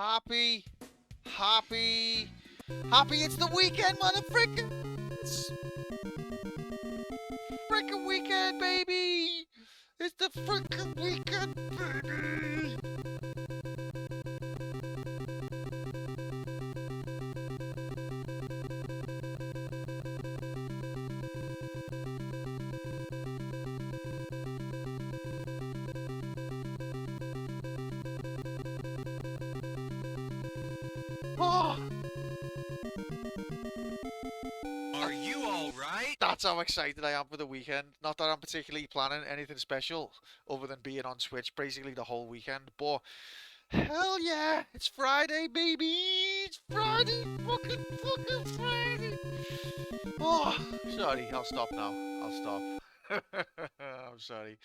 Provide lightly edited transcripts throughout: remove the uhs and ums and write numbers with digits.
Happy, happy, happy it's the weekend, motherfucker! It's freaking weekend, baby! It's the freaking weekend, baby! Oh, Are you alright? that's how excited I am for the weekend. Not that I'm particularly planning anything special other than being on Twitch basically the whole weekend, but hell yeah, it's Friday, baby! It's Friday! Fucking Friday! Oh, sorry, I'll stop now. I'll stop. I'm sorry.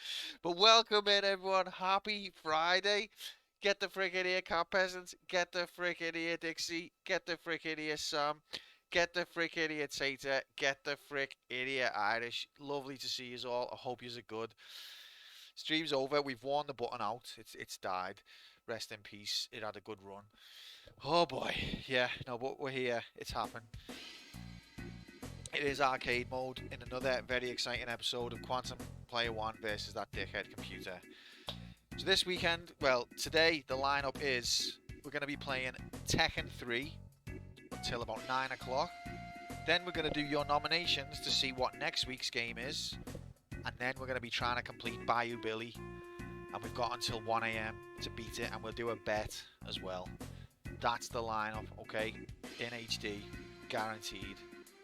But welcome in, everyone. Happy Friday. Get the frick in here, cat peasants. Get the frick in here, Dixie. Get the frick in here, Sam. Get the frick in here, Tater. Get the frick in here, Irish. Lovely to see you all. I hope yous are good. Stream's over. We've worn the button out. It's died. Rest in peace. It had a good run. Oh boy. Yeah, no, but we're here. It's happened. It is arcade mode in another very exciting episode of Quantum Player 1 versus that dickhead computer. So this weekend, well, today the lineup is we're going to be playing Tekken 3 until about 9 o'clock. Then we're going to do your nominations to see what next week's game is. And then we're going to be trying to complete Bayou Billy. And we've got until 1 AM to beat it. And we'll do a bet as well. That's the lineup, okay? In HD, guaranteed.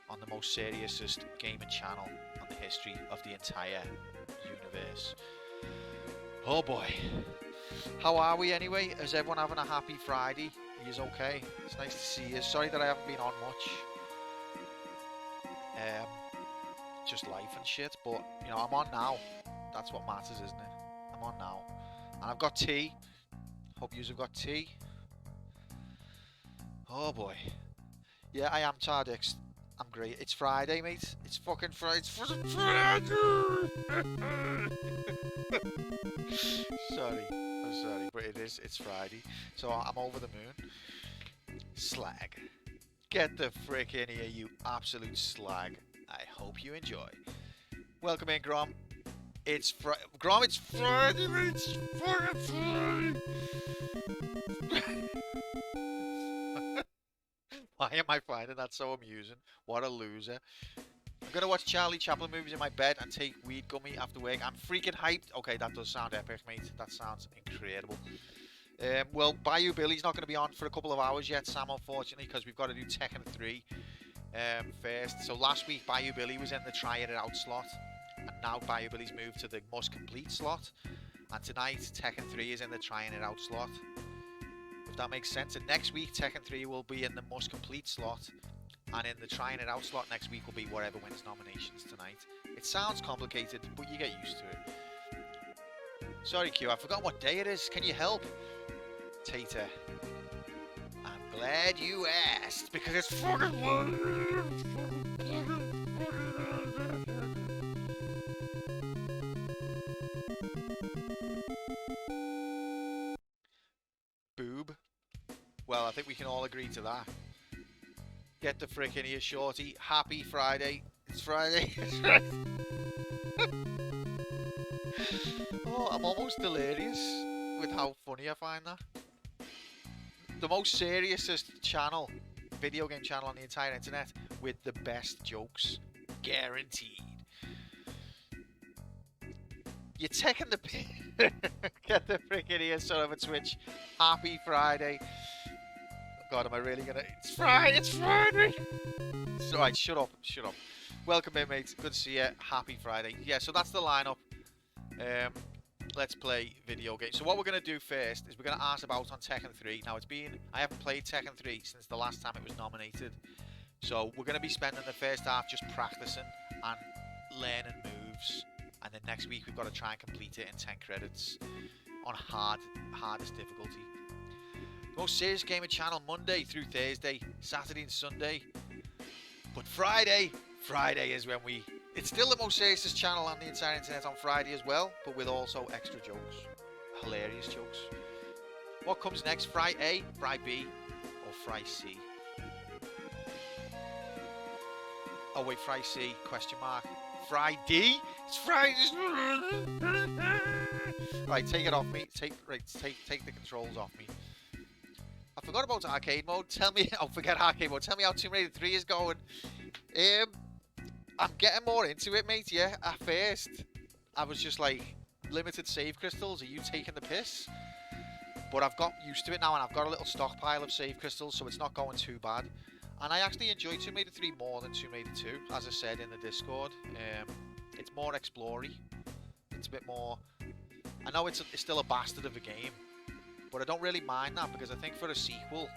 On the most seriousest gaming channel on the history of the entire universe. Oh boy. How are we anyway? Is everyone having a happy Friday? Are you okay? It's nice to see you. Sorry that I haven't been on much. Just life and shit, but you know, I'm on now. That's what matters, isn't it? I'm on now. And I've got tea. Hope yous have got tea. Oh boy. Yeah, I am Tardix. I'm great. It's Friday, mate. It's fucking Friday. It's fucking Friday! Sorry. I'm sorry, but it is. It's Friday. So I'm over the moon. Slag. Get the frick in here, you absolute slag. I hope you enjoy. Welcome in, Grom. It's Grom, it's Friday, mate. It's fucking Friday! Why am I finding that so amusing? What a loser. I'm going to watch Charlie Chaplin movies in my bed and take weed gummy after work. I'm freaking hyped. Okay, that does sound epic, mate. That sounds incredible. Well, Bayou Billy's not going to be on for a couple of hours yet, Sam, unfortunately, because we've got to do Tekken 3 first. So last week, Bayou Billy was in the trying it out slot. And now Bayou Billy's moved to the must complete slot. And tonight, Tekken 3 is in the trying it out slot. If that makes sense. And next week, Tekken 3 will be in the must complete slot. And in the trying it out slot next week will be whatever wins nominations tonight. It sounds complicated, but you get used to it. Sorry, Q, I forgot what day it is. Can you help? Tater. I'm glad you asked, because it's fucking boob. Well, I think we can all agree to that. Get the frick in here, shorty. Happy Friday. It's Friday. It's Friday. Oh, I'm almost delirious with how funny I find that. The most seriousest channel, video game channel on the entire internet, with the best jokes. Guaranteed. You're taking the piss. Get the frick in here, son of a Twitch. Happy Friday. God, am I really gonna... It's Friday! It's Friday! It's alright, shut up. Shut up. Welcome in, mates. Good to see you. Happy Friday. Yeah, so that's the lineup. Let's play video games. So what we're going to do first is we're going to ask about on Tekken 3. Now, I haven't played Tekken 3 since the last time it was nominated. So we're going to be spending the first half just practicing and learning moves. And then next week we've got to try and complete it in 10 credits on hardest difficulty. The most serious gaming channel Monday through Thursday, Saturday and Sunday. But Friday is when we... It's still the most serious channel on the entire internet on Friday as well, but with also extra jokes. Hilarious jokes. What comes next? Fry A, Fry B, or Fry C? Oh wait, Fry C, question mark. Fry D? It's Fry... Right, take it off me. Take the controls off me. I forgot about arcade mode. Tell me... Oh, forget arcade mode. Tell me how Tomb Raider 3 is going. I'm getting more into it, mate, yeah. At first, I was just like, limited save crystals, are you taking the piss? But I've got used to it now, and I've got a little stockpile of save crystals, so it's not going too bad. And I actually enjoy Tomb Raider 3 more than Tomb Raider 2, as I said in the Discord. It's more explory. It's a bit more... I know it's still a bastard of a game, but I don't really mind that, because I think for a sequel,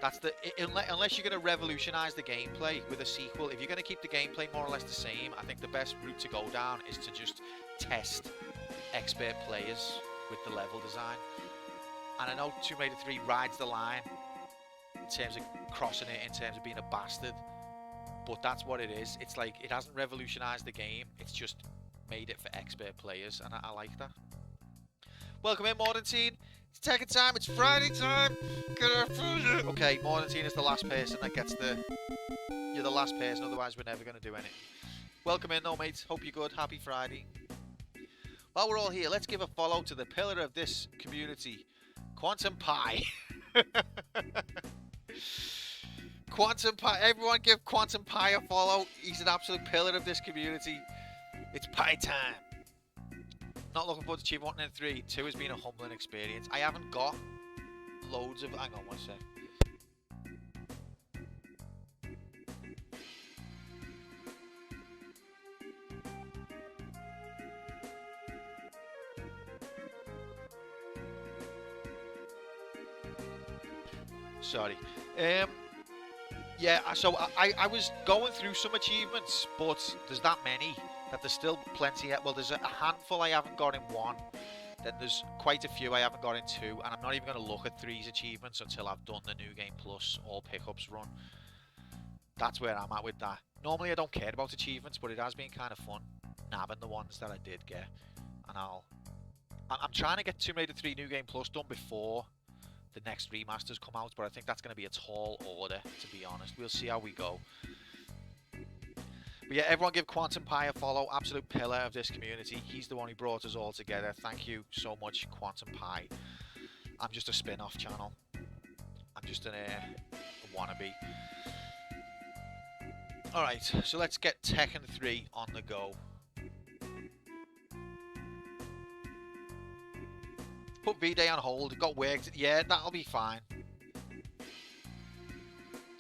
that's the... Unless you're going to revolutionise the gameplay with a sequel, if you're going to keep the gameplay more or less the same, I think the best route to go down is to just test expert players with the level design. And I know Tomb Raider 3 rides the line in terms of crossing it, in terms of being a bastard, but that's what it is. It's like, it hasn't revolutionised the game, it's just made it for expert players, and I like that. Welcome in, Morningtine. It's Tekken time, it's Friday time. Okay, Morningtine is the last person that gets the... You're the last person, otherwise we're never going to do anything. Welcome in though, mates. Hope you're good. Happy Friday. While we're all here, let's give a follow to the pillar of this community, Quantum Pie. Quantum Pie. Everyone give Quantum Pie a follow. He's an absolute pillar of this community. It's pie time. Not looking forward to Achievement 1 and 3. 2 has been a humbling experience. I haven't got loads of... Hang on one sec. Sorry. Yeah, so I was going through some achievements, but there's that many that there's still plenty. Well, there's a handful I haven't got in 1. Then there's quite a few I haven't got in 2, and I'm not even going to look at 3's achievements until I've done the New Game Plus all pickups run. That's where I'm at with that. Normally I don't care about achievements, but it has been kind of fun nabbing the ones that I did get. And I'm trying to get Tomb Raider 3 New Game Plus done before the next remasters come out, but I think that's going to be a tall order, to be honest. We'll see how we go. But yeah, everyone give Quantum Pie a follow. Absolute pillar of this community. He's the one who brought us all together. Thank you so much, Quantum Pie. I'm just a spin-off channel. I'm just a wannabe. Alright, so let's get Tekken 3 on the go. Put V-Day on hold. It got worked. Yeah, that'll be fine.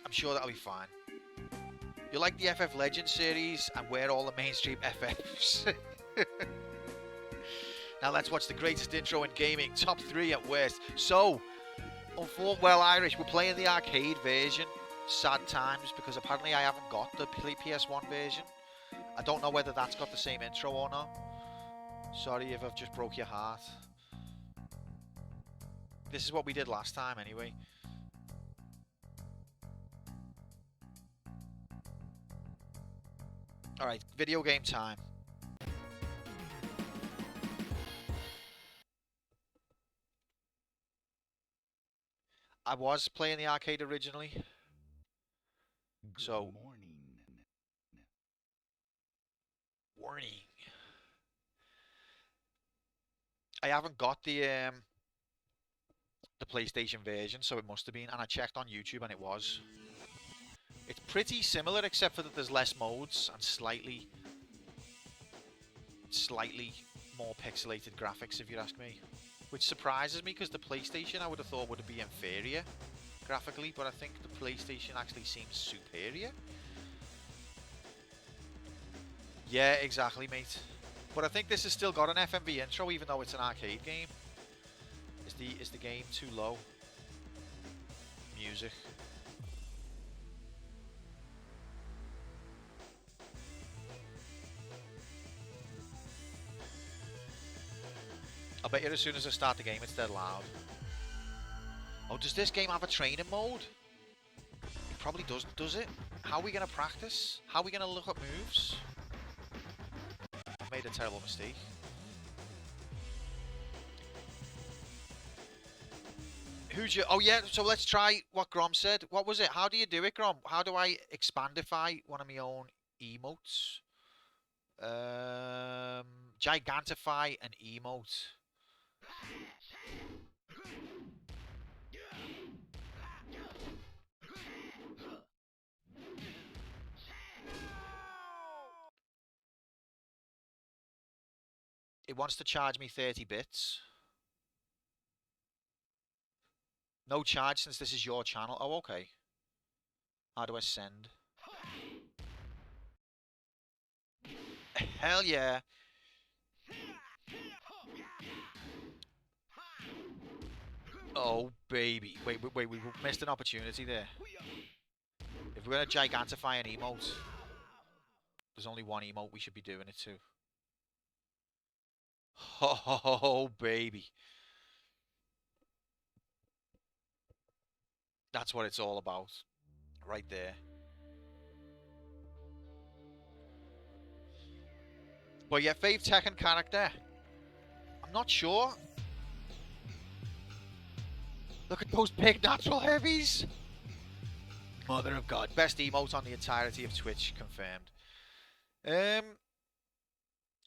I'm sure that'll be fine. You like the FF Legends series, and we're all the mainstream FFs. Now let's watch the greatest intro in gaming. Top 3 at worst. So, well, Irish, we're playing the arcade version. Sad times, because apparently I haven't got the PS1 version. I don't know whether that's got the same intro or not. Sorry if I've just broke your heart. This is what we did last time anyway. Alright, video game time. I was playing the arcade originally. So, warning. I haven't got the PlayStation version, so it must have been, and I checked on YouTube and it was. It's pretty similar, except for that there's less modes and slightly more pixelated graphics, if you ask me. Which surprises me, because the PlayStation I would have thought would be inferior graphically, but I think the PlayStation actually seems superior. Yeah, exactly, mate. But I think this has still got an FMV intro, even though it's an arcade game. Is the game too low? Music. I bet you as soon as I start the game it's dead loud. Oh, does this game have a training mode? It probably does it? How are we going to practice? How are we going to look at moves? I've made a terrible mistake. Who's your... Oh, yeah, so let's try what Grom said. What was it? How do you do it, Grom? How do I expandify one of my own emotes? Gigantify an emote. It wants to charge me 30 bits. No charge since this is your channel. Oh, okay. How do I send? Hell yeah. Oh, baby. Wait, we missed an opportunity there. If we're going to gigantify an emote, there's only one emote we should be doing it to. Oh, baby. That's what it's all about. Right there. But yeah, fave Tekken character. I'm not sure. Look at those big natural heavies. Mother of God. Best emote on the entirety of Twitch, confirmed.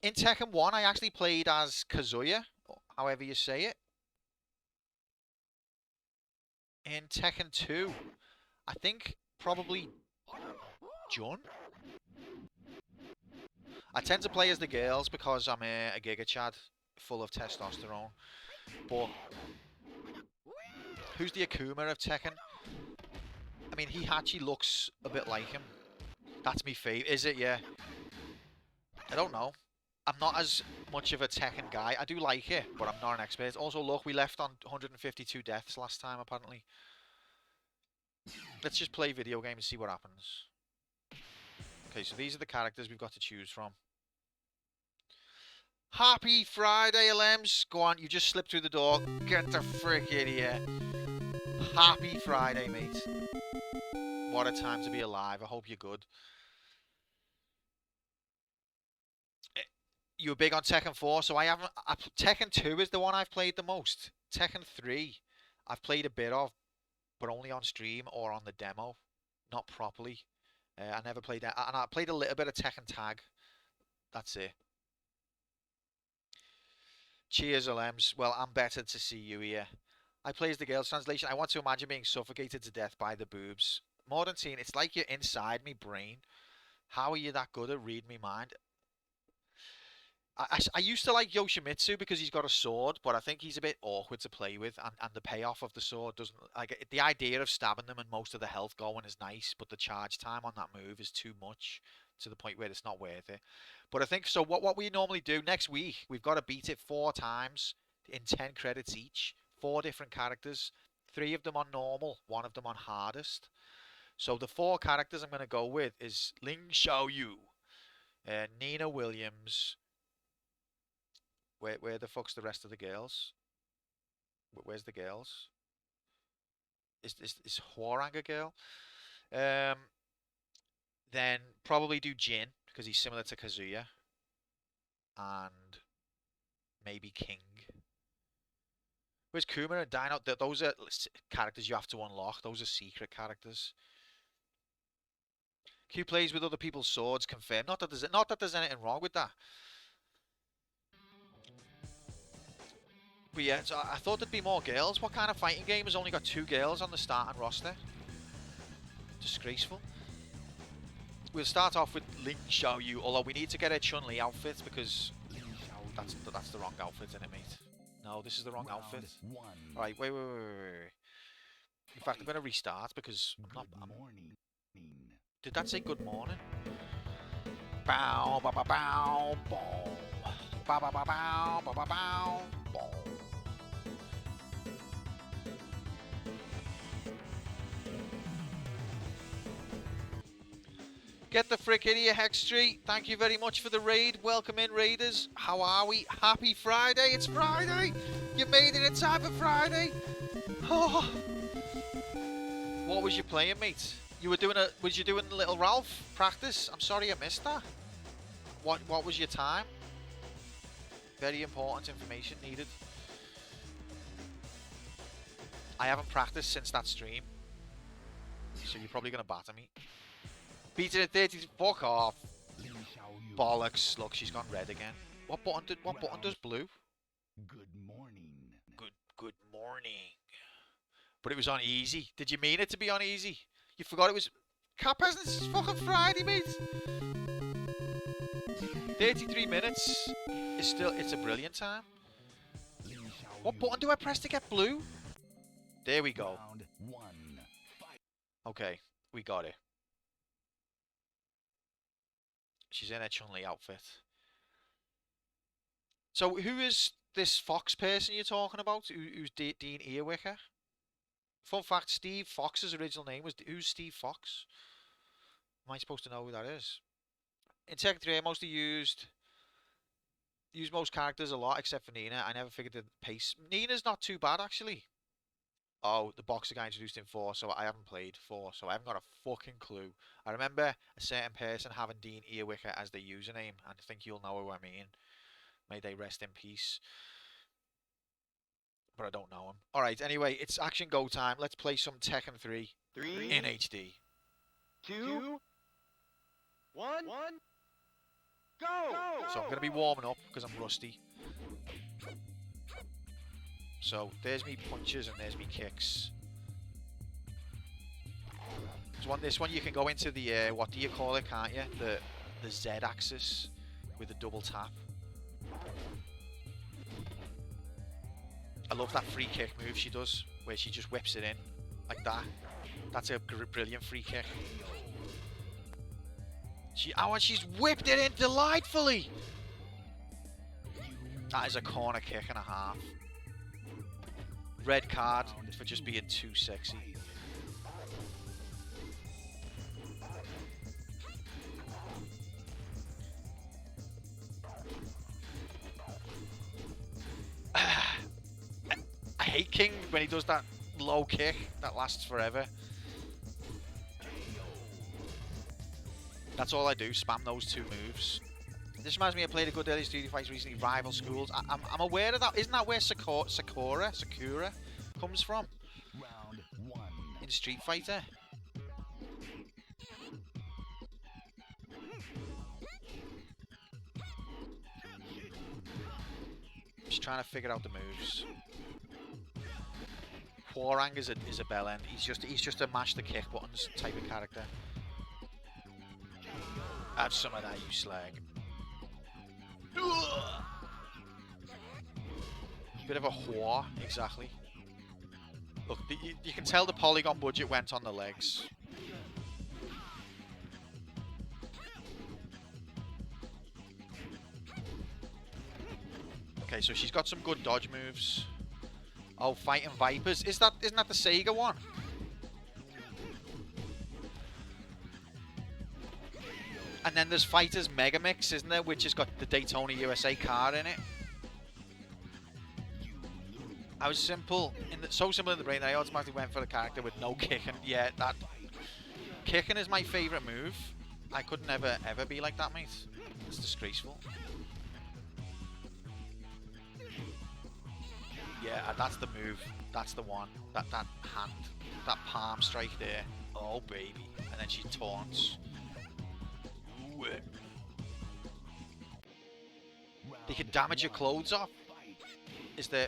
In Tekken 1, I actually played as Kazuya, however you say it. In Tekken 2, I think probably Jun. I tend to play as the girls because I'm a Giga Chad full of testosterone. But who's the Akuma of Tekken? I mean, he actually looks a bit like him. That's me fave. Is it? Yeah. I don't know. I'm not as much of a Tekken guy. I do like it, but I'm not an expert. Also, look, we left on 152 deaths last time, apparently. Let's just play video game and see what happens. Okay, so these are the characters we've got to choose from. Happy Friday, LMs. Go on, you just slipped through the door. Get the frick in here. Happy Friday, mate. What a time to be alive. I hope you're good. You were big on Tekken 4, so I haven't... Tekken 2 is the one I've played the most. Tekken 3, I've played a bit of, but only on stream or on the demo. Not properly. I never played that. And I played a little bit of Tekken Tag. That's it. Cheers, LMs. Well, I'm better to see you here. I play as the girls translation. I want to imagine being suffocated to death by the boobs. Modern teen, it's like you're inside me brain. How are you that good at reading me mind? I used to like Yoshimitsu because he's got a sword, but I think he's a bit awkward to play with, and the payoff of the sword doesn't... Like, the idea of stabbing them and most of the health going is nice, but the charge time on that move is too much to the point where it's not worth it. But I think, so what we normally do next week, we've got to beat it 4 times in 10 credits each. 4 different characters. 3 of them on normal, 1 of them on hardest. So the 4 characters I'm going to go with is Ling Xiaoyu, Nina Williams... Where the fuck's the rest of the girls? Where's the girls? Is Hwoarang a girl? Then probably do Jin, because he's similar to Kazuya. And maybe King. Where's Kuma and Dino? Those are characters you have to unlock. Those are secret characters. Q plays with other people's swords, confirmed. Not that there's anything wrong with that. But yeah, so I thought there'd be more girls. What kind of fighting game has only got 2 girls on the starting roster? Disgraceful. We'll start off with Ling Xiaoyu, although we need to get a Chun-Li outfit because that's the wrong outfit, isn't it, mate? No, this is the wrong outfit. Alright, wait. In fact, I'm going to restart because Did that say good morning? Bow, ba ba bow, bow. Ba ba ba bow, ba ba bow, bow. Get the frick in here, Hex Street. Thank you very much for the raid. Welcome in, raiders. How are we? Happy Friday. It's Friday. You made it in time for Friday. Oh. What was you playing, mate? Was you doing Little Ralph practice? I'm sorry I missed that. What was your time? Very important information needed. I haven't practiced since that stream, so you're probably gonna batter me. Beat it at 30. Fuck off. Bollocks. Look, she's gone red again. What button does blue? Good morning. Good morning. But it was on easy. Did you mean it to be on easy? You forgot it was Cat Peasants. It's fucking Friday, mate. 33 minutes is still, it's a brilliant time. What button do I press to get blue? There we go. Round one. Okay, we got it. She's in a Chun-Li outfit. So who is this Fox person you're talking about? Who's Dean Earwicker? Fun fact, Steve Fox's original name was... Who's Steve Fox? Am I supposed to know who that is? In Tekken 3, I mostly used most characters a lot, except for Nina. I never figured the pace. Nina's not too bad, actually. Oh, the boxer guy introduced in 4, so I haven't played 4, so I haven't got a fucking clue. I remember a certain person having Dean Earwicker as their username, and I think you'll know who I mean. May they rest in peace. But I don't know him. Alright, anyway, it's action go time. Let's play some Tekken 3 in HD. 2, 1, go! So I'm going to be warming up because I'm rusty. So there's me punches and there's me kicks. This one you can go into the, what do you call it, can't you? The Z axis with a double tap. I love that free kick move she does, where she just whips it in like that. That's a brilliant free kick. And she's whipped it in delightfully. That is a corner kick and a half. Red card for just being too sexy. I hate King when he does that low kick that lasts forever. That's all I do, spam those two moves. This reminds me, I played a good early Street Fights recently, Rival Schools. I'm aware of that. Isn't that where Sakura comes from? Round one. In Street Fighter. Just trying to figure out the moves. Hwarang is a bell end. He's just a mash the kick buttons type of character. Have some of that, you slag. Bit of a whore, exactly. Look, you can tell the polygon budget went on the legs. Okay, so she's got some good dodge moves. Oh, Fighting Vipers. Isn't that the Sega one? And then there's Fighters Mega Mix, isn't there? Which has got the Daytona USA car in it. I was so simple in the brain that I automatically went for the character with no kicking. Yeah, that kicking is my favourite move. I could never ever be like that, mate. It's disgraceful. Yeah, that's the move. That's the one. That hand, that palm strike there. Oh baby, and then she taunts. Ooh. They can damage your clothes off. Is there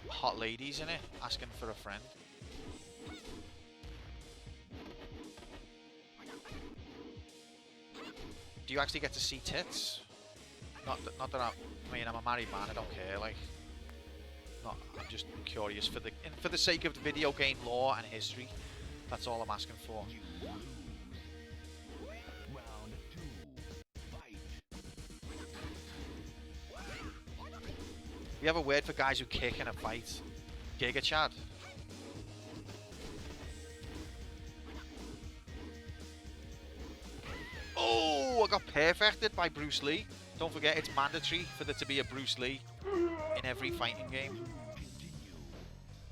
hot ladies in it asking for a friend? Do you actually get to see tits? Not that I mean, I'm a married man. I don't care. Like, I'm just curious for the sake of the video game lore and history. That's all I'm asking for. Round two. Fight. We have a word for guys who kick in a fight. Giga Chad. Oh, I got perfected by Bruce Lee. Don't forget, it's mandatory for there to be a Bruce Lee in every fighting game.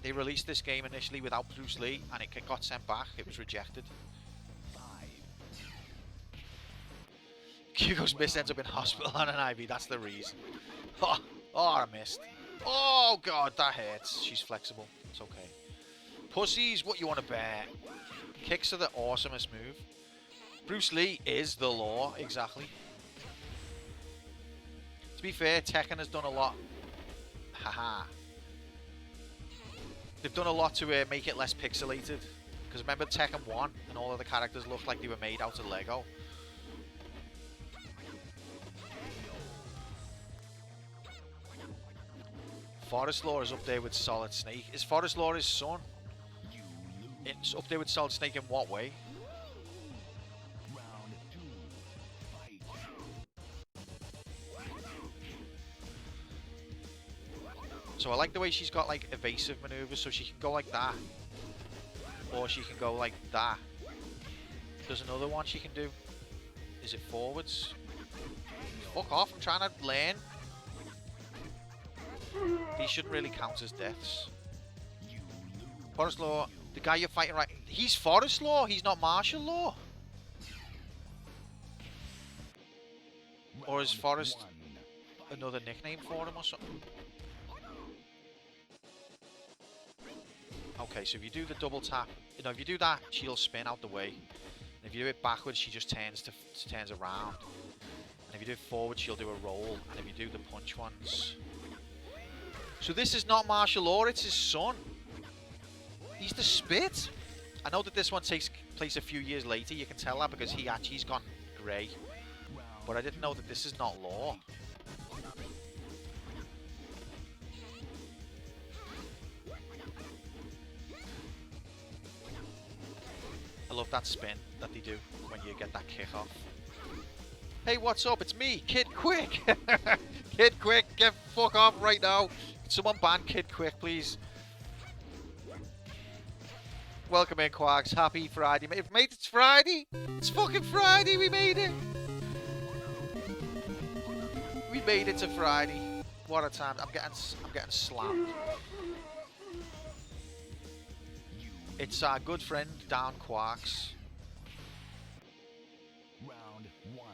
They released this game initially without Bruce Lee, and it got sent back. It was rejected. Hugo's miss ends up in hospital on an IV. That's the reason. Oh, I missed. Oh god, that hurts. She's flexible. It's okay. Pussies, what you want to bear? Kicks are the awesomest move. Bruce Lee is the law, exactly. To be fair, Tekken has done a lot. Haha. They've done a lot to make it less pixelated. Because remember Tekken 1 and all of the characters looked like they were made out of Lego. Forest Law is up there with Solid Snake. Is Forest Law his son? It's up there with Solid Snake in what way? Round 2. Fight. So I like the way she's got like evasive maneuvers, so she can go like that. Or she can go like that. There's another one she can do. Is it forwards? Fuck off, I'm trying to learn. These shouldn't really count as deaths. Forest Law, the guy you're fighting right... He's Forest Law, he's not Martial Law. Or is Forest another nickname for him or something? Okay, so if you do the double tap... You know, if you do that, she'll spin out the way. And if you do it backwards, she just turns around. And if you do it forward, she'll do a roll. And if you do the punch ones... So this is not martial law, it's his son. He's the Spit. I know that this one takes place a few years later, you can tell that because he's gone grey. But I didn't know that this is not law. I love that spin that they do when you get that kick off. Hey, what's up? It's me, Kid Quick. Kid Quick, get fuck off right now. Can someone ban Kid Quick, please? Welcome in, Quags. Happy Friday. Mate, it's Friday. It's fucking Friday. We made it. We made it to Friday. What a time. I'm getting slammed. It's our good friend, Down Quarks. Round 1.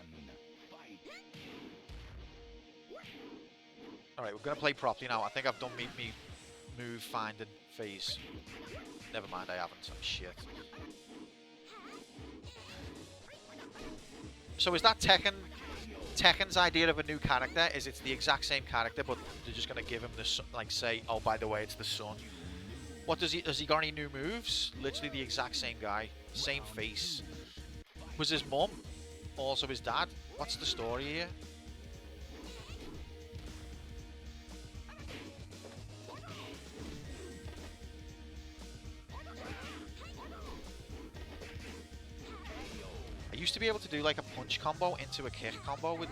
Fight. Alright, we're going to play properly now. I think I've done me move finding phase. Never mind, I haven't. Oh, shit. So is that Tekken's idea of a new character? Is it's the exact same character, but they're just going to give him the, like, say, oh, by the way, it's the son. What has he got any new moves? Literally the exact same guy. Same face. Was his mum also his dad? What's the story here? I used to be able to do like a punch combo into a kick combo with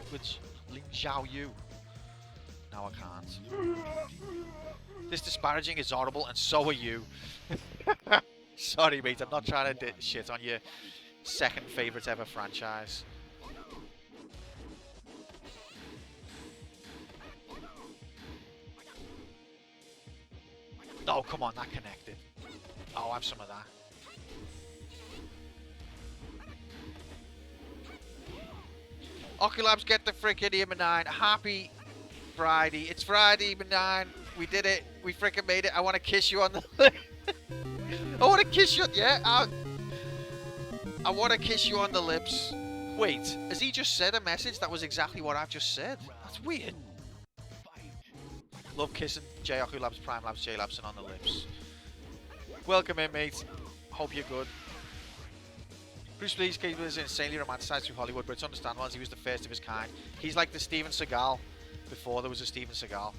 Lin Xiao Yu. Now I can't. This disparaging is horrible, and so are you. Sorry, mate, I'm not trying to shit on your second favourite ever franchise. Oh, come on, that connected. Oh, have some of that. Oculabs, get the frickin' here, man. Happy Friday. It's Friday, man. We did it. We frickin' made it. I want to kiss you on the lips. I want to kiss you. Yeah, I want to kiss you on the lips. Wait, has he just said a message that was exactly what I've just said? That's weird. Love kissing J Labs, Prime Labs, J Labs, and on the lips. Welcome in, mate. Hope you're good. Bruce Lee's case was insanely romanticized through Hollywood, but it's understandable as he was the first of his kind. He's like the Steven Seagal before there was a Steven Seagal.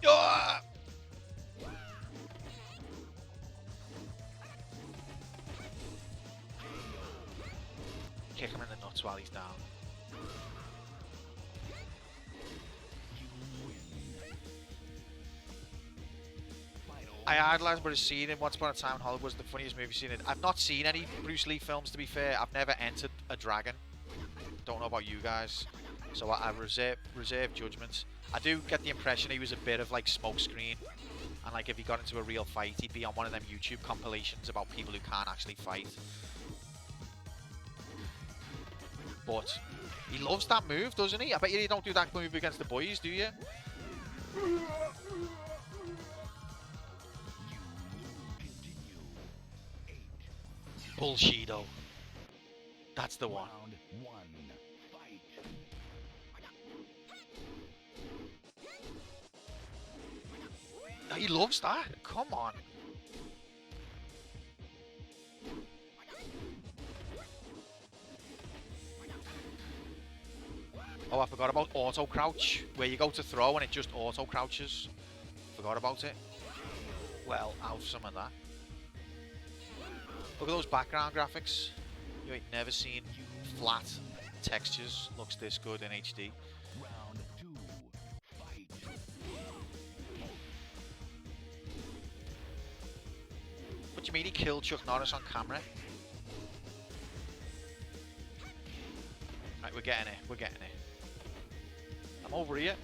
Ah! Kick him in the nuts while he's down. I idolise but have seen him. Once Upon a Time in Hollywood was the funniest movie seen it. I've not seen any Bruce Lee films, to be fair. I've never entered a dragon. Don't know about you guys. So I reserve judgment. I do get the impression he was a bit of like smokescreen. And like if he got into a real fight, he'd be on one of them YouTube compilations about people who can't actually fight. But He loves that move, doesn't he? I bet you don't do that move against the boys, do you? Bullshido. That's the one. Round one. Fight. He loves that. Come on. Oh, I forgot about auto crouch, where you go to throw and it just auto crouches. Forgot about it. Well, out some of that. Look at those background graphics. You ain't never seen flat textures looks this good in HD. Round two. Fight. What do you mean he killed Chuck Norris on camera? Right, we're getting it. We're getting it. I'm over here.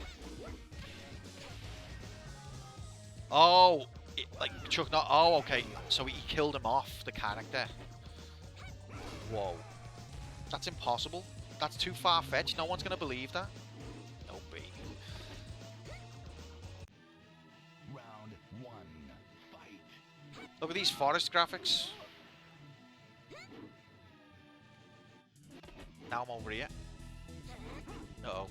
Oh, like Chuck Norris. Oh, okay. So he killed him off, the character. Whoa. That's impossible. That's too far-fetched. No one's going to believe that. No, baby. Round one. Fight. Look at these forest graphics. Now I'm over here. Uh-oh.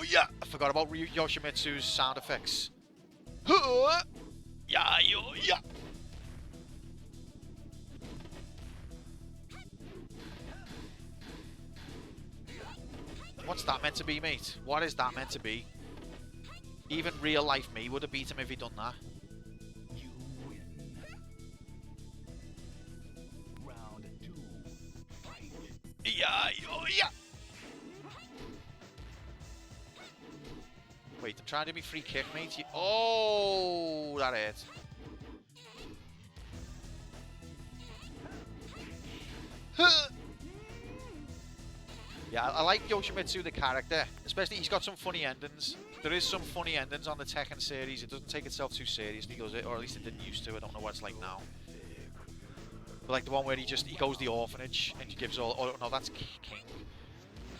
Yeah. I forgot about Yoshimitsu's sound effects. Yeah. What's that meant to be, mate? What is that meant to be? Even real life me would have beat him if he'd done that. You win. Round two. Fight. Yeah. Wait, I'm trying to do me free kick, mate. Oh, that hurt. Yeah, I like Yoshimitsu, the character. Especially, he's got some funny endings. There is some funny endings on the Tekken series. It doesn't take itself too seriously, does it? Or at least it didn't used to. I don't know what it's like now. But like the one where he goes to the orphanage and he gives all... Oh, no, that's King.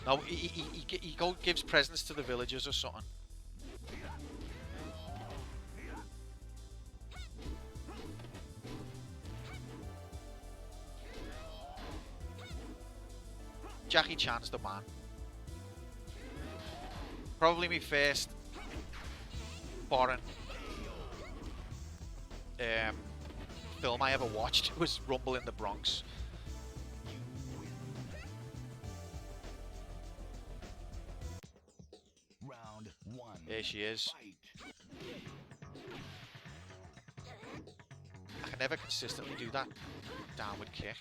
No, he gives presents to the villagers or something. Jackie Chan's the man. Probably my first foreign film I ever watched was Rumble in the Bronx. Round one. There she is. Fight. I can never consistently do that downward kick.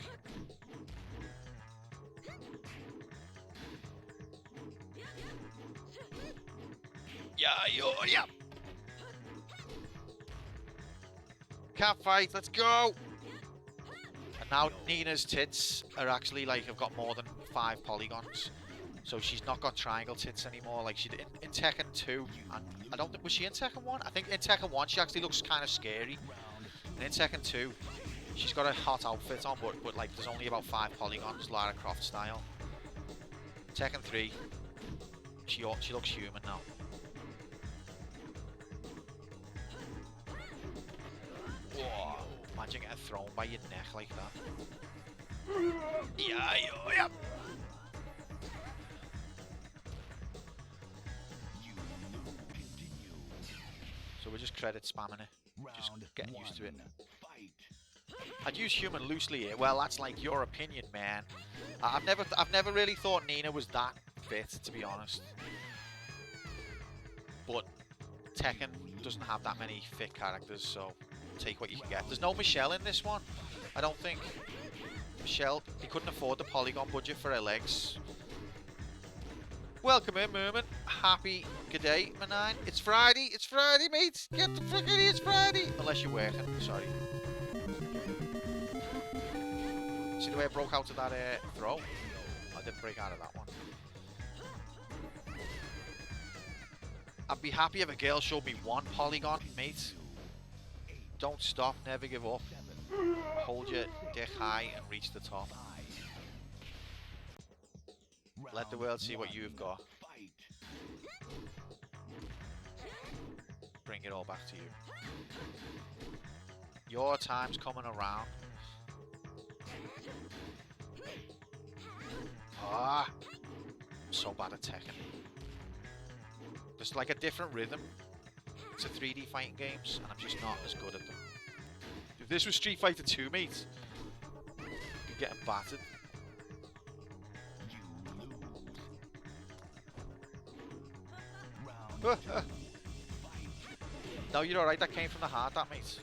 Yeah. Cat fight, let's go! And now Nina's tits are actually like, have got more than 5 polygons. So she's not got triangle tits anymore like she did in Tekken 2. And I don't think, was she in Tekken 1? I think in Tekken 1 she actually looks kind of scary. And in Tekken 2, she's got a hot outfit on, but like there's only about 5 polygons, Lara Croft style. Tekken 3, she looks human now. Whoa, imagine getting thrown by your neck like that. Yeah. So we're just credit spamming it. Just getting used to it. Fight. I'd use human loosely here. Well, that's like your opinion, man. I've never really thought Nina was that fit, to be honest. But Tekken doesn't have that many fit characters, so take what you can get. There's no Michelle in this one, I don't think. Michelle, he couldn't afford the polygon budget for her legs. Welcome in, Merman. Happy good day, Manine. It's Friday, mate. Get the frick in here, it's Friday. Unless you're working, sorry. See the way I broke out of that throw? I didn't break out of that one. I'd be happy if a girl showed me 1 polygon, mate. Don't stop, never give up. Hold your dick high and reach the top. Let the world see what you've got. Fight. Bring it all back to you. Your time's coming around. Ah, I'm so bad at Tekken. There's like a different rhythm to 3D fighting games, and I'm just not as good at them. If this was Street Fighter 2, mate, you're getting battered. You lose. Round 2. Fight. No, you're alright, that came from the heart, that, mate.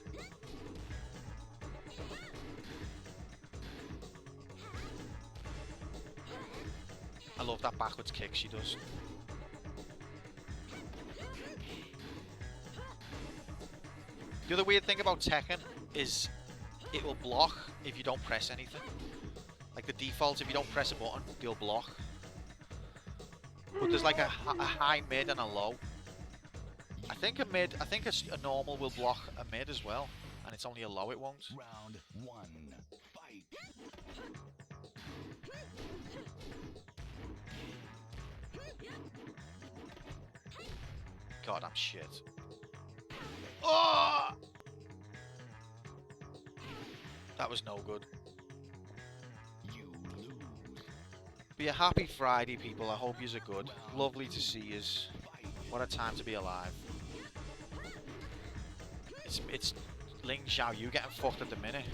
I love that backwards kick she does. The other weird thing about Tekken is it will block if you don't press anything. Like the default, if you don't press a button, they'll block. But there's like a high mid and a low. I think a normal will block a mid as well, and it's only a low it won't. Round 1. Fight. God, I'm shit. Oh! That was no good. You lose. Be a happy Friday, people. I hope yous are good. Lovely to see yous. What a time to be alive. It's Ling Xiao Yu getting fucked at the minute.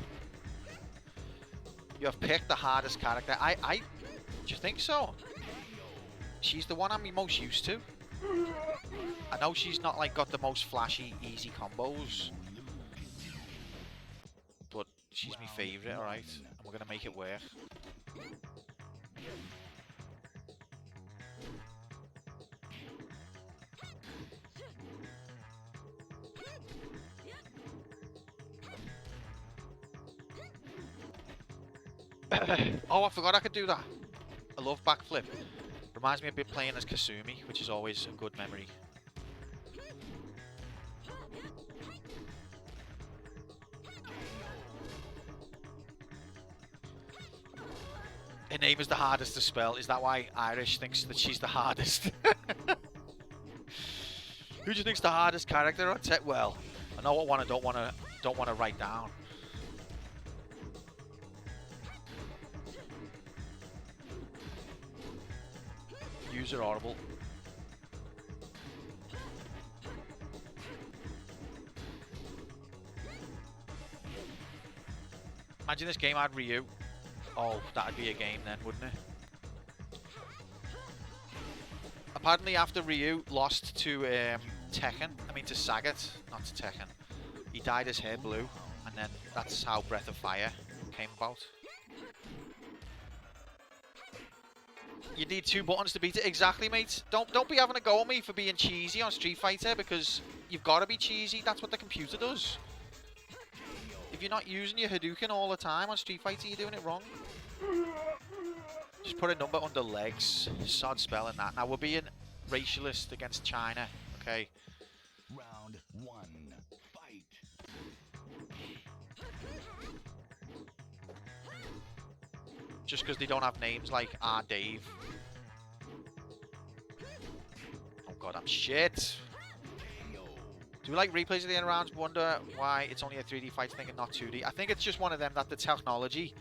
You have picked the hardest character. Do you think so? She's the one I'm most used to. I know she's not like got the most flashy, easy combos, but she's my favourite, alright? And we're gonna make it work. Oh, I forgot I could do that. I love backflip. Reminds me a bit playing as Kasumi, which is always a good memory. Her name is the hardest to spell. Is that why Irish thinks that she's the hardest? Who do you think's the hardest character on Tekken? Well, I know what one I don't want to write down. User audible. Imagine this game had Ryu. Oh, that'd be a game then, wouldn't it? Apparently after Ryu lost to to Sagat, not to Tekken, he dyed his hair blue, and then that's how Breath of Fire came about. You need 2 buttons to beat it. Exactly, mate. Don't be having a go at me for being cheesy on Street Fighter, because you've got to be cheesy. That's what the computer does. If you're not using your Hadouken all the time on Street Fighter, you're doing it wrong. Just put a number under legs. Sod spelling that. Now, we're being racialist against China, okay? Round 1. Fight. Just because they don't have names like R. Dave. Oh god, I'm shit. Do we like replays of the end rounds? Wonder why it's only a 3D fight thing and not 2D. I think it's just one of them that the technology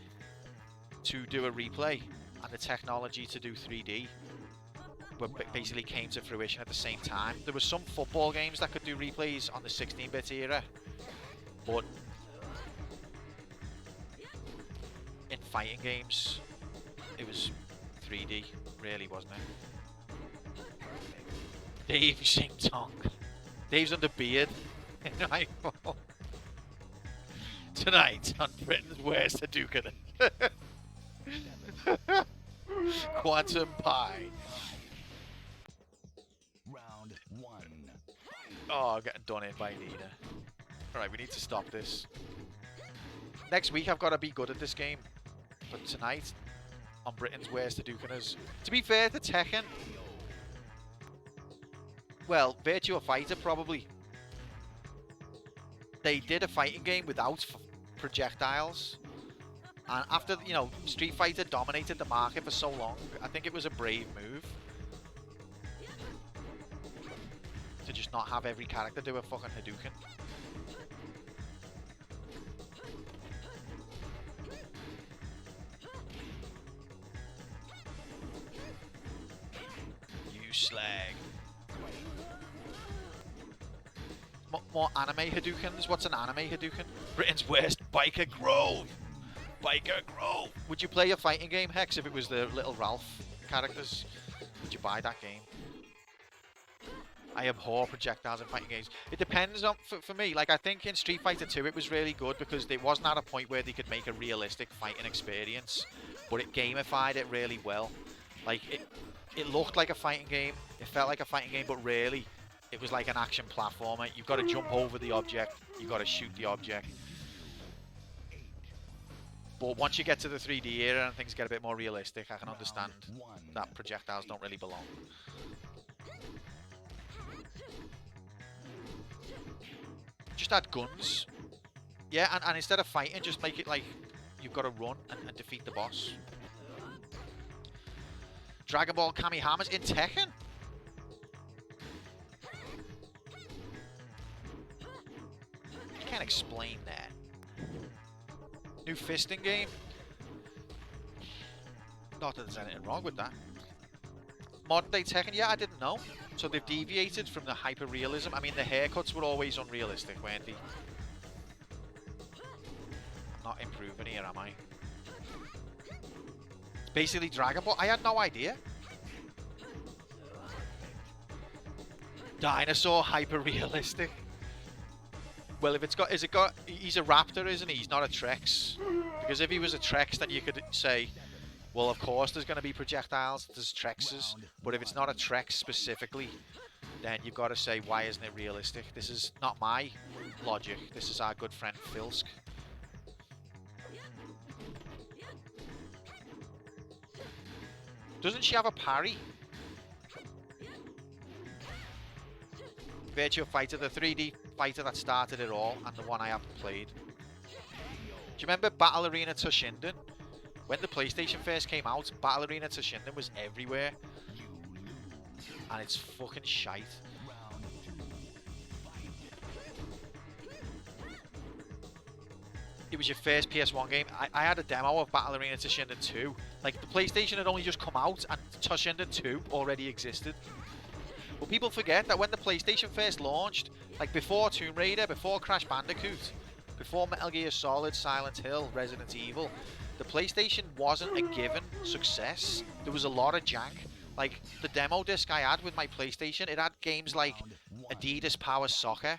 to do a replay and the technology to do 3D basically came to fruition at the same time. There were some football games that could do replays on the 16-bit era, but in fighting games, it was 3D, really, wasn't it? Dave Sing Tong. Dave's under beard. Tonight on Britain's Worst Hadouken. Quantum Pie. Round 1. Oh, I'm getting done in by Nina. Alright, we need to stop this. Next week I've got to be good at this game. But tonight, on Britain's Worst Hadoukeners. To be fair to Tekken, well, Virtua Fighter probably. They did a fighting game without projectiles. And after, you know, Street Fighter dominated the market for so long, I think it was a brave move to just not have every character do a fucking Hadouken. You slag. More anime Hadoukens? What's an anime Hadouken? Britain's worst biker grove! Biker grove! Would you play a fighting game, Hex, if it was the little Ralph characters? Would you buy that game? I abhor projectiles in fighting games. It depends on, for me, like I think in Street Fighter 2 it was really good because it wasn't at a point where they could make a realistic fighting experience, but it gamified it really well. Like it looked like a fighting game, it felt like a fighting game, but really it was like an action platformer. You've got to jump over the object, you've got to shoot the object. But once you get to the 3D era and things get a bit more realistic, I can understand that projectiles don't really belong. Just add guns. Yeah, and instead of fighting, just make it like you've got to run and defeat the boss. Dragon Ball Kamihamas in Tekken? You can't explain that. New fisting game? Not that there's anything wrong with that. Modern day Tekken? Yeah, I didn't know. So they've deviated from the hyper-realism. I mean, the haircuts were always unrealistic, weren't they? Not improving here, am I? It's basically Dragon Ball. I had no idea. Dinosaur hyper-realistic. Well, if it's got... He's a raptor, isn't he? He's not a Trex. Because if he was a Trex, then you could say... Well, of course, there's going to be projectiles. There's Trexes. But if it's not a Trex specifically, then you've got to say, why isn't it realistic? This is not my logic. This is our good friend Filsk. Doesn't she have a parry? Virtua Fighter, the 3D fighter that started it all, and the one I haven't played. Do you remember Battle Arena Toshinden? When the PlayStation first came out, Battle Arena Toshinden was everywhere. And it's fucking shite. It was your first PS1 game. I had a demo of Battle Arena Toshinden 2. Like, the PlayStation had only just come out and Toshinden 2 already existed. But people forget that when the PlayStation first launched, like before Tomb Raider, before Crash Bandicoot, before Metal Gear Solid, Silent Hill, Resident Evil, the PlayStation wasn't a given success. There was a lot of jank. Like, the demo disc I had with my PlayStation, it had games like Adidas Power Soccer,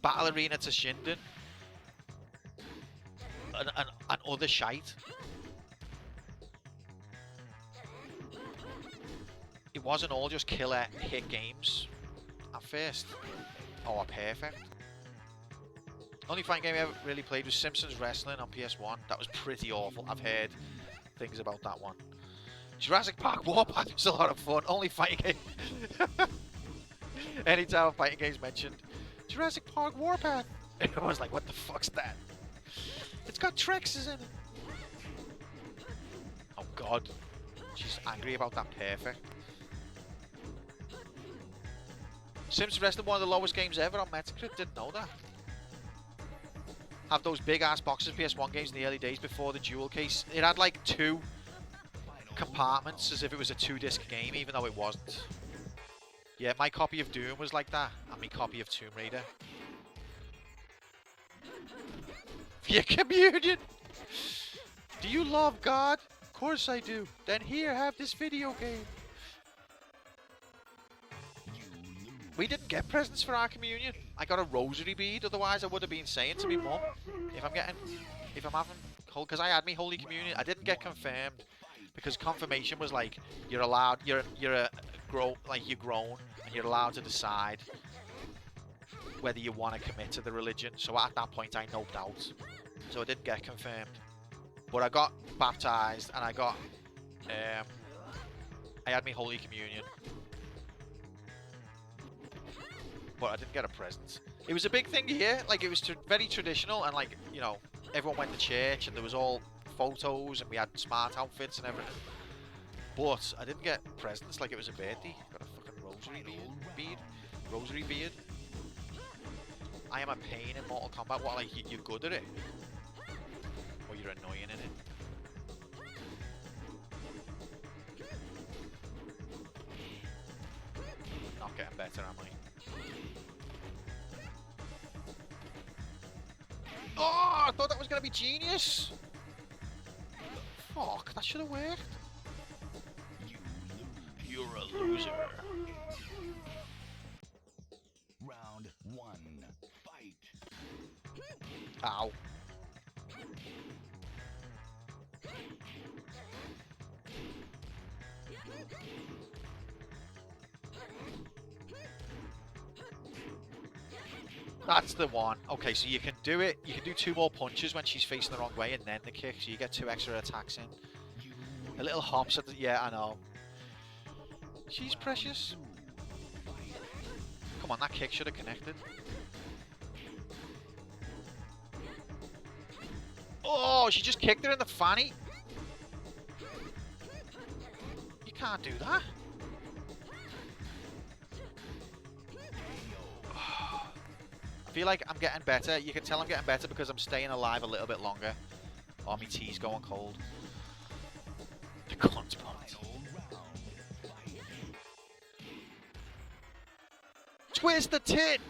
Battle Arena Toshinden, and other shite. It wasn't all just killer hit games at first. Oh, perfect. Only fighting game I ever really played was Simpsons Wrestling on PS1. That was pretty awful. I've heard things about that one. Jurassic Park Warpath was a lot of fun. Only fighting game. Anytime a fighting game's mentioned, Jurassic Park Warpath. Everyone's like, what the fuck's that? It's got Trexes in it. Oh god. She's angry about that. Perfect. Simpsons Wrestling, one of the lowest games ever on Metacritic. Didn't know that. Have those big ass boxes of PS1 games in the early days before the dual case. It had like 2 compartments as if it was a 2-disc game, even though it wasn't. Yeah, my copy of Doom was like that, and my copy of Tomb Raider. For your communion! Do you love God? Of course I do. Then here, have this video game. We didn't get presents for our communion. I got a rosary bead, otherwise I would have been saying to me mum, if I'm having, because I had me Holy Communion, I didn't get confirmed, because confirmation was like, you're allowed, you're grown, and you're allowed to decide whether you want to commit to the religion. So at that point I noped out, so I didn't get confirmed. But I got baptized, and I had me Holy Communion. But I didn't get a present. It was a big thing here. Like, it was very traditional, and like, you know, everyone went to church, and there was all photos and we had smart outfits and everything. But I didn't get presents like it was a birthday. Got a fucking rosary beard. I am a pain in Mortal Kombat. What, like, you're good at it? Or you're annoying in it? Not getting better, am I? Oh, I thought that was going to be genius! Fuck, that should have worked. You're a loser. Round 1. Fight. Ow. That's the one. Okay, so you can do it. You can do 2 more punches when she's facing the wrong way and then the kick, so you get 2 extra attacks in. A little hops at the... Yeah, I know. She's precious. Come on, that kick should have connected. Oh, she just kicked her in the fanny. You can't do that. I feel like I'm getting better. You can tell I'm getting better because I'm staying alive a little bit longer. Oh, my tea's going cold. The cunt point. Twist the tit!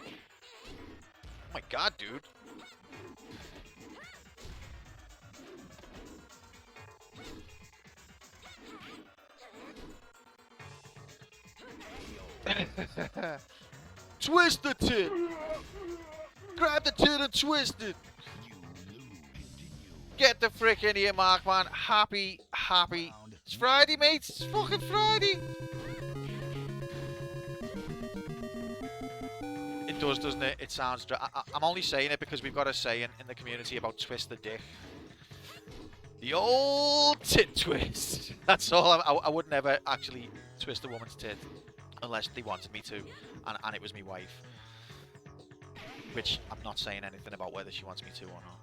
Oh my god, dude. Twist the tit! Grab the tit and twist it! Get the frick in here, Markman. Happy. It's Friday, mate. It's fucking Friday. It does, doesn't it? It sounds... I'm only saying it because we've got a saying in the community about twist the dick. The old tit twist. That's all. I would never actually twist a woman's tit unless they wanted me to, and it was my wife. Which I'm not saying anything about whether she wants me to or not.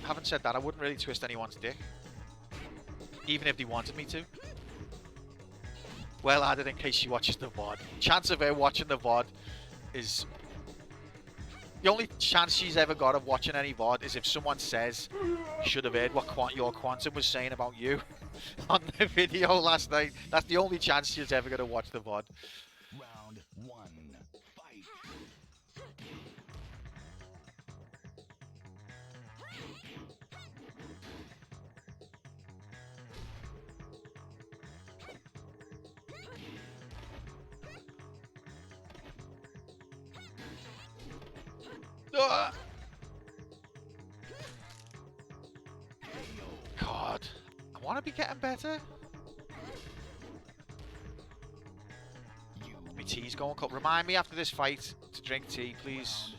Having said that, I wouldn't really twist anyone's dick, even if they wanted me to. Well added in case she watches the VOD. Chance of her watching the VOD is... The only chance she's ever got of watching any VOD is if someone says, should have heard what your Quantum was saying about you on the video last night. That's the only chance she's ever going to watch the VOD. Round 1. Fight. God, I want to be getting better. My tea's going cold. Remind me after this fight to drink tea, please.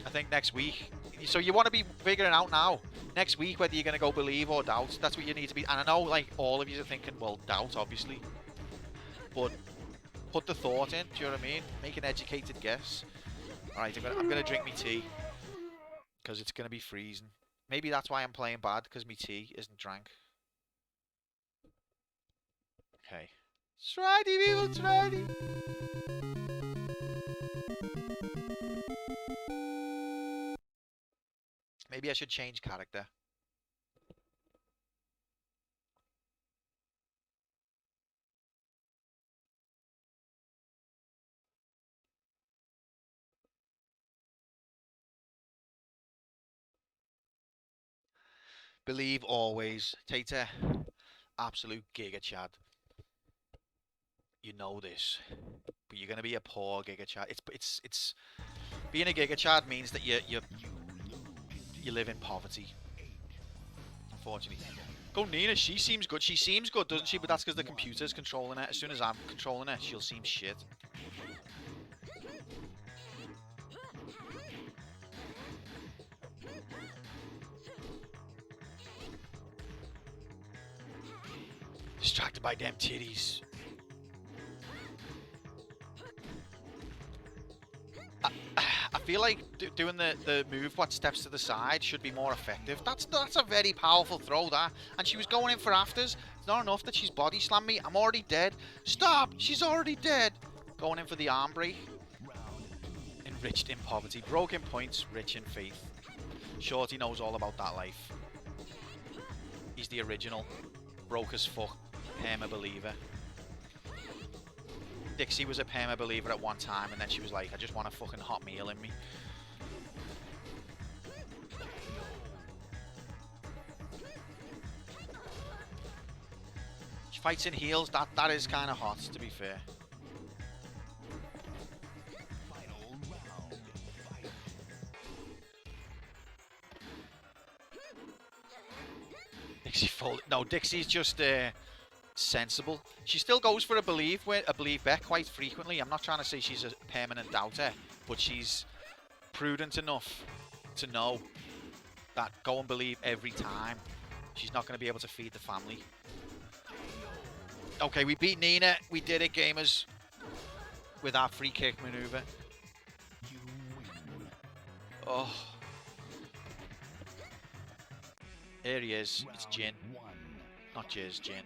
I think next week. So you want to be figuring out now, next week, whether you're going to go believe or doubt. That's what you need to be. And I know, like, all of you are thinking, well, doubt, obviously. But put the thought in, do you know what I mean? Make an educated guess. Alright, I'm gonna drink my tea. Because it's gonna be freezing. Maybe that's why I'm playing bad, because my tea isn't drank. Okay. It's Friday, people, it's Friday! Maybe I should change character. Believe always. Tater, absolute giga chad. You know this, but you're gonna be a poor giga chad. It's being a giga chad means that you live in poverty. Unfortunately. Go Nina, she seems good. She seems good, doesn't she? But that's because the computer's controlling it. As soon as I'm controlling it, she'll seem shit. Distracted by them titties. I feel like doing the move what steps to the side should be more effective. That's a very powerful throw, that. And she was going in for afters. It's not enough that she's body slammed me. I'm already dead. Stop! She's already dead. Going in for the arm break. Enriched in poverty. Broken points, rich in faith. Shorty knows all about that life. He's the original. Broke as fuck. Perma believer. Dixie was a perma believer at one time, and then she was like, I just want a fucking hot meal in me. She fights in heels. That is kind of hot, to be fair. Final round. Fight. Dixie folded. No, Dixie's just sensible. She still goes for a believe bet quite frequently. I'm not trying to say she's a permanent doubter, but she's prudent enough to know that go and believe every time. She's not going to be able to feed the family. Okay, we beat Nina. We did it, gamers. With our free kick maneuver. You win. Oh. Here he is. It's Jin. Round 1. Not Jizz, Jin.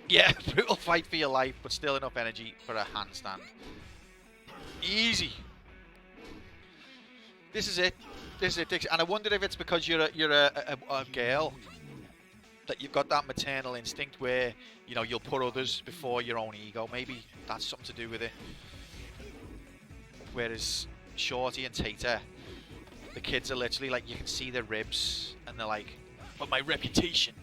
Yeah, brutal fight for your life, but still enough energy for a handstand. Easy. This is it. This is it, Dixie. And I wonder if it's because you're a girl that you've got that maternal instinct where, you know, you'll put others before your own ego. Maybe that's something to do with it. Whereas Shorty and Tater, the kids are literally like, you can see their ribs, and they're like, but my reputation.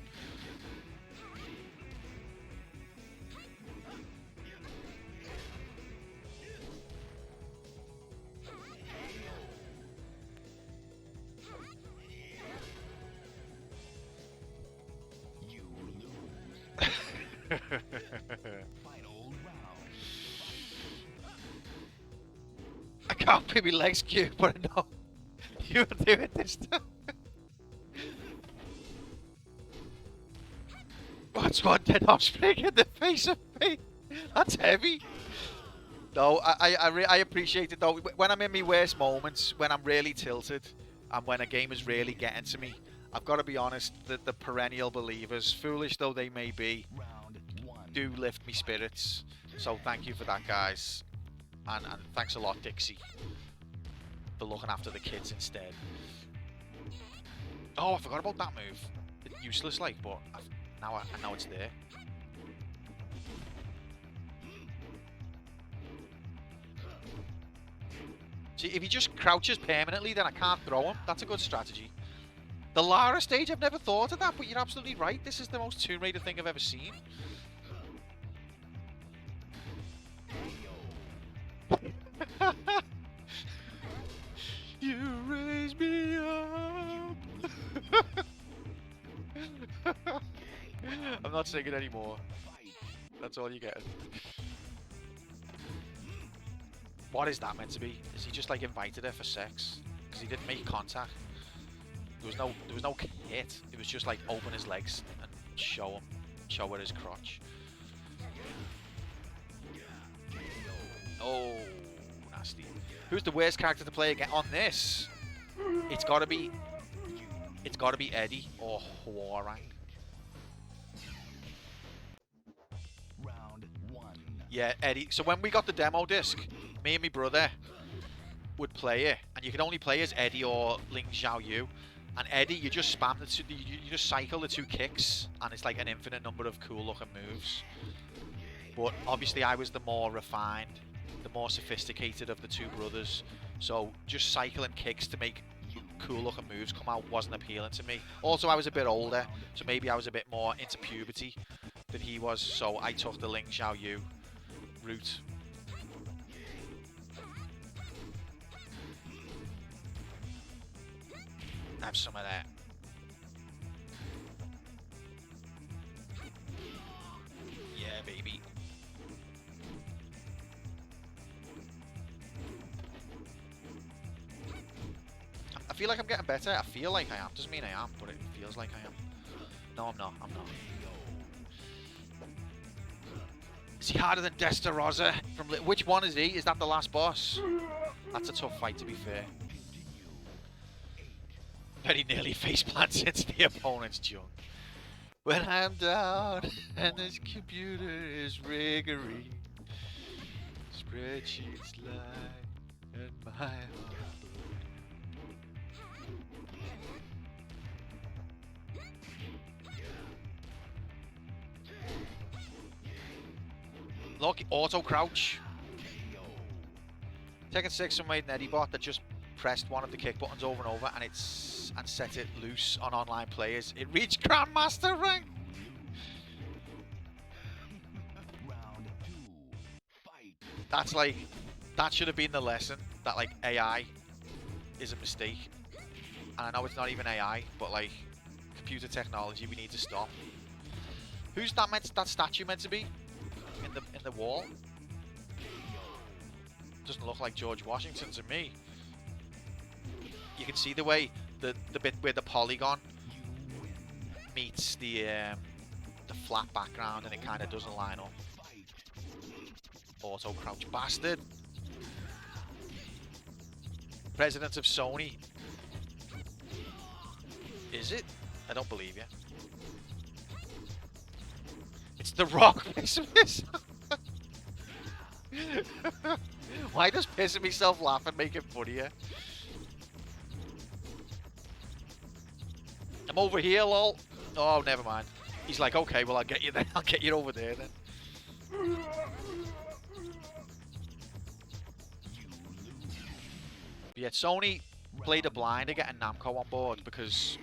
You lose. Final round. I can't put my legs cute, but I know you're doing this time. What's one dead offspring in the face of me? That's heavy. No, I appreciate it though. When I'm in my worst moments, when I'm really tilted, and when a game is really getting to me, I've got to be honest, the perennial believers, foolish though they may be, Round 1. do lift me spirits. So thank you for that, guys. And thanks a lot, Dixie, for looking after the kids instead. Oh, I forgot about that move. It's useless, like, but now I know it's there. See, if he just crouches permanently, then I can't throw him. That's a good strategy. The Lara stage, I've never thought of that, but you're absolutely right. This is the most Tomb Raider thing I've ever seen. You raise me up. I'm not singing anymore. That's all you get. What is that meant to be? Is he just like invited her for sex? Because he didn't make contact. There was no hit. It was just like open his legs and show her his crotch. Oh, nasty. Who's the worst character to play again on this? It's gotta be Eddie or Hwoarang. Round 1. Yeah, Eddie. So when we got the demo disc, me and my brother would play it, and you could only play as Eddie or Ling Xiaoyu. And Eddie, you just spam the two, you just cycle the two kicks, and it's like an infinite number of cool looking moves. But obviously, I was the more refined, the more sophisticated of the two brothers. So just cycling kicks to make cool looking moves come out wasn't appealing to me. Also, I was a bit older, so maybe I was a bit more into puberty than he was. So I took the Ling Xiaoyu route. Have some of that. Yeah, baby. I feel like I'm getting better. I feel like I am. Doesn't mean I am, but it feels like I am. No, I'm not. I'm not. Is he harder than Destarossa? Which one is he? Is that the last boss? That's a tough fight, to be fair. Very nearly face plants into the opponent's junk. When I'm down and this computer is riggery, spreadsheets lie and my heart. Look, auto crouch. Tekken 6 and made an Eddie bot that just pressed one of the kick buttons over and over and set it loose on online players. It reached Grandmaster rank. Round 2. Fight. That's like, that should have been the lesson, that like AI is a mistake. And I know it's not even AI, but like computer technology we need to stop. Who's that statue meant to be in the wall? Doesn't look like George Washington to me. You can see the way the bit where the polygon meets the flat background, and it kind of doesn't line up. Auto crouch bastard. President of Sony. Is it? I don't believe you. It's The Rock. Why does pissing myself laughing make it funnier? I'm over here, lol. Oh, never mind. He's like, okay, well, I'll get you then. I'll get you over there then. But yet Sony played a blind to getting Namco on board because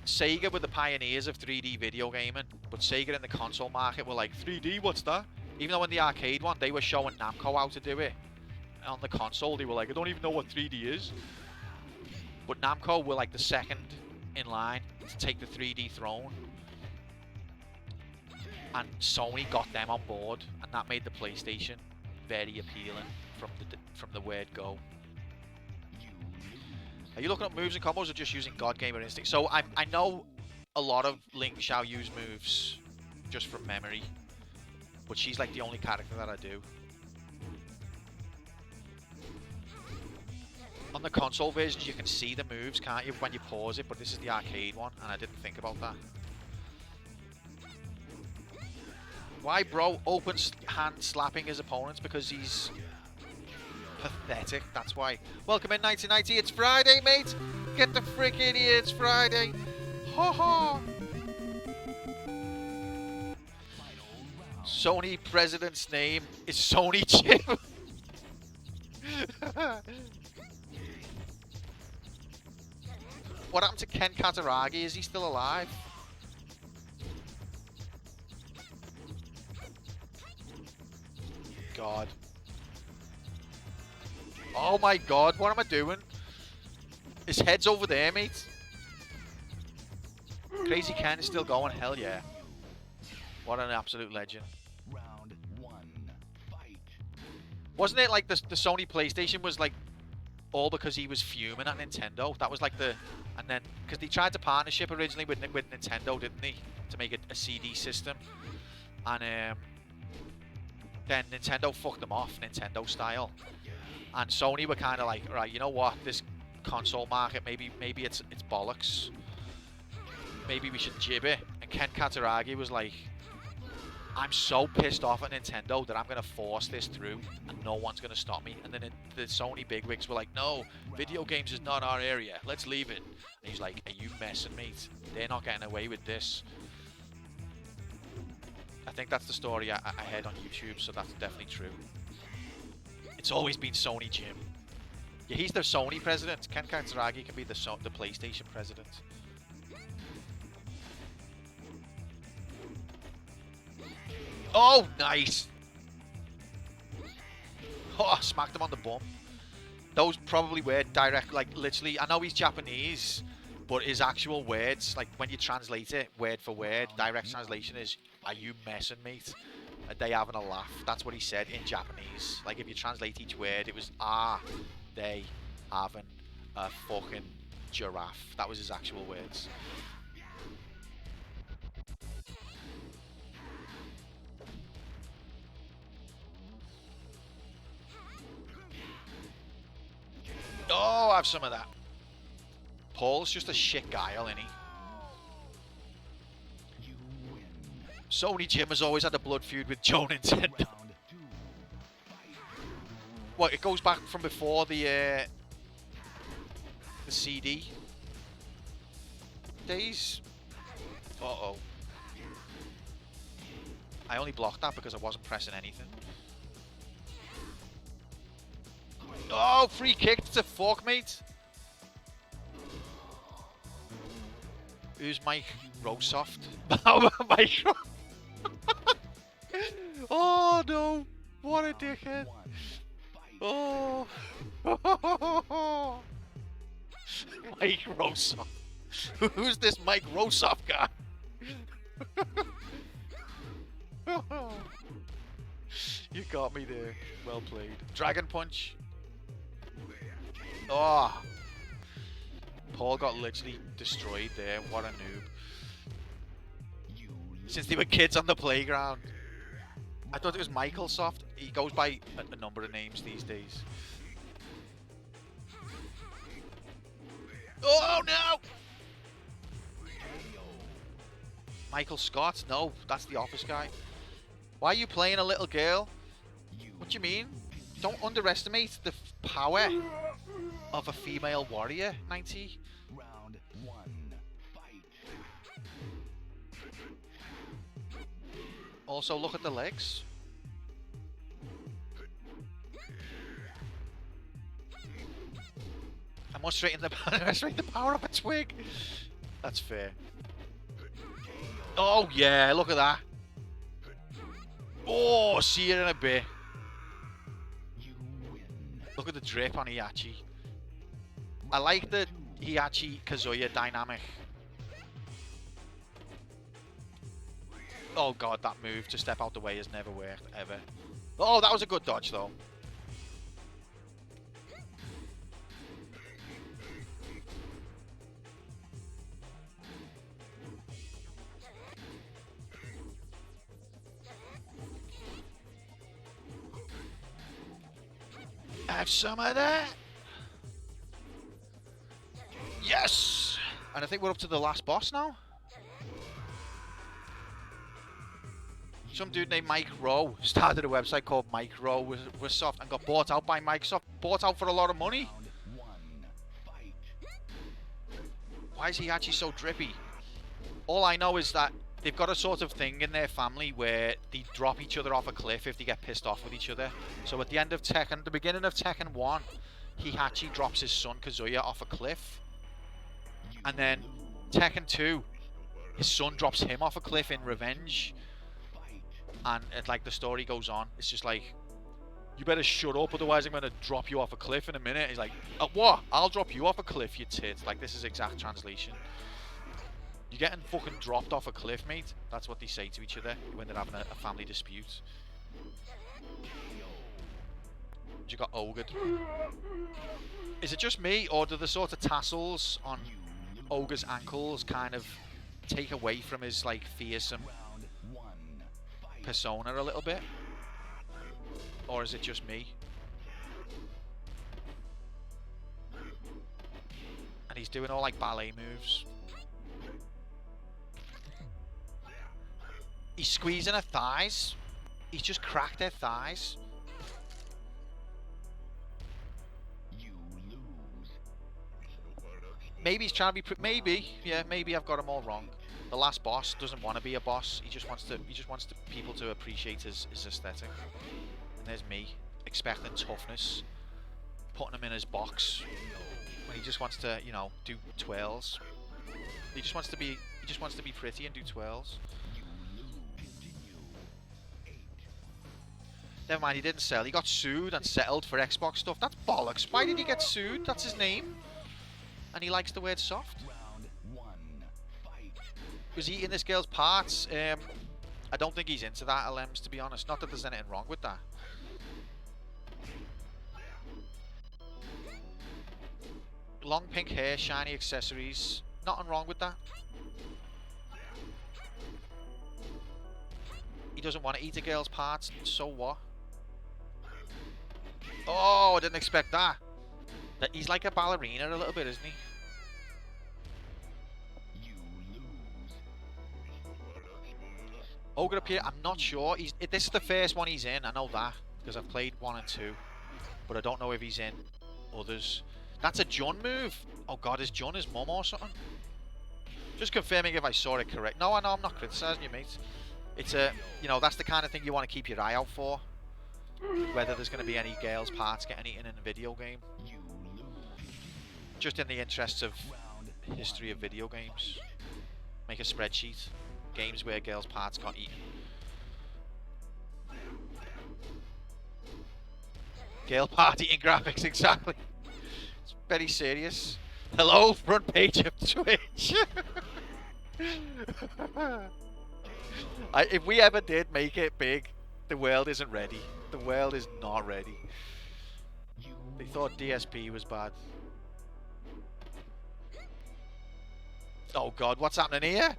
Sega were the pioneers of 3D video gaming, but Sega in the console market were like, 3D, what's that? Even though in the arcade one, they were showing Namco how to do it. On the console, they were like, I don't even know what 3D is. But Namco were like the second in line to take the 3D throne. And Sony got them on board, and that made the PlayStation very appealing from the word go. Are you looking up moves and combos or just using God Gamer Instinct? So I know a lot of Ling Xiao use moves just from memory, but she's like the only character that I do. On the console versions, you can see the moves, can't you, when you pause it? But this is the arcade one, and I didn't think about that. Why, bro? Open hand slapping his opponents because he's pathetic. That's why. Welcome in 1990. It's Friday, mate. Get the frick in here. It's Friday. Ha ha. Sony president's name is Sony Jim. What happened to Ken Kataragi? Is he still alive? God. Oh my god, what am I doing? His head's over there, mate. Crazy Ken is still going, hell yeah. What an absolute legend. Round 1. Fight. Wasn't it like the Sony PlayStation was like all because he was fuming at Nintendo? That was like the... And then, because they tried to partnership originally with Nintendo, didn't they? To make a CD system. And then Nintendo fucked them off, Nintendo style. And Sony were kind of like, right, you know what? This console market, maybe it's bollocks. Maybe we should jib it. And Ken Kataragi was like, I'm so pissed off at Nintendo that I'm going to force this through and no one's going to stop me. And then the Sony bigwigs were like, no, video games is not our area. Let's leave it. And he's like, are you messing, mate? They're not getting away with this. I think that's the story I heard on YouTube, so that's definitely true. It's always been Sony Jim. Yeah, he's the Sony president. Ken Kataragi can be the PlayStation president. Oh, nice. Oh, smacked him on the bum. Those probably were direct, like literally, I know he's Japanese, but his actual words, like when you translate it word for word, direct translation is, are you messing, mate? And they having a laugh. That's what he said in Japanese. Like if you translate each word, it was, they having a fucking giraffe. That was his actual words. Oh, have some of that. Paul's just a shit guile, isn't he? You win. Sony Jim has always had a blood feud with Joe Nintendo. Round 2. Fight. Well, it goes back from before the CD days. Uh-oh. I only blocked that because I wasn't pressing anything. Oh, free kick to fuck, mate. Who's Mike Rosoft? Mike. Oh no! What a dickhead! One. Fight. Oh. Mike Rosoff. Who's this Mike Rosoff guy? You got me there. Well played. Dragon Punch. Oh. Paul got literally destroyed there. What a noob. You Since they were kids on the playground. I thought it was Michael Soft. He goes by a number of names these days. Oh no! Michael Scott? No, that's the office guy. Why are you playing a little girl? What do you mean? Don't underestimate the power of a female warrior, 90. Round 1. Fight. Also, look at the legs. I must straighten the power of a twig. That's fair. Oh yeah, look at that. Oh, see you in a bit. You win. Look at the drip on Hiachi. I like the Hiachi Kazuya dynamic. Oh god, that move to step out the way has never worked, ever. Oh, that was a good dodge though. Have some of that. Yes! And I think we're up to the last boss now. Some dude named Mike Rowe started a website called Mike Rowe with Soft and got bought out by Microsoft. Bought out for a lot of money. Round 1. Fight. Why is he actually so drippy? All I know is that they've got a sort of thing in their family where they drop each other off a cliff if they get pissed off with each other. So at the end of Tekken, the beginning of Tekken 1, Hihachi drops his son Kazuya off a cliff. And then Tekken 2, his son drops him off a cliff in revenge. And like the story goes on, it's just like, you better shut up, otherwise I'm going to drop you off a cliff in a minute. He's like, what? I'll drop you off a cliff, you tit. Like, this is exact translation. You're getting fucking dropped off a cliff, mate. That's what they say to each other when they're having a family dispute. You got ogred. Is it just me, or do the sort of tassels on Ogre's ankles kind of take away from his, like, fearsome Round 1. Fight. persona a little bit? Or is it just me? And he's doing all, like, ballet moves. He's squeezing her thighs. He's just cracked her thighs. You lose. Maybe he's trying to be. Maybe, yeah. Maybe I've got him all wrong. The last boss doesn't want to be a boss. He just wants to. He just wants people to appreciate his aesthetic. And there's me expecting toughness, putting him in his box when he just wants to, you know, do twirls. He just wants to be. He just wants to be pretty and do twirls. Never mind, he didn't sell. He got sued and settled for Xbox stuff. That's bollocks. Why did he get sued? That's his name. And he likes the word soft. Round 1. Fight. Was he eating this girl's parts? I don't think he's into that, LMs, to be honest. Not that there's anything wrong with that. long pink hair, shiny accessories. Nothing wrong with that. He doesn't want to eat a girl's parts, so what? Oh, I didn't expect that. He's like a ballerina a little bit, isn't he? You lose. Ogre up here, I'm not sure. This is the first one he's in, I know that. Because I've played 1 and 2. But I don't know if he's in others. That's a Jun move. Oh god, is Jun his mum or something? Just confirming if I saw it correct. No, I know, I'm not criticising you, mate. It's a, you know, that's the kind of thing you want to keep your eye out for. Whether there's going to be any girls' parts getting eaten in a video game. You lose. Just in the interests of history of video games. Make a spreadsheet. Games where girls' parts got eaten. Girl part eating graphics, exactly. It's very serious. Hello, front page of Twitch. If we ever did make it big, the world isn't ready. The world is not ready. They thought DSP was bad. Oh god, what's happening here?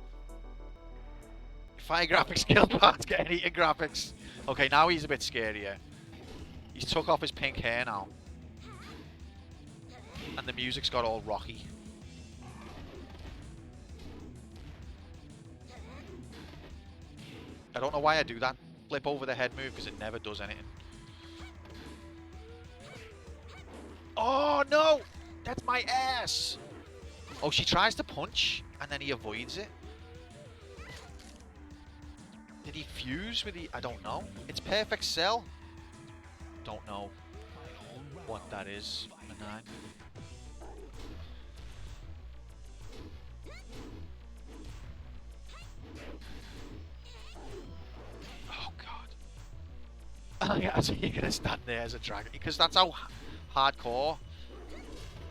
Fire graphics, kill parts, getting eating graphics. Okay, now he's a bit scarier. He's took off his pink hair now. And the music's got all rocky. I don't know why I do that flip over the head move, because it never does anything. Oh no! That's my ass! Oh, she tries to punch, and then he avoids it. Did he fuse with the... I don't know. It's perfect cell. Don't know what that is. A 9. Oh god. Yeah, so you're gonna stand there as a dragon, because that's how hardcore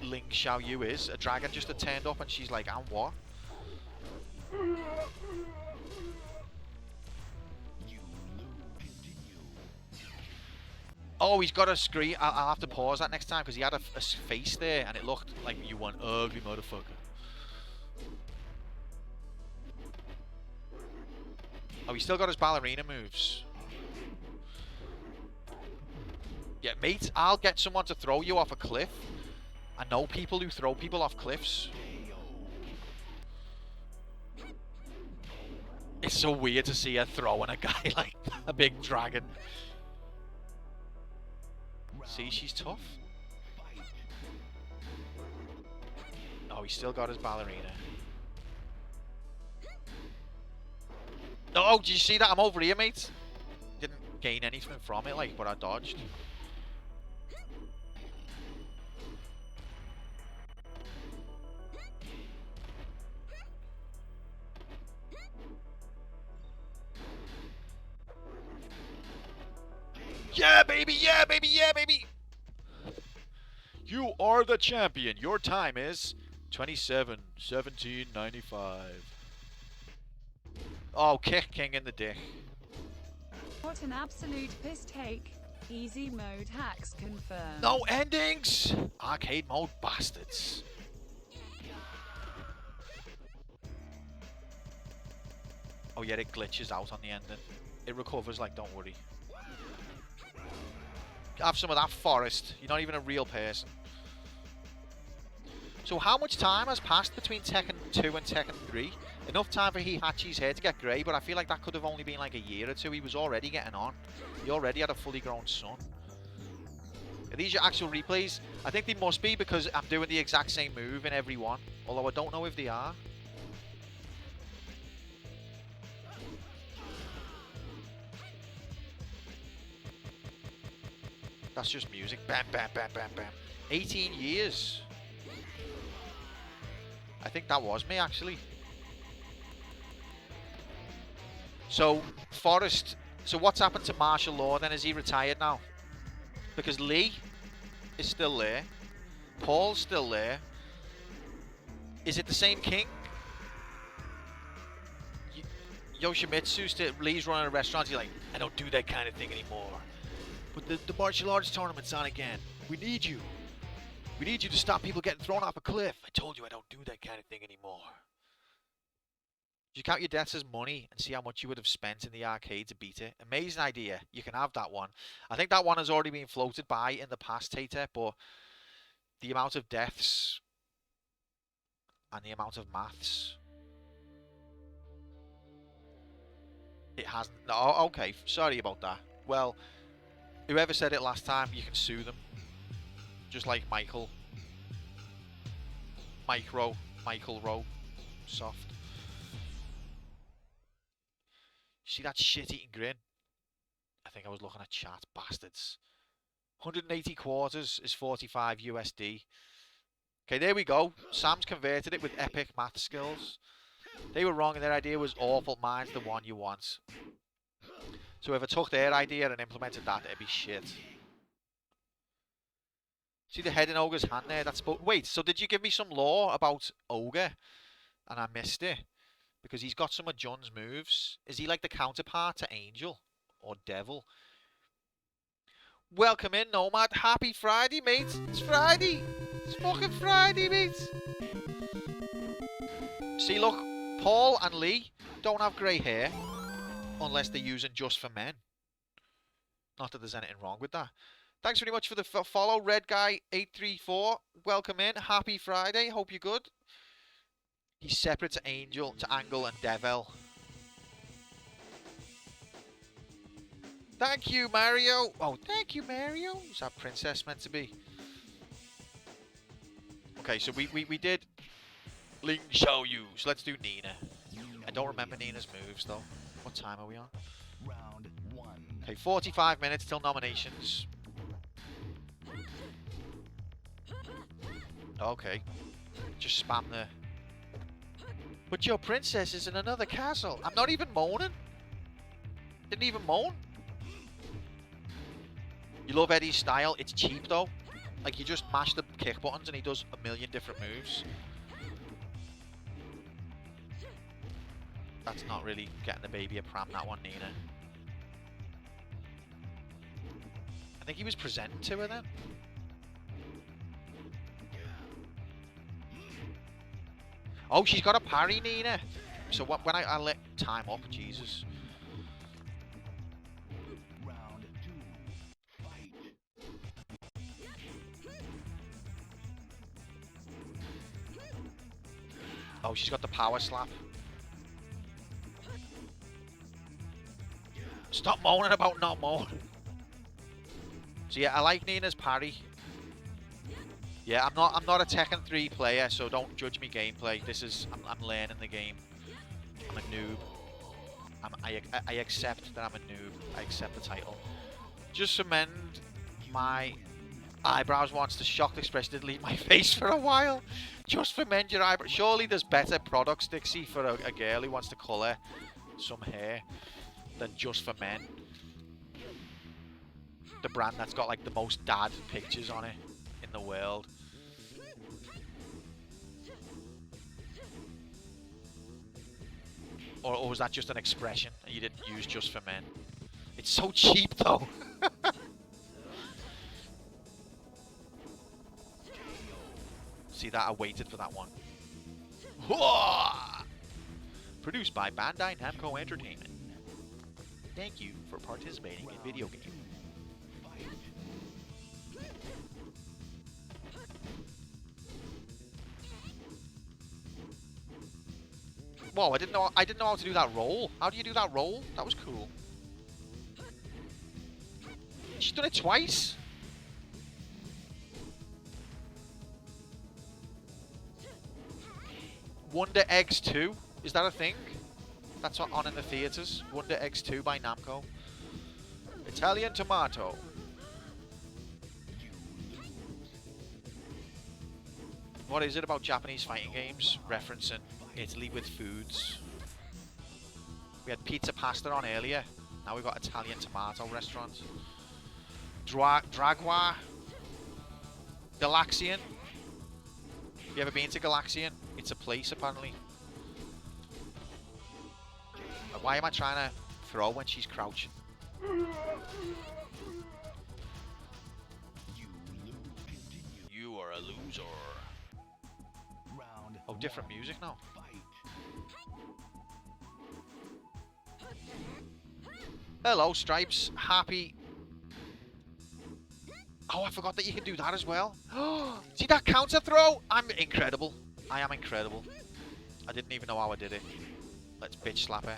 Ling Xiaoyu is. A dragon just had turned up and she's like, and what? Oh, he's got a screen. I'll have to pause that next time, because he had a face there and it looked like you one ugly motherfucker. Oh, he's still got his ballerina moves. Yeah, mate, I'll get someone to throw you off a cliff. I know people who throw people off cliffs. It's so weird to see her throwing a guy like a big dragon. See, she's tough. Oh, he's still got his ballerina. Oh, did you see that? I'm over here, mate. Didn't gain anything from it, like, but I dodged. Yeah, baby! Yeah, baby! Yeah, baby! You are the champion. Your time is 27:17:95. Oh, kick King in the dick. What an absolute piss take. Easy mode hacks confirmed. No endings! Arcade mode bastards. Oh yeah, it glitches out on the ending. It recovers, like, don't worry. Have some of that, Forest. You're not even a real person. So how much time has passed between Tekken 2 and Tekken 3? Enough time for Heihachi's hair to get grey, but I feel like that could have only been like a year or two. He was already getting on. He already had a fully grown son. Are these your actual replays? I think they must be, because I'm doing the exact same move in every one. Although I don't know if they are. That's just music. Bam, bam, bam, bam, bam. 18 years. I think that was me, actually. So, Forrest. So what's happened to martial law then? Is he retired now? Because Lee is still there. Paul's still there. Is it the same king? Yoshimitsu's still... Lee's running a restaurant. He's like, I don't do that kind of thing anymore. But the martial arts tournament's on again. We need you. We need you to stop people getting thrown off a cliff. I told you I don't do that kind of thing anymore. You count your deaths as money and see how much you would have spent in the arcade to beat it. Amazing idea. You can have that one. I think that one has already been floated by in the past, Tater, but the amount of deaths and the amount of maths. It hasn't. No, okay. Sorry about that. Well, whoever said it last time, you can sue them. Just like Michael. Michael Rowe. Soft. See that shit-eating grin? I think I was looking at chat, bastards. 180 quarters is 45 USD. Okay, there we go. Sam's converted it with epic math skills. They were wrong and their idea was awful. Mine's the one you want. So if I took their idea and implemented that, it'd be shit. See the head in Ogre's hand there? That's wait, so did you give me some lore about Ogre? And I missed it. Because he's got some of John's moves. Is he like the counterpart to Angel? Or Devil? Welcome in, Nomad. Happy Friday, mate. It's Friday. It's fucking Friday, mate. See, look. Paul and Lee don't have grey hair. Unless they're using Just for Men. Not that there's anything wrong with that. Thanks very much for the follow, Red Guy 834. Welcome in. Happy Friday. Hope you're good. He's separate to Angel, to Angle, and Devil. Thank you, Mario. Oh, thank you, Mario. Who's that princess meant to be? Okay, so we did Ling Xiao Yu. So let's do Nina. I don't remember Nina's moves, though. What time are we on? Round 1. Okay, 45 minutes till nominations. Okay. Just spam the... But your princess is in another castle. I'm not even moaning. Didn't even moan. You love Eddie's style. It's cheap, though. Like, you just mash the kick buttons and he does a million different moves. That's not really getting the baby a pram, that one, Nina. I think he was presenting to her then. Oh, she's got a parry, Nina. So when I let time up, Jesus. Round 2. Fight. Oh, she's got the power slap. Stop moaning about not moaning. So yeah, I like Nina's parry. Yeah, I'm not a Tekken 3 player, so don't judge me gameplay. This is I'm learning the game. I'm a noob. I accept that I'm a noob. I accept the title. Just amend my eyebrows once. The shocked expression did leave my face for a while. Just amend your eyebrows. Surely there's better products, Dixie, for a girl who wants to colour some hair than Just for Men. The brand that's got like the most dad pictures on it in the world. Or was that just an expression and you didn't use Just for Men? It's so cheap though. See that? I waited for that one. Whoa! Produced by Bandai Namco Entertainment. Thank you for participating in video games. Whoa, I didn't know how to do that roll. How do you do that roll? That was cool. She's done it twice. Wonder Eggs 2. Is that a thing? That's on in the theaters. Wonder Eggs 2 by Namco. Italian Tomato. What is it about Japanese fighting games referencing Italy with foods? We had pizza pasta on earlier. Now we've got Italian tomato restaurant. Dragua. Galaxian. You ever been to Galaxian? It's a place apparently. Why am I trying to throw when she's crouching? You are a loser. Round Oh, different one. music now. Fight. Hello, Stripes. Happy. Oh, I forgot that you can do that as well. See that counter throw? I'm incredible. I am incredible. I didn't even know how I did it. Let's bitch slap her.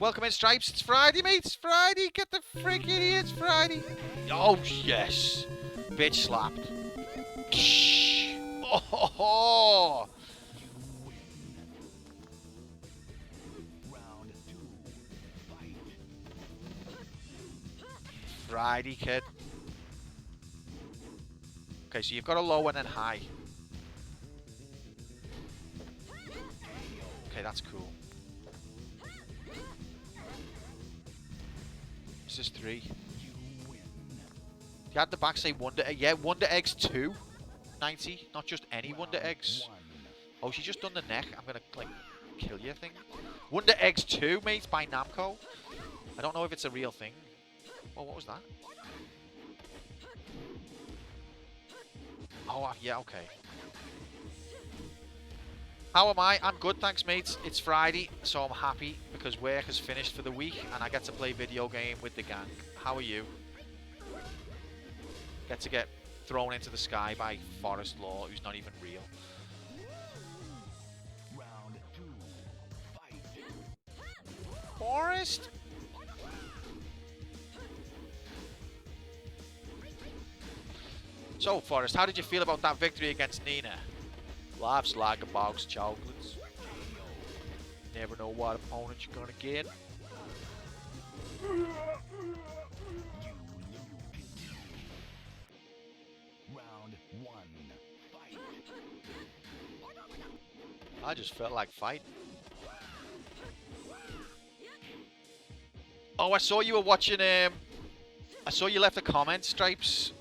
Welcome in, Stripes. It's Friday, mate. It's Friday. Get the freak in here. It's Friday. Oh, yes. Bitch slapped. Oh, You win. Round two. Fight. Friday, kid. Okay, so you've got a low and then high. Okay, that's cool. This is 3. You win. You had the back say Wonder Egg. Yeah, Wonder Eggs 2. 90. Not just any Wonder Round Eggs. one. Oh, she's just done the neck. I'm gonna, like, kill you thing. Wonder Eggs 2, mate, by Namco. I don't know if it's a real thing. Oh, what was that? Oh, yeah, okay. How am I? I'm good, thanks, mates. It's Friday, so I'm happy because work has finished for the week and I get to play video game with the gang. How are you? Get to get thrown into the sky by Forest Law, who's not even real. Round two. Fight. Forest? So, Forrest, how did you feel about that victory against Nina? Life's like a box of chocolates. Never know what opponent you're gonna get. You lose. Round one. Fight. I just felt like fighting. Oh, I saw you were watching, I saw you left a comment, Stripes,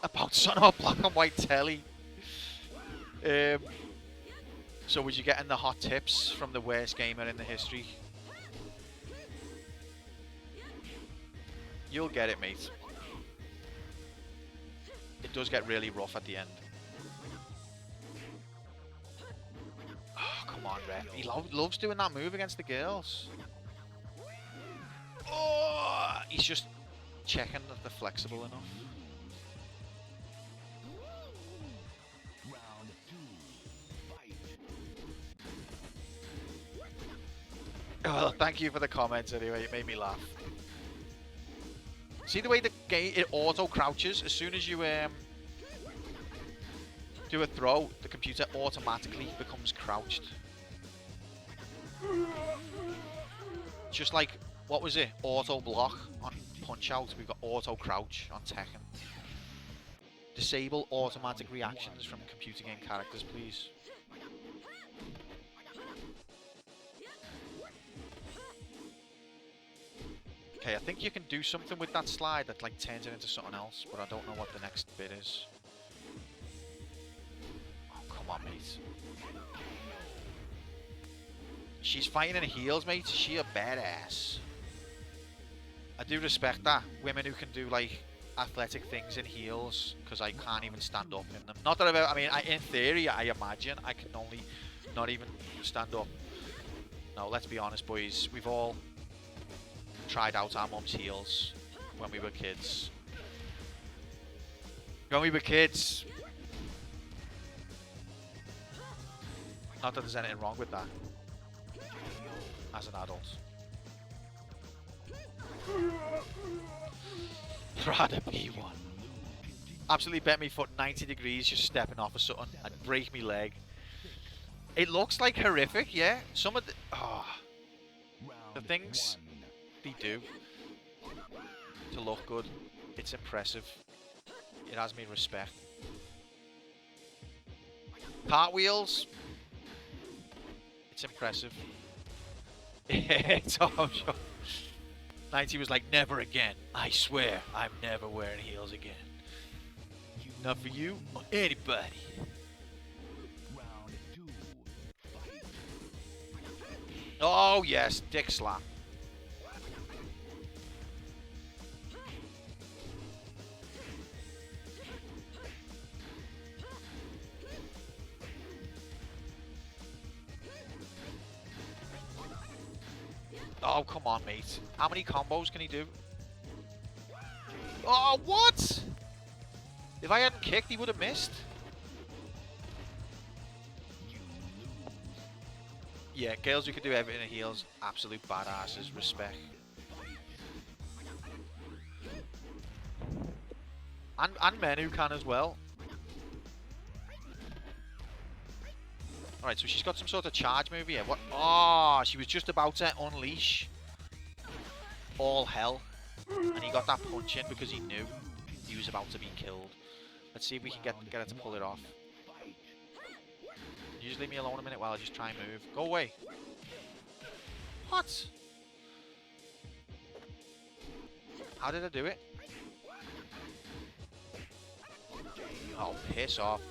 about Son of Black and White Telly. So was you getting the hot tips from the worst gamer in the history? You'll get it, mate. It does get really rough at the end. Oh, come on, ref. He loves doing that move against the girls. Oh, he's just checking that they're flexible enough. Round two. Fight. Oh, thank you for the comments anyway. It made me laugh. See the way the game it auto crouches as soon as you do a throw, the computer automatically becomes crouched. Just like what was it? Auto block on Punch Out. We've got auto crouch on Tekken. Disable automatic reactions from computer game characters, please. Okay, I think you can do something with that slide that like turns it into something else, but I don't know what the next bit is. Oh, come on, mate. She's fighting in heels, mate. She a badass. I do respect that. Women who can do like athletic things in heels, because I can't even stand up in them. Not that I've ever, I mean, in theory, I imagine I can only not even stand up. No, let's be honest, boys. We've all tried out our mum's heels when we were kids. When we were kids. Not that there's anything wrong with that. As an adult. Rather be one. Absolutely bent me foot 90 degrees just stepping off of something and break me leg. It looks like horrific, yeah. Some of the the things they do to look good, it's impressive. It has me respect. Cartwheels, it's impressive. It's all sure. 90 was like, never again. I swear, I'm never wearing heels again. Not for you or anybody. Round two. Fight. Oh yes, dick slap. Oh, come on, mate. How many combos can he do? Oh, what? If I hadn't kicked, he would have missed. Yeah, girls who can do everything in heels, absolute badasses. Respect. And men who can as well. Alright, so she's got some sort of charge move here. What? Oh, she was just about to unleash all hell. And he got that punch in because he knew he was about to be killed. Let's see if we can get her to pull it off. You just leave me alone a minute while I just try and move. Go away. What? How did I do it? Oh, piss off.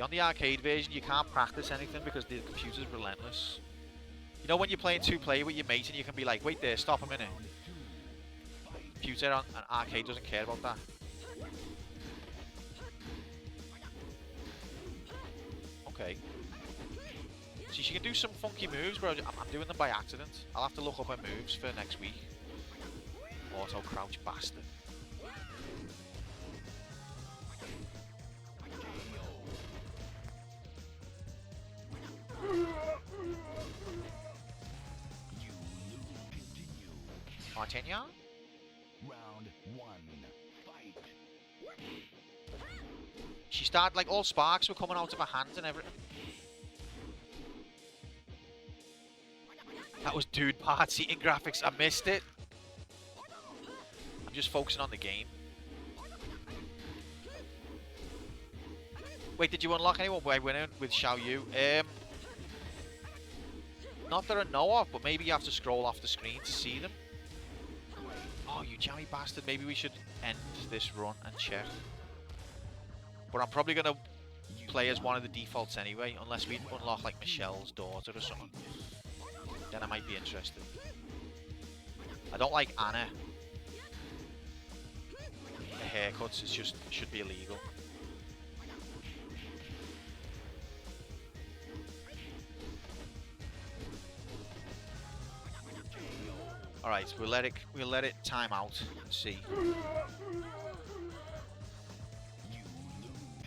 On the arcade version, you can't practice anything because the computer's relentless. You know when you're playing 2-player with your mate and you can be like, wait there, stop a minute. Computer on an arcade doesn't care about that. Okay. See, she can do some funky moves, but I'm doing them by accident. I'll have to look up her moves for next week. Auto crouch bastard. Martenia? Round 1. Fight. She started like all sparks were coming out of her hands and everything. That was dude parts eating graphics. I missed it. I'm just focusing on the game. Wait, did you unlock anyone by winning with Xiao Yu? Not that I know of, but maybe you have to scroll off the screen to see them. Oh, you jammy bastard. Maybe we should end this run and check. But I'm probably going to play as one of the defaults anyway, unless we unlock like Michelle's daughter or something. Then I might be interested. I don't like Anna. The haircuts is just should be illegal. Alright, we'll let it time out and see.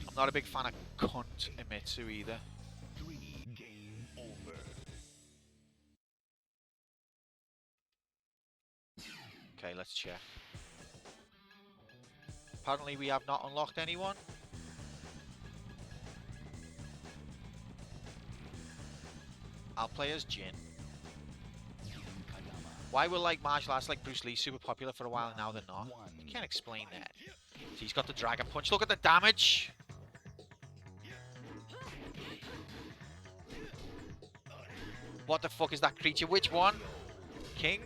I'm not a big fan of cunt Emitsu either. 3. Game over. Okay, let's check. Apparently we have not unlocked anyone. I'll play as Jin. Why were like martial arts like Bruce Lee super popular for a while and now they're not? You can't explain that. See, he's got the dragon punch. Look at the damage. What the fuck is that creature? Which one? King?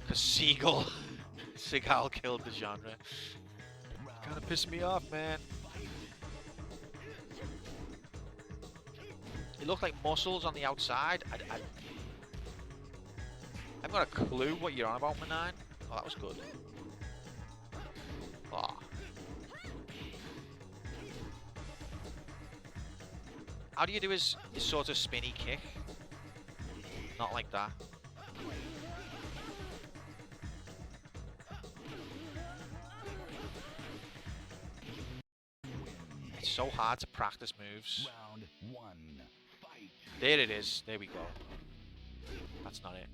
Cause Seagull killed the genre. Kinda pissing me off, man. It looked like muscles on the outside. I haven't got a clue what you're on about, Manine. Oh, that was good. Oh. How do you do his sort of spinny kick? Not like that. It's so hard to practice moves. Round 1. Fight. There it is. There we go. That's not it.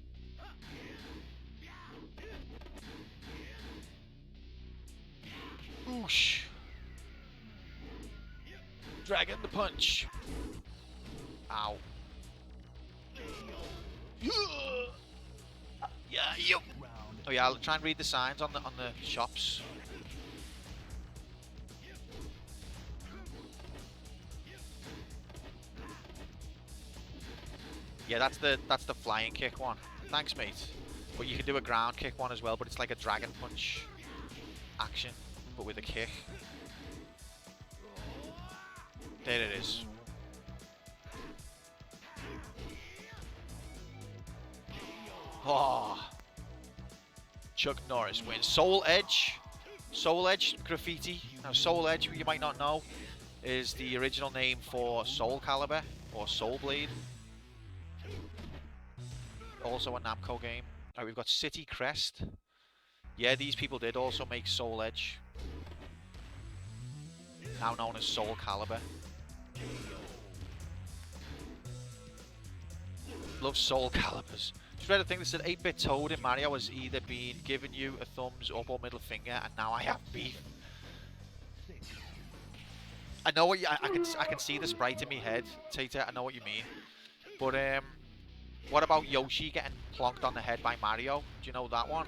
Oosh. Dragon the punch. Ow. Yeah, you. Oh yeah, I'll try and read the signs on the shops. Yeah, that's the flying kick one. Thanks, mate. But you can do a ground kick one as well, but it's like a dragon punch action, but with a kick. There it is. Oh. Chuck Norris wins. Soul Edge. Soul Edge Graffiti. Now, Soul Edge, you might not know, is the original name for Soul Calibur. or Soul Blade. Also a Namco game. Alright, we've got City Crest. Yeah, these people did also make Soul Edge, now known as Soul Calibur. Love Soul Caliburs. Just read a thing that said 8-bit Toad in Mario has either been giving you a thumbs up or middle finger, and now I have beef. I know what I can see the sprite in my head, Tata. I know what you mean. But what about Yoshi getting plonked on the head by Mario? Do you know that one?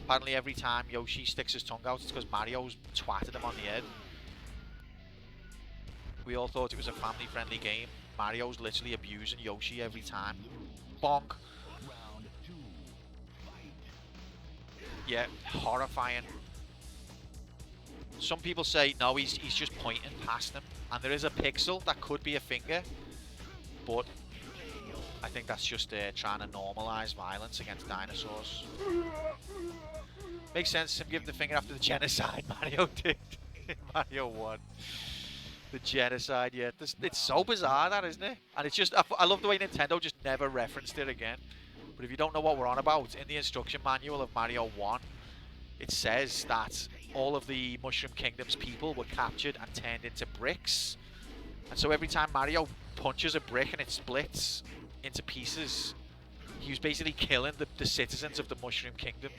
Apparently every time Yoshi sticks his tongue out, it's because Mario's twatted him on the head. We all thought it was a family-friendly game. Mario's literally abusing Yoshi every time. Bonk. Yeah, horrifying. Some people say, no, he's just pointing past them. And there is a pixel that could be a finger. But I think that's just trying to normalise violence against dinosaurs. Makes sense, him giving the finger after the genocide Mario did. Mario 1. The genocide, yeah. It's so bizarre, that, isn't it? And it's just, I love the way Nintendo just never referenced it again. But if you don't know what we're on about, in the instruction manual of Mario 1, it says that all of the Mushroom Kingdom's people were captured and turned into bricks. And so every time Mario punches a brick and it splits into pieces, he was basically killing the citizens of the Mushroom Kingdom.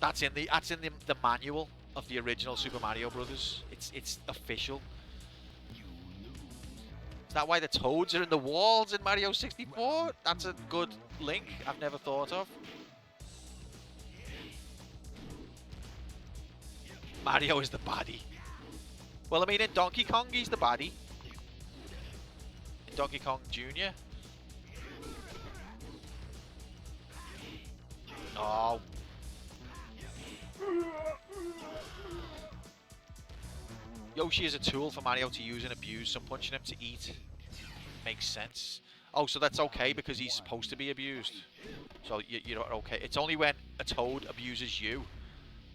That's in the manual of the original Super Mario Brothers. It's official. Is that why the toads are in the walls in Mario 64? That's a good link I've never thought of. Mario is the baddie. Well, I mean, in Donkey Kong, he's the baddie. In Donkey Kong Jr. Oh. Yoshi is a tool for Mario to use and abuse, so punching him to eat makes sense. Oh, so that's okay because he's supposed to be abused. So you're okay. It's only when a toad abuses you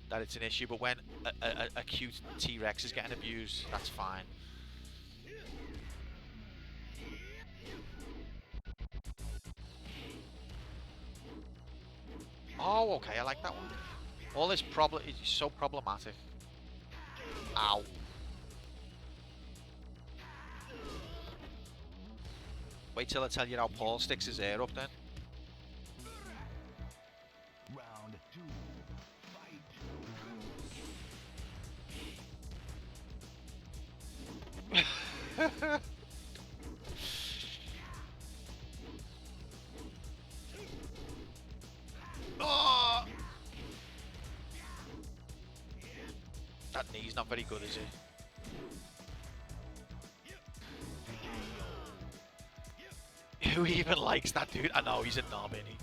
that it's an issue, but when a cute T-Rex is getting abused, that's fine. Oh, okay, I like that one. All this problem is so problematic. Ow. Wait till I tell you how Paul sticks his hair up then. Round 2, fight. Oh! That knee's not very good, is it? Who even likes that dude? I know, he's a knob, isn't he?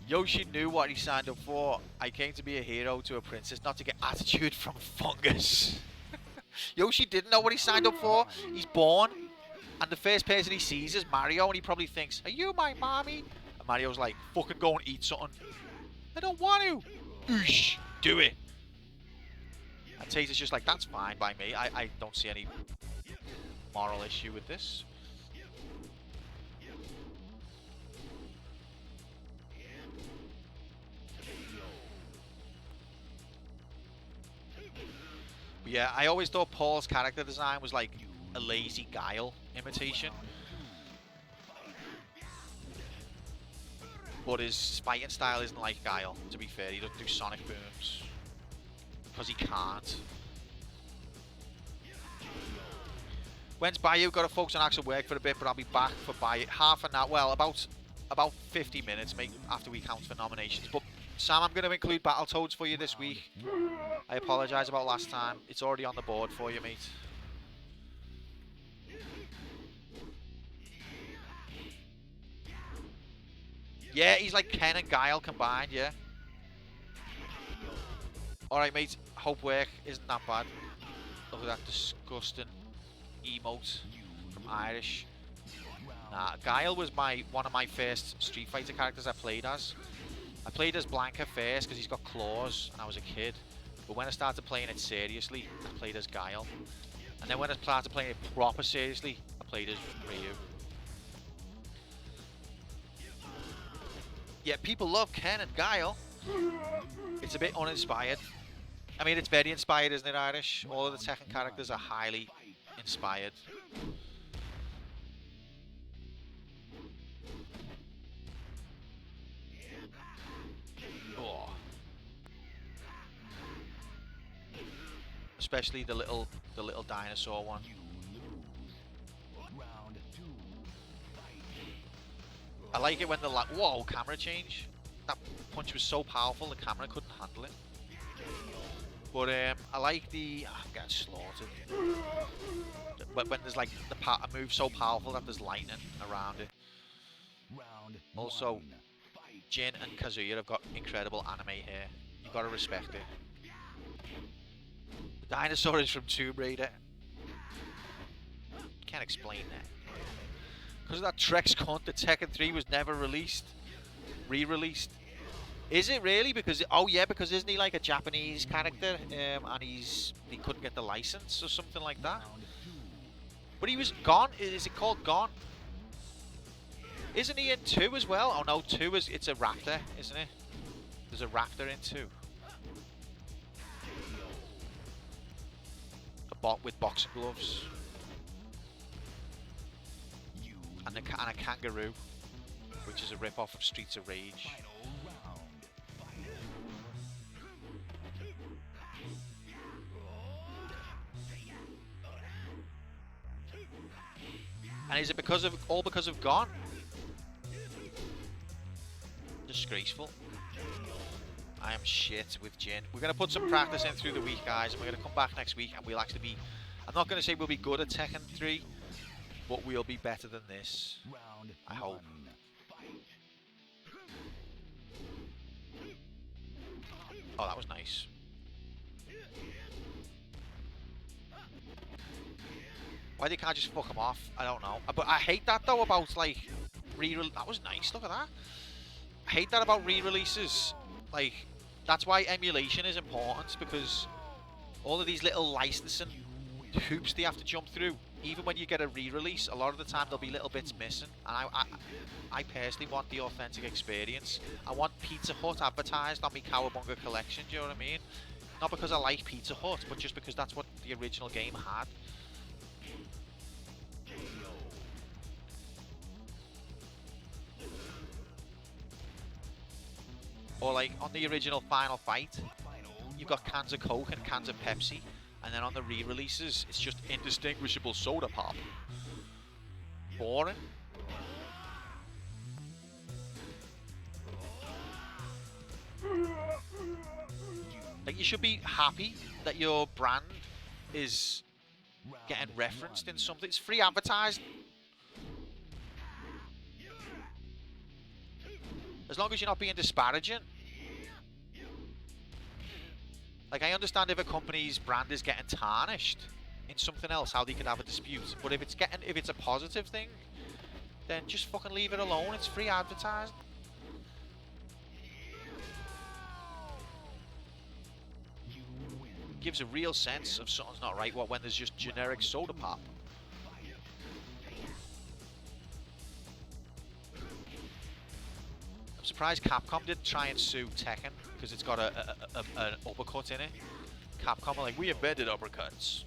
Yoshi knew what he signed up for. I came to be a hero to a princess, not to get attitude from fungus. Yoshi didn't know what he signed up for. He's born, and the first person he sees is Mario, and he probably thinks, "Are you my mommy?" And Mario's like, "Fucking go and eat something." "I don't want to." "Oosh, do it." And Taser's just like, "That's fine by me. I don't see any moral issue with this." But yeah, I always thought Paul's character design was like a lazy Guile imitation. But his fighting style isn't like Guile, to be fair. He doesn't do sonic booms. Because he can't. When's Bayou? Got to focus on actual work for a bit, but I'll be back for Bayou. Half an hour, well, about 50 minutes maybe after we count for nominations. But Sam, I'm going to include Battletoads for you this week. I apologise about last time. It's already on the board for you, mate. Yeah, he's like Ken and Guile combined, yeah. Alright, mate. Hope work isn't that bad. Look at that disgusting emote from Irish. Nah, Guile was one of my first Street Fighter characters I played as. I played as Blanca first because he's got claws and I was a kid. But when I started playing it seriously, I played as Guile. And then when I started playing it proper seriously, I played as Ryu. Yeah, people love Ken and Guile. It's a bit uninspired. I mean, it's very inspired, isn't it, Irish? All of the Tekken characters are highly inspired. Oh. Especially the little dinosaur one. Round 2. I like it when the whoa, camera change. That punch was so powerful the camera couldn't handle it. But I like the I'm getting slaughtered. But when there's like a move so powerful that there's lightning around it. Round Also, 1. Jin and Kazuya have got incredible anime hair. You gotta respect it. The dinosaur is from Tomb Raider. Can't explain that. Because of that Trex cunt, the Tekken 3 was never released. Re-released. Is it really? Because oh yeah, because isn't he like a Japanese character, and he couldn't get the license or something like that. Round 2. But he was gone. Is it called Gone? Isn't he in 2 as well? Oh no, 2 is it's a raptor, isn't it? There's a raptor in 2. A bot with boxing gloves You and a kangaroo, which is a rip-off of Streets of Rage. final round. And is it because of Gone? Disgraceful. I am shit with Jin. We're gonna put some practice in through the week, guys, and we're gonna come back next week and we'll actually be. I'm not gonna say we'll be good at Tekken 3, but we'll be better than this. Round I hope. 1. Oh, that was nice. Why they can't just fuck them off? I don't know. But I hate that though about like that was nice. Look at that. I hate that about re-releases. Like that's why emulation is important, because all of these little licensing hoops they have to jump through. Even when you get a re-release, a lot of the time there'll be little bits missing. And I personally want the authentic experience. I want Pizza Hut advertised on my Cowabunga collection. Do you know what I mean? Not because I like Pizza Hut, but just because that's what the original game had. Or like on the original Final Fight, you've got cans of Coke and cans of Pepsi, and then on the re-releases, it's just indistinguishable soda pop. Boring. Like you should be happy that your brand is getting referenced in something. It's free advertising. As long as you're not being disparaging. Like, I understand if a company's brand is getting tarnished in something else, how they could have a dispute. But if it's a positive thing, then just fucking leave it alone. It's free advertising. Gives a real sense of something's not right when there's just generic soda pop. I'm surprised Capcom didn't try and sue Tekken because it's got an uppercut in it. Capcom are like, we invented uppercuts.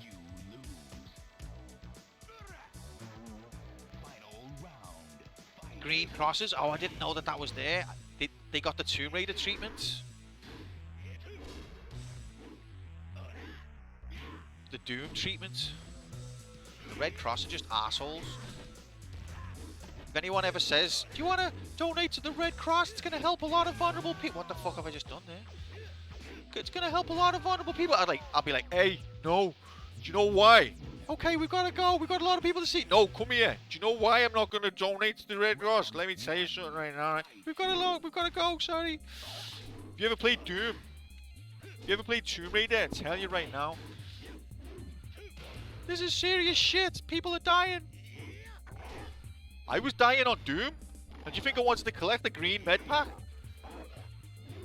You lose. Final round. Green crosses. Oh, I didn't know that was there. They got the Tomb Raider treatment. The Doom treatment. The Red Cross are just assholes. If anyone ever says, do you want to donate to the Red Cross? It's going to help a lot of vulnerable people. What the fuck have I just done there? It's going to help a lot of vulnerable people. I'll be like, hey, no. Do you know why? Okay, we've got to go. We've got a lot of people to see. No, come here. Do you know why I'm not going to donate to the Red Cross? Let me tell you something right now. Right? We've got to go. Sorry. Have you ever played Doom? Have you ever played Tomb Raider? I tell you right now. This is serious shit. People are dying. I was dying on Doom. And do you think I wanted to collect the green med pack?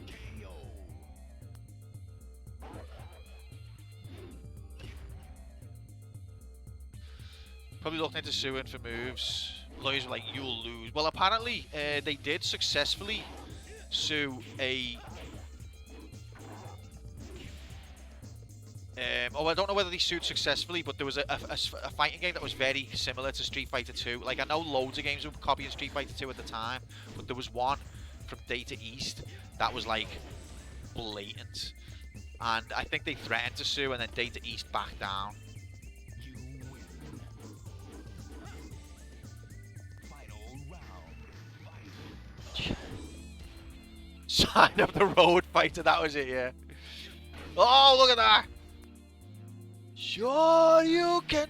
KO. Probably looking into suing for moves. Lawyers were like, you'll lose. Well, apparently, they did successfully sue a... oh, I don't know whether they sued successfully, but there was a fighting game that was very similar to Street Fighter 2. Like, I know loads of games were copying Street Fighter 2 at the time, but there was one from Data East that was, like, blatant. And I think they threatened to sue, and then Data East backed down. You win. Final round. Fight. Sign of the road fighter, that was it, yeah. Oh, look at that! Sure you can.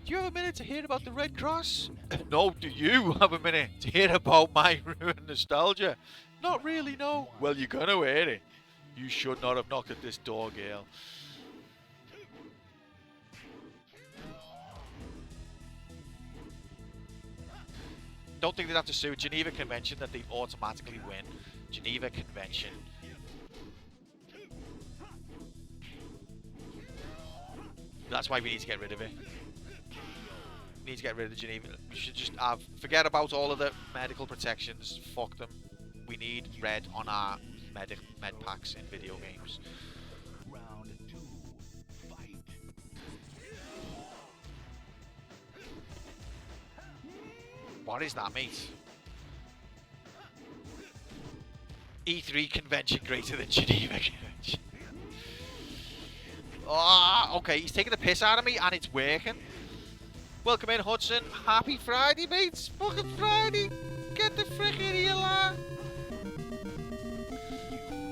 Do you have a minute to hear about the Red Cross? No, do you have a minute to hear about my ruined nostalgia? Not really, no. Well, you're gonna hear it. You should not have knocked at this door, Gale. Don't think they'd have to sue Geneva Convention that they automatically win. Geneva Convention. That's why we need to get rid of it. We need to get rid of the Geneva. We should just forget about all of the medical protections. Fuck them. We need red on our med packs in video games. Round 2. Fight. What is that, mate? E3 convention greater than Geneva Convention. Ah, okay, he's taking the piss out of me and it's working. Welcome in, Hudson. Happy Friday, mates. Fucking Friday. Get the frick out of here, lad.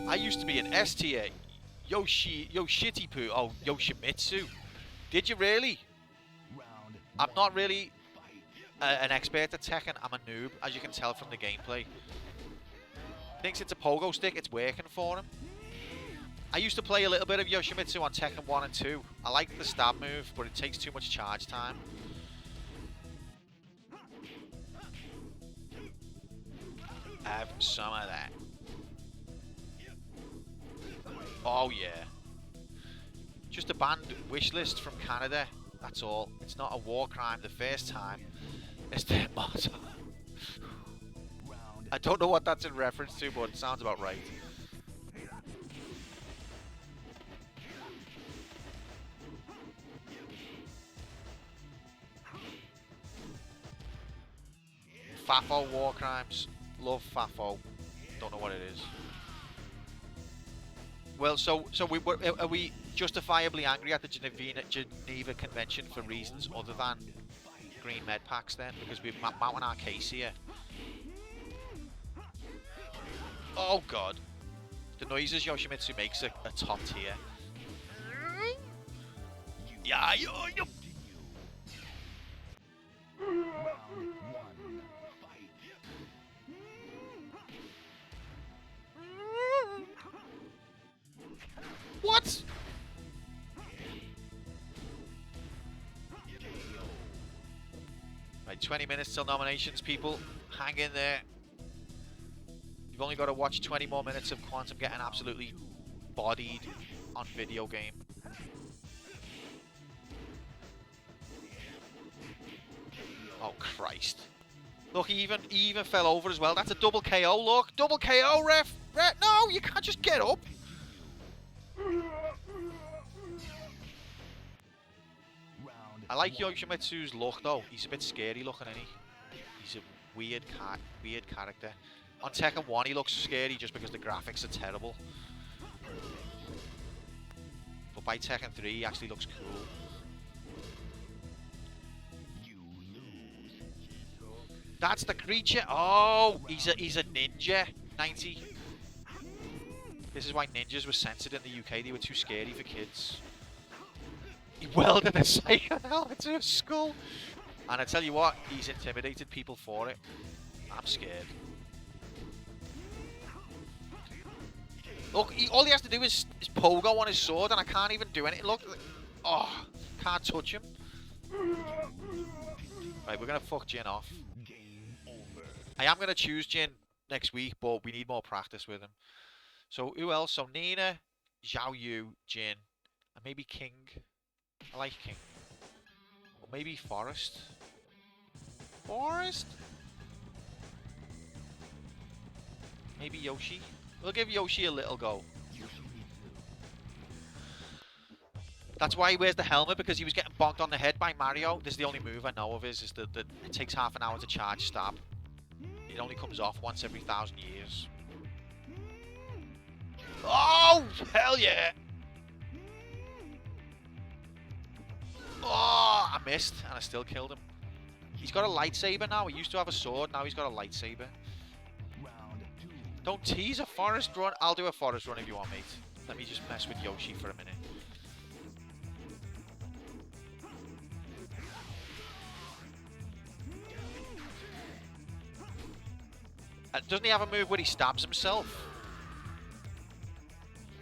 I used to be an S tier. Yoshiti Poo. Oh, Yoshimitsu. Did you really? Round I'm 1. not really Fight. an expert at Tekken. I'm a noob, as you can tell from the gameplay. Thinks it's a pogo stick. It's working for him. I used to play a little bit of Yoshimitsu on Tekken 1 and 2. I like the stab move, but it takes too much charge time. Have some of that. Oh yeah. Just a banned wish list from Canada. That's all. It's not a war crime the first time. It's their motto. Round I don't know what that's in reference to, but it sounds about right. Fafo war crimes. Love Fafo. Don't know what it is. Well, so are we justifiably angry at the Geneva Convention for reasons other than green med packs then? Because we're mounting our case here. Oh god. The noises Yoshimitsu makes are top tier. Yeah, yo. Round 1. Fight. What? Right, 20 minutes till nominations, people. Hang in there. You've only got to watch 20 more minutes of Quantum getting absolutely bodied on video game. Oh, Christ. Look, he even fell over as well. That's a double KO, look. Double KO, ref. No, you can't just get up. Round I like Yoshimitsu's look, though. He's a bit scary looking, isn't he? He's a weird character. On Tekken 1, he looks scary just because the graphics are terrible. But by Tekken 3, he actually looks cool. You lose. That's the creature. Oh, he's a ninja. 90. This is why ninjas were censored in the UK. They were too scary for kids. He welded a psycho helmet to a skull. And I tell you what, he's intimidated people for it. I'm scared. Look, all he has to do is pogo on his sword, and I can't even do anything. Look, oh, can't touch him. Right, we're gonna fuck Jin off. Game over. I am going to choose Jin next week, but we need more practice with him. So who else? So Nina, Xiao Yu, Jin, and maybe King. I like King. Or maybe Forest. Forest? Maybe Yoshi. We'll give Yoshi a little go. That's why he wears the helmet, because he was getting bonked on the head by Mario. This is the only move I know of his, is that it takes half an hour to charge stab. It only comes off once every 1,000 years. Oh, hell yeah! Oh, I missed, and I still killed him. He's got a lightsaber now. He used to have a sword, now he's got a lightsaber. Don't tease a forest run. I'll do a forest run if you want, mate. Let me just mess with Yoshi for a minute. Doesn't he have a move where he stabs himself?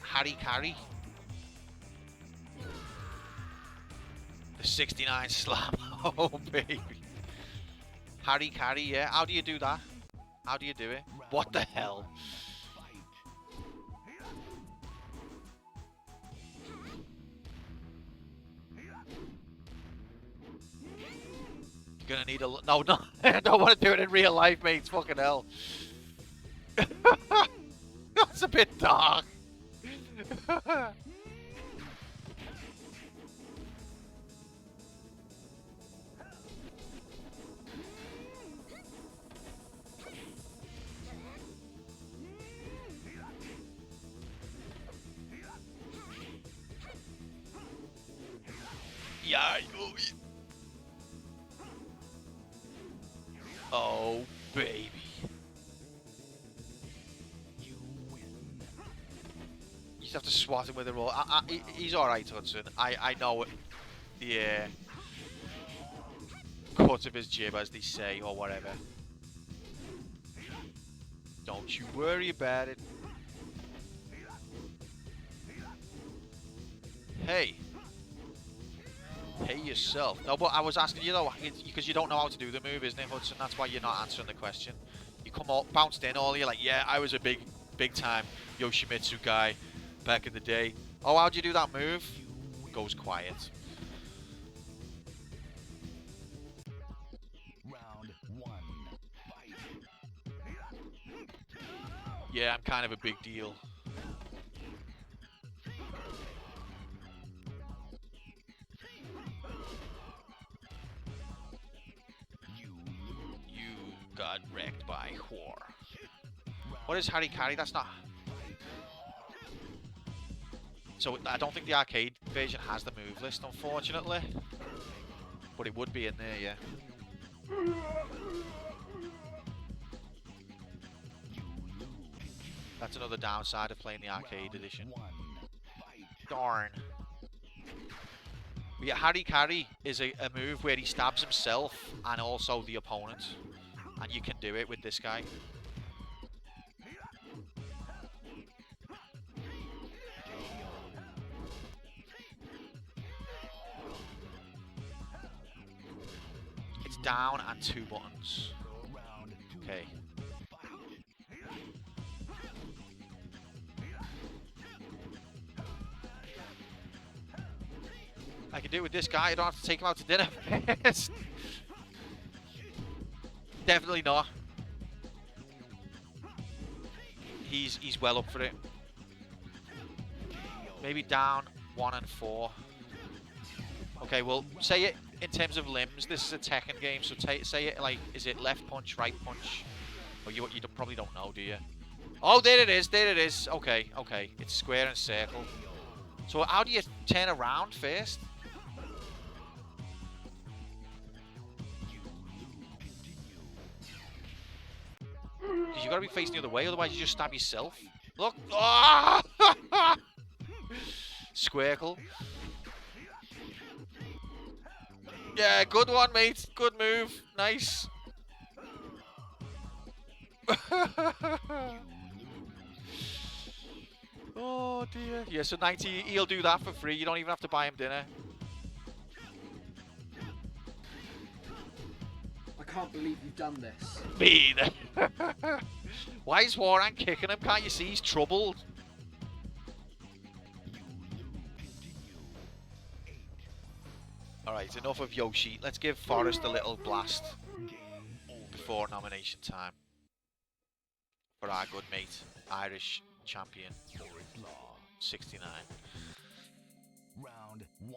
Harikari. The 69 slam. Oh, baby. Harikari, yeah. How do you do that? How do you do it? What the hell? You're gonna need a... No, no. I don't want to do it in real life, mate. It's fucking hell. That's a bit dark. Yeah. Oh, baby. You win. You just have to swat him with a roll. He's alright, Hudson. I know it. Yeah. Cut of his jib, as they say, or whatever. Don't you worry about it. Hey. Hey yourself. No, but I was asking you though, because you don't know how to do the move, isn't it, Hudson? That's why you're not answering the question. You come all bounced in all, you're like, yeah, I was a big time Yoshimitsu guy back in the day. Oh, how'd you do that move? Goes quiet. Round one. Fight. Yeah, I'm kind of a big deal. You got wrecked by whore. What is Harikari? That's not... So I don't think the arcade version has the move list, unfortunately. But it would be in there, yeah. That's another downside of playing the arcade edition. Darn. But yeah, Harikari is a move where he stabs himself and also the opponent. And you can do it with this guy. It's down and 2 buttons. Okay. I can do it with this guy. I don't have to take him out to dinner. Definitely not. He's well up for it. Maybe down 1 and 4. Okay, well, say it in terms of limbs. This is a Tekken game, so say it like, is it left punch, right punch? Or you probably don't know, do you? Oh, there it is, there it is. Okay, okay. It's square and circle. So how do you turn around first? Because you got to be facing the other way, otherwise you just stab yourself. Look. Oh! Squircle. Yeah, good one, mate. Good move. Nice. Oh, dear. Yeah, so 90, he'll do that for free. You don't even have to buy him dinner. can't believe you've done this. Me either. Why is Warren kicking him? Can't you see he's troubled? Alright, enough of Yoshi. Let's give Forrest a little blast before nomination time. For our good mate, Irish champion, 69. Round 1.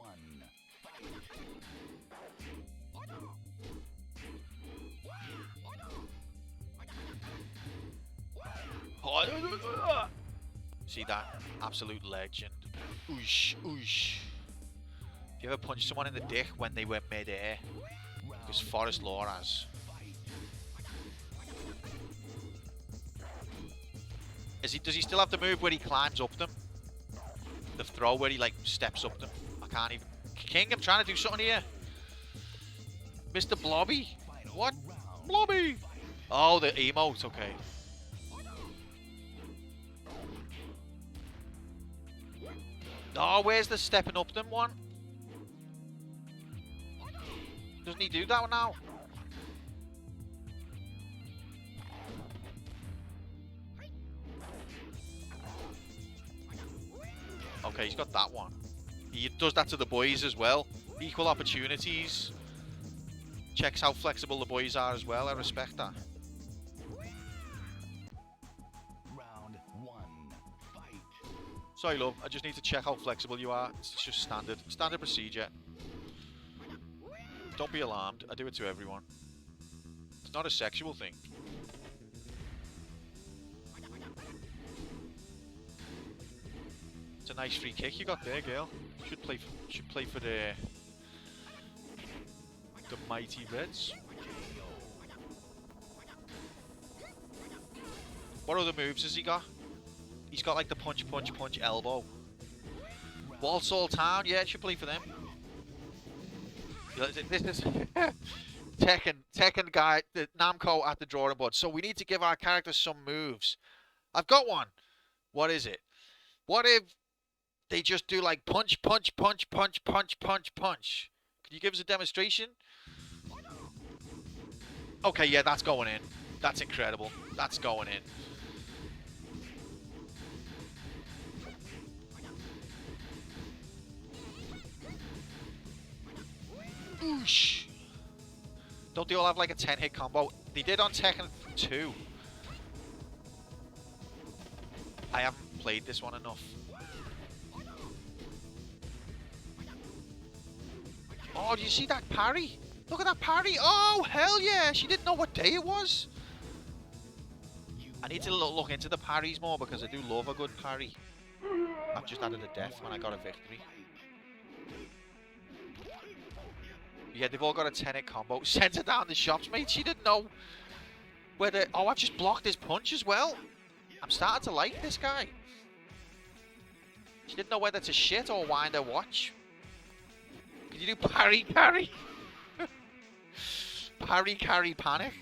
See that? Absolute legend. Oosh, oosh. Have you ever punched someone in the dick when they were mid-air? Because Forrest Law has. Does he still have the move where he climbs up them? The throw where he like steps up them? I can't even. King, I'm trying to do something here. Mr. Blobby? What? Blobby! Oh, the emote, okay. Oh, where's the stepping up them one? Doesn't he do that one now? Okay, he's got that one. He does that to the boys as well. Equal opportunities. Checks how flexible the boys are as well. I respect that. Round 1. Fight. Sorry, love. I just need to check how flexible you are. It's just standard procedure. Don't be alarmed. I do it to everyone. It's not a sexual thing. It's a nice free kick you got there, girl. Should play for the mighty Reds. What other moves has he got? He's got like the punch, punch, punch, elbow. Walsall Town, yeah, should play for them. This is Tekken guy, the Namco at the drawing board. So we need to give our characters some moves. I've got one. What is it? What if they just do like punch, punch, punch, punch, punch, punch, punch? Can you give us a demonstration? Okay, yeah, that's going in. That's incredible. That's going in. Oosh. Don't they all have like a 10-hit combo? They did on Tekken 2. I haven't played this one enough. Oh, do you see that parry? Look at that parry. Oh, hell yeah. She didn't know what day it was. I need to look into the parries more because I do love a good parry. I've just added a death when I got a victory. Yeah, they've all got a 10-hit combo. Sent her down the shops, mate. She didn't know whether... Oh, I've just blocked his punch as well. I'm starting to like this guy. She didn't know whether to shit or wind her watch. Can you do parry, carry? Parry, carry, panic?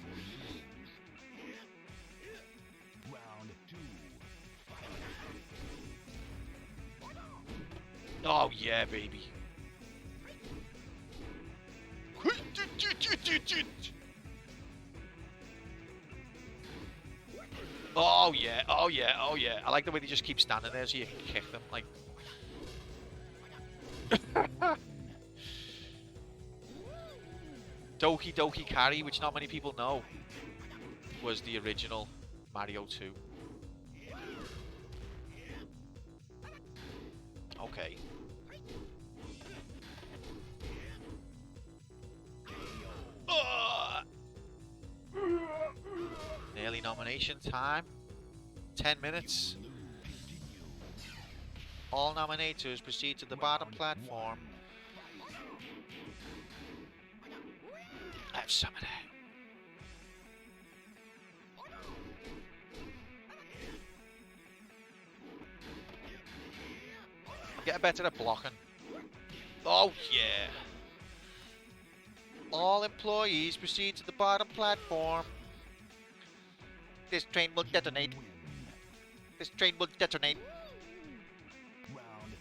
Round 2. Oh, yeah, baby. Oh yeah, oh yeah, oh yeah. I like the way they just keep standing there so you can kick them. Like, Doki Doki Carry, which not many people know, was the original Mario 2. Okay. Nearly nomination time. 10 minutes. All nominators proceed to the bottom platform. Have some of that. I'm getting better at blocking. Oh yeah. All employees proceed to the bottom platform. This train will detonate. This train will detonate. Round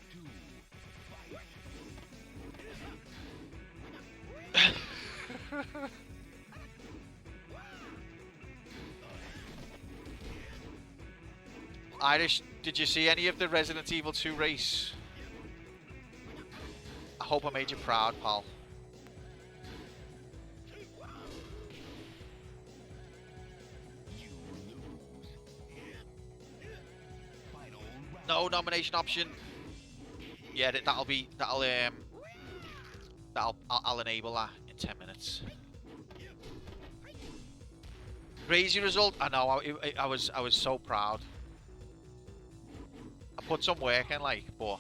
2. Irish, did you see any of the Resident Evil 2 race? I hope I made you proud, pal. No nomination option. Yeah, I'll enable that in 10 minutes. Crazy result. I know. I was so proud. I put some work in, like, but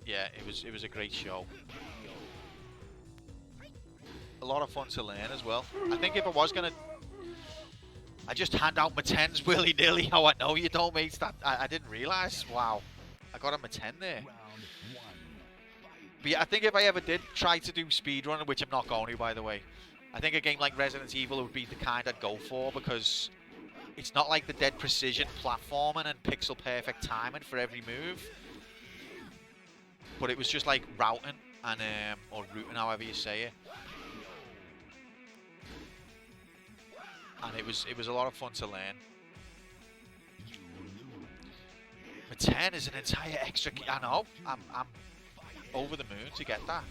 yeah, it was a great show. A lot of fun to learn as well. I think if I was gonna, I just hand out my 10s willy nilly. Oh, I know you don't, mate. That I didn't realise. Wow, I got him a 10 there. But yeah, I think if I ever did try to do speedrunning, which I'm not going to, by the way, I think a game like Resident Evil would be the kind I'd go for, because it's not like the dead precision platforming and pixel perfect timing for every move. But it was just like routing and or routing, however you say it. And it was a lot of fun to learn. But 10 is an entire extra key. I know. I'm over the moon to get that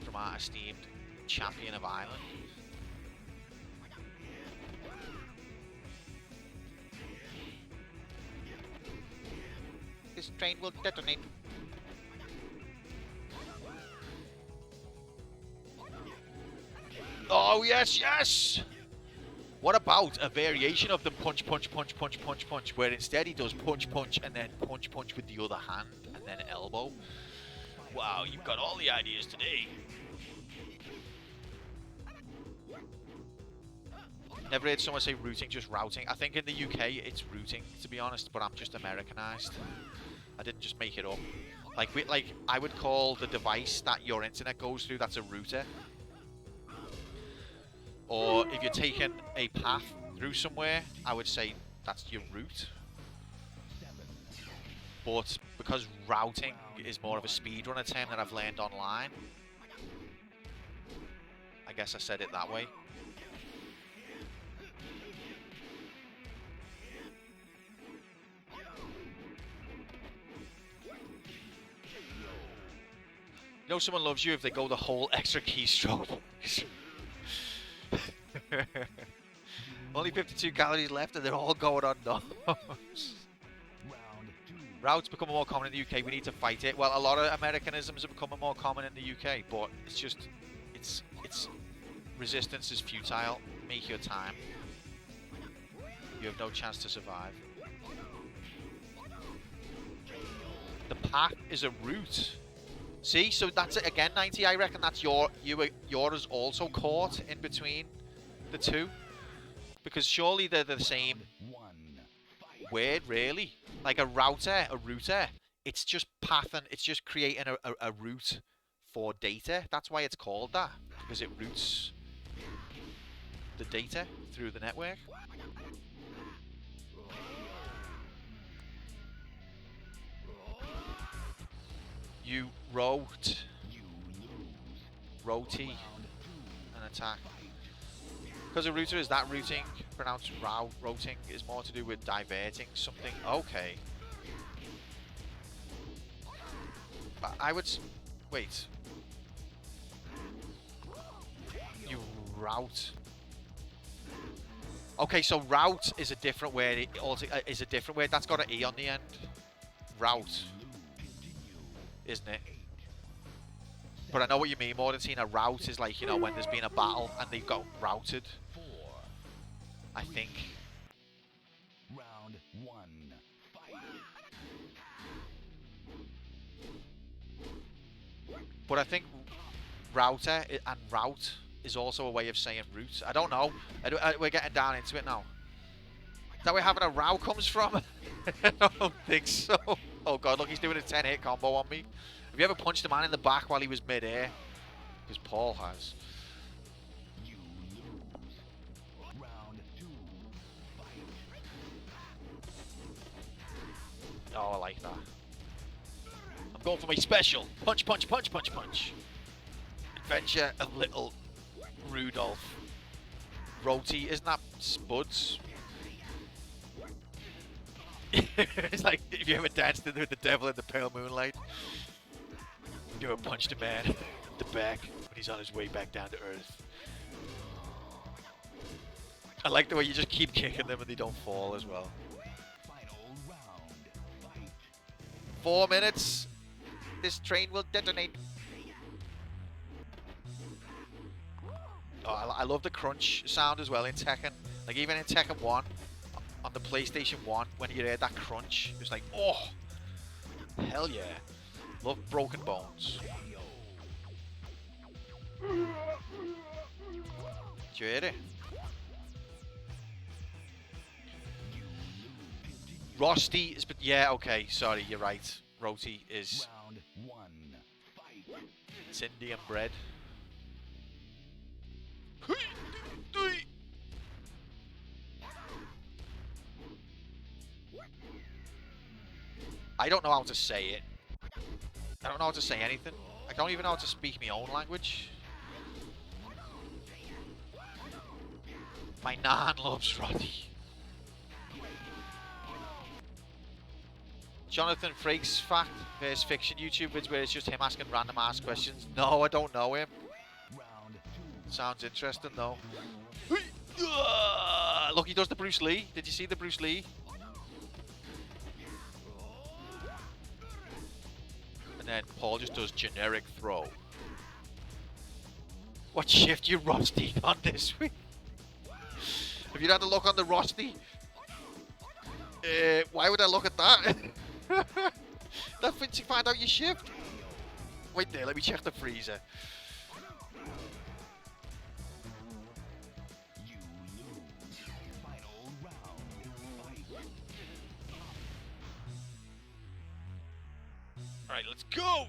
from our esteemed champion of Ireland. This train will detonate. Oh yes, yes! What about a variation of the punch, punch, punch, punch, punch, punch, where instead he does punch, punch, and then punch, punch with the other hand, and then elbow? Wow, you've got all the ideas today. Never heard someone say routing, just routing. I think in the UK it's routing, to be honest, but I'm just Americanized. I didn't just make it up. Like I would call the device that your internet goes through, that's a router. Or if you're taking a path through somewhere, I would say that's your route. But because routing is more of a speedrunner term that I've learned online, I guess I said it that way. You know someone loves you if they go the whole extra keystroke. Only 52 calories left and they're all going on nose. Routes becoming more common in the UK. We need to fight it. Well, a lot of Americanisms are becoming more common in the UK, but it's just, it's resistance is futile. Make your time. You have no chance to survive. The path is a route. See, so that's it again, 90. I reckon that's yours also caught in between the two, because surely they're the same word, really. Like a router, it's just pathing, it's just creating a route for data. That's why it's called that, because it routes the data through the network. You rotate an attack. Because a router is that routing, pronounced routing, is more to do with diverting something. Okay. But I would... wait. You route. Okay, so route is a different word. Is a different word. That's got an E on the end. Route. Isn't it? But I know what you mean, Mordentina. A route is like, you know, when there's been a battle and they've got routed. I think. Round one. Fight. But I think router and route is also a way of saying route. I don't know. We're getting down into it now. Is that where having a row comes from? I don't think so. Oh god, look, he's doing a 10-hit combo on me. Have you ever punched a man in the back while he was mid-air? Because Paul has. You lose. Round two. Fight. Oh, I like that. I'm going for my special. Punch, punch, punch, punch, punch. Adventure of Little Rudolph. Roti, isn't that Spuds? It's like if you ever danced with the devil in the pale moonlight. You ever punched a man in the back when he's on his way back down to earth. I like the way you just keep kicking them and they don't fall as well. Final round. Fight. 4 minutes. This train will detonate. Oh, I love the crunch sound as well in Tekken. Like even in Tekken 1, on the PlayStation 1, when you heard that crunch, it was like, oh, hell yeah. Love Broken Bones. Did you hear it? Rusty is, but yeah, okay, sorry, you're right. Roti is Round 1. Fight. it's Indian bread. I don't know how to say it. I don't know how to say anything. I don't even know how to speak my own language. My nan loves Roddy. Jonathan Frakes fact versus fiction YouTube vids where it's just him asking random ass questions. No, I don't know him. Round 2. Sounds interesting though. Look, he does the Bruce Lee. Did you see the Bruce Lee? And then Paul just does generic throw. What shift you Rusty on this week? Have you had a look on the Rusty? Why would I look at that? That's when you find out your shift. Wait there, let me check the freezer. You lose. Final round. Fight. Alright, let's go!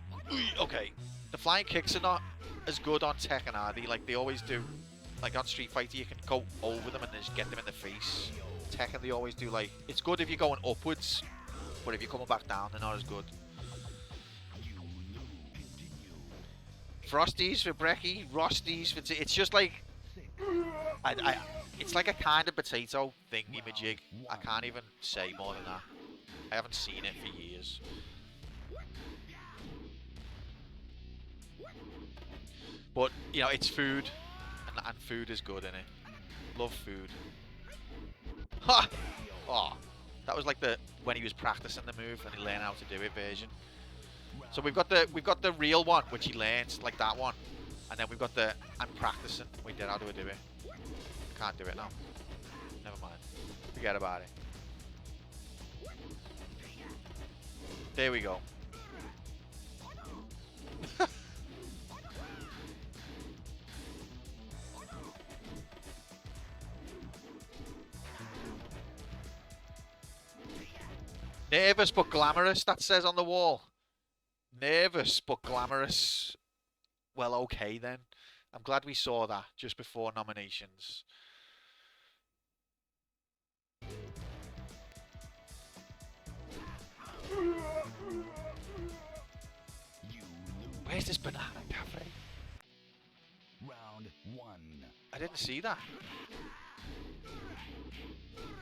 Okay, the flying kicks are not as good on Tekken, are they? Like they always do. Like on Street Fighter, you can go over them and just get them in the face. Tekken, they always do like... It's good if you're going upwards, but if you're coming back down, they're not as good. Frosties for Brecky, Rosties for... It's just like... It's like a kind of potato thingy-majig. I can't even say more than that. I haven't seen it for years. But, you know, it's food. And food is good in it. Love food. Ha! Oh, that was like the when he was practicing the move and he learned how to do it version. So we've got the real one which he learns like that one, and then we've got the I'm practicing. Wait, how do I do it? Can't do it now. Never mind. Forget about it. There we go. Nervous but glamorous, that says on the wall. Nervous but glamorous. Well, okay then. I'm glad we saw that just before nominations. Where's this banana cafe? Round 1. I didn't see that.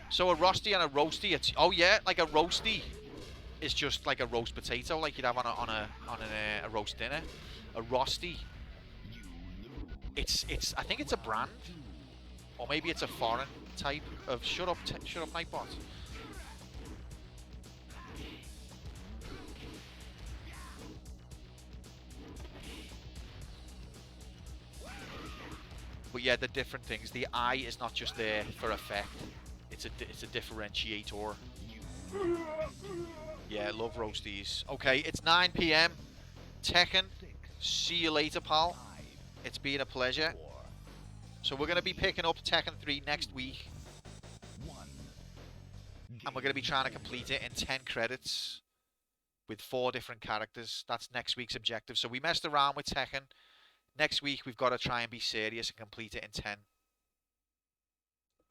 So a Rusty and a Roasty, it's... Oh yeah, like a Roasty is just like a roast potato like you'd have on a roast dinner. A Rusty, it's I think it's a brand. Or maybe it's a foreign type of... Shut up, Nightbot. But yeah, the different things. The eye is not just there for effect. It's a differentiator. Yeah, love roasties. Okay, it's 9 PM. Tekken. See you later, pal. It's been a pleasure. So we're going to be picking up Tekken 3 next week. And we're going to be trying to complete it in 10 credits with 4 different characters. That's next week's objective. So we messed around with Tekken. Next week, we've got to try and be serious and complete it in 10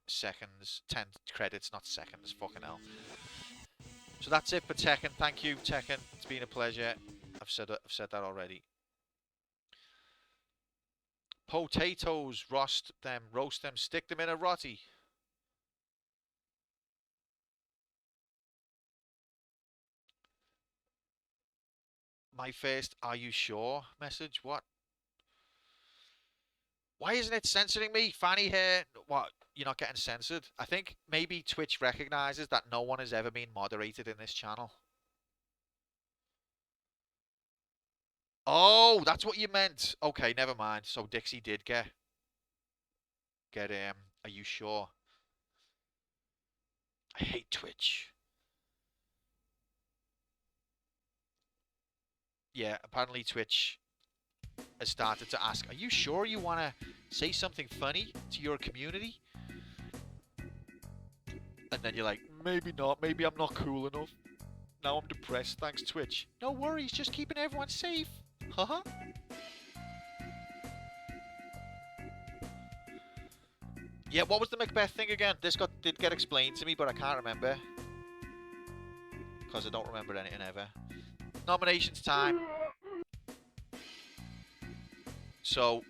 seconds. 10 credits, not seconds. Fucking hell. So that's it for Tekken. Thank you, Tekken. It's been a pleasure. I've said that already. Potatoes, roast them, stick them in a roti. my first "Are you sure?" message. What? Why isn't it censoring me? Fanny hair. What? You're not getting censored? I think maybe Twitch recognizes that no one has ever been moderated in this channel. Oh, that's what you meant. Okay, never mind. So Dixie did get Are you sure? I hate Twitch. Yeah, apparently Twitch has started to ask, are you sure you want to say something funny to your community? And then you're like, maybe not. Maybe I'm not cool enough. Now I'm depressed. Thanks, Twitch. No worries. Just keeping everyone safe. Haha. Yeah, what was the Macbeth thing again? This did get explained to me, but I can't remember. Because I don't remember anything ever. Nominations time. So,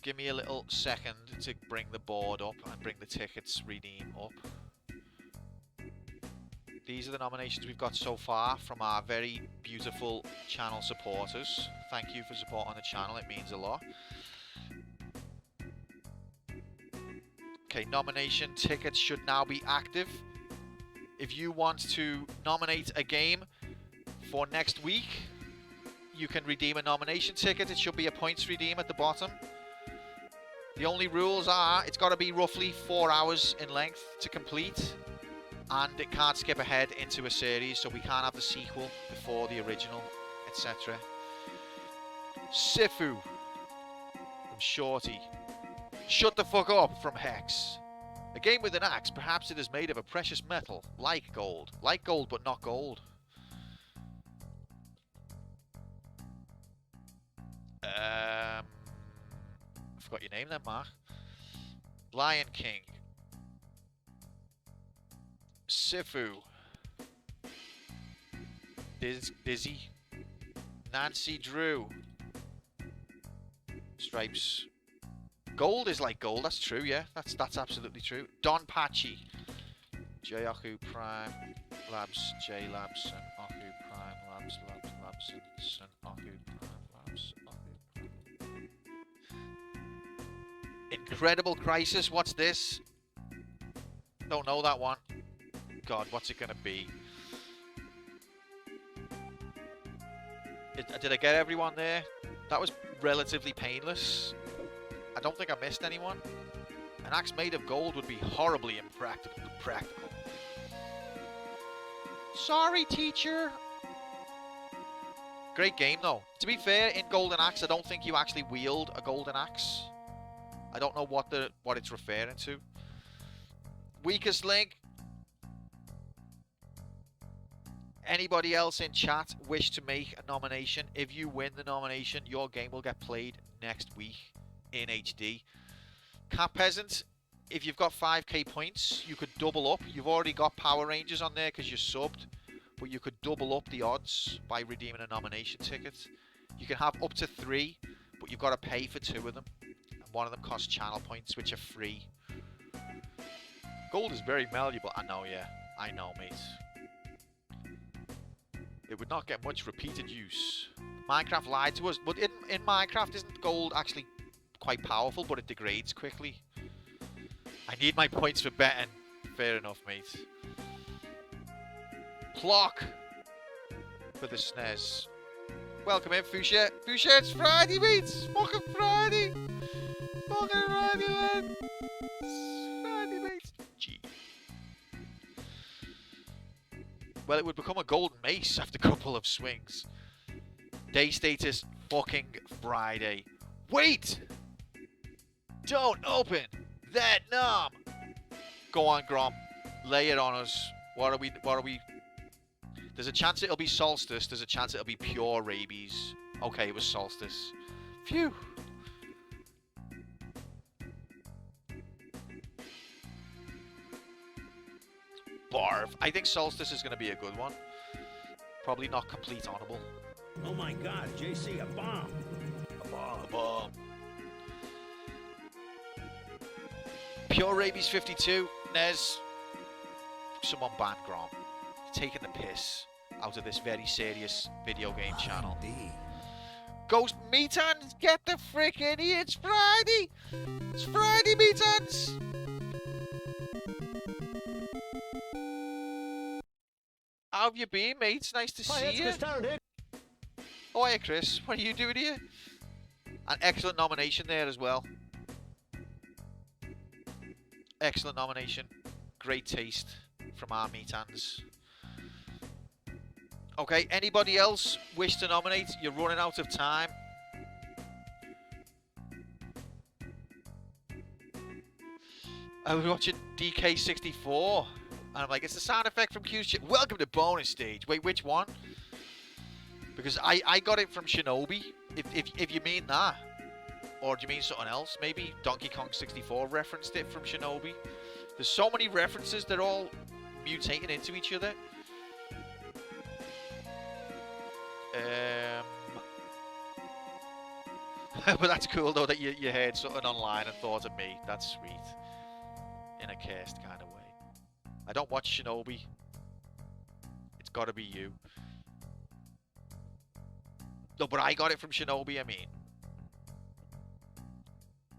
give me a little second to bring the board up and bring the tickets redeem up. These are the nominations we've got so far from our very beautiful channel supporters. Thank you for supporting the channel, it means a lot. Okay, nomination tickets should now be active. If you want to nominate a game for next week, you can redeem a nomination ticket. It should be a points redeem at the bottom. The only rules are it's got to be roughly 4 hours in length to complete, and it can't skip ahead into a series, so we can't have the sequel before the original, etc. Sifu from Shorty. Shut the fuck up from Hex. A game with an axe, perhaps it is made of a precious metal, like gold. Like gold, but not gold. I forgot your name then, Mark. Lion King. Sifu. Dizzy. Nancy Drew. Stripes. Gold is like gold, that's true, yeah. That's absolutely true. Don Pachi. Jayaku Prime Labs, J Labs, and Aku Prime Labs, and Aku Prime Labs, Aku Prime. Incredible Crisis, what's this? Don't know that one. God, what's it gonna be? Did I get everyone there? That was relatively painless. I don't think I missed anyone. An axe made of gold would be horribly impractical. Sorry, teacher. Great game, though. To be fair, in Golden Axe, I don't think you actually wield a golden axe. I don't know what it's referring to. Weakest link. Anybody else in chat wish to make a nomination? If you win the nomination, your game will get played next week in HD. Cat Peasant, if you've got 5k points, you could double up. You've already got Power Rangers on there because you're subbed, but you could double up the odds by redeeming a nomination ticket. You can have up to 3, but you've got to pay for 2 of them. And one of them costs channel points, which are free. Gold is very malleable. I know, yeah. I know, mate. It would not get much repeated use. Minecraft lied to us, but in Minecraft, isn't gold actually quite powerful, but it degrades quickly? I need my points for betting. Fair enough, mate. Clock for the SNES. Welcome in, Fuchsia. Fuchsia, it's Friday, mate. It's fucking Friday. Fucking Friday, man. It's Friday, mate. Gee. Well, it would become a golden mace after a couple of swings. Day status, fucking Friday. Wait! Don't open that knob! Go on, Grom. Lay it on us. What are we... There's a chance it'll be Solstice. There's a chance it'll be pure rabies. Okay, it was Solstice. Phew. Barf. I think Solstice is going to be a good one. Probably not complete honorable. Oh my god, JC, a bomb! A bomb. A bomb. Pure Rabies 52. Nez. Someone ban Grom. You're taking the piss. out of this very serious video game channel. Indeed. Ghost Meatons, get the frick in here! It's Friday! It's Friday, Meatons! How have you been, mate? It's nice to see you. Oh, hiya, Chris. What are you doing here? An excellent nomination there as well. Excellent nomination. Great taste from our Meatons. Okay, anybody else wish to nominate? You're running out of time. I was watching DK64, and I'm like, it's the sound effect from Q's shit. Welcome to bonus stage. Wait, which one? Because I got it from Shinobi, if you mean that. Or do you mean something else? Maybe Donkey Kong 64 referenced it from Shinobi. There's so many references, they're all mutating into each other. But that's cool though that you heard something online and thought of me. That's sweet. In a cursed kind of way. I don't watch Shinobi. It's gotta be you. No, but I got it from Shinobi, I mean.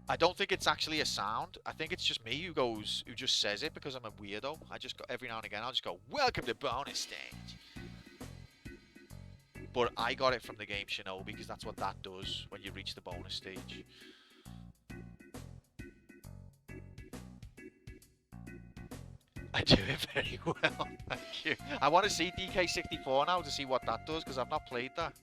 I don't think it's actually a sound. I think it's just me who just says it because I'm a weirdo. I just go, every now and again, I'll just go, welcome to bonus stage. But I got it from the game Shinobi because that's what that does when you reach the bonus stage. I do it very well, thank you. I want to see DK64 now to see what that does because I've not played that.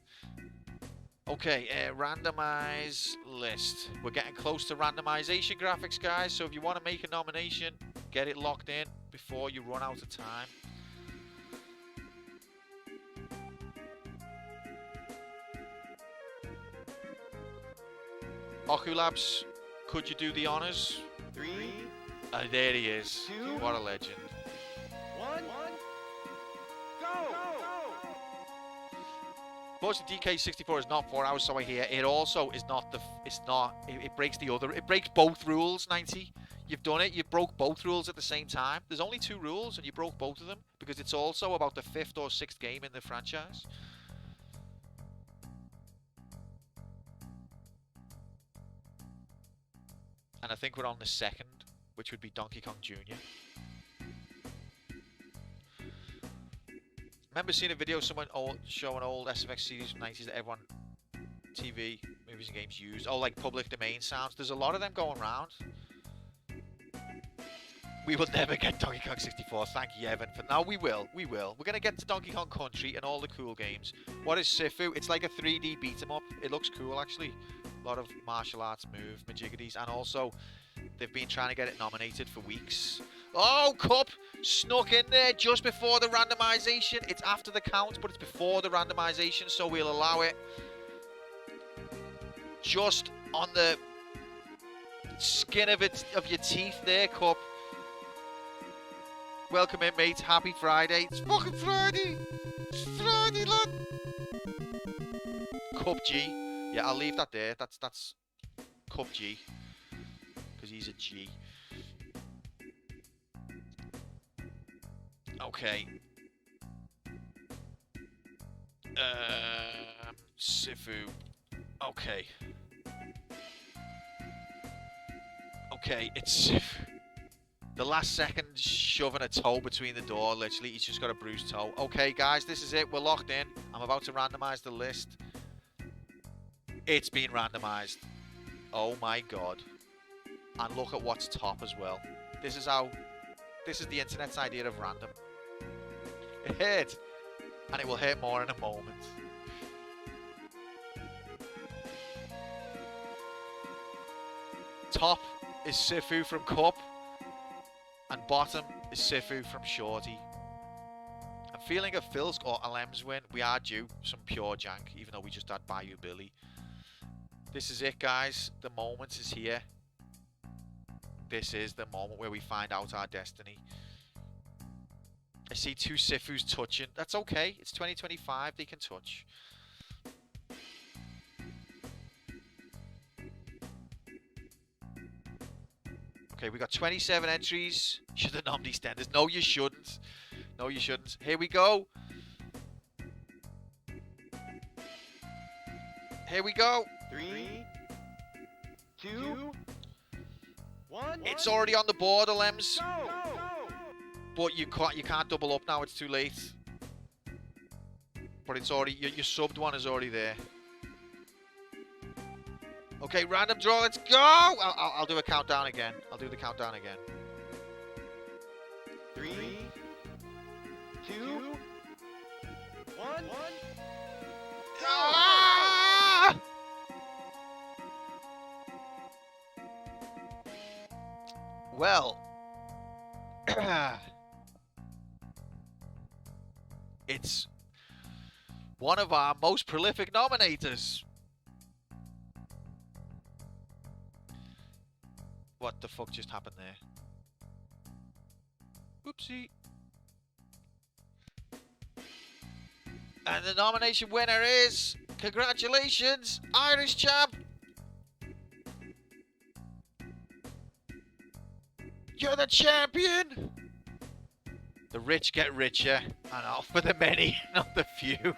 Okay, randomize list. We're getting close to randomization graphics, guys, so if you want to make a nomination, get it locked in before you run out of time. Oculabs, could you do the honors? 3, There he is. 2, What a legend. 1, go! Unfortunately, DK64 is not 4 hours, so I hear. It also is not it breaks it breaks both rules, 90. You've done it, you broke both rules at the same time. There's only 2 rules, and you broke both of them, because it's also about the 5th or 6th game in the franchise. And I think we're on the 2nd, which would be Donkey Kong Jr. Remember seeing a video of someone showing old SFX series from the 90s that everyone, TV, movies and games used. Oh, like public domain sounds. There's a lot of them going around. We will never get Donkey Kong 64. Thank you, Evan. For now, we will. We will. We're going to get to Donkey Kong Country and all the cool games. What is Sifu? It's like a 3D beat-em-up. It looks cool, actually. A lot of martial arts move, majiggities. And also, they've been trying to get it nominated for weeks. Oh, Cup snuck in there just before the randomization. It's after the count, but it's before the randomization, so we'll allow it. Just on the skin of your teeth there, Cup. Welcome in, mate. Happy Friday. It's fucking Friday. It's Friday, lad. Cup G. Yeah, I'll leave that there. That's Cup G. Because he's a G. Okay. Sifu. Okay. Okay, it's Sifu. The last second shoving a toe between the door, literally. He's just got a bruised toe. Okay, guys, this is it. We're locked in. I'm about to randomize the list. It's been randomized. Oh my god. And look at what's top as well. This is the internet's idea of random. It hurt. And it will hurt more in a moment. Top is Sifu from Cup. And bottom is Sifu from Shorty. I'm feeling a Phil's or Alem's win. We are due some pure jank, even though we just had Bayou Billy. This is it, guys. The moment is here. This is the moment where we find out our destiny. I see 2 Sifus touching. That's okay. It's 2025. They can touch. Okay, we got 27 entries. Should have nommed these standards. No, you shouldn't. No, you shouldn't. Here we go. Here we go. 3, 2, 1. It's already on the board, Alems. Go! But you can't double up now. It's too late. But it's already your subbed one is already there. Okay, random draw. Let's go. I'll do a countdown again. I'll do the countdown again. 3, 2, 1. Ah! Well, it's one of our most prolific nominators. What the fuck just happened there? Whoopsie. And the nomination winner is, congratulations, Irish champ. You're the champion. The rich get richer, and off for the many, not the few.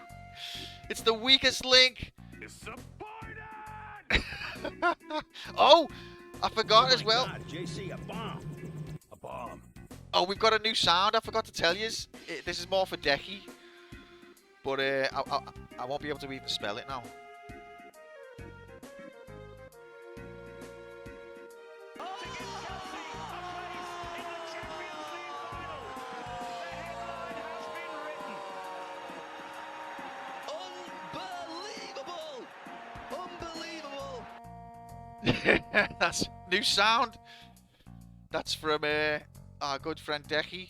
It's the weakest link. Disappointed! Oh, I forgot as my well. God, JC, a bomb. A bomb. Oh, we've got a new sound. I forgot to tell you. This is more for Decky. But I won't be able to even spell it now. Unbelievable! That's new sound. That's from our good friend Decky.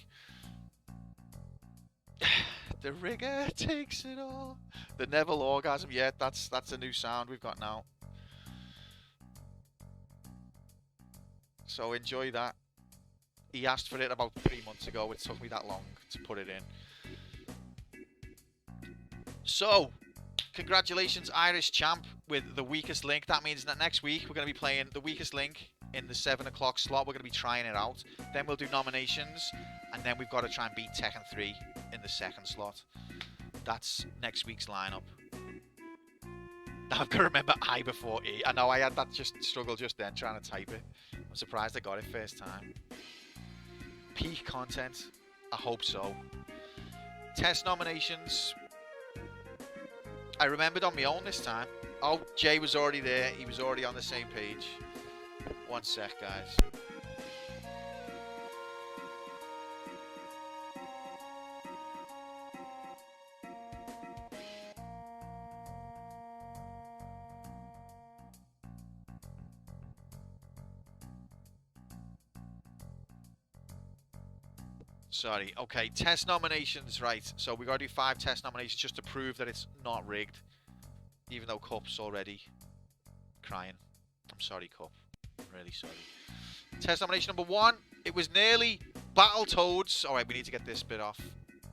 The rigger takes it all. The Neville orgasm. Yeah, that's a new sound we've got now. So enjoy that. He asked for it about 3 months ago. It took me that long to put it in. So, congratulations, Irish champ, with the weakest link. That means that next week we're going to be playing the weakest link in the 7 o'clock slot. We're going to be trying it out. Then we'll do nominations, and then we've got to try and beat Tekken 3 in the second slot. That's next week's lineup. I've got to remember I before E. I know I had that struggle just then trying to type it. I'm surprised I got it first time. Peak content? I hope so. Test nominations. I remembered on my own this time. Oh, Jay was already there. He was already on the same page. One sec, guys. Sorry. Okay, test nominations, right. So we got to do 5 test nominations just to prove that it's not rigged. Even though Cup's already crying. I'm sorry, Cup. I'm really sorry. Test nomination number 1. It was nearly Battletoads. Alright, we need to get this bit off.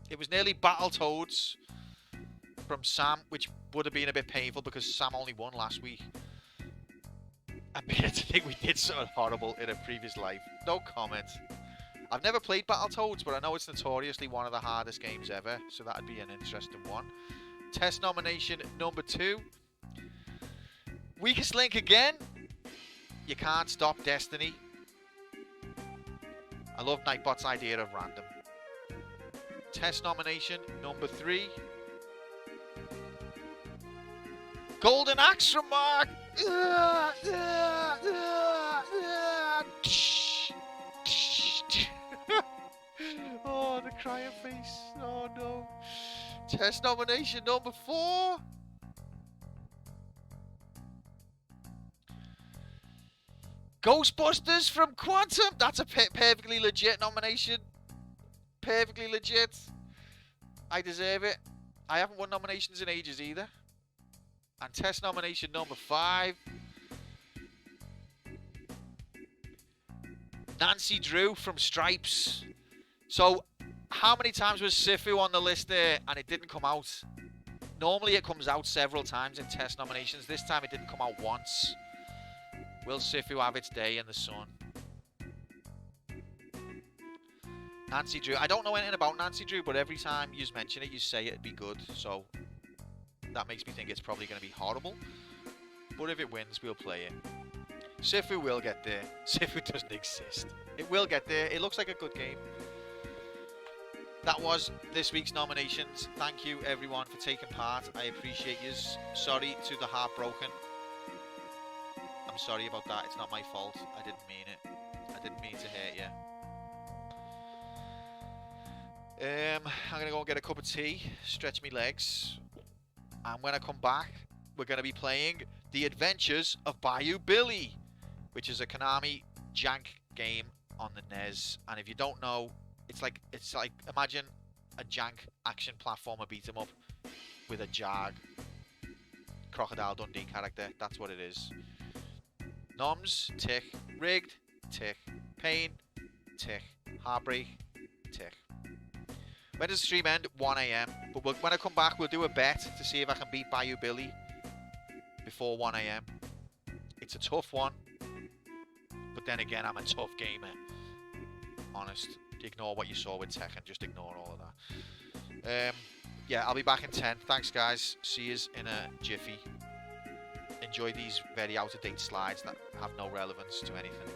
It was nearly Battletoads from Sam, which would have been a bit painful because Sam only won last week. I'm beginning to think we did something horrible in a previous life. No comment. I've never played Battletoads, but I know it's notoriously one of the hardest games ever, so that'd be an interesting one. Test nomination number 2. Weakest link again. You can't stop Destiny. I love Nightbot's idea of random. Test nomination number 3. Golden Axe from Mark. Oh, the crying face. Oh no. Test nomination number 4. Ghostbusters from Quantum. That's a perfectly legit nomination. Perfectly legit. I deserve it. I haven't won nominations in ages either. And test nomination number 5. Nancy Drew from Stripes. So, how many times was Sifu on the list there and it didn't come out? Normally it comes out several times in test nominations. This time it didn't come out once. Will Sifu have its day in the sun? Nancy Drew. I don't know anything about Nancy Drew, but every time you mention it, you say it'd be good. So, that makes me think it's probably going to be horrible. But if it wins, we'll play it. Sifu will get there. Sifu doesn't exist. It will get there. It looks like a good game. That was this week's nominations. Thank you everyone for taking part. I appreciate yous. Sorry to the heartbroken. I'm sorry about that. It's not my fault. I didn't mean it. I didn't mean to hurt you. I'm gonna go and get a cup of tea, stretch my legs, and when I come back, we're gonna be playing The Adventures of Bayou Billy, which is a Konami jank game on the NES. And if you don't know, it's like imagine a jank action platformer beat 'em up with a Jag Crocodile Dundee character. That's what it is. Noms, tick. Rigged, tick. Pain, tick. Heartbreak, tick. When does the stream end? 1 AM. But when I come back, we'll do a bet to see if I can beat Bayou Billy before 1 AM. It's a tough one. But then again, I'm a tough gamer. Honest. Ignore what you saw with Tekken. Just ignore all of that. Yeah, I'll be back in 10. Thanks, guys. See yous in a jiffy. Enjoy these very out-of-date slides that have no relevance to anything.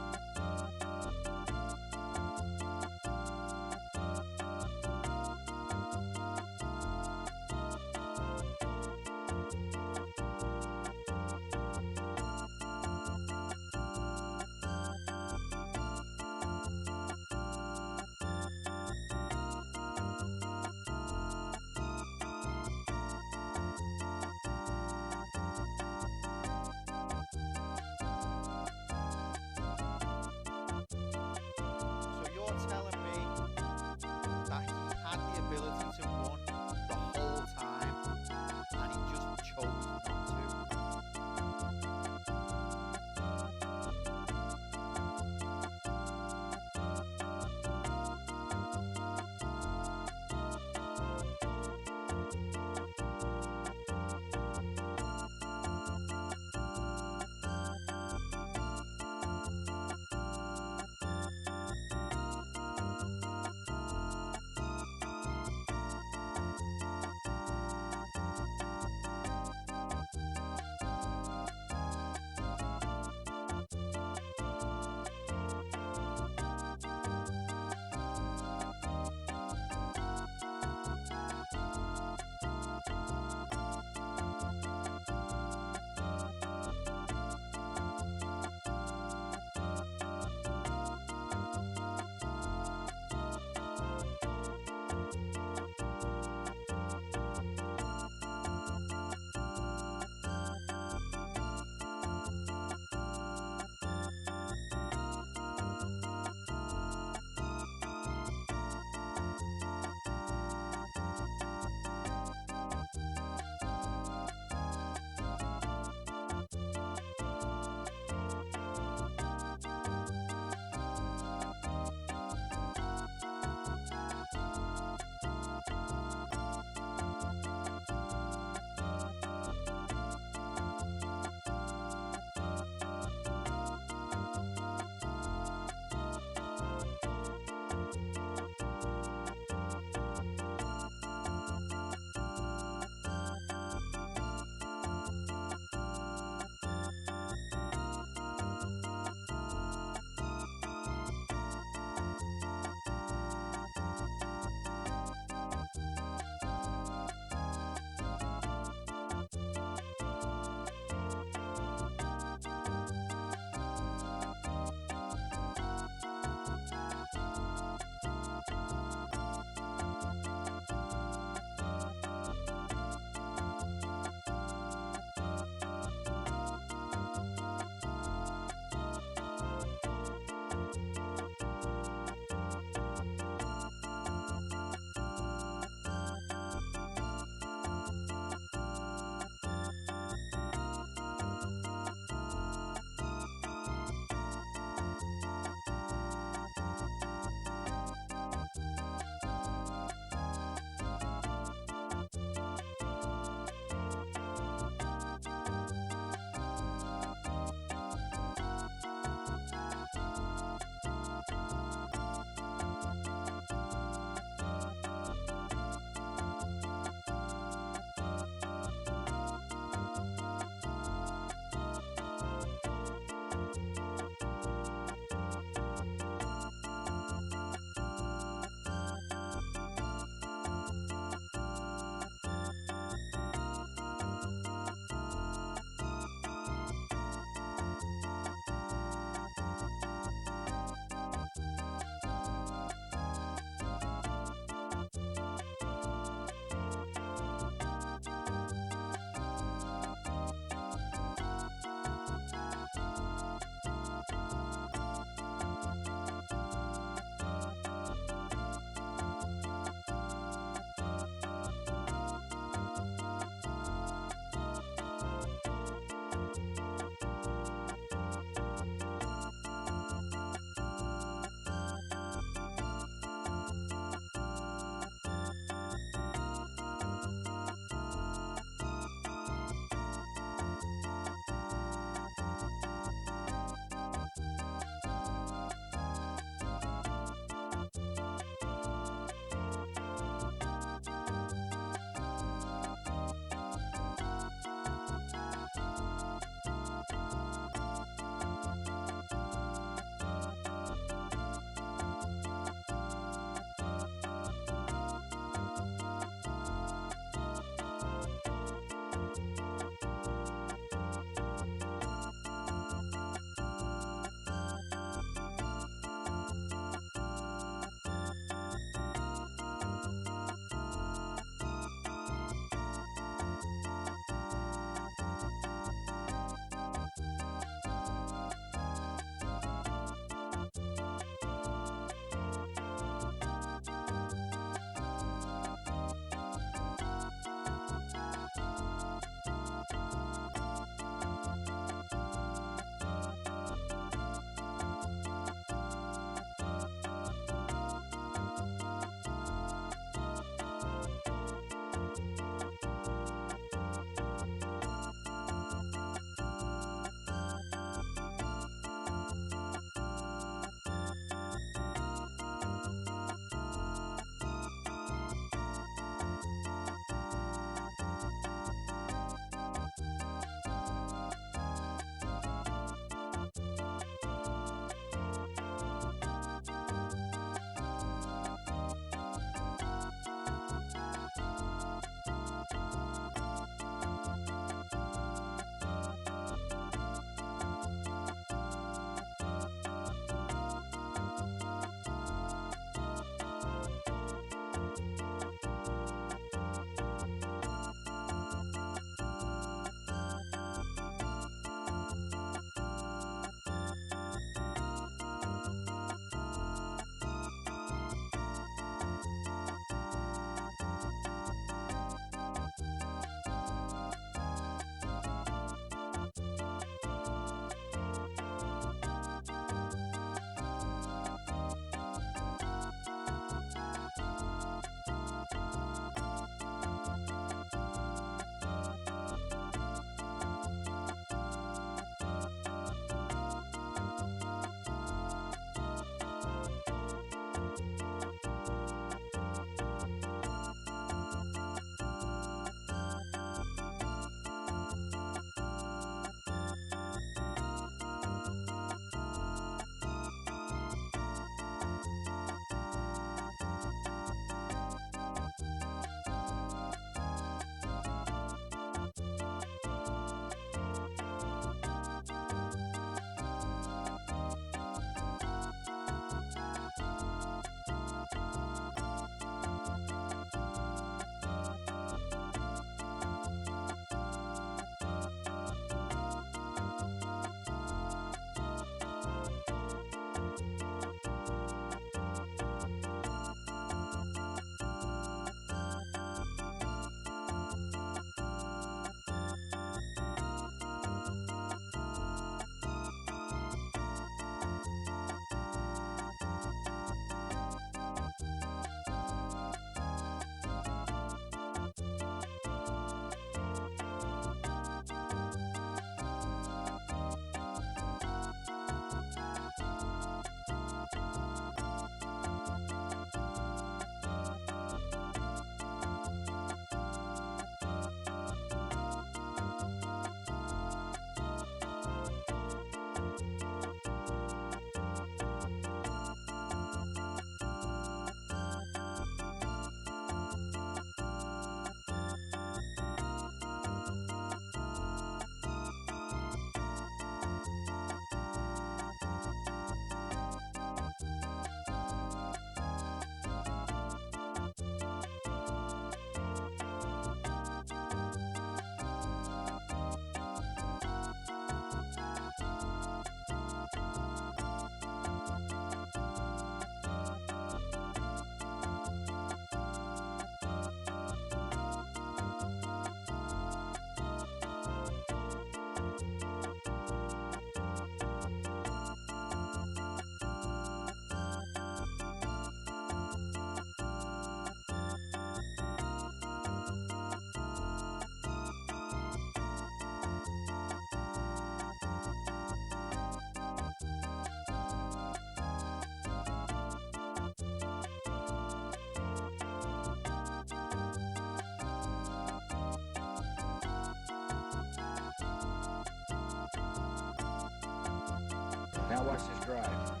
Now watch this drive.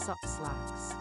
Sup slacks.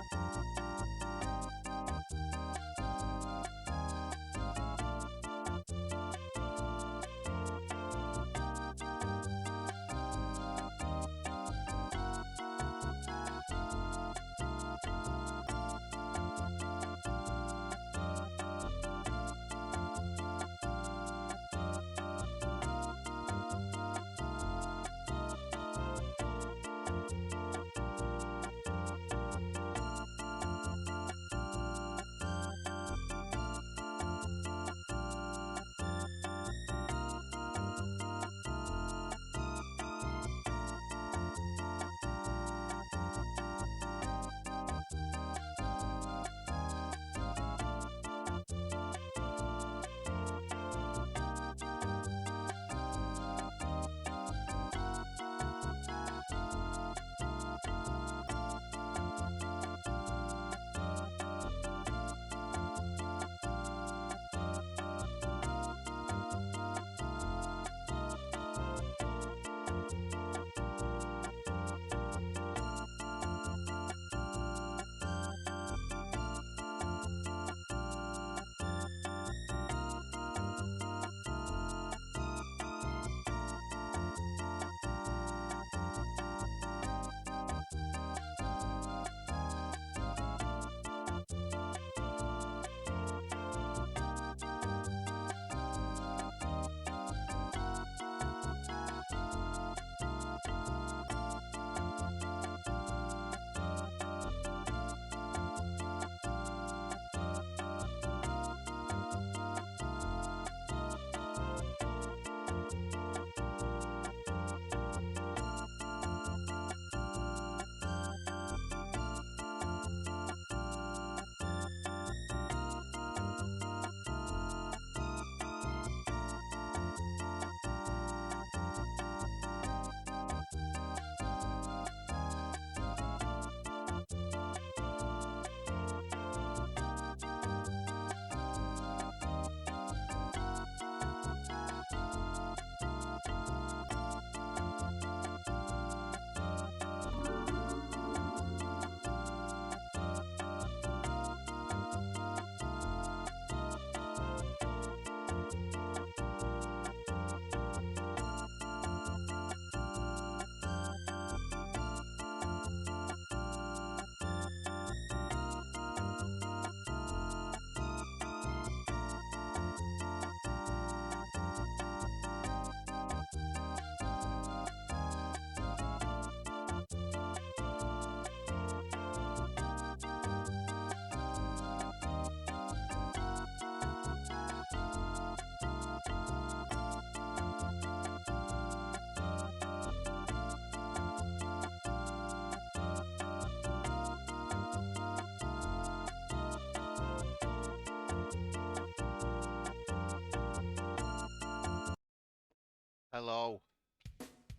Hello,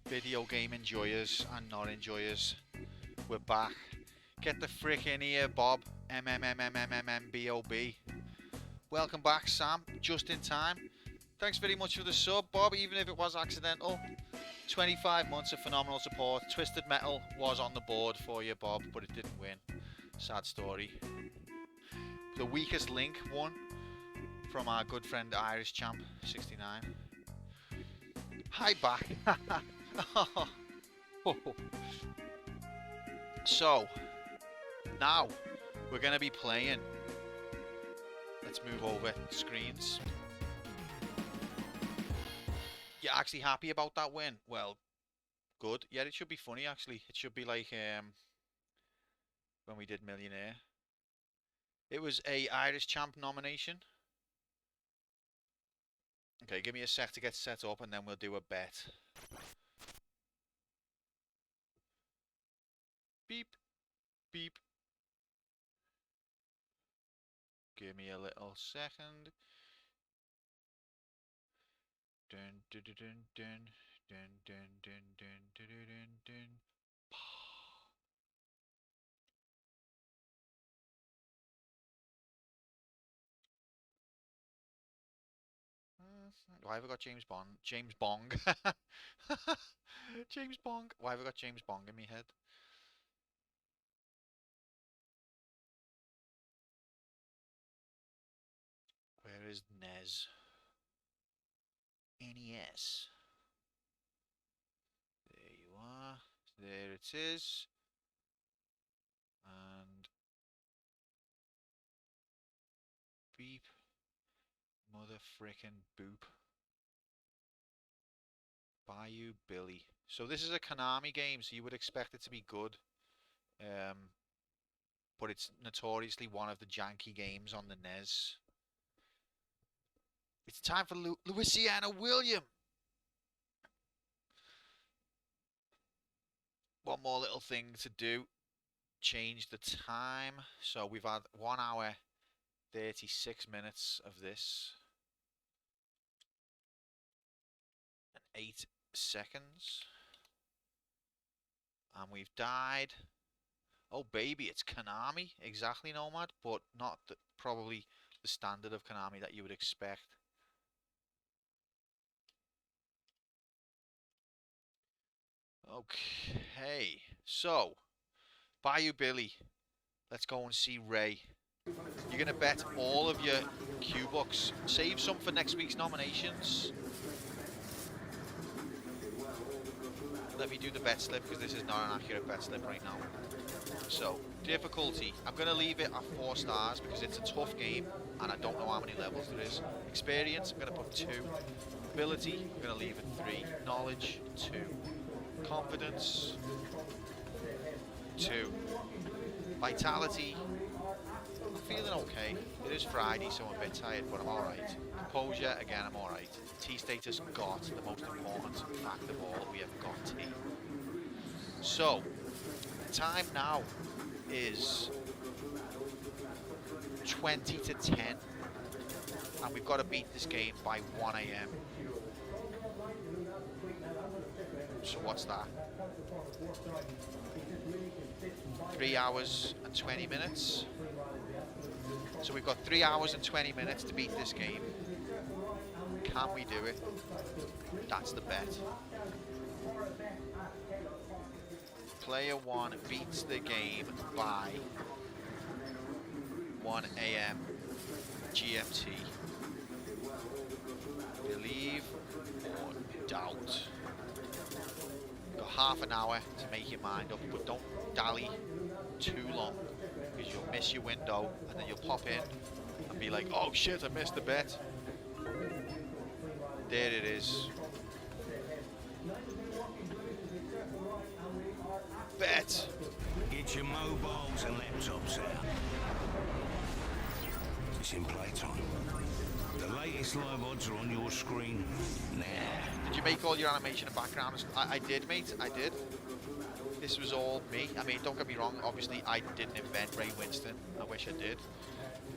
video game enjoyers and not enjoyers. We're back. Get the frick in here, Bob. MMMMMMMBOB. Welcome back, Sam. Just in time. Thanks very much for the sub, Bob, even if it was accidental. 25 months of phenomenal support. Twisted Metal was on the board for you, Bob, but it didn't win. Sad story. The weakest link won from our good friend Irish Champ 69. Hi back. So now we're gonna be playing. Let's move over screens. You actually happy about that win? Well, good. Yeah, it should be funny actually. It should be like when we did Millionaire. It was a Irish Champ nomination. Okay, give me a sec to get set up and then we'll do a bet. Beep. Beep. Give me a little second. Dun dun dun dun dun dun dun dun dun dun dun. Why have I got James Bond? James Bong. James Bong. Why have I got James Bong in my head? Where is NES? NES. There you are. There it is. And beep. Mother frickin' boop. Bayou Billy. So this is a Konami game, so you would expect it to be good. But it's notoriously one of the janky games on the NES. It's time for Louisiana William. One more little thing to do. Change the time. So we've had 1 hour 36 minutes of this. And 8 seconds. And we've died. Oh baby, it's Konami. Exactly, Nomad, but not probably the standard of Konami that you would expect. Okay, so Bayou Billy, let's go and see Ray. You're gonna bet all of your Q-Bucks. Save some for next week's nominations. Let me do the bet slip because this is not an accurate bet slip right now. So, difficulty, I'm gonna leave it at 4 stars because it's a tough game and I don't know how many levels there is. Experience, I'm gonna put 2. Ability, I'm gonna leave it 3. Knowledge, 2. Confidence, 2. Vitality, I'm feeling okay. It is Friday, so I'm a bit tired, but I'm alright. Composure, again, I'm alright. Tea status, got. The most important fact of all, we have got tea. So, the time now is 20 to 10. And we've got to beat this game by 1 AM. So what's that? 3 hours and 20 minutes. So we've got 3 hours and 20 minutes to beat this game. Can we do it? That's the bet. Player 1 beats the game by 1 AM GMT. Believe or doubt. Got half an hour to make your mind up, but don't dally too long because you'll miss your window and then you'll pop in and be like, oh shit, I missed the bet. There it is. Bet. Get your mobiles and laptops out. It's in playtime. The latest live odds are on your screen now. Did you make all your animation and background? I did, mate. I did. This was all me. I mean, don't get me wrong. Obviously, I didn't invent Ray Winston. I wish I did.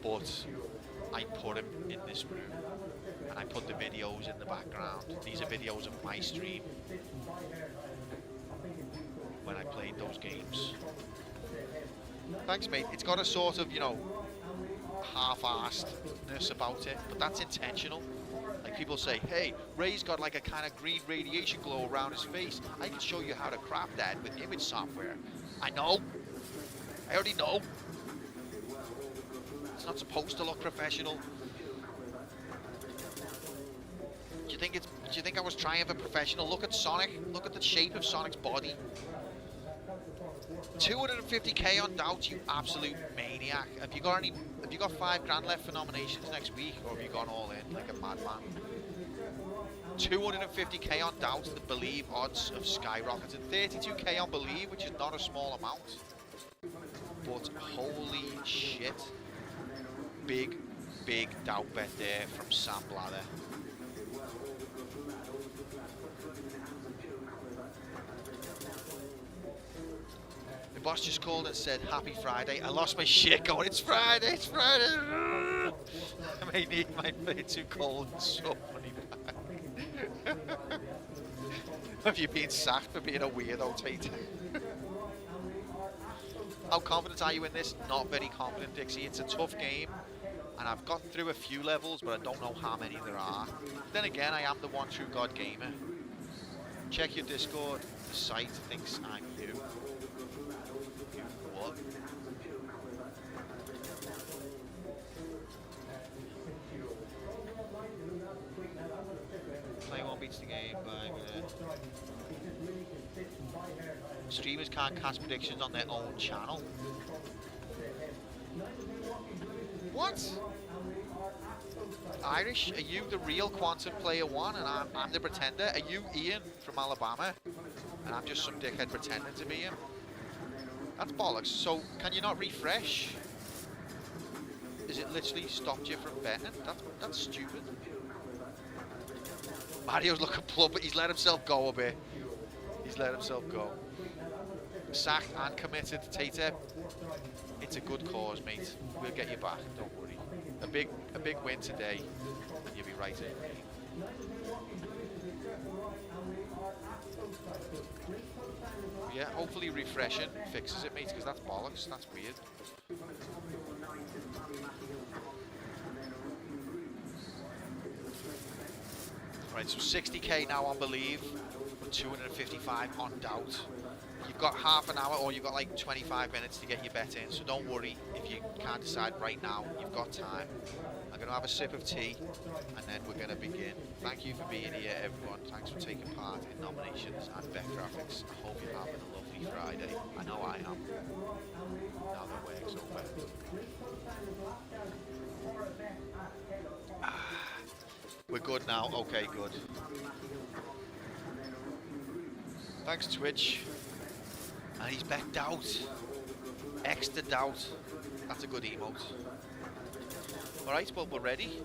But I put him in this room, and I put the videos in the background. These are videos of my stream when I played those games. Thanks, mate. It's got a sort of, you know, half-assedness about it, but that's intentional. Like people say, hey, Ray's got like a kind of green radiation glow around his face. I can show you how to craft that with image software. I know. I already know. It's not supposed to look professional. Do you think I was trying for professional? Look at Sonic. Look at the shape of Sonic's body. 250k on Doubt, you absolute maniac. Have you got 5 grand left for nominations next week, or have you gone all in like a madman? 250k on Doubt, the Believe odds have skyrocketed. 32k on Believe, which is not a small amount. But holy shit. Big Doubt bet there from Sam Blather. The boss just called and said, happy Friday. I lost my shit going, it's Friday, it's Friday. I may need my plate too cold and so funny. Have you been sacked for being a weirdo, Tate? How confident are you in this? Not very confident, Dixie. It's a tough game, and I've got through a few levels, but I don't know how many there are. Then again, I am the one true God gamer. Check your Discord. The site thinks I'm you. You what? Play one beats the game by streamers can't cast predictions on their own channel. What? Irish, are you the real Quantum Player 1 and I'm the pretender? Are you Ian from Alabama and I'm just some dickhead pretending to be him? That's bollocks. So can you not refresh? Is it literally stopped you from betting? That's stupid. Mario's looking plump, but he's let himself go a bit. He's let himself go. Sacked and committed, Tater. It's a good cause, mate. We'll get you back, don't worry. A big win today, and you'll be right in. Yeah, hopefully refreshing fixes it, mate, because that's bollocks. That's weird. Right, so 60k now on Believe, 255 on Doubt. You've got half an hour, or you've got like 25 minutes to get your bet in, so don't worry if you can't decide right now. You've got time. I'm going to have a sip of tea, and then we're going to begin. Thank you for being here, everyone. Thanks for taking part in nominations and bet graphics. I hope you're having a lovely Friday. I know I am. Now that work's over. We're good now. Okay, good. Thanks, Twitch. And he's bet Doubt. Extra Doubt. That's a good emote. Alright, well, we're ready.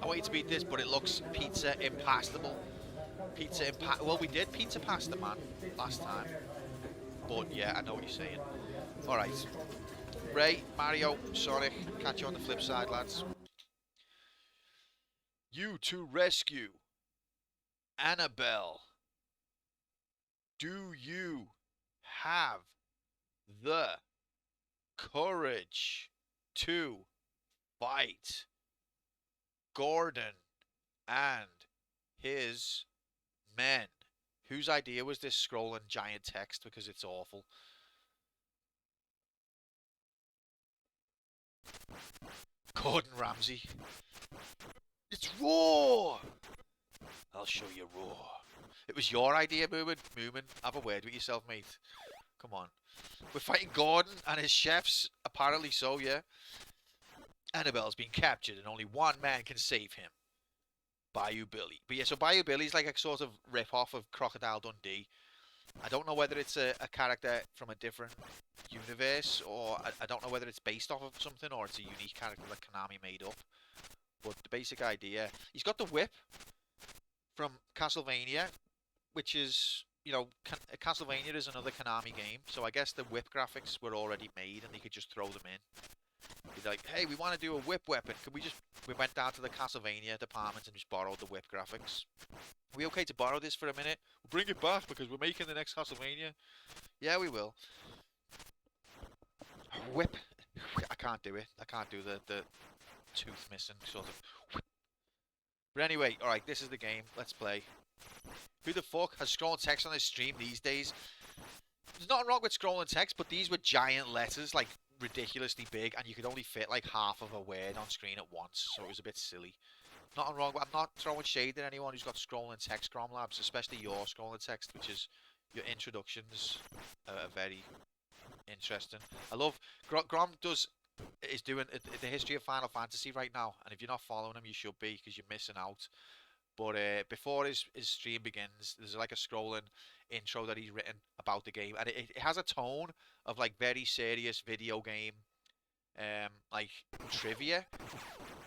I want you to beat this, but it looks pizza impastable. Well, we did pizza pasta, man, last time. But yeah, I know what you're saying. Alright. Ray, Mario, Sonic, catch you on the flip side, lads. You to rescue Annabelle. Do you have the courage to fight Gordon and his men? Whose idea was this scrolling giant text? Because it's awful. Gordon Ramsay. It's raw. I'll show you raw. It was your idea, Moomin. Moomin, have a word with yourself, mate. Come on. We're fighting Gordon and his chefs. Apparently so, yeah. Annabelle's been captured and only one man can save him. Bayou Billy. But yeah, so Bayou Billy's like a sort of rip-off of Crocodile Dundee. I don't know whether it's a character from a different universe, or I don't know whether it's based off of something, or it's a unique character that Konami made up. But the basic idea, he's got the whip from Castlevania, which is, you know, Castlevania is another Konami game, so I guess the whip graphics were already made and they could just throw them in. He's like, hey, we want to do a whip weapon. Could we just... We went down to the Castlevania department and just borrowed the whip graphics. Are we okay to borrow this for a minute? We'll bring it back because we're making the next Castlevania. Yeah, we will. Whip. I can't do it. I can't do the tooth missing sort of. But anyway, alright, this is the game. Let's play. Who the fuck has scrolling text on this stream these days? There's nothing wrong with scrolling text, but these were giant letters, like ridiculously big, and you could only fit like half of a word on screen at once, so it was a bit silly. Nothing wrong. I'm not throwing shade at anyone who's got scrolling text Grom Labs, especially your scrolling text, which is your introductions are very interesting. I love Grom is doing the history of Final Fantasy right now, and if you're not following him, you should be because you're missing out. But before his stream begins, there's like a scrolling intro that he's written about the game, and it has a tone of like very serious video game, like trivia.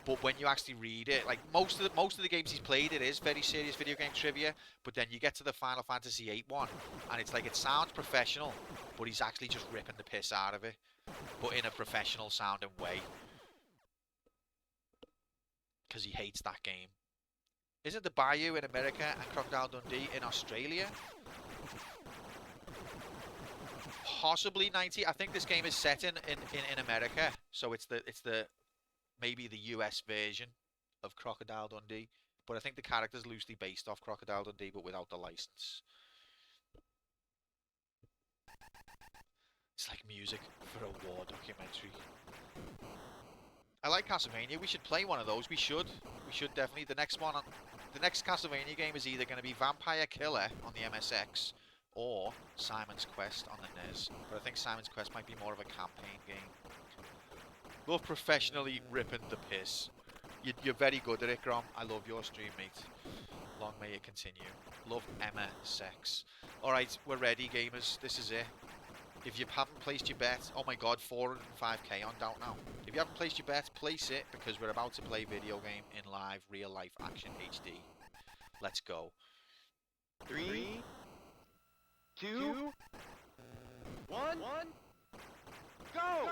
But when you actually read it, like most of the games he's played, it is very serious video game trivia. But then you get to the Final Fantasy VIII one, and it's like it sounds professional, but he's actually just ripping the piss out of it, but in a professional sounding way, because he hates that game. Isn't the Bayou in America and Crocodile Dundee in Australia? Possibly 90. I think this game is set in America, so it's the maybe the US version of Crocodile Dundee. But I think the character's loosely based off Crocodile Dundee, but without the license. It's like music for a war documentary. I like Castlevania. We should play one of those. We should definitely. The next one, the next Castlevania game is either going to be Vampire Killer on the MSX or Simon's Quest on the NES. But I think Simon's Quest might be more of a campaign game. Love professionally ripping the piss. You're very good at it, Grom. I love your stream, mate. Long may it continue. Love Emma Sex. Alright, we're ready, gamers. This is it. If you haven't placed your bet, oh my god, 405k on Doubt Now. If you haven't placed your bet, place it, because we're about to play video game in live, real life action HD. Let's go. 3, 2, 1, go!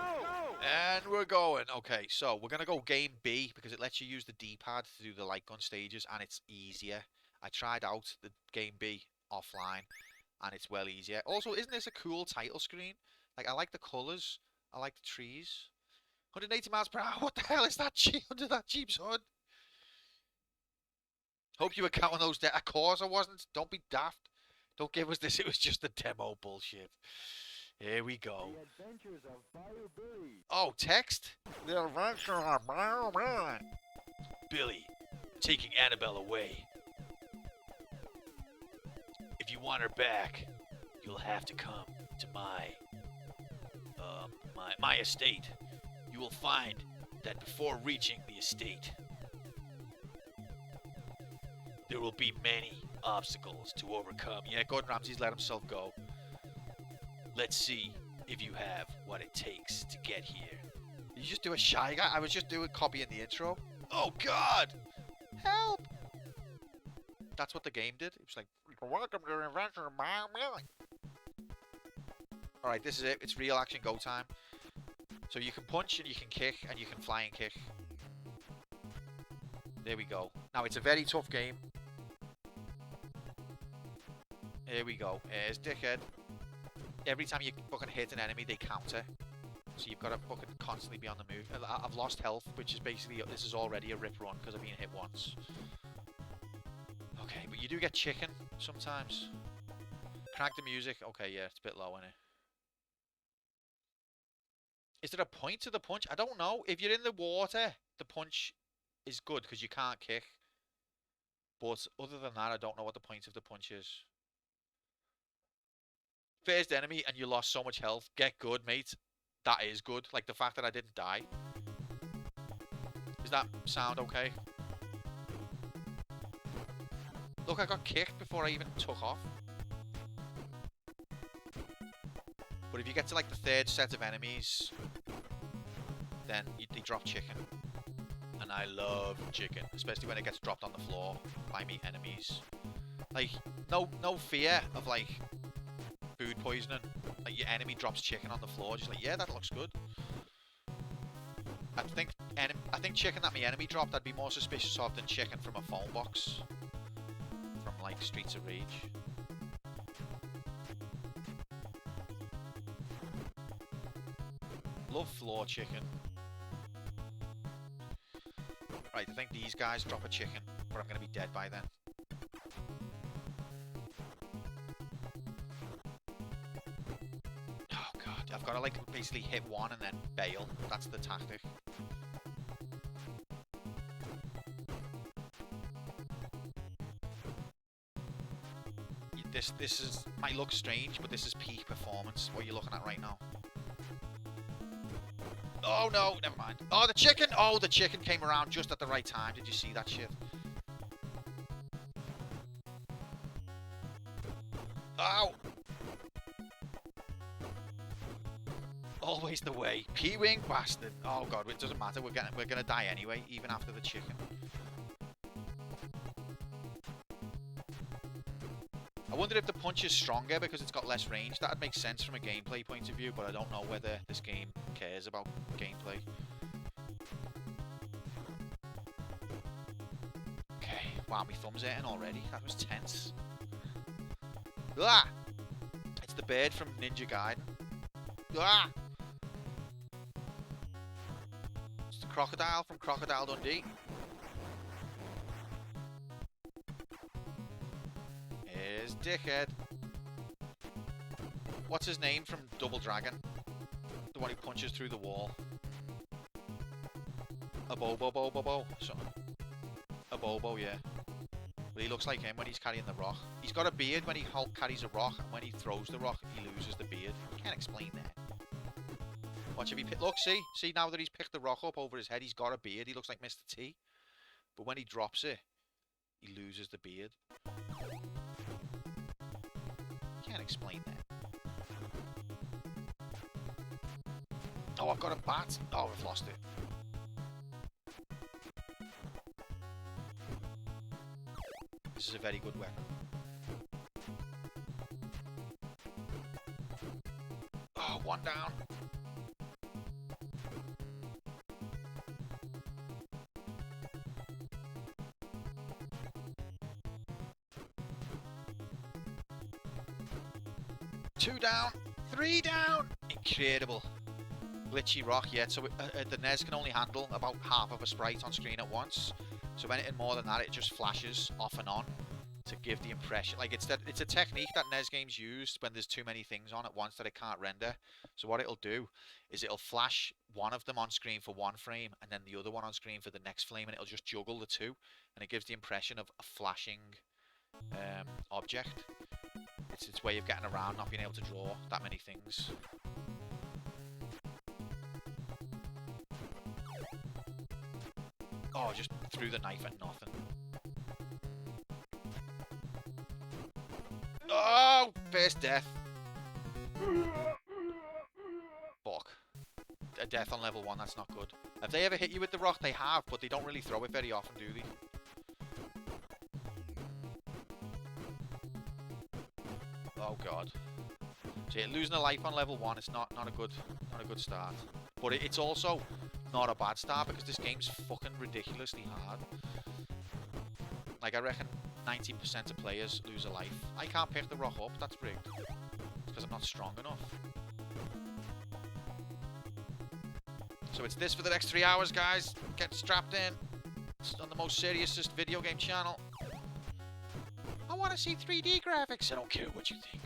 And we're going. Okay, so we're going to go game B, because it lets you use the D-pad to do the light gun stages, and it's easier. I tried out the game B offline, and it's well easier. Also, isn't this a cool title screen? Like, I like the colours. I like the trees. 180 miles per hour. What the hell is that Jeep under that Jeep's hood? Hope you were counting those down. Of course I wasn't. Don't be daft. Don't give us this. It was just a demo bullshit. Here we go. The Adventures of Bayou Billy. Oh, text? The Adventures of Bayou Billy. Billy, taking Annabelle away. If you want her back, you'll have to come to my estate. You will find that before reaching the estate, there will be many obstacles to overcome. Yeah, Gordon Ramsay's let himself go. Let's see if you have what it takes to get here. Did you just do a Shy Guy? I was just doing copying the intro. Oh God! Help! That's what the game did. It was like, welcome to the adventure of Bayou Billy. Alright, this is it. It's real action go time. So you can punch and you can kick and you can fly and kick. There we go. Now it's a very tough game. Here we go. Here's Dickhead. Every time you fucking hit an enemy, they counter. So you've got to fucking constantly be on the move. I've lost health, which is basically, this is already a rip run because I've been hit once. Okay, but you do get chicken sometimes. Crank the music. Okay, yeah, it's a bit low, isn't it? Is there a point to the punch? I don't know. If you're in the water, the punch is good because you can't kick. But other than that, I don't know what the point of the punch is. First enemy and you lost so much health. Get good, mate. That is good. Like the fact that I didn't die. Does that sound okay? Look, I got kicked before I even took off. But if you get to like the third set of enemies, then they drop chicken. And I love chicken, especially when it gets dropped on the floor by me enemies. Like, no fear of like food poisoning. Like your enemy drops chicken on the floor, just like, yeah, that looks good. I think chicken that my enemy dropped I'd be more suspicious of than chicken from a phone box. From like Streets of Rage. Love floor chicken. Right, I think these guys drop a chicken, but I'm gonna be dead by then. Oh god, I've got to like basically hit one and then bail. That's the tactic. This is might look strange, but this is peak performance. What you're looking at right now. Oh no, never mind. Oh, the chicken! Oh, the chicken came around just at the right time. Did you see that shit? Ow! Always the way. P-wing bastard. Oh god, it doesn't matter. We're gonna die anyway, even after the chicken. I wonder if the punch is stronger because it's got less range. That'd make sense from a gameplay point of view, but I don't know whether this game cares about gameplay. Okay, wow, my thumb's hurting already. That was tense. Ah! It's the bird from Ninja Gaiden. Ah! It's the crocodile from Crocodile Dundee. Here's Dickhead. What's his name from Double Dragon? The one who punches through the wall. A Bobo. Something. A Bobo, yeah. But he looks like him when he's carrying the rock. He's got a beard when he carries a rock, and when he throws the rock, he loses the beard. Can't explain that. Watch if he look, see now that he's picked the rock up over his head, he's got a beard. He looks like Mr. T. But when he drops it, he loses the beard. Can't explain that. Oh, I've got a bat. Oh, I've lost it. This is a very good weapon. Oh, one down. Two down. Three down. Incredible. Glitchy rock, yeah. So the NES can only handle about half of a sprite on screen at once. So anything more than that, it just flashes off and on to give the impression. Like it's a technique that NES games use when there's too many things on at once that it can't render. So what it'll do is it'll flash one of them on screen for one frame and then the other one on screen for the next frame, and it'll just juggle the two, and it gives the impression of a flashing object. It's its way of getting around not being able to draw that many things. Oh, just threw the knife at nothing. Oh, first death. Fuck. A death on level 1, that's not good. Have they ever hit you with the rock? They have, but they don't really throw it very often, do they? Oh god. So yeah, losing a life on level 1 is not a good start. But it's also not a bad start because this game's fucking ridiculously hard. Like I reckon 90% of players lose a life. I can't pick the rock up, that's rigged. Because I'm not strong enough. So it's this for the next 3 hours, guys. Get strapped in. It's on the most seriousest video game channel. I want to see 3D graphics. I don't care what you think.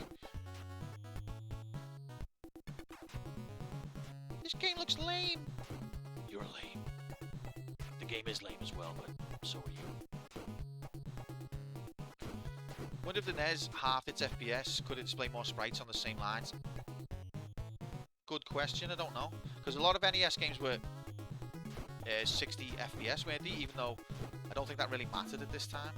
This game looks lame. You're lame. The game is lame as well, but so are you. Wonder if the NES halved its FPS, could it display more sprites on the same lines? Good question, I don't know. Because a lot of NES games were 60 FPS, weren't they? Even though I don't think that really mattered at this time.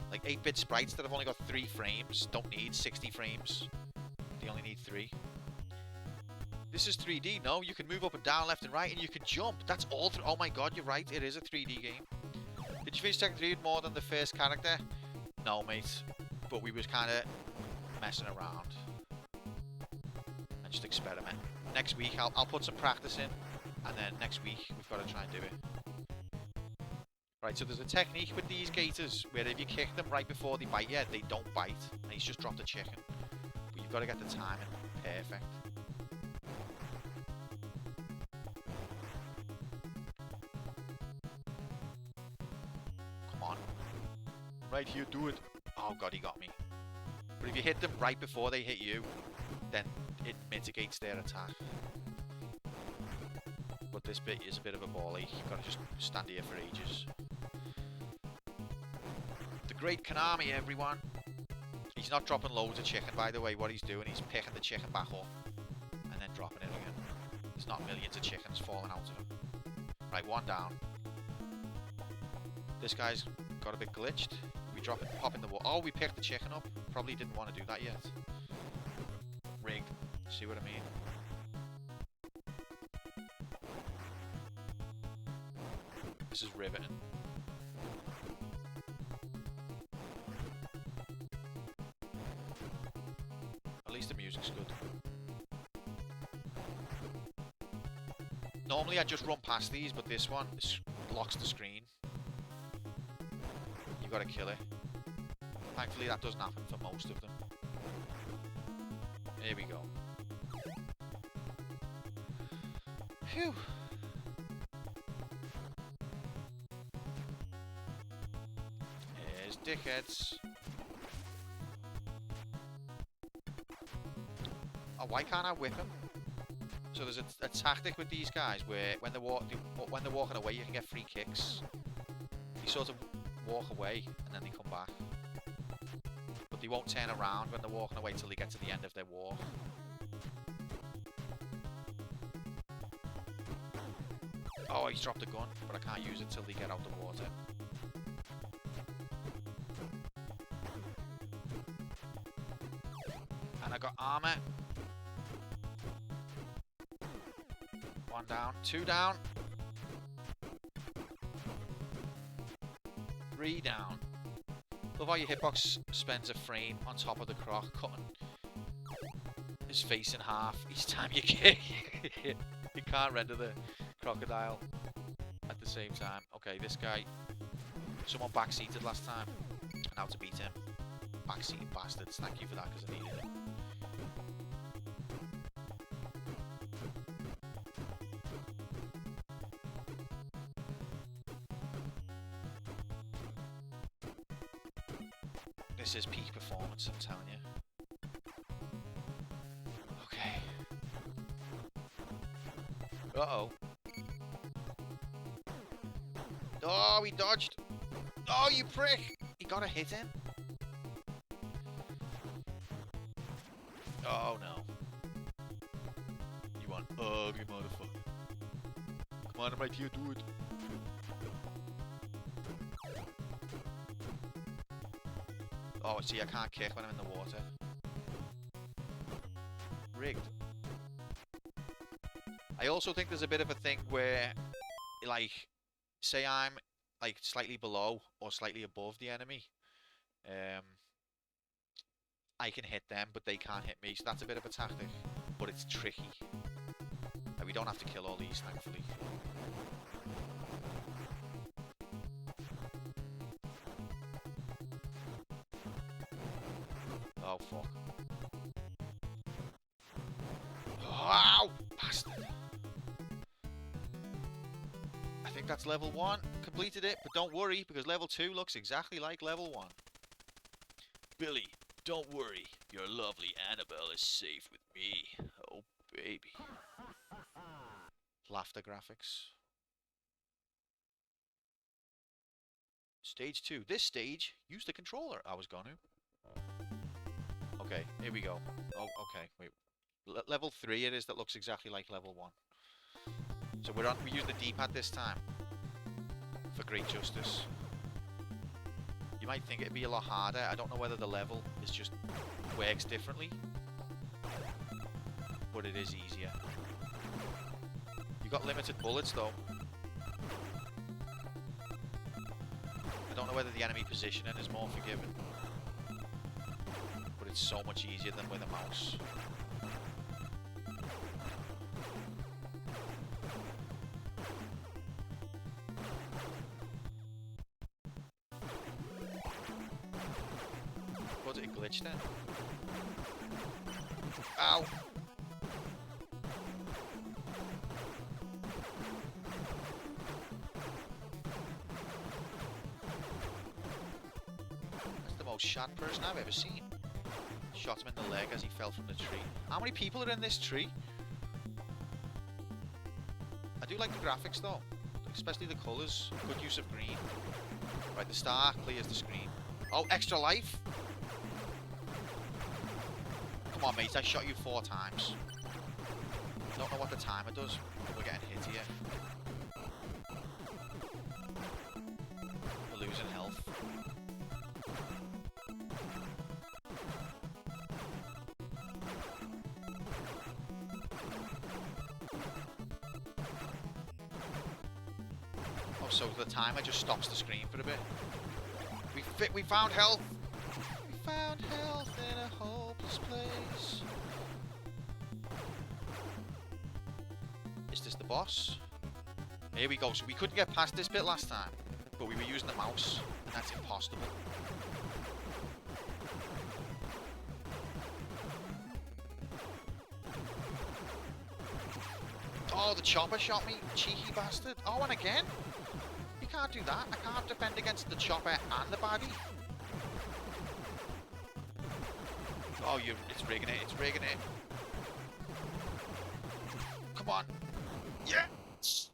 Like 8-bit sprites that have only got 3 frames don't need 60 frames. They only need 3. This is 3D, no? You can move up and down, left and right, and you can jump. That's all. Oh my god, you're right. It is a 3D game. Did you finish Tekken 3 more than the first character? No, mate. But we was kind of messing around. And just experimenting. next week I'll put some practice in, and then next week we've got to try and do it. Right, so there's a technique with these gators where if you kick them right before they bite you, they don't bite, and he's just dropped a chicken. But you've got to get the timing perfect. Come on. Right here, do it. Oh god, he got me. But if you hit them right before they hit you, then it mitigates their attack. But this bit is a bit of a ball ache. You've got to just stand here for ages. The Great Konami, everyone. He's not dropping loads of chicken, by the way. What he's doing, he's picking the chicken back up and then dropping it again. There's not millions of chickens falling out of him. Right, one down. This guy's got a bit glitched. We drop it, pop in the water. Oh, we picked the chicken up. Probably didn't want to do that yet. Rigged. See what I mean? This is riveting. At least the music's good. Normally I just run past these, but this one locks the screen. You gotta kill it. Thankfully that doesn't happen for most of them. Here we go. Phew. Here's dickheads. Oh, why can't I whip him? So there's a tactic with these guys where when they're walking away, you can get free kicks. You sort of walk away and then they come back, but they won't turn around when they're walking away till they get to the end of their walk. Oh, he's dropped a gun, but I can't use it till they get out the water. And I got armor. One down, two down. 3 down. Love how your hitbox spends a frame on top of the croc, cutting his face in half each time you kick. You can't render the crocodile at the same time. Okay, this guy, someone backseated last time, and how to beat him. Backseating bastards. Thank you for that, because I needed it. This is peak performance, I'm telling you. Okay. Uh-oh. Oh, he dodged. Oh, you prick! He got a hit in. Oh, no. You want ugly motherfucker. Come on, I'm right here, do it. Oh, see, I can't kick when I'm in the water. Rigged. I also think there's a bit of a thing where, like, say I'm, like, slightly below or slightly above the enemy. I can hit them, but they can't hit me, so that's a bit of a tactic. But it's tricky. Like, we don't have to kill all these, thankfully. Oh, fuck. Ow! Bastard. I think that's level 1. Completed it, but don't worry, because level 2 looks exactly like level 1. Billy, don't worry. Your lovely Annabelle is safe with me. Oh, baby. Laughter graphics. Stage 2. This stage, use the controller. I was gonna. Okay, here we go. Oh, okay, wait. Level 3 it is that looks exactly like level 1. So we use the D-pad this time. For great justice. You might think it'd be a lot harder. I don't know whether the level is just works differently. But it is easier. You got limited bullets though. I don't know whether the enemy positioning is more forgiving. But it's so much easier than with a mouse. glitch then. Ow! That's the most shot person I've ever seen. Shot him in the leg as he fell from the tree. How many people are in this tree? I do like the graphics though, especially the colours. Good use of green. Right, the star clears the screen. Oh, extra life? Come on, mate, I shot you 4 times. Don't know what the timer does. We're getting hit here. We're losing health. Oh, so the timer just stops the screen for a bit. We found health. We found health in a hopeless place. Is this the boss? Here we go. So we couldn't get past this bit last time, but we were using the mouse, and that's impossible. Oh, the chopper shot me, cheeky bastard. Oh, and again? You can't do that. I can't defend against the chopper and the baddie. Oh, it's rigging it. It's rigging it. Come on. Yes!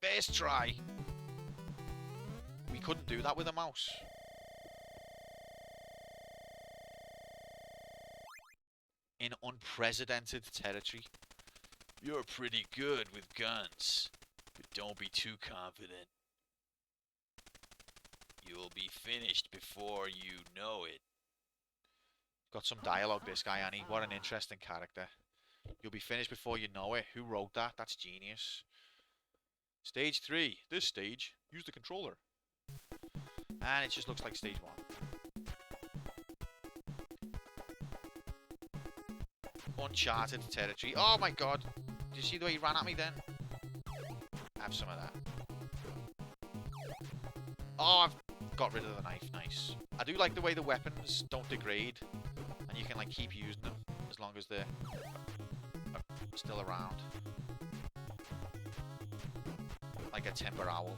First try. We couldn't do that with a mouse. In unprecedented territory. You're pretty good with guns, but don't be too confident. You'll be finished before you know it. Got some dialogue, this guy, Annie. What an interesting character. You'll be finished before you know it. Who wrote that? That's genius. Stage 3. This stage, use the controller. And it just looks like stage 1. Uncharted territory. Oh my god. Did you see the way he ran at me then? Have some of that. Oh, I've got rid of the knife. Nice. I do like the way the weapons don't degrade. And you can like keep using them as long as they're still around. Like a timber owl.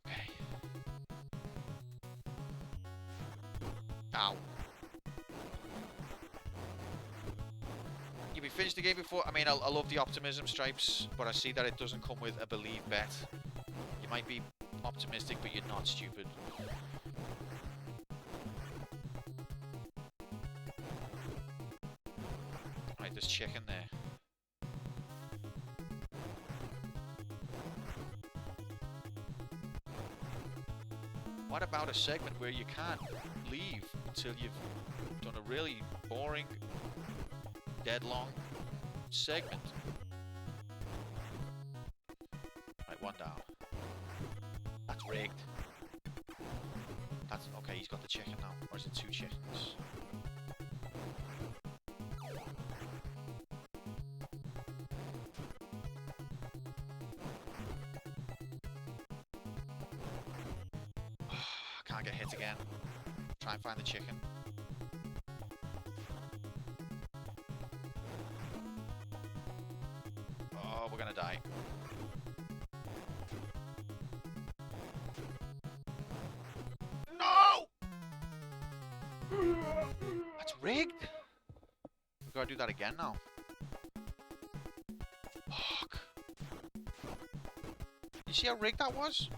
Okay. Ow. We finished the game before. I mean, I love the optimism stripes, but I see that it doesn't come with a believe bet. You might be optimistic, but you're not stupid. Right, there's chicken there. What about a segment where you can't leave until you've done a really boring, dead long segment? Right, 1 down. That's rigged. That's okay, he's got the chicken now. Or is it 2 chickens? Can't get hit again. Try and find the chicken. Oh, we're gonna die. No! That's rigged. We've got to do that again now. Fuck. You see how rigged that was?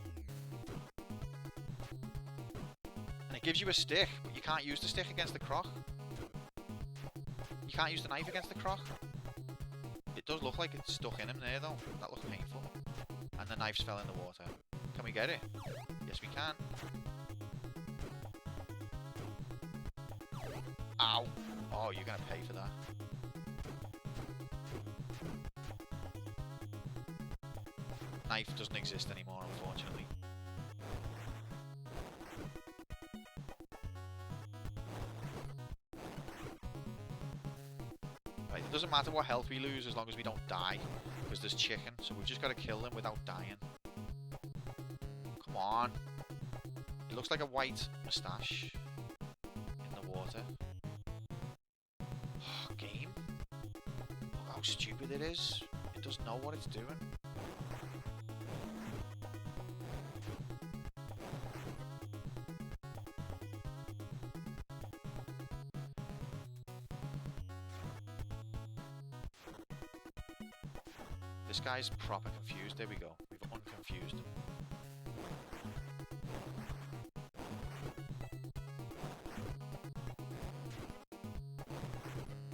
And it gives you a stick, but you can't use the stick against the croc. You can't use the knife against the croc. It does look like it's stuck in him there though. That looks painful. And the knife's fell in the water. Can we get it? Yes we can. Ow! Oh, you're gonna pay for that. Knife doesn't exist anymore, unfortunately. Right, it doesn't matter what health we lose as long as we don't die, because there's chicken, so we've just got to kill them without dying. Come on. He looks like a white moustache in the water. Game? Look how stupid it is. It doesn't know what it's doing. This guy's proper confused. There we go. We've unconfused him.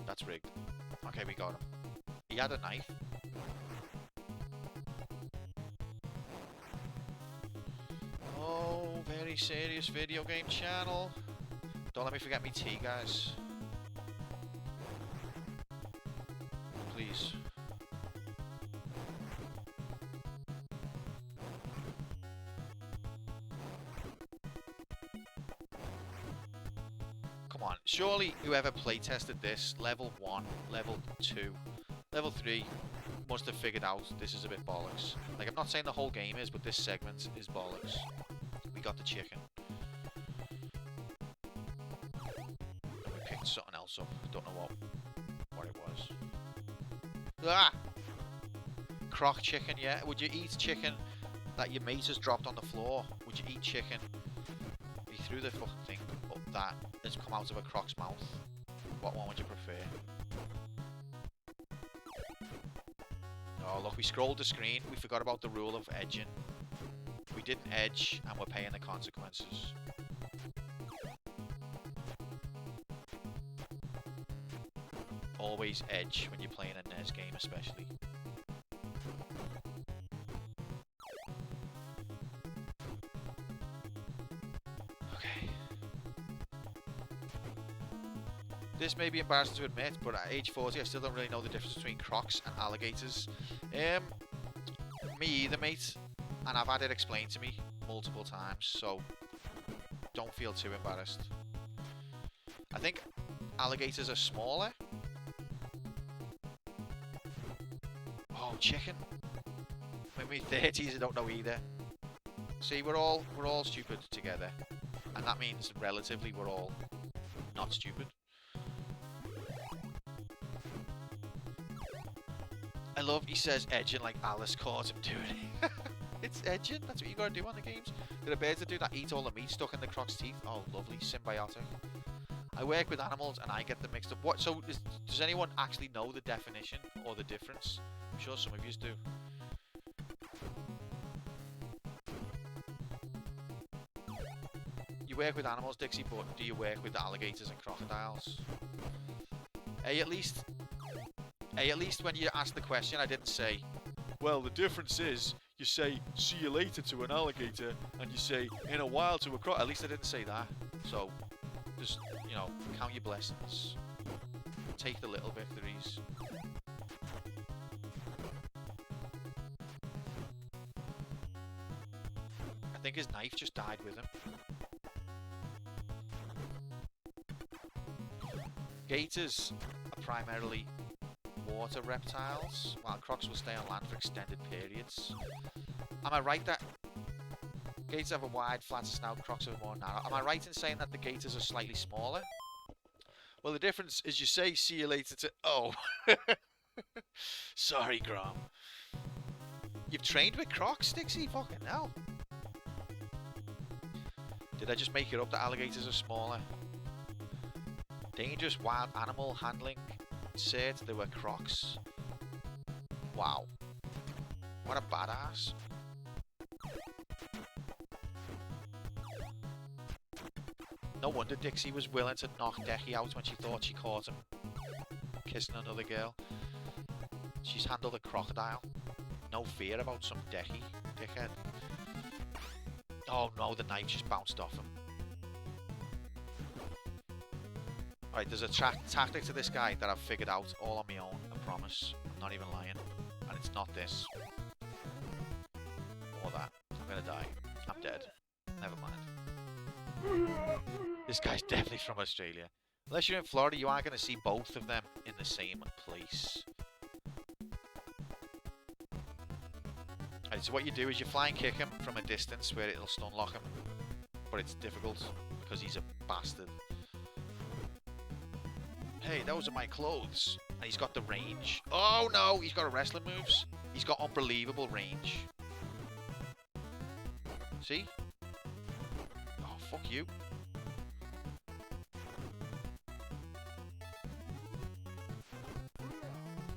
That's rigged. Okay, we got him. He had a knife. Oh, very serious video game channel. Don't let me forget me tea, guys. Please. Come on, surely whoever playtested this, level 1, level 2, level 3, must have figured out this is a bit bollocks. Like, I'm not saying the whole game is, but this segment is bollocks. We got the chicken. We picked something else up. Don't know what it was. Ah! Croc chicken, yeah. Would you eat chicken that your mate has dropped on the floor? Would you eat chicken? He threw the fucking thing up that has come out of a croc's mouth. What one would you prefer? Oh, look, we scrolled the screen. We forgot about the rule of edging. We didn't edge, and we're paying the consequences. Always edge when you're playing a NES game, especially. Okay. This may be embarrassing to admit, but at age 40, I still don't really know the difference between crocs and alligators. Me either, mate. And I've had it explained to me multiple times, so don't feel too embarrassed. I think alligators are smaller. Oh, chicken. I'm in my 30s, I don't know either. See, we're all stupid together. And that means relatively we're all not stupid. I love he says edging like Alice caught him doing it. It's edging, that's what you gotta do on the games. There are birds that do that, eat all the meat stuck in the croc's teeth. Oh, lovely, symbiotic. I work with animals and I get them mixed up. What? So, does anyone actually know the definition or the difference? I'm sure some of you do. You work with animals, Dixie, but do you work with alligators and crocodiles? At least when you asked the question, I didn't say, well, the difference is you say, see you later to an alligator, and you say, in a while to a croc. At least I didn't say that. So, just, you know, count your blessings. Take the little victories. I think his knife just died with him. Gators are primarily water reptiles, while crocs will stay on land for extended periods. Am I right that gators have a wide, flat snout, crocs have a more narrow? Am I right in saying that the gators are slightly smaller? Well, the difference is you say see you later to... Oh. Sorry, Grom. You've trained with crocs, Dixie? Fucking hell. Did I just make it up that alligators are smaller? Dangerous wild animal handling said there were crocs. Wow. What a badass. No wonder Dixie was willing to knock Decky out when she thought she caught him kissing another girl. She's handled a crocodile. No fear about some Decky, dickhead. Oh no, the knife just bounced off him. Right, there's a tactic to this guy that I've figured out all on my own, I promise. I'm not even lying. And it's not this. Or that. I'm gonna die. I'm dead. Never mind. This guy's definitely from Australia. Unless you're in Florida, you are gonna see both of them in the same place. Right, So what you do is you fly and kick him from a distance where it'll stun lock him. But it's difficult because he's a bastard. Hey, those are my clothes. And he's got the range. Oh no, he's got a wrestling moves. He's got unbelievable range. See? Oh, fuck you.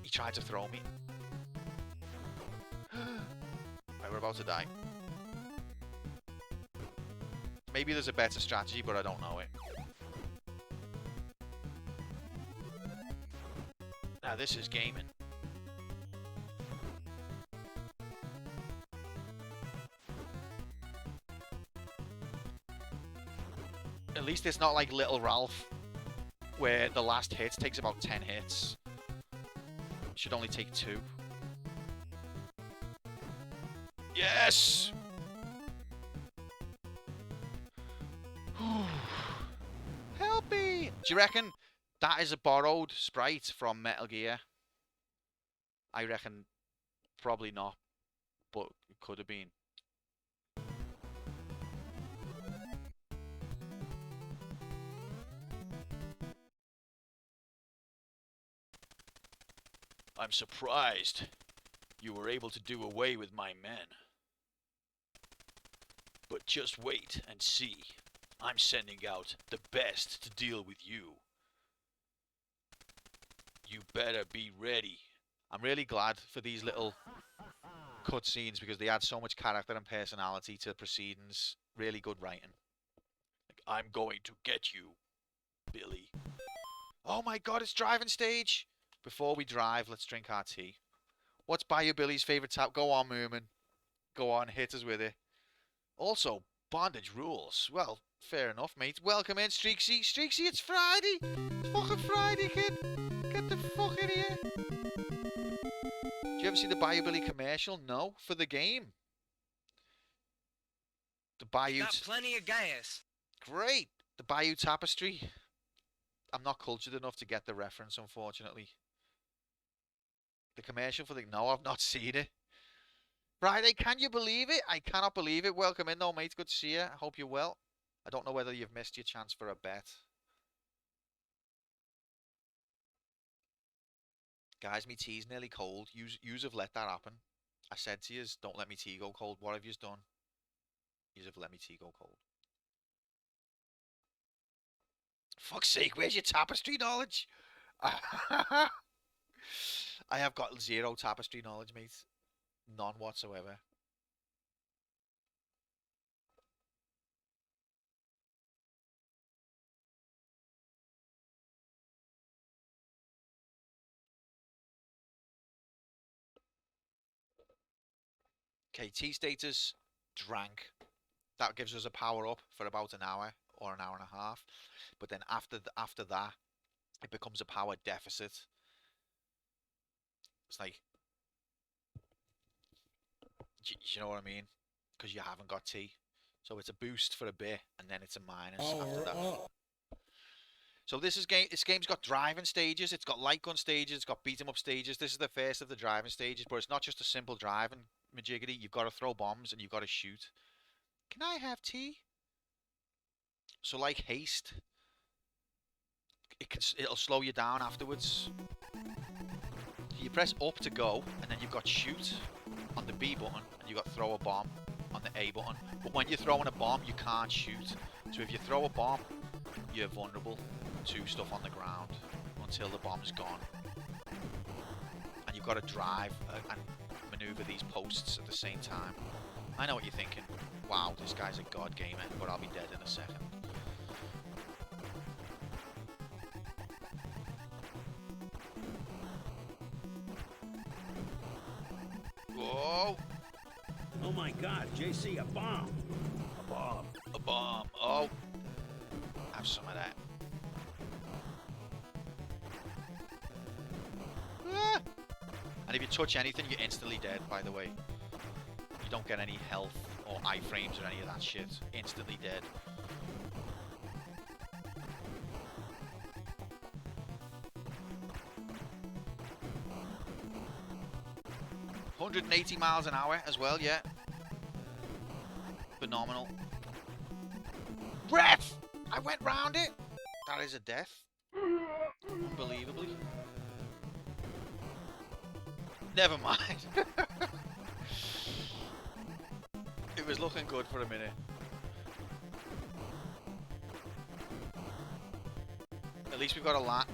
He tried to throw me. Right, we're about to die. Maybe there's a better strategy, but I don't know it. Now this is gaming. At least it's not like Little Ralph, where the last hit takes about 10 hits. It should only take 2. Yes! Help me! Do you reckon that is a borrowed sprite from Metal Gear? I reckon probably not, but it could have been. I'm surprised you were able to do away with my men. But just wait and see. I'm sending out the best to deal with you. You better be ready. I'm really glad for these little cutscenes because they add so much character and personality to the proceedings. Really good writing. Like, I'm going to get you, Billy. Oh my god, it's driving stage! Before we drive, let's drink our tea. What's Bayou Billy's favourite tap? Go on, Moomin. Go on, hit us with it. Also, bondage rules. Well, fair enough, mate. Welcome in, Streaksy. Streaksy, it's Friday! It's fucking Friday, kid! Get the fuck in here! Do you ever see the Bayou Billy commercial? No, for the game. The Bayou... Got plenty of gas. Great! The Bayou Tapestry. I'm not cultured enough to get the reference, unfortunately. The commercial for the... No, I've not seen it. Friday, can you believe it? I cannot believe it. Welcome in, though, mate. Good to see you. I hope you're well. I don't know whether you've missed your chance for a bet. Guys, me tea's nearly cold. Yous have let that happen. I said to yous, don't let me tea go cold. What have yous done? Yous have let me tea go cold. Fuck's sake, where's your tapestry knowledge? I have got 0 tapestry knowledge, mate. None whatsoever. Okay, tea status, drank. That gives us a power up for about an hour or an hour and a half. But then after that, it becomes a power deficit. It's like, you know what I mean? Because you haven't got tea. So it's a boost for a bit, and then it's a minus after that. So this game's got driving stages, it's got light gun stages, it's got beat 'em up stages. This is the first of the driving stages, but it's not just a simple driving majiggity. You've got to throw bombs and you've got to shoot. Can I have tea? So like haste, it'll slow you down afterwards. You press up to go, and then you've got shoot on the B button, and you've got throw a bomb on the A button. But when you're throwing a bomb, you can't shoot. So if you throw a bomb, you're vulnerable to stuff on the ground until the bomb's gone. And you've got to drive and maneuver these posts at the same time. I know what you're thinking. Wow, this guy's a god gamer, but I'll be dead in a second. Whoa! Oh my god, JC, a bomb! A bomb. A bomb. Oh! Have some of that. Ah! And if you touch anything, you're instantly dead, by the way. You don't get any health or iframes or any of that shit. Instantly dead. 180 miles an hour as well, yeah. Phenomenal. Breath! I went round it! That is a death. Unbelievably. Never mind. It was looking good for a minute. At least we've got a lot.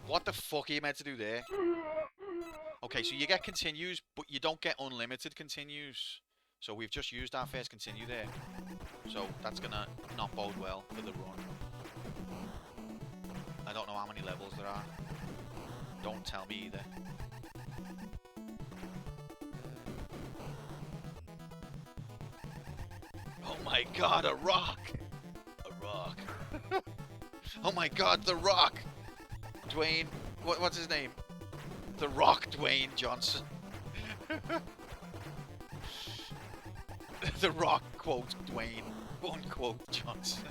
What the fuck are you meant to do there? Okay, so you get continues, but you don't get unlimited continues. So we've just used our first continue there. So that's gonna not bode well for the run. I don't know how many levels there are. Don't tell me either. Oh my god, a rock! A rock. Oh my god, the rock! Dwayne, what's his name? The Rock Dwayne Johnson. The Rock quote Dwayne, unquote Johnson.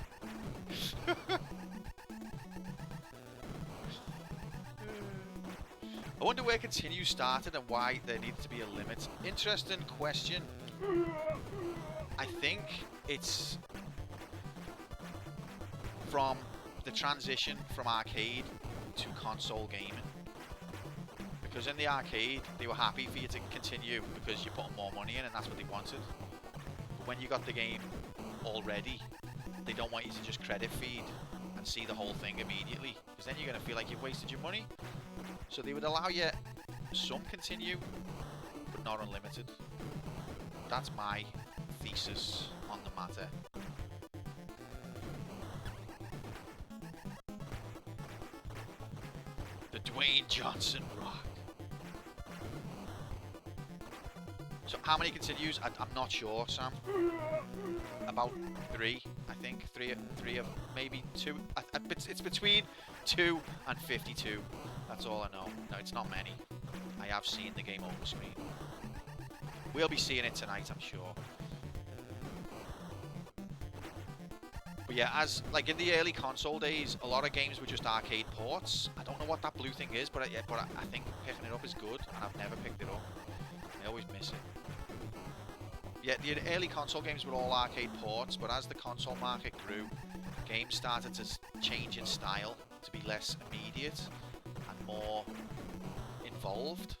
I wonder where continue started and why there needed to be a limit. Interesting question. I think it's from the transition from arcade to console gaming. Because in the arcade, they were happy for you to continue because you put more money in and that's what they wanted. But when you got the game already, they don't want you to just credit feed and see the whole thing immediately. Because then you're going to feel like you've wasted your money. So they would allow you some continue, but not unlimited. That's my thesis on the matter. The Dwayne Johnson Rock. So how many continues? I'm not sure, Sam. About 3, I think. Three of maybe 2. It's between 2 and 52. That's all I know. No, it's not many. I have seen the game over screen. We'll be seeing it tonight, I'm sure. But yeah, as like in the early console days, a lot of games were just arcade ports. I don't know what that blue thing is, but I think picking it up is good, and I've never picked it up. I always miss it. Yeah, the early console games were all arcade ports, but as the console market grew, games started to change in style to be less immediate and more involved.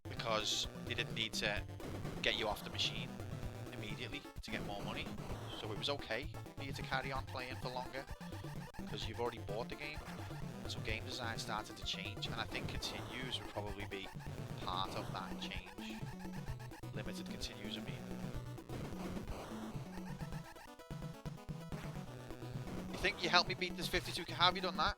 Because they didn't need to get you off the machine immediately to get more money. So it was okay for you to carry on playing for longer because you've already bought the game. So game design started to change, and I think continues would probably be part of that change. Limited continues, I mean. You think you helped me beat this 52? How have you done that?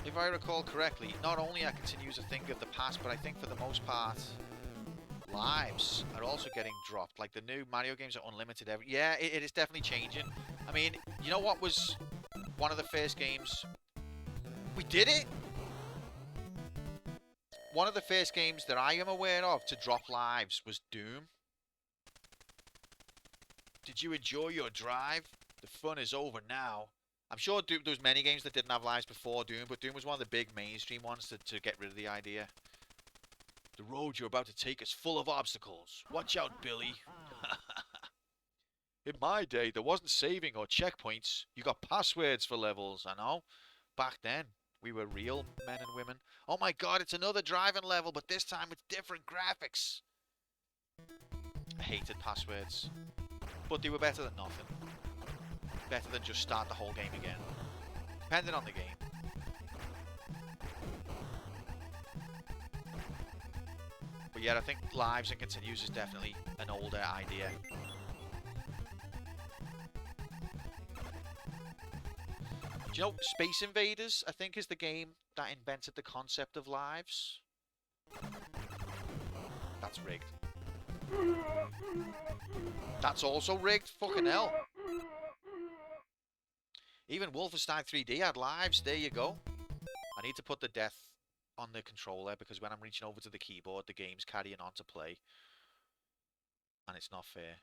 If I recall correctly, not only are continues a thing of the past, but I think for the most part, lives are also getting dropped. Like the new Mario games are unlimited yeah, it is definitely changing. I mean, you know what was one of the first games? We did it! One of the first games that I am aware of to drop lives was Doom. Did you enjoy your drive? The fun is over now. I'm sure there was many games that didn't have lives before Doom, but Doom was one of the big mainstream ones to get rid of the idea. The road you're about to take is full of obstacles. Watch out, Billy. In my day, there wasn't saving or checkpoints. You got passwords for levels, I know. Back then, we were real men and women. Oh my god, it's another driving level, but this time with different graphics. I hated passwords. But they were better than nothing. Better than just start the whole game again. Depending on the game. But yeah, I think lives and continues is definitely an older idea. Do you know Space Invaders, I think, is the game that invented the concept of lives? That's rigged. That's also rigged? Fucking hell. Even Wolfenstein 3D had lives. There you go. I need to put the death on the controller because when I'm reaching over to the keyboard, the game's carrying on to play. And it's not fair.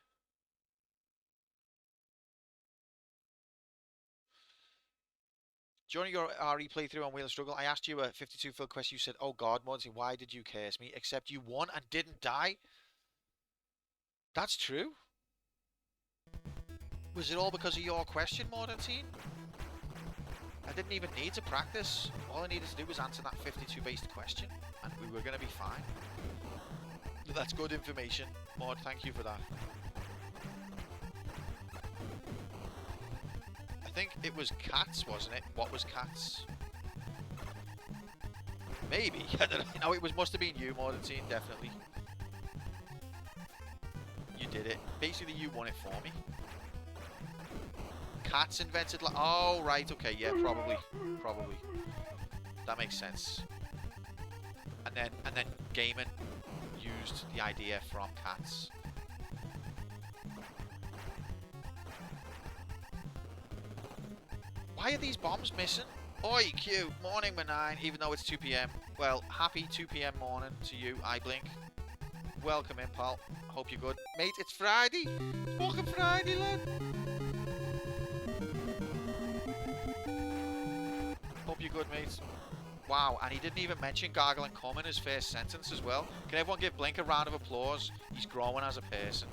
During your RE playthrough on Wheel of Struggle, I asked you a 52 fill quest. You said, "Oh God, Monty, why did you curse me?" Except you won and didn't die. That's true. Was it all because of your question, Mordenteen? I didn't even need to practice. All I needed to do was answer that 52 based question, and we were going to be fine. That's good information, Maud. Thank you for that. I think it was cats, wasn't it? What was cats? Maybe. I don't know. No, it must have been you, Mordenteen, definitely. You did it. Basically, you won it for me. Cats invented like... Oh, right, okay, yeah, probably. Probably. That makes sense. And then Gaiman used the idea from cats. Why are these bombs missing? Oi, Q, morning, Benign, even though it's 2 PM. Well, happy 2 PM morning to you, I blink. Welcome in, pal. Hope you're good. Mate, it's Friday. It's fucking Friday, lad. Hope you're good, mate. Wow, and he didn't even mention Gargle and Cum in his first sentence as well. Can everyone give Blink a round of applause? He's growing as a person.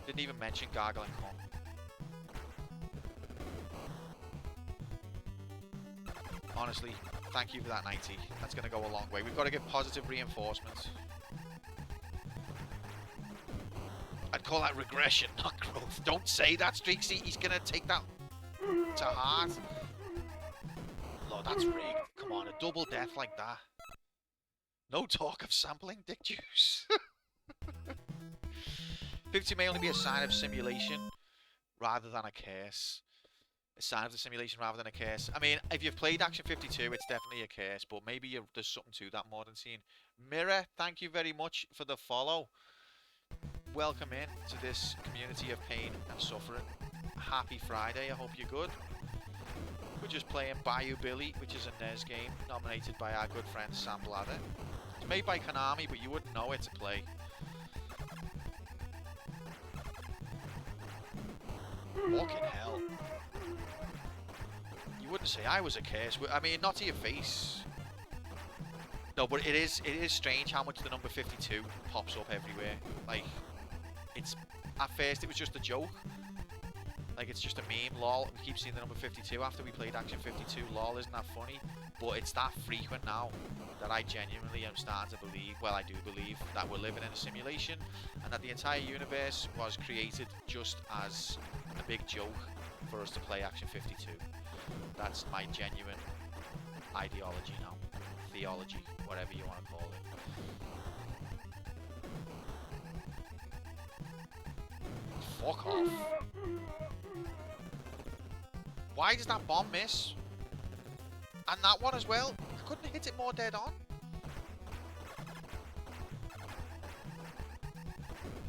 Didn't even mention Gargle and Cum. Honestly, thank you for that 90. That's going to go a long way. We've got to give positive reinforcements. I'd call that regression, not growth. Don't say that, Streaksy. He's going to take that to heart. Lord, that's rigged. Come on, a double death like that. No talk of sampling dick juice. 50 may only be a sign of simulation rather than a curse. A sign of the simulation rather than a curse. I mean, if you've played Action 52, it's definitely a curse, but maybe there's something to that modern scene. Mirror, thank you very much for the follow. Welcome in to this community of pain and suffering. Happy Friday, I hope you're good. We're just playing Bayou Billy, which is a NES game nominated by our good friend Sam Blather. It's made by Konami, but you wouldn't know it to play. Fucking hell. You wouldn't say I was a curse. I mean, not to your face. No, but it is strange how much the number 52 pops up everywhere. Like, it's... At first, it was just a joke. Like, it's just a meme, lol. We keep seeing the number 52 after we played Action 52. Lol, isn't that funny? But it's that frequent now that I genuinely am starting to believe, well, I do believe, that we're living in a simulation and that the entire universe was created just as a big joke for us to play Action 52. That's my genuine ideology now. Theology, whatever you want to call it. Fuck off. Why does that bomb miss? And that one as well? I couldn't hit it more dead on.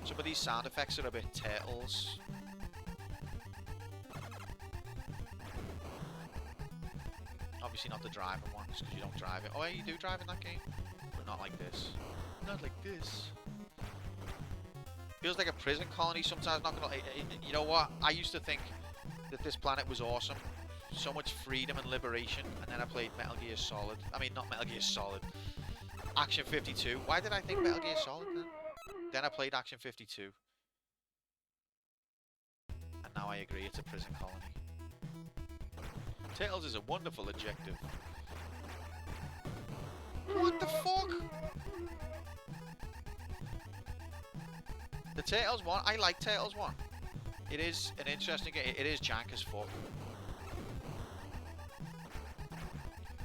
Some of these sound effects are a bit turtles. Obviously not the driving one, just because you don't drive it. Oh, yeah, you do drive in that game? But not like this. Not like this. Feels like a prison colony sometimes. Not gonna, you know what? I used to think that this planet was awesome. So much freedom and liberation. And then I played Metal Gear Solid. I mean, not Metal Gear Solid. Action 52. Why did I think Metal Gear Solid then? Then I played Action 52. And now I agree, it's a prison colony. Tails is a wonderful adjective. What the fuck? The Tails one, I like Tails one. It is an interesting game. It is jank as fuck.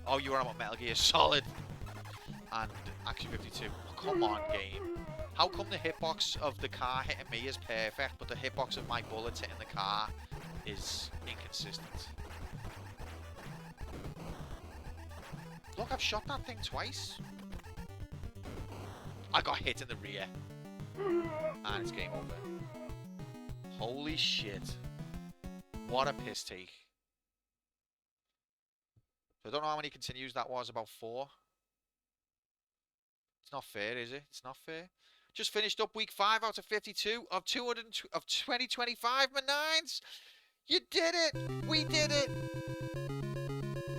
Oh, you were on Metal Gear Solid and Action 52. Oh, come on, game. How come the hitbox of the car hitting me is perfect, but the hitbox of my bullets hitting the car is inconsistent? Look, I've shot that thing twice. I got hit in the rear. And it's game over. Holy shit. What a piss take. So I don't know how many continues that was, about 4. It's not fair, is it? It's not fair. Just finished up week 5 out of 52 of 2025, my nines. You did it! We did it!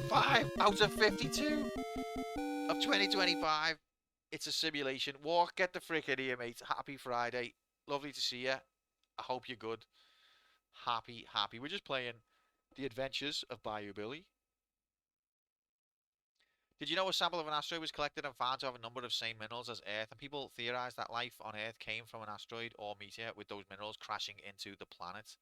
5 out of 52 of 2025. It's a simulation. Walk, get the frick in here, mate. Happy Friday. Lovely to see you. I hope you're good. Happy. We're just playing The Adventures of Bayou Billy. Did you know a sample of an asteroid was collected and found to have a number of same minerals as Earth? And people theorize that life on Earth came from an asteroid or meteor with those minerals crashing into the planet.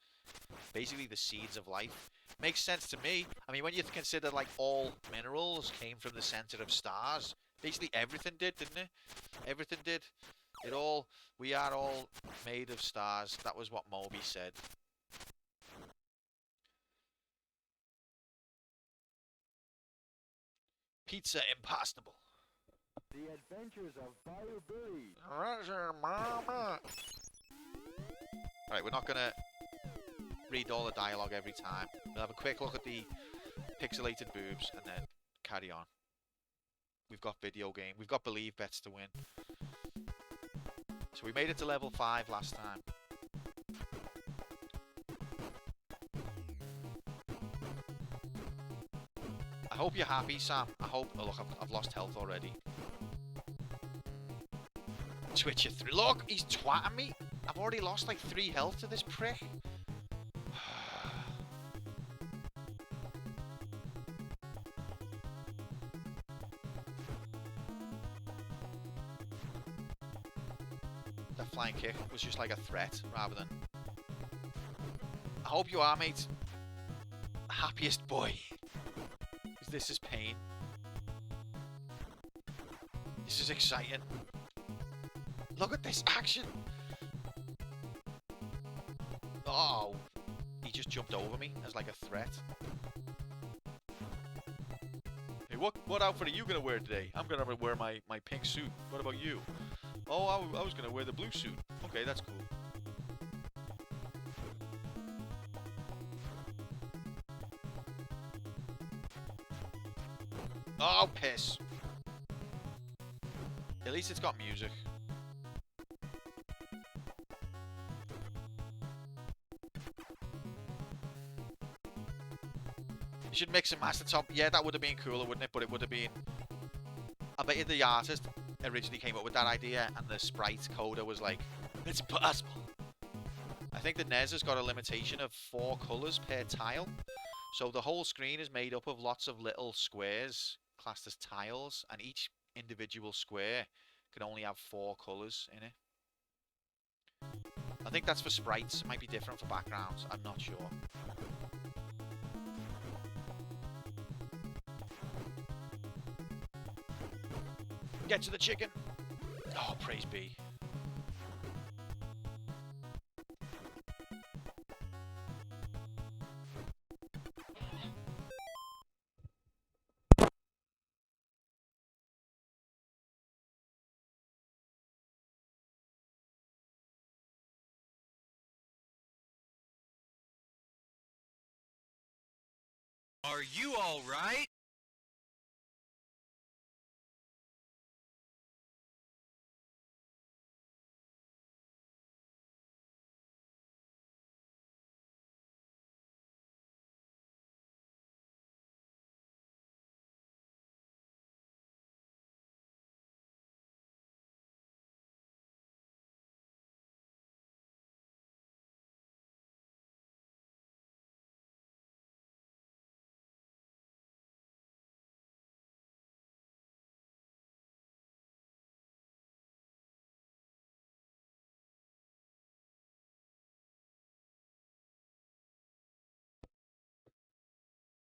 Basically, the seeds of life. Makes sense to me. I mean, when you consider like all minerals came from the center of stars, basically everything did, didn't it? Everything did. We are all made of stars. That was what Moby said. Pizza impossible. The Adventures of Bayou Billy. Right, we're not gonna read all the dialogue every time. We'll have a quick look at the pixelated boobs and then carry on. We've got video game. We've got believe bets to win. So we made it to level 5 last time. I hope you're happy, Sam. I hope... Oh, look, I've lost health already. Switch you through. Look, he's twatting me. I've already lost like 3 health to this prick. That flying kick was just like a threat rather than... I hope you are, mate. Happiest boy. Because this is pain. This is exciting. Look at this action. Oh, he just jumped over me as like a threat. Hey, what outfit are you gonna wear today? I'm gonna wear my pink suit. What about you? Oh, I was gonna wear the blue suit. Okay, that's cool. Oh, piss. At least it's got music. You should mix and match the top. Yeah, that would have been cooler, wouldn't it? But it would have been... I bet you the artist originally came up with that idea and the sprite coder was like, it's impossible. I think the NES has got a limitation of 4 colours per tile. So the whole screen is made up of lots of little squares classed as tiles, and each individual square can only have 4 colours in it. I think that's for sprites. It might be different for backgrounds. I'm not sure. Get to the chicken. Oh, praise be. Are you all right?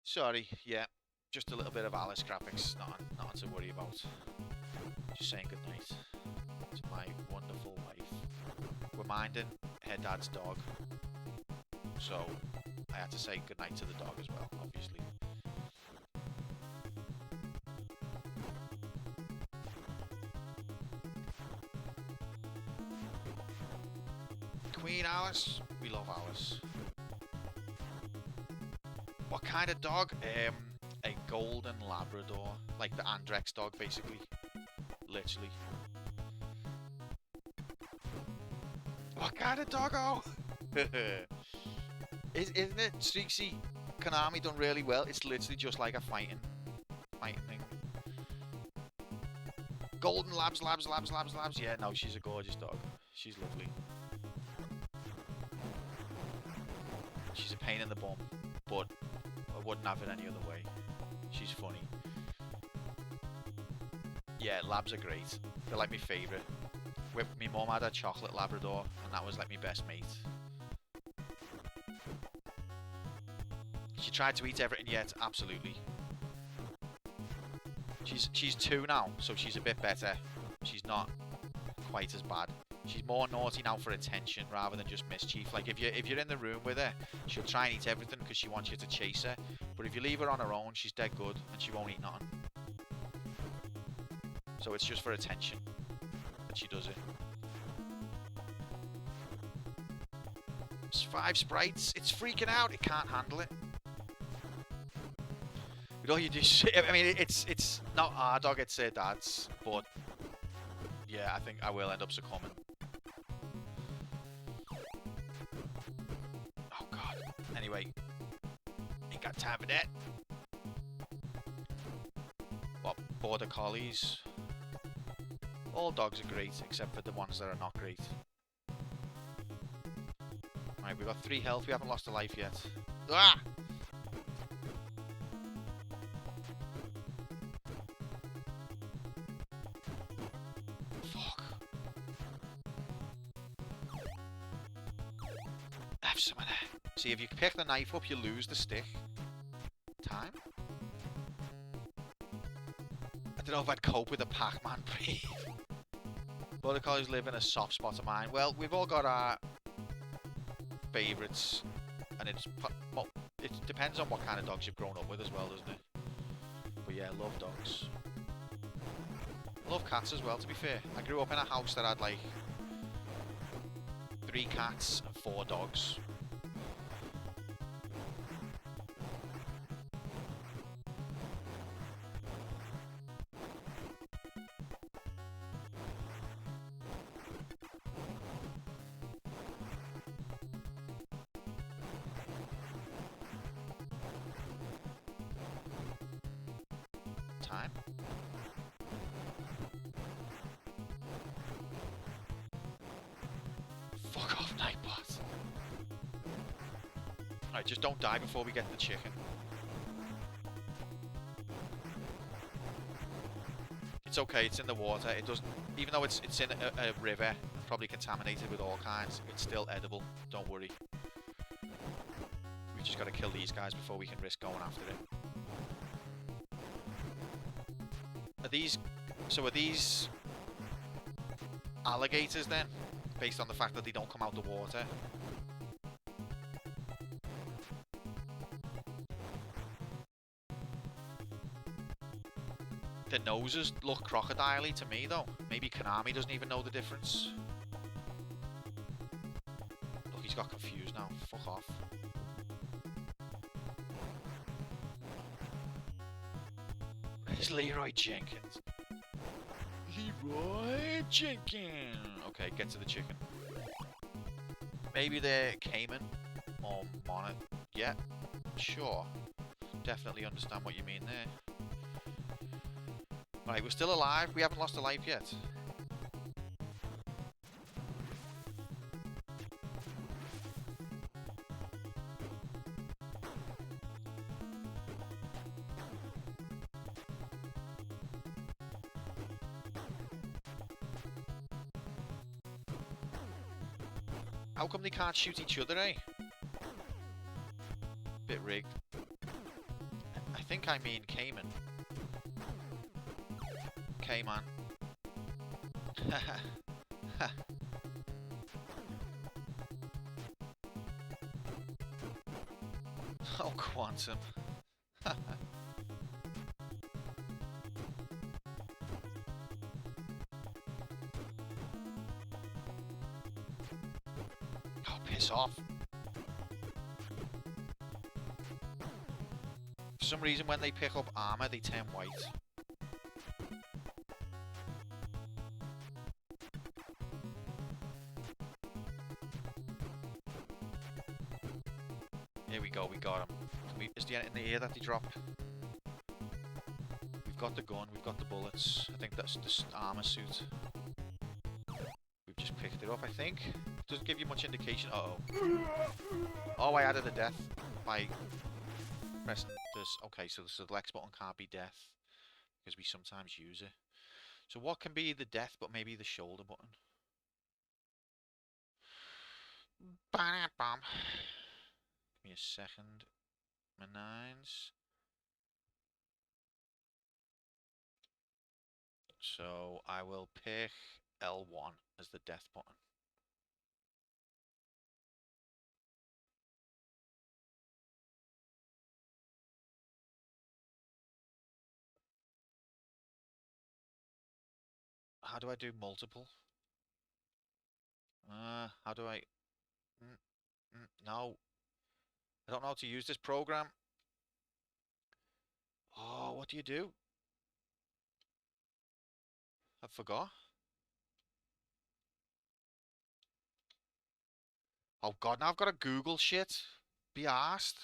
Sorry, yeah. Just a little bit of Alice graphics. Nothing to worry about. Just saying goodnight to my wonderful wife. We're minding her dad's dog. So I had to say goodnight to the dog as well, obviously. Queen Alice. We love Alice. What kind of dog? A golden Labrador. Like the Andrex dog, basically. Literally. What kind of doggo? Isn't it? Streaksy Konami done really well. It's literally just like a fighting thing. Golden labs. Yeah, no, she's a gorgeous dog. She's lovely. She's a pain in the bum, but I wouldn't have it any other way. She's funny. Yeah, labs are great. They're like my favourite. With my mum had a chocolate Labrador, and that was like my best mate. She tried to eat everything yet? Absolutely. She's 2 now, so she's a bit better. She's not quite as bad. She's more naughty now for attention rather than just mischief. Like if you're in the room with her, she'll try and eat everything because she wants you to chase her. But if you leave her on her own, she's dead good and she won't eat nothing. So it's just for attention that she does it. It's 5 sprites. It's freaking out. It can't handle it. But all you do, I mean, it's not our dog. It's her dad's. But yeah, I think I will end up succumbing. Oh god. Anyway, ain't got time for that. What, border collies? All dogs are great, except for the ones that are not great. Right, we've got 3 health. We haven't lost a life yet. Ah! Fuck. Have some of that. See, if you pick the knife up, you lose the stick. Time? I don't know if I'd cope with a Pac-Man breed. Border collies live in a soft spot of mine. Well, we've all got our favourites, and well, it depends on what kind of dogs you've grown up with as well, doesn't it? But yeah, love dogs. I love cats as well, to be fair. I grew up in a house that had like 3 cats and 4 dogs. Time. Fuck off, Nightbot. Alright, just don't die before we get the chicken. It's okay, it's in the water. It doesn't, even though it's in a river, probably contaminated with all kinds, it's still edible. Don't worry. We've just got to kill these guys before we can risk going after it. Are these alligators then? Based on the fact that they don't come out the water? The noses look crocodile-y to me though. Maybe Konami doesn't even know the difference. Look, he's got confused now. Fuck off. It's Leroy Jenkins. Leroy Jenkins. Okay, get to the chicken. Maybe they're Cayman or Monnet. Yeah, sure. Definitely understand what you mean there. Right, we're still alive. We haven't lost a life yet. How come they can't shoot each other, eh? Bit rigged. I think I mean Cayman. Cayman. Oh, Quantum. Oh, piss off. For some reason, when they pick up armor, they turn white. Here we go, we got him. Is there in the air that they drop? We've got the gun, we've got the bullets. I think that's the armor suit. We've just picked it up, I think. Doesn't give you much indication. Uh-oh. Oh, I added a death by pressing this. Okay, so the select button can't be death, because we sometimes use it. So what can be the death, but maybe the shoulder button? Ba-da-bum. Give me a second. My nines. So I will pick L1 as the death button. How do I do multiple? How do I... no. I don't know how to use this program. Oh, what do you do? I forgot. Oh god, now I've got to Google shit. Be arsed.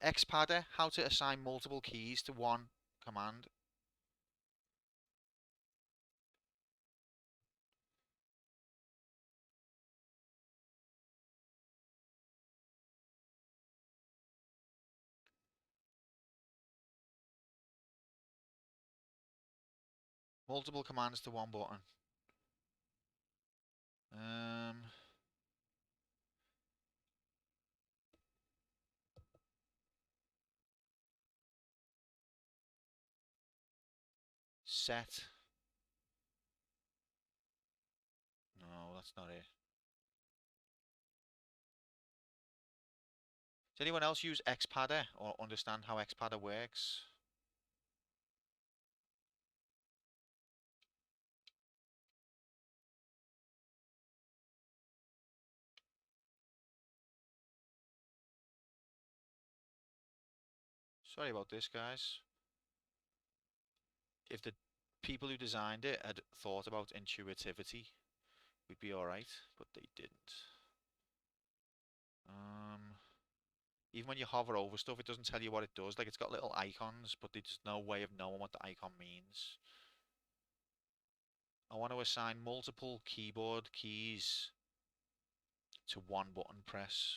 Xpadder, how to assign multiple keys to one command. Multiple commands to one button. Set. No, that's not it. Does anyone else use Xpadder or understand how Xpadder works? Sorry about this, guys. If the people who designed it had thought about intuitivity, we'd be alright, but they didn't. Even when you hover over stuff, it doesn't tell you what it does. Like, it's got little icons, but there's no way of knowing what the icon means. I want to assign multiple keyboard keys to one button press.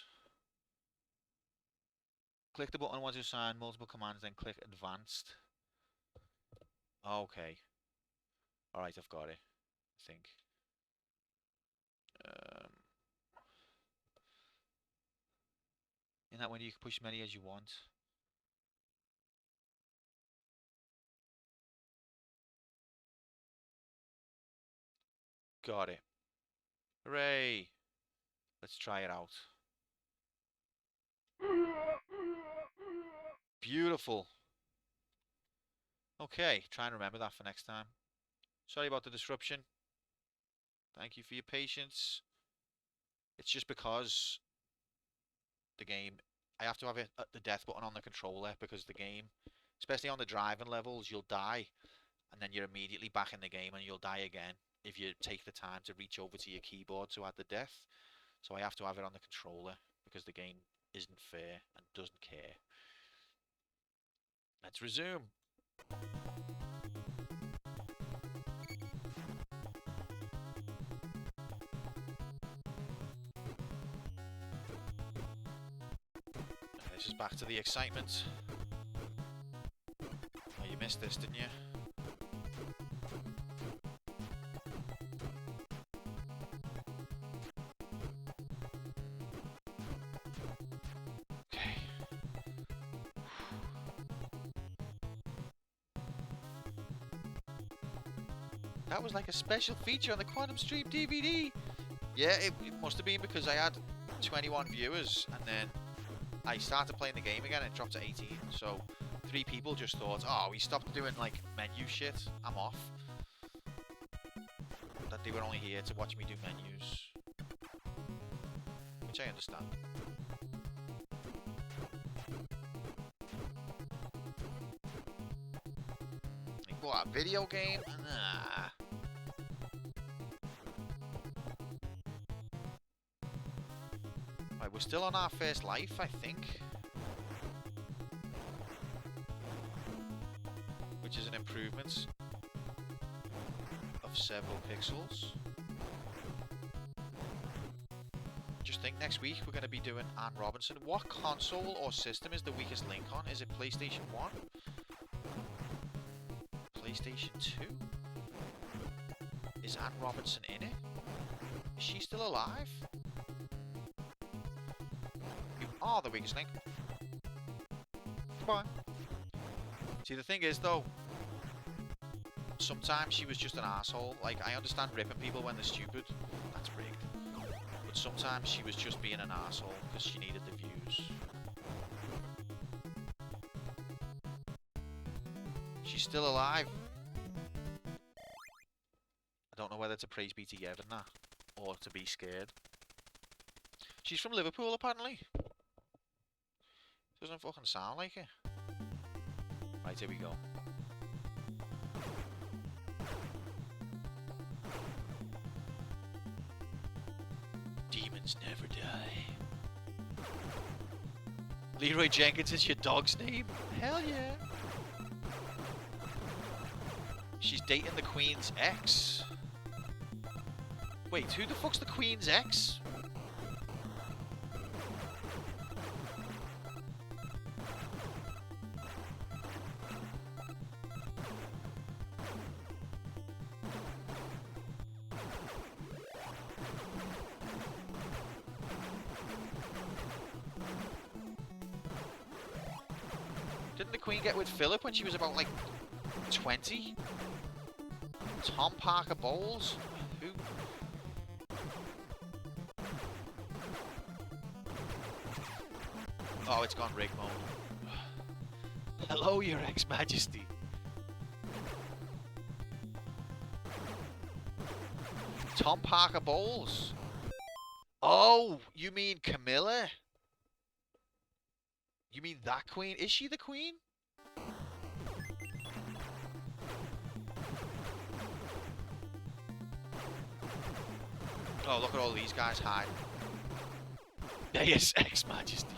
Click the button I want to assign multiple commands, then click Advanced. Okay. Alright, I've got it, I think. In that window, you can push as many as you want. Got it. Hooray! Let's try it out. Beautiful. Okay, try and remember that for next time. Sorry about the disruption. Thank you for your patience. It's just because the game, I have to have it at the death button on the controller because the game, especially on the driving levels, you'll die and then you're immediately back in the game and you'll die again if you take the time to reach over to your keyboard to add the death. So I have to have it on the controller because the game isn't fair and doesn't care. Let's resume. This is back to the excitement. Oh, you missed this, didn't you? Okay. That was like a special feature on the Quantum Stream DVD. Yeah, it must have been because I had 21 viewers and then I started playing the game again and it dropped to 18. So 3 people just thought, oh, we stopped doing like menu shit, I'm off. That they were only here to watch me do menus. Which I understand. Like, what, a video game? Nah. Right, we're still on our first life, I think. Which is an improvement of several pixels. Just think next week we're going to be doing Anne Robinson. What console or system is the weakest link on? Is it PlayStation 1? PlayStation 2? Is Anne Robinson in it? Is she still alive? You are the weakest link. Come on. See, the thing is, though, sometimes she was just an asshole. Like, I understand ripping people when they're stupid. That's rigged. But sometimes she was just being an asshole because she needed the views. She's still alive. I don't know whether to praise be to Yevon that or to be scared. She's from Liverpool, apparently. Doesn't fucking sound like it. Right, here we go. Demons never die. Leroy Jenkins is your dog's name? Hell yeah. She's dating the Queen's ex. Wait, who the fuck's the Queen's ex? Didn't the Queen get with Philip when she was about like 20? Tom Parker Bowles? Who? Oh, it's gone rig mode. Hello, Your Ex-Majesty. Tom Parker Bowles. Oh, you mean Camilla? You mean that queen? Is she the queen? Oh, look at all these guys hiding. Deus Ex-Majesty.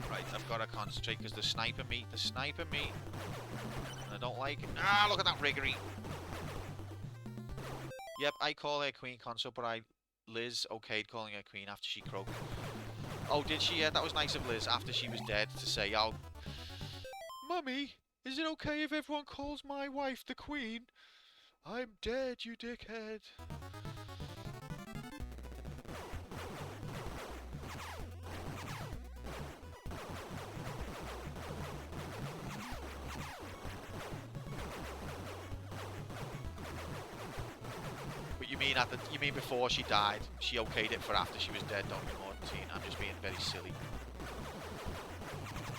Right, I've got to concentrate because they're sniping me. They're sniping me. And I don't like it. Ah, look at that riggery. Yep, I call her Queen Consort, but Liz okayed calling her Queen after she croaked. Oh, did she? Yeah, that was nice of Liz after she was dead to say, oh, Mummy, is it okay if everyone calls my wife the Queen? I'm dead, you dickhead. You mean before she died? She okayed it for after she was dead, don't you, Mortantine? I'm just being very silly.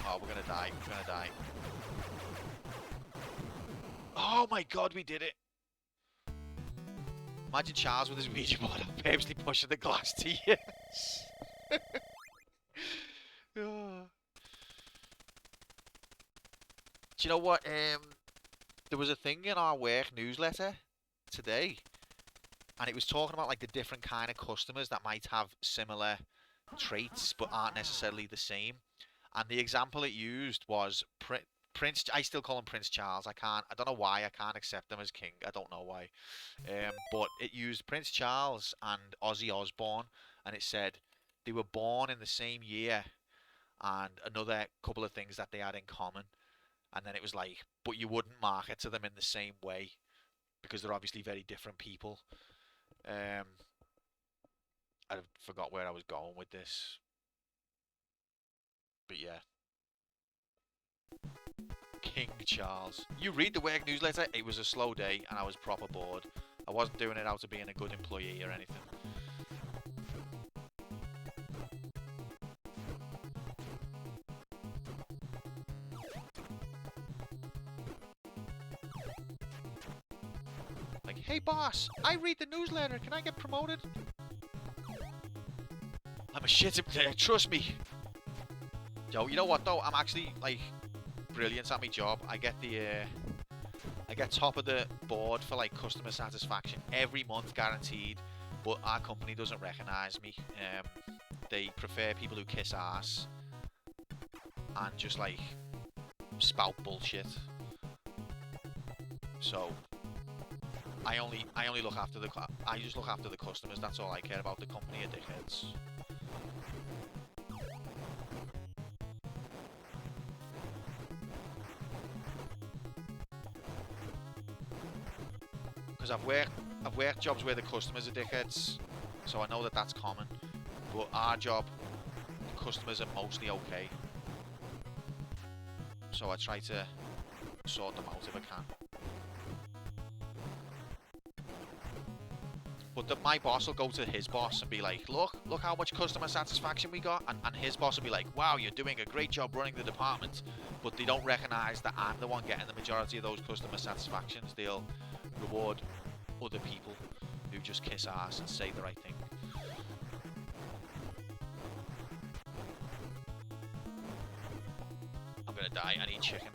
Oh, we're gonna die. We're gonna die. Oh my god, we did it! Imagine Charles with his Ouija board and purposely pushing the glass to yes. Oh. Do you know what? There was a thing in our work newsletter today. And it was talking about like the different kind of customers that might have similar traits but aren't necessarily the same. And the example it used was Prince. I still call him Prince Charles. I don't know why I can't accept him as king. I don't know why. But it used Prince Charles and Ozzy Osbourne, and it said they were born in the same year, and another couple of things that they had in common. And then it was like, but you wouldn't market to them in the same way because they're obviously very different people. I forgot where I was going with this. But yeah. King Charles. You read the work newsletter, it was a slow day and I was proper bored. I wasn't doing it out of being a good employee or anything. Like, hey boss. I read the newsletter. Can I get promoted? I'm a shit employer, trust me. Yo, you know what though? I'm actually like brilliant at my job. I get top of the board for like customer satisfaction every month, guaranteed. But our company doesn't recognise me. They prefer people who kiss ass and just like spout bullshit. So I only look after I just look after the customers. That's all I care about. The company are dickheads. Because I've worked jobs where the customers are dickheads, so I know that that's common. But our job, the customers are mostly okay. So I try to sort them out if I can. But my boss will go to his boss and be like, look how much customer satisfaction we got. And his boss will be like, wow, you're doing a great job running the department. But they don't recognise that I'm the one getting the majority of those customer satisfactions. They'll reward other people who just kiss ass and say the right thing. I'm gonna die. I need chicken.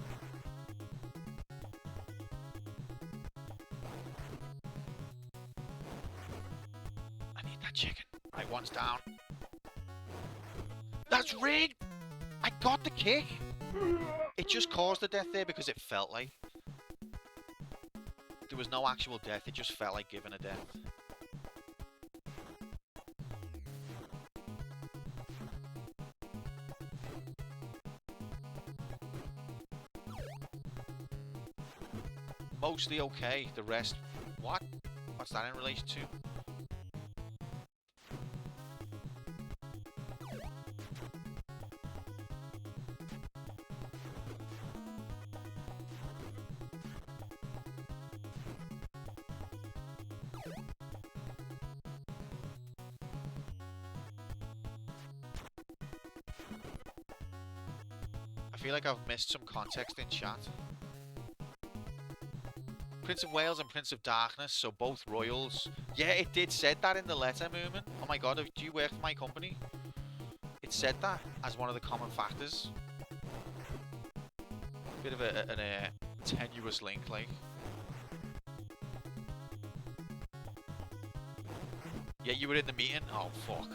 I need that chicken. Right, one's down. That's rigged! I got the kick! It just caused the death there because it felt like. There was no actual death, it just felt like giving a death. Mostly okay, the rest... What? What's that in relation to? I feel like I've missed some context in chat. Prince of Wales and Prince of Darkness, so both royals. Yeah, it did said that in the letter, Moomin. Oh my god, do you work for my company? It said that as one of the common factors. Bit of a tenuous link, like. Yeah, you were in the meeting? Oh, fuck.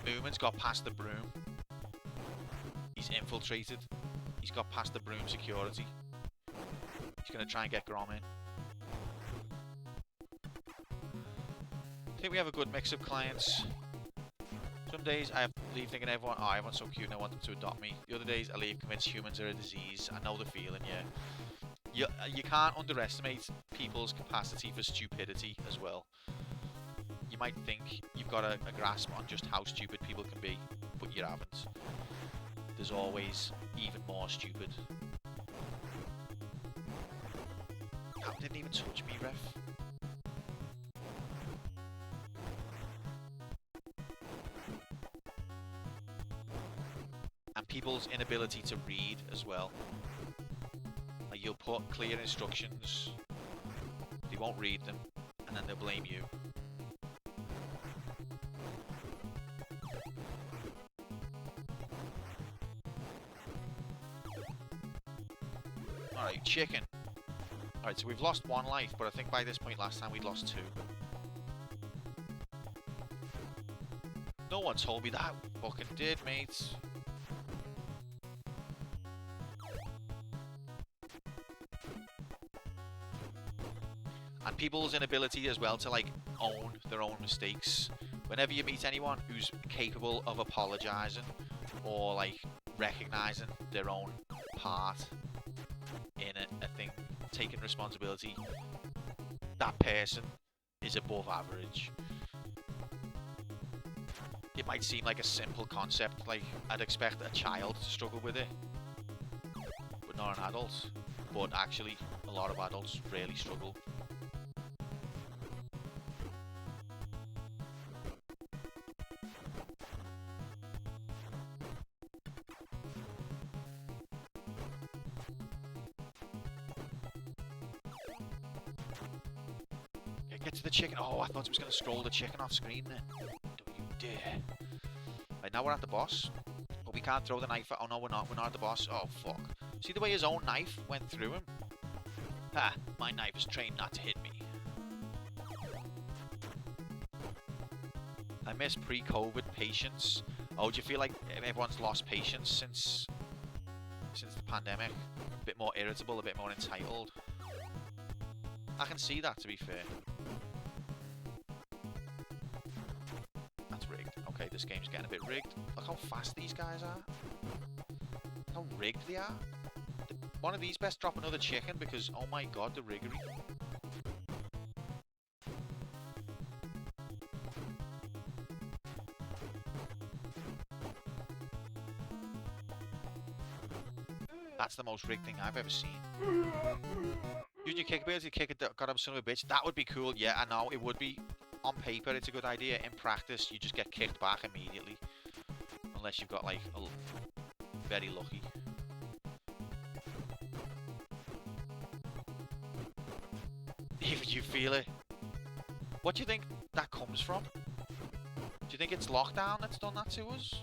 Moomin's got past the broom. He's infiltrated. He's got past the broom security. He's going to try and get Grom in. I think we have a good mix of clients. Some days I leave thinking everyone's so cute and I want them to adopt me. The other days I leave convinced humans are a disease. I know the feeling, yeah. You can't underestimate people's capacity for stupidity as well. You might think you've got a grasp on just how stupid people can be, but you haven't. There's always even more stupid. That didn't even touch me, ref. And people's inability to read as well. Like you'll put clear instructions, they won't read them, and then they'll blame you. Alright, chicken. Alright, so we've lost one life, but I think by this point last time we'd lost two. No one told me that. Fucking did, mates. And people's inability as well to like own their own mistakes. Whenever you meet anyone who's capable of apologizing or like recognizing their own part in a thing, taking responsibility, that person is above average. It might seem like a simple concept, like I'd expect a child to struggle with it, but not an adult. But actually, a lot of adults really struggle. Get to the chicken. Oh, I thought it was going to scroll the chicken off screen then. Don't you dare. Right, now we're at the boss. But we can't throw the knife at... Oh, no, we're not. We're not at the boss. Oh, fuck. See the way his own knife went through him? Ha! My knife is trained not to hit me. I miss pre-COVID patience. Oh, do you feel like everyone's lost patience since the pandemic? A bit more irritable, a bit more entitled. I can see that, to be fair. That's rigged. Okay, this game's getting a bit rigged. Look how fast these guys are. How rigged they are. One of these best drop another chicken because, oh my god, the riggery. That's the most rigged thing I've ever seen. Using your kick ability to kick a goddamn son of a bitch, that would be cool. Yeah, I know, it would be. On paper, it's a good idea. In practice, you just get kicked back immediately. Unless you've got, like, very lucky. If you feel it. What do you think that comes from? Do you think it's lockdown that's done that to us?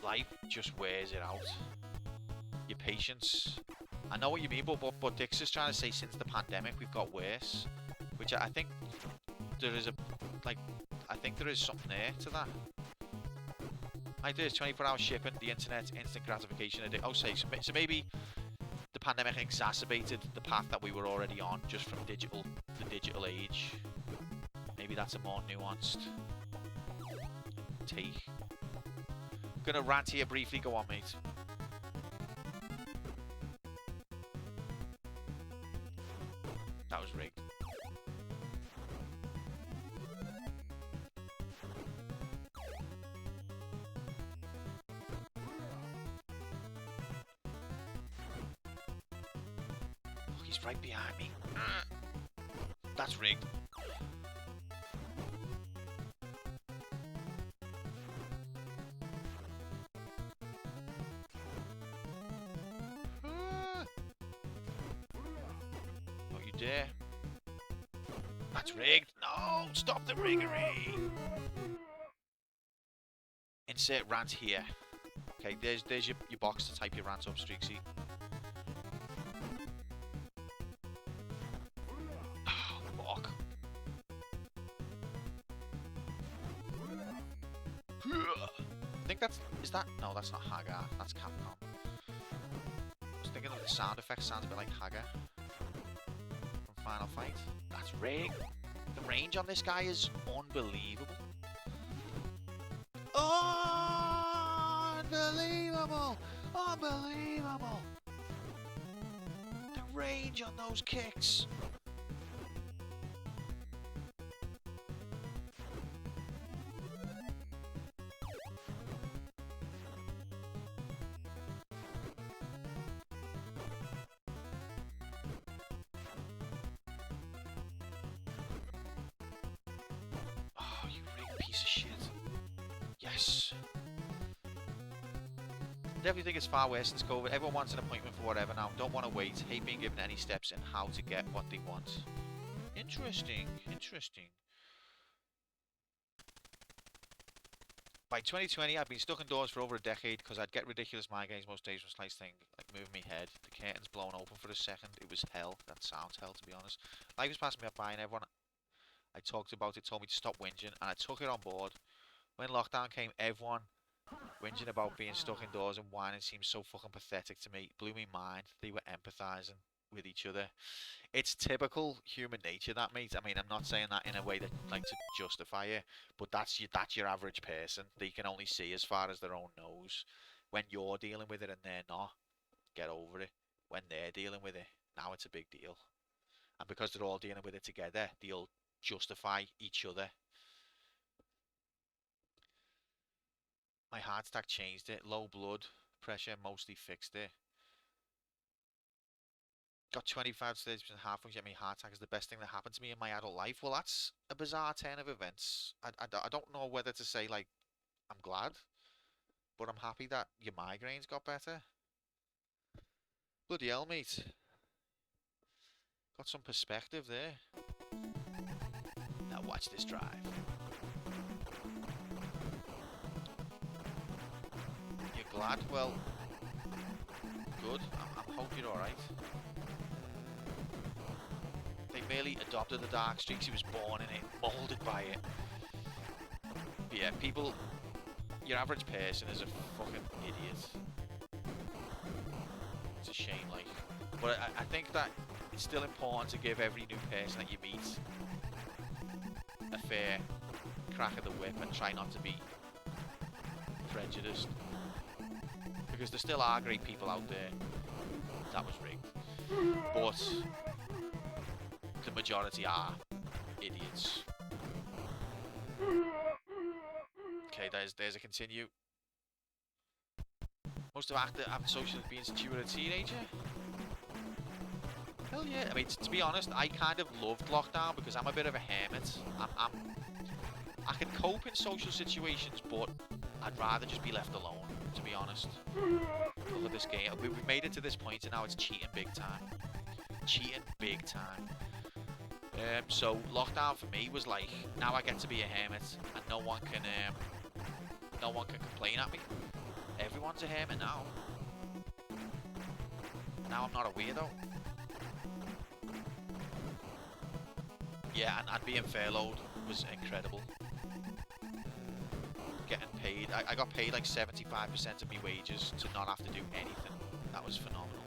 Life just wears it out. Your patience. I know what you mean, but Dix is trying to say since the pandemic we've got worse, which I think there is I think there is something there to that. Like there's 24-hour shipping, the internet, instant gratification. Oh, so maybe the pandemic exacerbated the path that we were already on just from the digital age. Maybe that's a more nuanced take. Gonna rant here briefly. Go on, mate. That was rigged. Look, he's right behind me. That's rigged. Dare. That's rigged. No, stop the riggery. Insert rant here. Okay, there's your box to type your rant up, Streaksy. Oh, fuck. I think no, that's not Hagar. That's Capcom. I was thinking of the sound effect sounds a bit like Hagar. Final fight. That's rigged. The range on this guy is unbelievable. Unbelievable! Unbelievable! The range on those kicks. Piece of shit. Yes. Definitely think it's far worse since COVID. Everyone wants an appointment for whatever now. Don't want to wait. Hate being given any steps in how to get what they want. Interesting. Interesting. By 2020, I'd been stuck indoors for over a decade because I'd get ridiculous migraines most days from slight thing, like moving my head. The curtains blown open for a second. It was hell. That sounds hell, to be honest. Life was passing me by and everyone I talked about it told me to stop whinging, and I took it on board. When lockdown came, everyone whinging about being stuck indoors and whining seemed so fucking pathetic to me. It blew me mind. They were empathising with each other. It's typical human nature, that, mate. I mean, I'm not saying that in a way that like to justify it, but that's your average person. They can only see as far as their own nose. When you're dealing with it and they're not, get over it. When they're dealing with it, now it's a big deal. And because they're all dealing with it together, they'll justify each other. My heart attack changed it. Low blood pressure mostly fixed it. got 25 to 30% heart function. I mean, heart attack is the best thing that happened to me in my adult life. Well, that's a bizarre turn of events. I don't know whether to say, like, I'm glad, but I'm happy that your migraines got better. Bloody hell, mate. Got some perspective there. Now watch this drive. You're glad? Well, good. I hope you're alright. They merely adopted the dark streaks. He was born in it, molded by it. But yeah, people, your average person is a fucking idiot. It's a shame, like. But I think that it's still important to give every new person that you meet a fair crack of the whip and try not to be prejudiced. Because there still are great people out there. That was rigged. But the majority are idiots. Okay, there's a continue. Most of actor having social being since you were a teenager. Hell yeah. I mean, to be honest, I kind of loved lockdown because I'm a bit of a hermit. I can cope in social situations, but I'd rather just be left alone, to be honest. Look at this game. We've made it to this point and now it's cheating big time. Cheating big time. So lockdown for me was like, now I get to be a hermit and no one can complain at me. Everyone's a hermit now. Now I'm not a weirdo. Yeah, and being furloughed was incredible. Getting paid, I got paid like 75% of my wages to not have to do anything. That was phenomenal.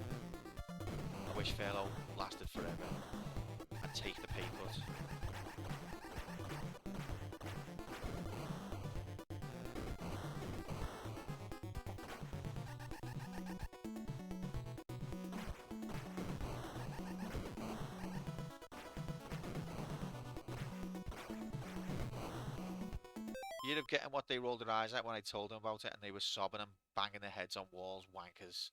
I wish furlough lasted forever. I'd take the pay cut. You'd have getting what they rolled their eyes at when I told them about it and they were sobbing and banging their heads on walls, wankers.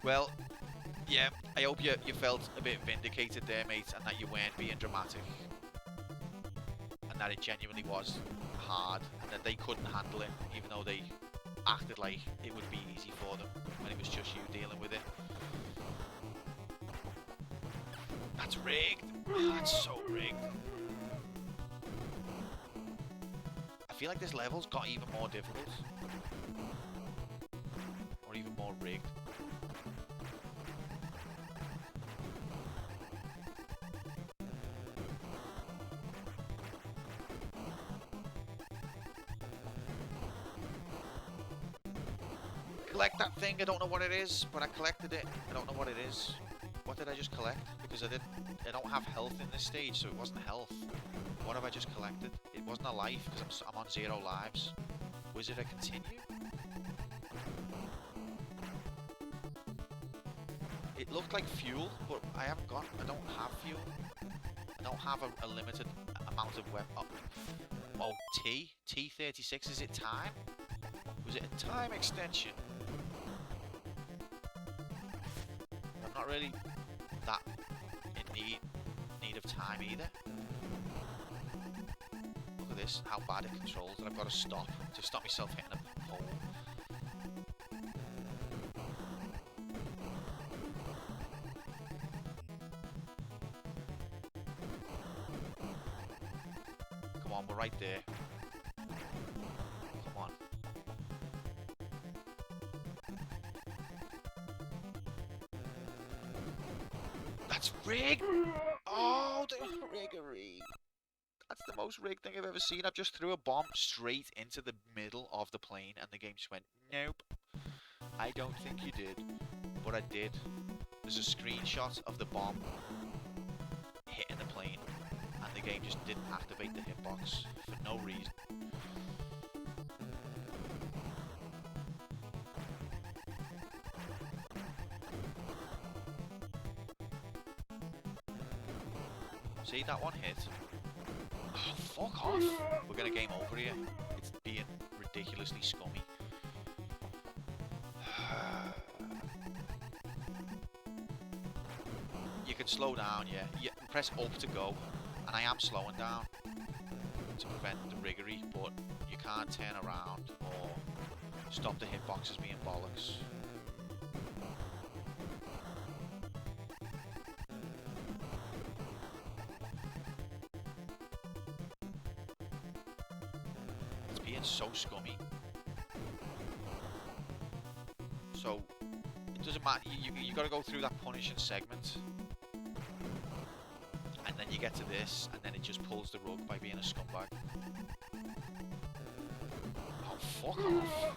Well, yeah, I hope you felt a bit vindicated there, mate, and that you weren't being dramatic. And that it genuinely was hard, and that they couldn't handle it, even though they acted like it would be easy for them when it was just you dealing with it. That's rigged. That's so rigged. I feel like this level's got even more difficult. Or even more rigged. Collect that thing, I don't know what it is, but I collected it. I don't know what it is. What did I just collect? Because I don't have health in this stage, so it wasn't health. What have I just collected? It wasn't a life, because I'm on 0 lives. Was it a continue? It looked like fuel, but I don't have fuel. I don't have a limited amount of weapon. Oh, T36, is it time? Was it a time extension? I'm not really that in need of time either. Look at this, how bad it controls, and I've got to stop myself hitting a pole. Come on, we're right there. Come on. That's rigged! Oh, the riggery. That's the most rigged thing I've ever seen. I've just threw a bomb straight into the middle of the plane and the game just went, nope. I don't think you did. But I did. There's a screenshot of the bomb hitting the plane and the game just didn't activate the hitbox for no reason. See, that one hit. Oh, fuck off. We're gonna game over here. It's being ridiculously scummy. You can slow down, yeah. You press up to go, and I am slowing down to prevent the riggery, but you can't turn around or stop the hitboxes being bollocks. It's being so scummy. So, it doesn't matter, you gotta go through that punishing segment. And then you get to this, and then it just pulls the rug by being a scumbag. Oh, fuck off.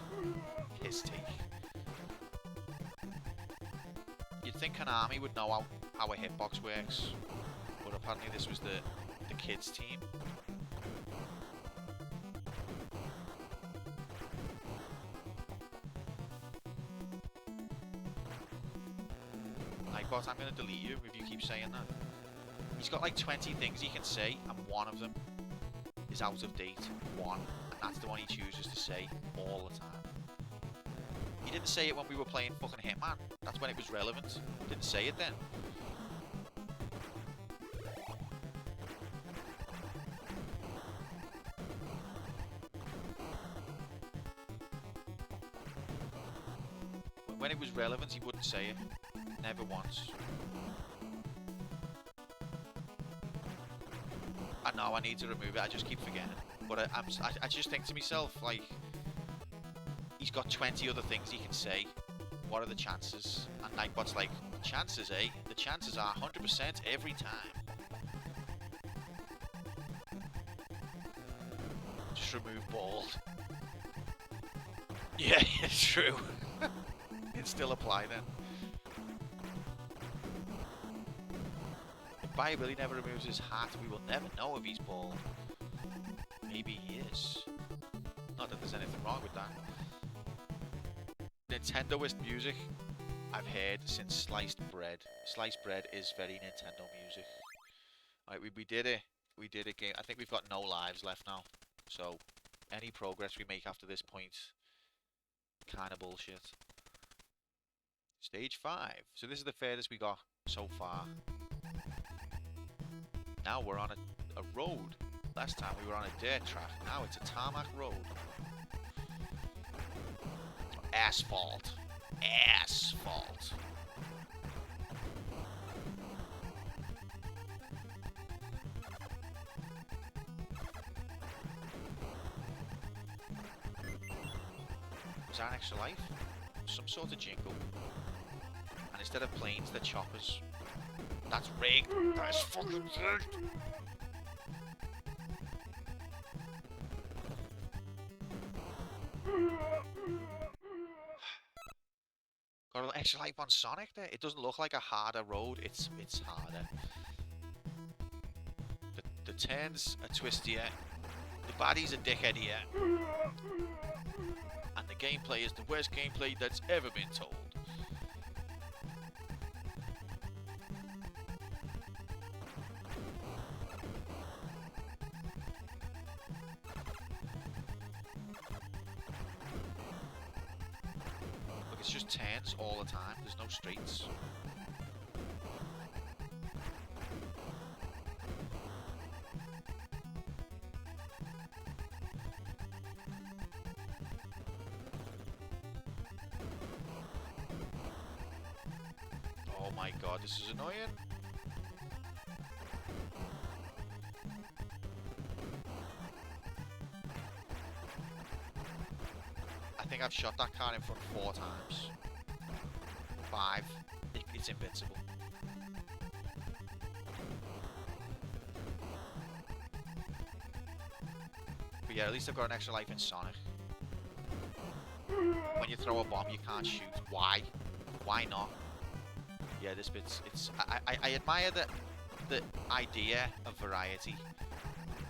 Piss take. You'd think Konami would know how a hitbox works, but apparently this was the kids team. Nightbot, I'm gonna delete you if you keep saying that. He's got like 20 things he can say, and one of them is out of date. One. And that's the one he chooses to say all the time. He didn't say it when we were playing fucking Hitman. That's when it was relevant. Didn't say it then. When it was relevant, he wouldn't say it. Never once. I know I need to remove it, I just keep forgetting. But I just think to myself, like, he's got 20 other things he can say. What are the chances? And Nightbot's like, chances, eh? The chances are 100% every time. Just remove bald. Yeah, it's true. It'd still apply then. Bayou Billy never removes his hat. We will never know if he's bald. Maybe he is. Not that there's anything wrong with that. Nintendoist music I've heard since Sliced Bread. Sliced Bread is very Nintendo music. Alright, we did it. We did a game. I think we've got no lives left now. So, any progress we make after this point, kind of bullshit. Stage 5. So this is the furthest we got so far. Now we're on a road. Last time we were on a dirt track. Now it's a tarmac road. Asphalt. Asphalt. Is that an extra life? Some sort of jingle. And instead of planes, they're choppers. That's rigged. That's fucking rigged. Got a little extra life on Sonic there. It doesn't look like a harder road. It's harder. The turns are twistier. The baddies are dickheadier. And the gameplay is the worst gameplay that's ever been told. It's just turns all the time, there's no straights. Oh my god, this is annoying. I think I've shot that car in front 4 times. 5. It's invincible. But yeah, at least I've got an extra life in Sonic. When you throw a bomb, you can't shoot. Why? Why not? Yeah, this bit's... I admire the idea of variety,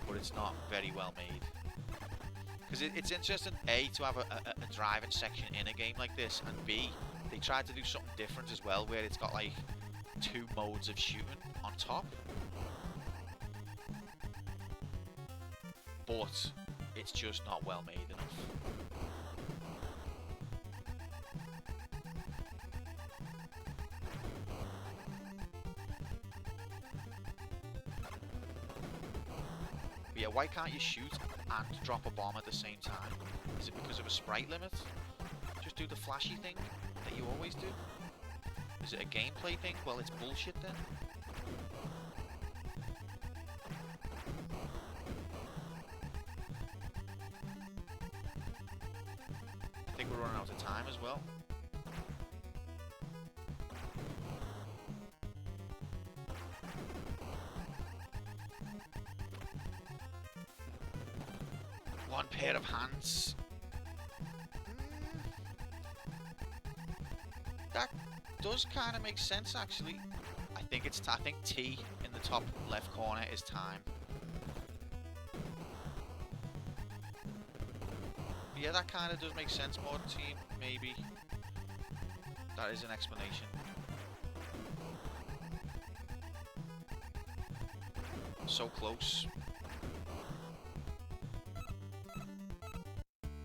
but it's not very well made. Because it's interesting, A, to have a driving section in a game like this, and B, they tried to do something different as well, where it's got like 2 modes of shooting on top. But it's just not well made enough. But yeah, why can't you shoot and drop a bomb at the same time? Is it because of a sprite limit? Just do the flashy thing that you always do? Is it a gameplay thing? Well, it's bullshit then. I think we're running out of time as well. One pair of hands. That does kind of make sense, actually. I think I think T in the top left corner is time. Yeah, that kind of does make sense. More team, maybe. That is an explanation. So close.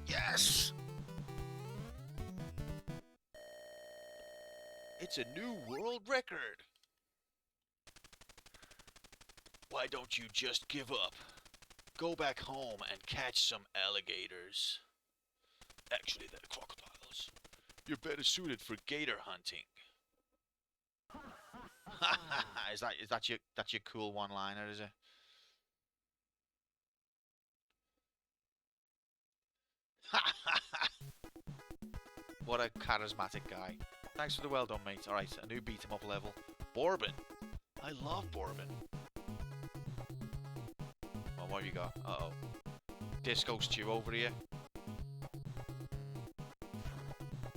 Yes! It's a new world record. Why don't you just give up? Go back home and catch some alligators. Actually, they're crocodiles. You're better suited for gator hunting. is that your cool one-liner, is it? What a charismatic guy. Thanks for the well done, mate. Alright, a new beat 'em up level. Bourbon. I love bourbon. Well, what have you got? Uh-oh. Disco Stew over here.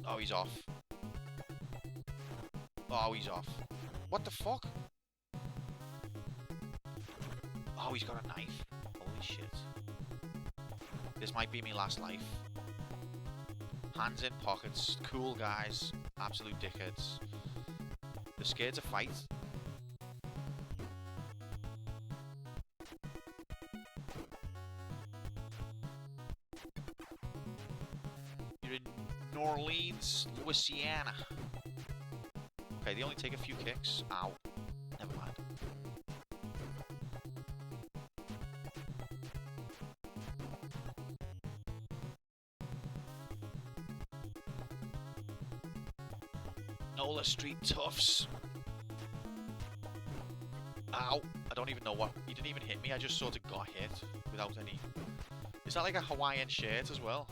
Oh, he's off. Oh, he's off. What the fuck? Oh, he's got a knife. Holy shit. This might be my last life. Hands in pockets. Cool guys. Absolute dickheads. They're scared to fight. You're in New Orleans, Louisiana. Okay, they only take a few kicks. Ow. Never mind. Nola Street Toughs. Ow. I don't even know what. He didn't even hit me. I just sort of got hit without any. Is that like a Hawaiian shirt as well?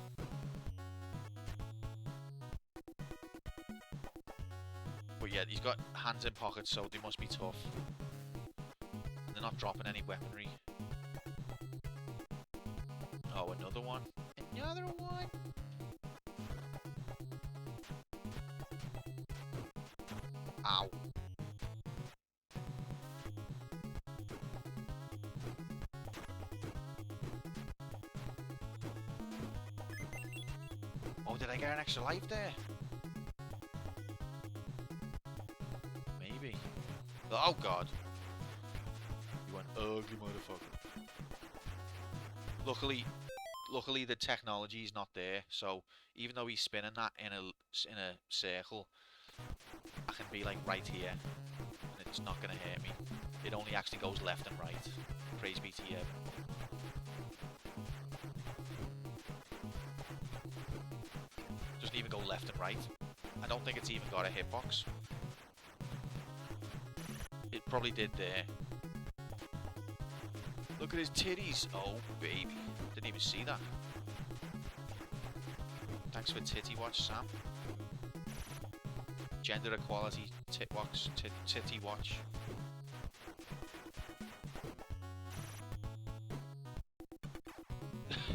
But yeah, he's got hands in pockets, so they must be tough. And they're not dropping any weaponry. Oh, another one. Another one. Ow. Oh, did I get an extra life there? Maybe. Oh, God. You went ugly motherfucker. Luckily the technology is not there, so even though he's spinning that in a circle, I can be like right here, and it's not gonna hurt me. It only actually goes left and right. Praise be to you. Doesn't even go left and right. I don't think it's even got a hitbox. It probably did there. Look at his titties. Oh, baby. Didn't even see that. Thanks for titty watch, Sam. Gender equality, titty watch.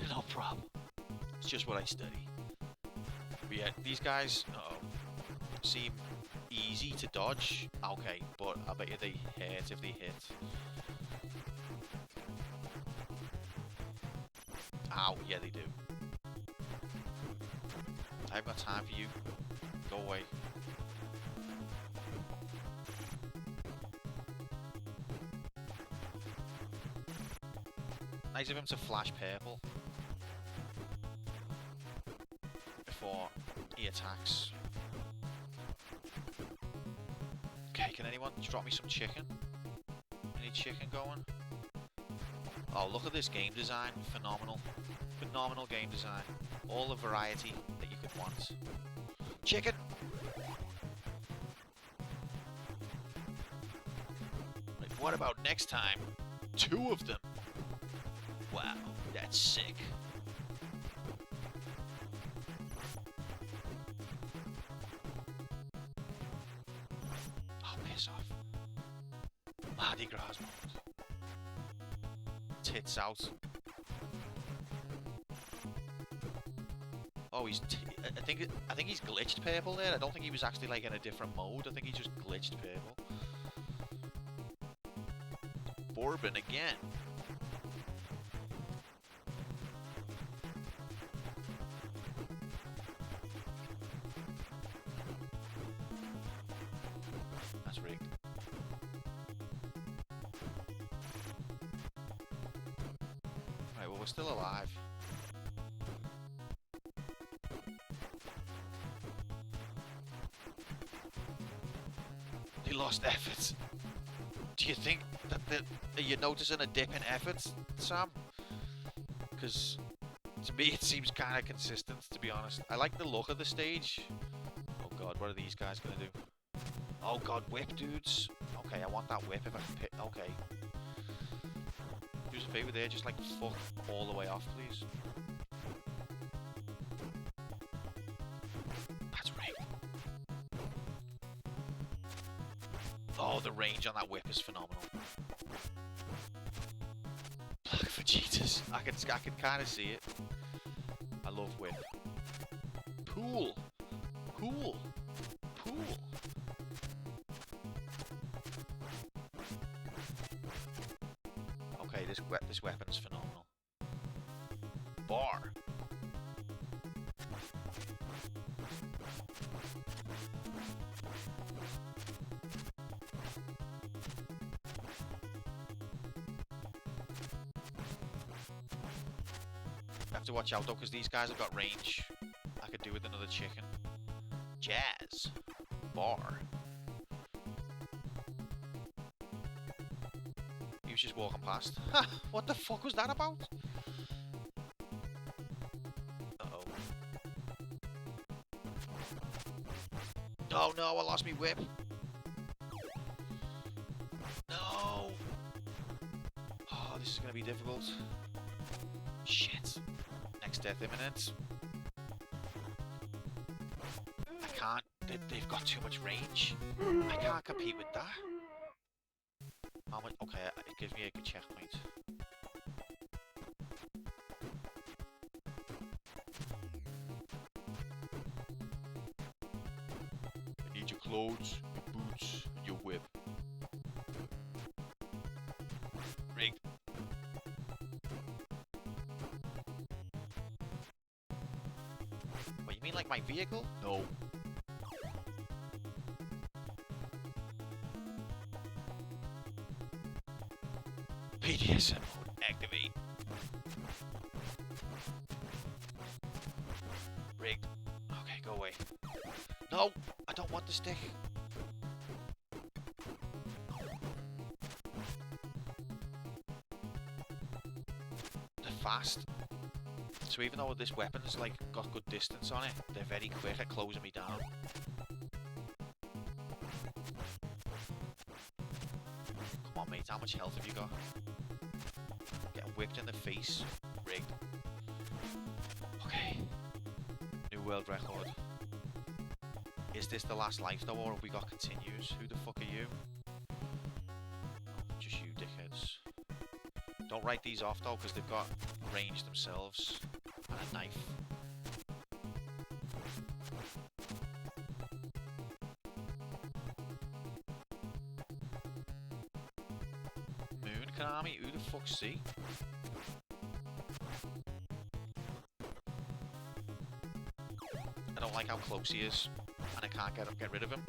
No problem. It's just what I study. But yeah, these guys seem easy to dodge. Okay, but I bet you they hurt if they hit. Ow, yeah they do. I haven't got time for you. Go away. Nice of him to flash purple before he attacks. Okay, can anyone drop me some chicken? Any chicken going? Oh, look at this game design. Phenomenal. Phenomenal game design. All the variety that you could want. Chicken! Right, what about next time? 2 of them. Wow, that's sick. Oh, piss off. Mardi Gras mode. Tits out. Oh, I think he's glitched purple there. I don't think he was actually like in a different mode. I think he just glitched purple. Bourbon again. That's rigged. Right, well, we're still alive. He lost effort. Do you think that are you noticing a dip in effort, Sam? Because to me it seems kind of consistent, to be honest. I like the look of the stage. Oh god, what are these guys gonna do? Oh god, whip dudes. Okay, I want that whip if I can pick. Okay. Do us a favor there, just like fuck all the way off, please. That's right. Oh, the range on that whip is phenomenal. Black Vegetas. I can kind of see it. I love whip. Pool. Pool. Pool. Okay, this weapon's phenomenal. Bar. Have to watch out though, because these guys have got range. I could do with another chicken. Jazz. Bar. He was just walking past. Ha! What the fuck was that about? Uh-oh. Oh no, I lost me whip. No! Oh, this is gonna be difficult. Shit. Next death imminent. I can't. They've got too much range. I can't compete with that. How much? Okay, it gives me a good checkpoint. I need your clothes, your boots, and your whip. Rigged. What, you mean like my vehicle? No. BDSM mode activate. Rigged. Okay, go away. No! I don't want the stick. They're fast. So even though this weapon's like got good distance on it, they're very quick at closing me down. Come on mate, how much health have you got? Getting whipped in the face. Rigged. Okay. New world record. Is this the last life though, or have we got continues? Who the fuck are you? Oh, just you dickheads. Don't write these off though, because they've got range themselves. And a knife. Moon Konami? Who the fuck's C? I don't like how close he is, and I can't get rid of him.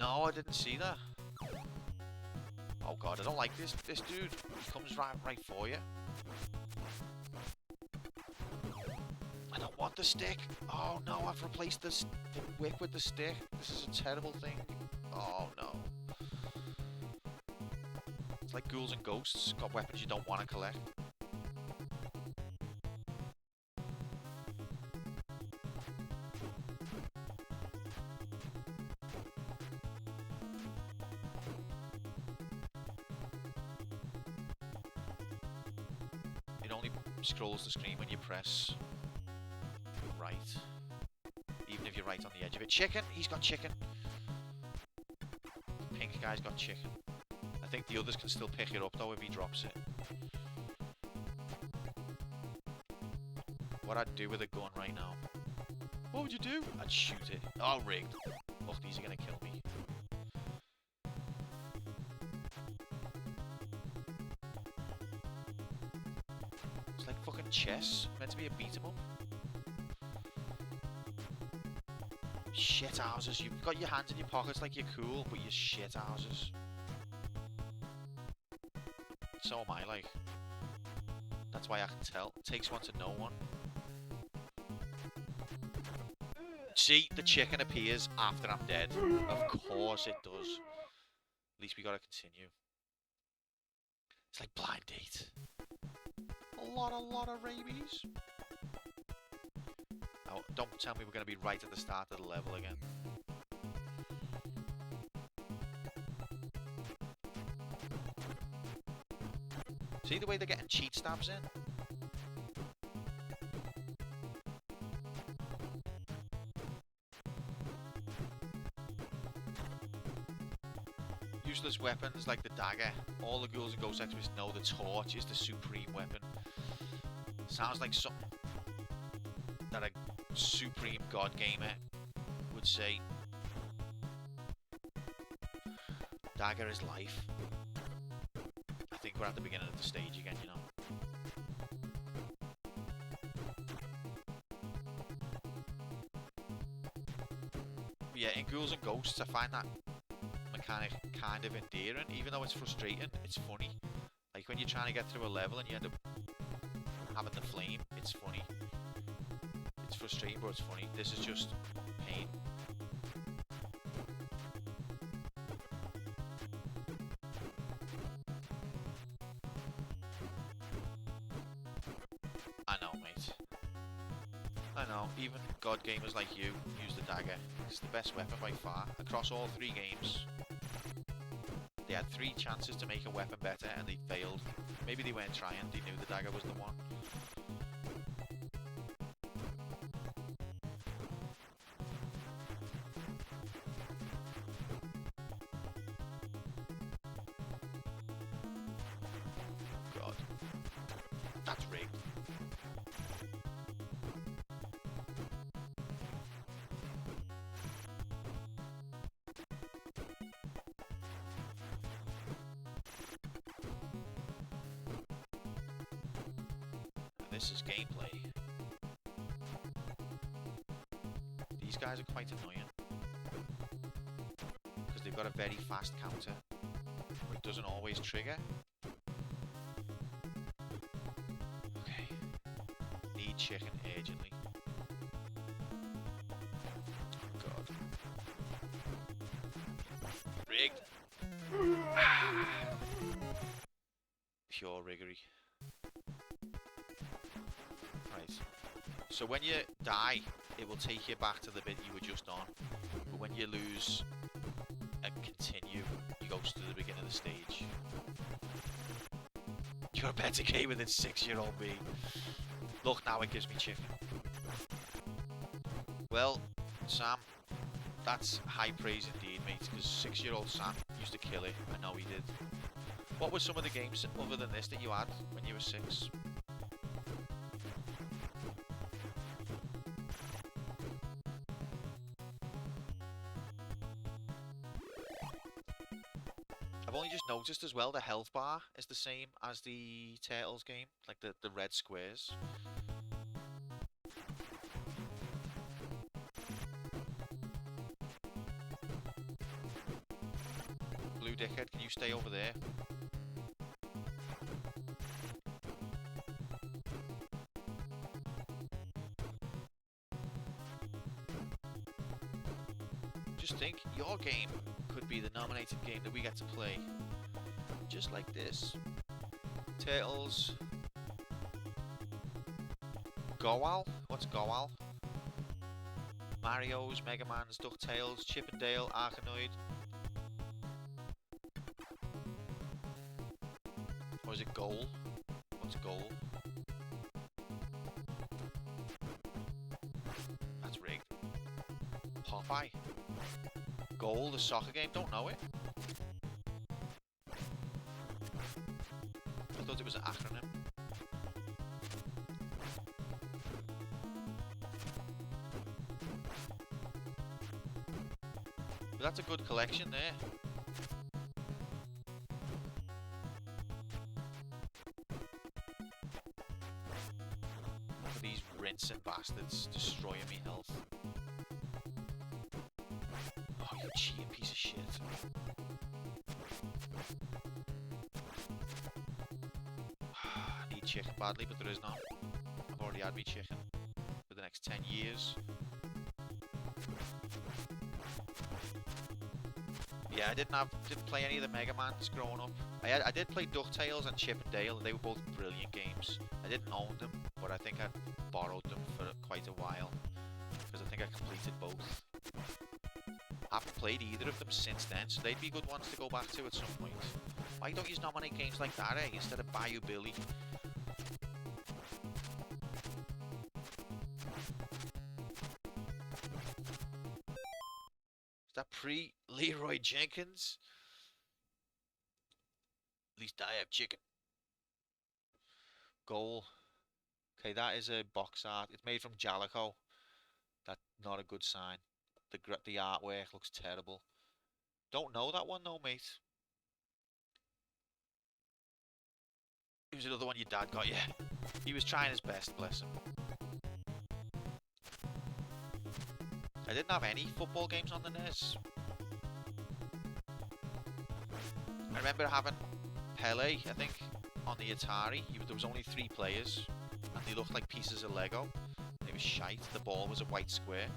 No, I didn't see that. Oh god, I don't like this dude. He comes right for you. I don't want the stick. Oh no, I've replaced the whip with the stick. This is a terrible thing. Oh no. It's like ghouls and ghosts. Got weapons you don't want to collect. It only scrolls the screen when you press right. Even if you're right on the edge of it. Chicken! He's got chicken. Pink guy's got chicken. I think the others can still pick it up though if he drops it. What I'd do with a gun right now. What would you do? I'd shoot it. Oh, rigged. Look, these are gonna kill me. It's like fucking chess. Meant to be a beat 'em up. Shit houses. You've got your hands in your pockets like you're cool, but you're shit houses. So am I, like. That's why I can tell. It takes one to know one. See, the chicken appears after I'm dead. Of course it does. At least we gotta continue. It's like blind date. A lot of rabies. Oh, don't tell me we're gonna be right at the start of the level again. See the way they're getting cheat stabs in? Useless weapons like the dagger. All the ghouls and ghost experts know the torch is the supreme weapon. Sounds like something that a supreme god gamer would say. Dagger is life. I think we're at the beginning of the stage again, you know. But yeah, in Ghouls and Ghosts, I find that mechanic kind of endearing, even though it's frustrating. It's funny. Like when you're trying to get through a level and you end up having the flame, it's funny. It's frustrating, but it's funny. This is just pain. I know, mate. I know. Even god gamers like you use the dagger. It's the best weapon by far. Across all 3 games, they had 3 chances to make a weapon better and they failed. Maybe they weren't trying, they knew the dagger was the one. God. That's rigged. This is gameplay. These guys are quite annoying because they've got a very fast counter, but it doesn't always trigger. Okay, need chicken urgently. God, rigged. Pure riggery. So when you die, it will take you back to the bit you were just on. But when you lose and continue, you go to the beginning of the stage. You're a better gamer than 6-year-old me. Look, now it gives me chicken. Well, Sam, that's high praise indeed, mate, because 6-year-old Sam used to kill it. I know he did. What were some of the games other than this that you had when you were 6? I've only just noticed as well the health bar is the same as the Turtles game, like the red squares. Blue dickhead, can you stay over there? Just think, your game could be the nominated game that we get to play. Just like this. Turtles. Goal? What's Goal? Mario's, Mega Man's, DuckTales, Chip and Dale, Arkanoid. Or is it Goal? What's Goal? That's rigged. Popeye. Goal, the soccer game, don't know it. I thought it was an acronym. But that's a good collection there. Look at these rinsing bastards destroying me health. Oh, you cheating piece of shit. I need chicken badly, but there is none. I've already had me chicken for the next 10 years. Yeah, I didn't play any of the Mega Mans growing up. I did play DuckTales and Chip and Dale. They were both brilliant games. I didn't own them, but I think I borrowed them for quite a while because I think I completed both. I haven't played either of them since then, so they'd be good ones to go back to at some point. Why don't you nominate games like that, eh, instead of Bayou Billy? Is that pre-Leroy Jenkins? At least I have chicken. Goal. Okay, that is a box art. It's made from Jalico. That's not a good sign. The artwork looks terrible. Don't know that one though, mate. It was another one your dad got you. He was trying his best, bless him. I didn't have any football games on the NES. I remember having Pele, I think, on the Atari. There was only 3 players, and they looked like pieces of Lego. They were shite. The ball was a white square.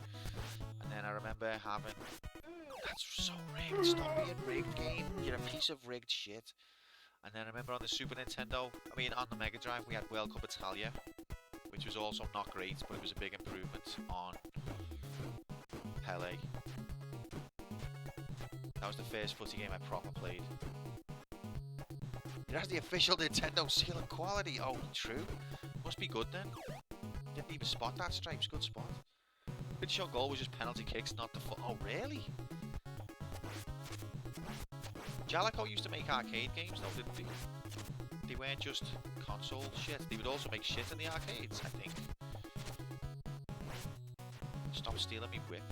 And then I remember having... That's so rigged. Stop being rigged, game. You're a piece of rigged shit. And then I remember on the Super Nintendo, on the Mega Drive, we had World Cup Italia, which was also not great, but it was a big improvement on Pele. That was the first footy game I proper played. It has the official Nintendo seal of quality. Oh, true. Must be good then. Didn't even spot that. Stripes, good spot. Pretty sure goal was just penalty kicks, not the foot. Oh, really? Jalico used to make arcade games though, didn't they? They weren't just console shit. They would also make shit in the arcades, I think. Stop stealing me whip.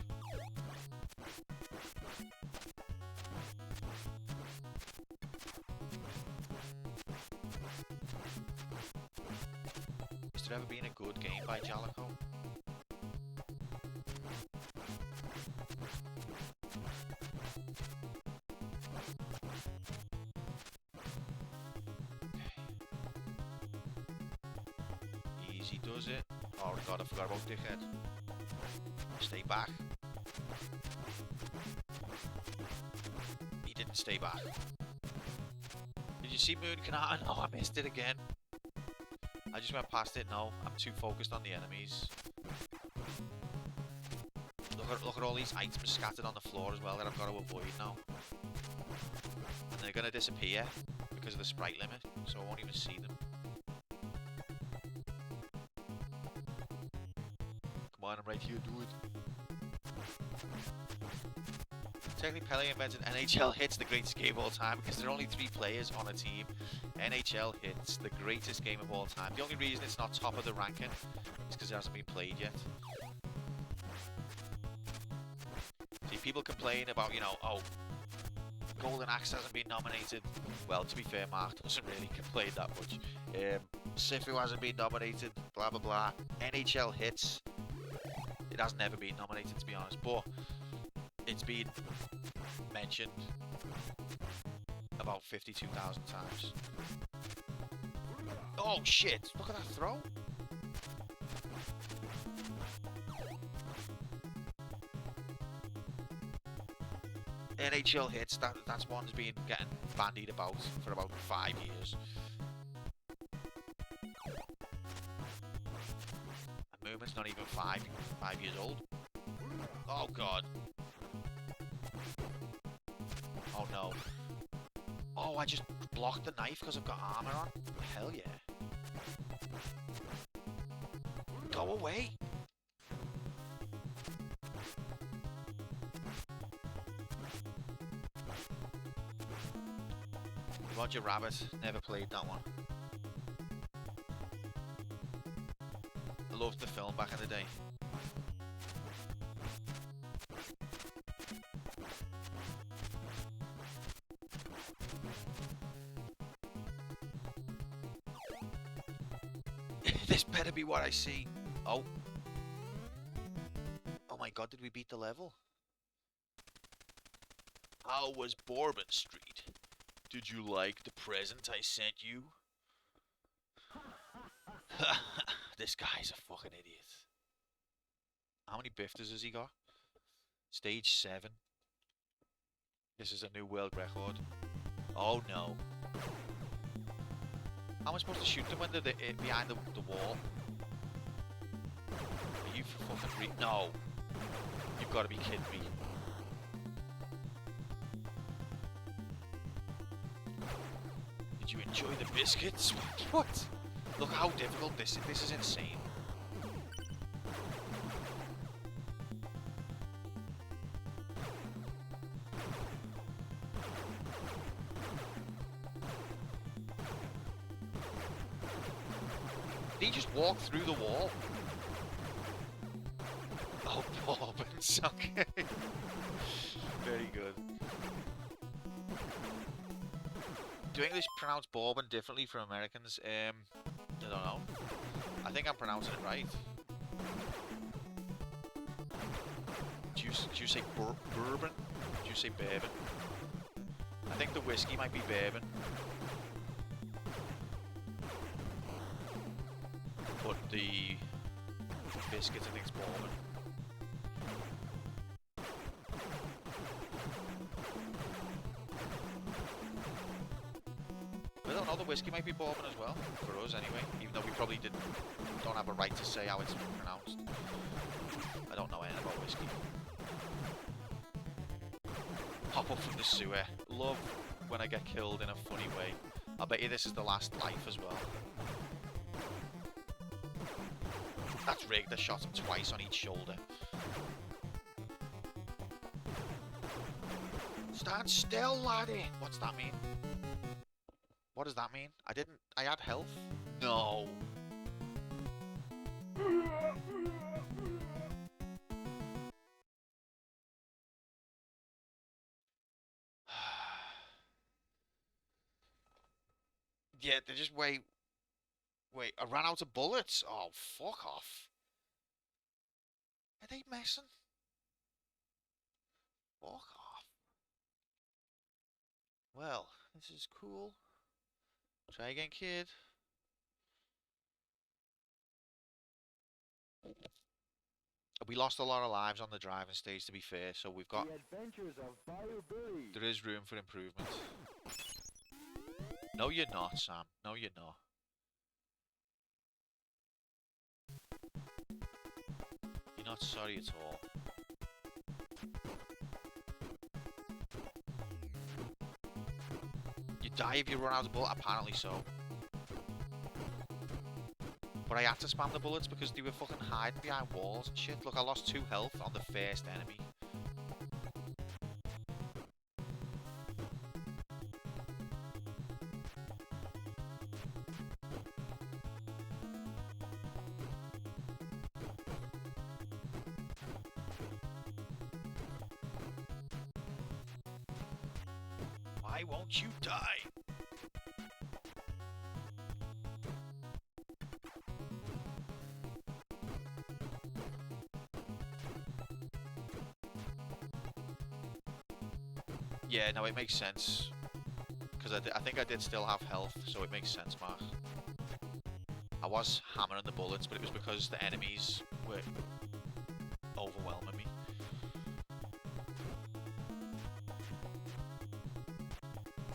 Has there ever been a good game by Jalico? Easy does it. Oh god, I forgot about Dickhead. Stay back. He didn't stay back. Did you see Moon Kanata? No, I missed it again. I just went past it. No, I'm too focused on the enemies. Look at all these items scattered on the floor as well that I've got to avoid now. And they're going to disappear because of the sprite limit, so I won't even see them. Come on, I'm right here, dude. Technically, Pele invented NHL Hits, the greatest game of all time, because there are only 3 players on a team. NHL Hits, the greatest game of all time. The only reason it's not top of the ranking is because it hasn't been played yet. See, people complain about, you know, oh, Golden Axe hasn't been nominated. Well, to be fair, Mark doesn't really complain that much. Sifu hasn't been nominated, blah, blah, blah. NHL Hits, it has never been nominated, to be honest, but it's been mentioned about 52,000 times. Oh shit, look at that throw. NHL hits, that's one's been getting bandied about for about 5 years. The movement's not even 5 years old. Oh god. Oh no. Oh, I just blocked the knife because I've got armor on. Hell yeah. Go away. Roger Rabbit, never played that one. I loved the film back in the day. This better be what I see. Oh. Oh my god, did we beat the level? How was Bourbon Street? Did you like the present I sent you? This guy's a fucking idiot. How many bifters has he got? Stage 7. This is a new world record. Oh no. How am I supposed to shoot them when they're behind the wall? Are you fucking No. You've got to be kidding me. Did you enjoy the biscuits? What? Look how difficult this is. This is insane. Did he just walk through the wall? Oh, Bobbins. Okay. Very good. Do English pronounce Bourbon differently from Americans? I don't know. I think I'm pronouncing it right. Do you say bourbon? Do you say bourbon? I think the whiskey might be bourbon. But the biscuits, I think it's bourbon. I don't know, the whiskey might be bourbon as well, for us anyway, even though we probably don't have a right to say how it's pronounced. I don't know anything about whiskey. Pop up from the sewer. Love when I get killed in a funny way. I bet you this is the last life as well. That's rigged, I shot him twice on each shoulder. Stand still, laddie! What's that mean? What does that mean? I had health? No. Yeah, they just wait, I ran out of bullets. Oh, fuck off. Are they messing? Fuck off. Well, this is cool. Try again, kid. We lost a lot of lives on the driving stage, to be fair, so we've got... The Adventures of Bayou Billy. There is room for improvement. No, you're not, Sam. No, you're not. You're not sorry at all. You die if you run out of bullets? Apparently so. But I had to spam the bullets because they were fucking hiding behind walls and shit. Look, I lost 2 health on the first enemy. Why won't you die? Yeah, no, it makes sense. Because I think I did still have health, so it makes sense, Mark. I was hammering the bullets, but it was because the enemies were overwhelming me.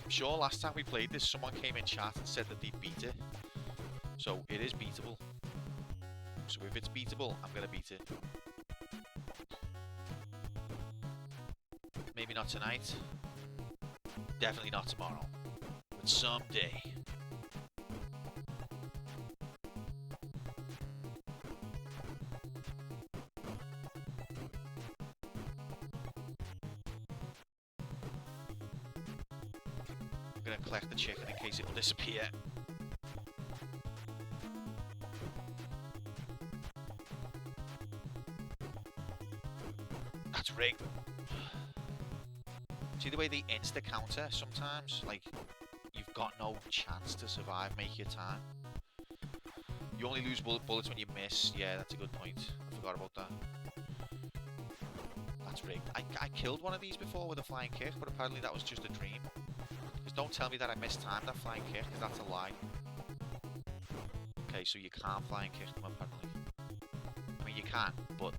I'm sure last time we played this, someone came in chat and said that they'd beat it. So it is beatable. So if it's beatable, I'm gonna beat it. Maybe not tonight. Definitely not tomorrow. But someday. I'm gonna collect the chicken in case it will disappear. That's rigged. See the way they insta counter sometimes? Like, you've got no chance to survive, make your time. You only lose bullets when you miss. Yeah, that's a good point. I forgot about that. That's rigged. I killed one of these before with a flying kick, but apparently that was just a dream. Because don't tell me that I mistimed that flying kick, because that's a lie. Okay, so you can't flying kick them apparently. I mean, you can, but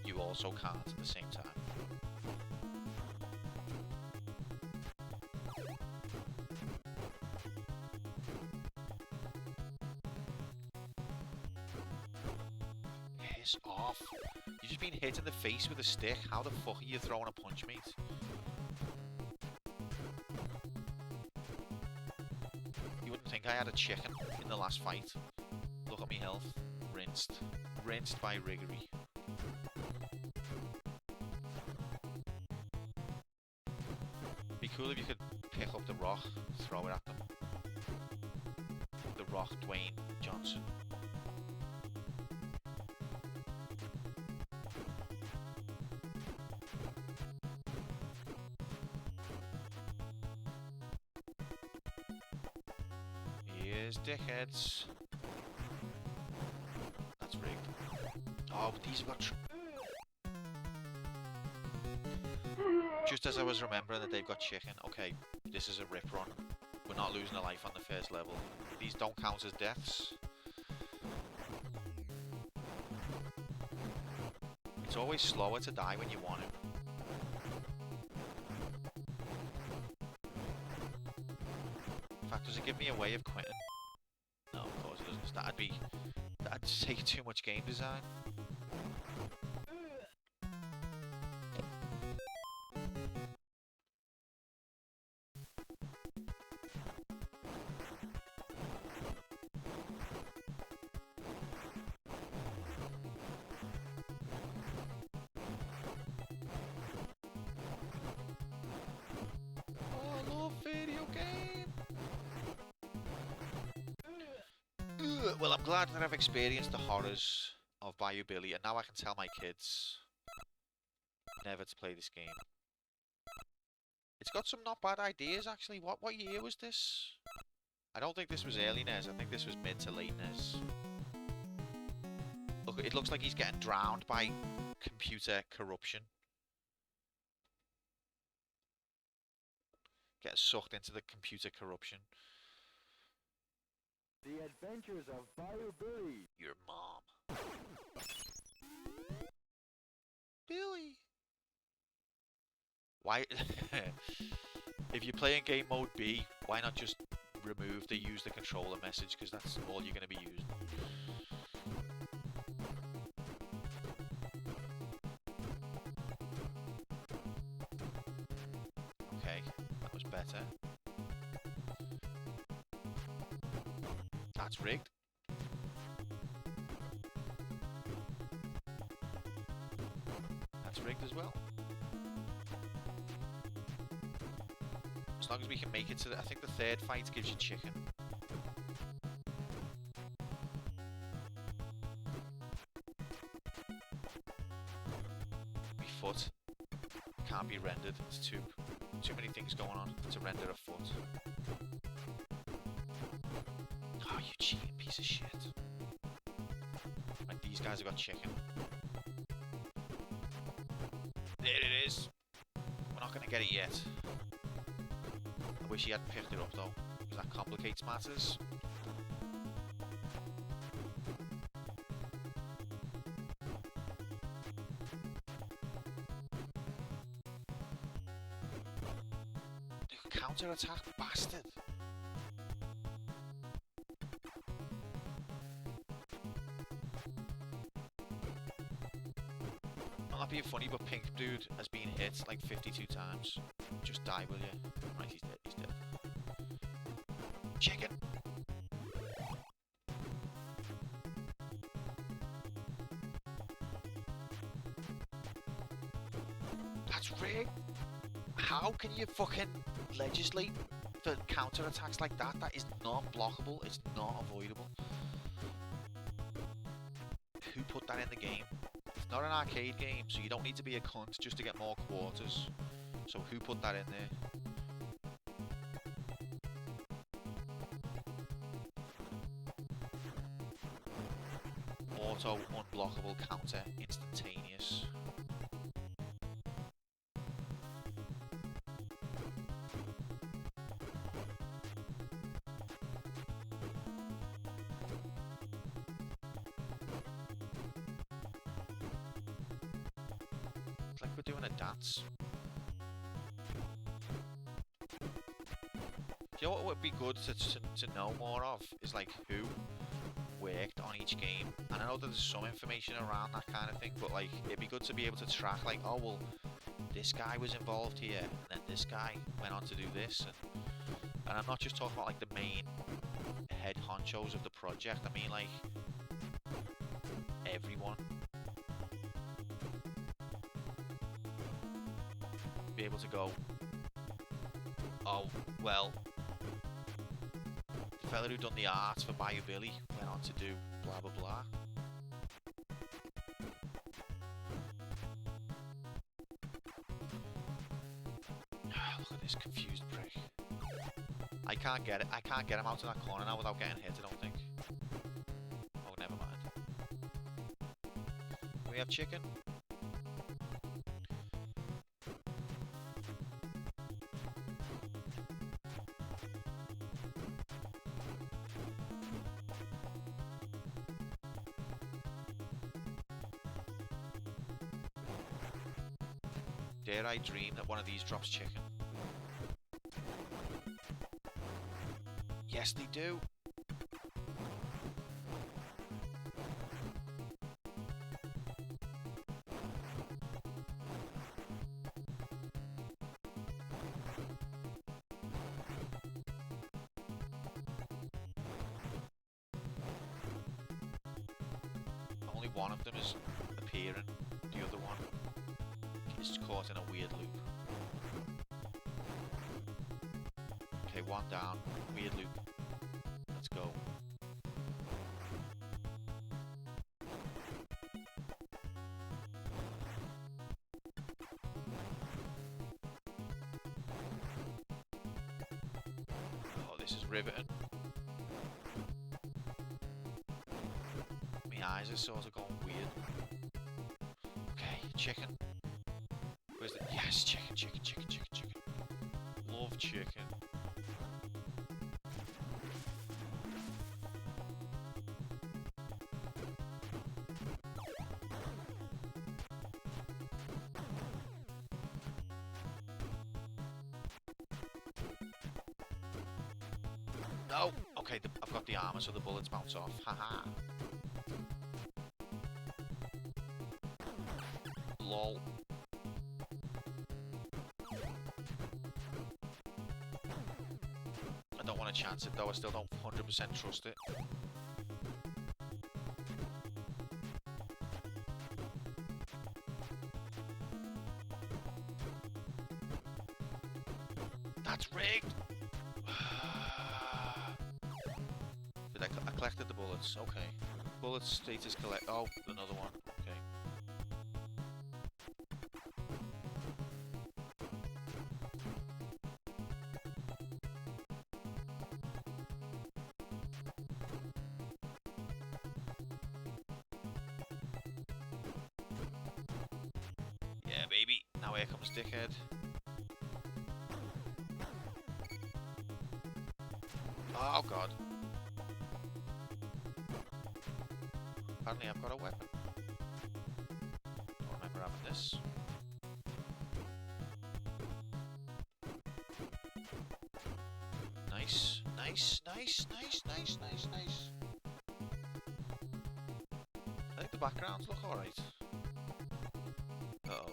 you also can't at the same time. Piss off. You've just been hit in the face with a stick. How the fuck are you throwing a punch, mate? You wouldn't think I had a chicken in the last fight. Look at me health. Rinsed. Rinsed by Riggery. Be cool if you could pick up the rock, throw it at them. The Rock Dwayne Johnson. Here's dickheads. That's rigged. Oh, but these have got... Just as I was remembering that they've got chicken. Okay, this is a rip run. We're not losing a life on the first level. These don't count as deaths. It's always slower to die when you want it. In fact, does it give me a way of quitting? No, of course it doesn't. That'd take too much game design. Oh, I love video game. Well, I'm glad that I've experienced the horrors of Bayou Billy, and now I can tell my kids never to play this game. It's got some not bad ideas, actually. What year was this? I don't think this was early NES. I think this was mid to late NES. Look, it looks like he's getting drowned by computer corruption. Getting sucked into the computer corruption. The Adventures of Bayou Billy. Your mom. Billy. Why? If you're playing game mode B, why not just remove the use the controller message? Because that's all you're going to be using. Okay, that was better. That's rigged. That's rigged as well. As long as we can make it to the, I think the third fight gives you chicken. My foot can't be rendered. It's too many things going on to render a foot. Oh, you cheating piece of shit. Right, these guys have got chicken. There it is. We're not going to get it yet. I wish he hadn't picked it up though, because that complicates matters. Counter-attack bastard. Well, not being funny, but Pink Dude has been hit like 52 times. Just die, will you? Right, he's dead, he's dead. Chicken! That's rigged! How can you fucking legislate for counter-attacks like that? That is not blockable, it's not avoidable. Who put that in the game? It's not an arcade game, so you don't need to be a cunt just to get more quarters. So who put that in there? Auto unblockable counter instantaneous. It's like we're doing a dance. Do you know what would be good to know more of? Is like who worked on each game. And I know that there's some information around that kind of thing, but like it'd be good to be able to track like, oh well, this guy was involved here, and then this guy went on to do this, and I'm not just talking about like the main head honchos of the project, I mean like everyone. Be able to go, oh well, the fella who done the art for Bayou Billy went on to do blah blah blah. Look at this confused prick. I can't get it. I can't get him out of that corner now without getting hit, I don't think. Oh, never mind. Do we have chicken? Dare I dream that one of these drops chicken? Yes, they do. Only one of them is appearing. The other one is caught in a weird loop. Okay, one down. Weird loop. Let's go. Oh, this is riveting. My eyes are sort of going weird. Okay, chicken. Where's the... Yes, chicken, chicken, chicken, chicken, chicken. Love chicken. No! Okay, I've got the armor so the bullets bounce off. Haha. Lol. I don't want to chance it though, I still don't 100% trust it. That's rigged! I collected the bullets, okay. Bullets status collect. Oh, another one, okay. Yeah, baby. Now here comes Dickhead. Oh, God. Apparently I've got a weapon. Don't remember having this. Nice. Nice, nice, nice, nice, nice, nice. I think the backgrounds look alright. Uh-oh.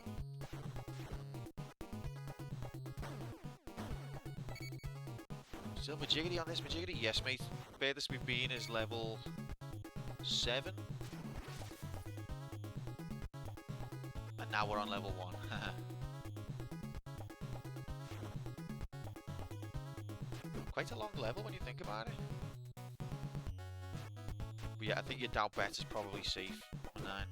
Still Majigity on this Majigity? Yes, mate. Furthest we've been is level 7. And now we're on level 1. Quite a long level when you think about it. But yeah, I think your doubt bet is probably safe. 9.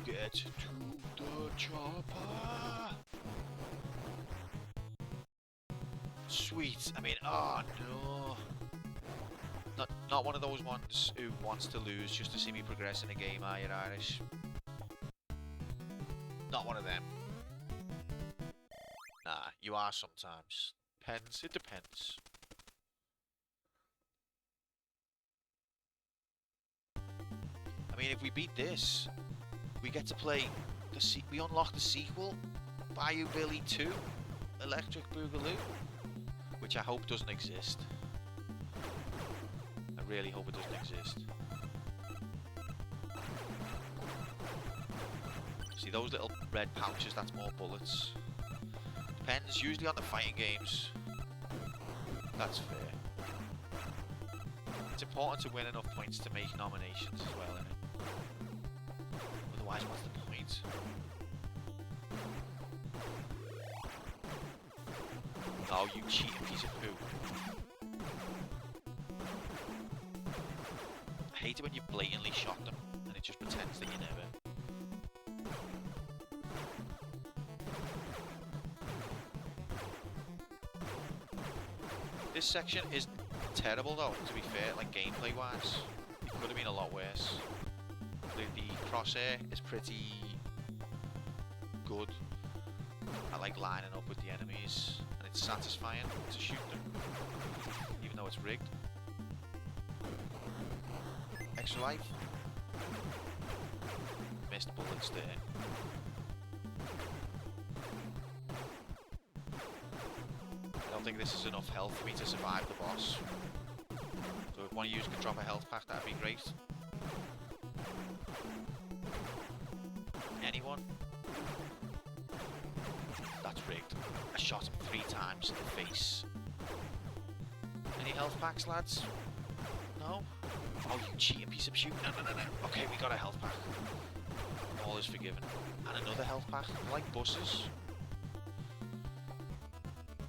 Get to the chopper. Sweet. I mean, oh no. Not one of those ones who wants to lose just to see me progress in a game, are you, Irish? Not one of them. Nah, you are sometimes. Depends, it depends. I mean, if we beat this, we get to play we unlock the sequel, Bayou Billy 2, Electric Boogaloo, which I hope doesn't exist. I really hope it doesn't exist. See those little red pouches, that's more bullets. Depends, usually on the fighting games. That's fair. It's important to win enough points to make nominations as well, isn't it? Otherwise, what's the point? Oh, you cheating piece of poo. I hate it when you blatantly shot them and it just pretends that you never. This section isn't terrible though, to be fair, like gameplay wise. It could have been a lot worse. The crosshair is pretty good. I like lining up with the enemies, and it's satisfying to shoot them, even though it's rigged. Extra life. Missed bullets there. I don't think this is enough health for me to survive the boss. So if one of you could drop a health pack, that'd be great. Anyone? That's rigged. I shot him 3 times in the face. Any health packs, lads? No? Oh, you cheating piece of shoot. No. Okay, we got a health pack. All is forgiven. And another health pack. I like buses.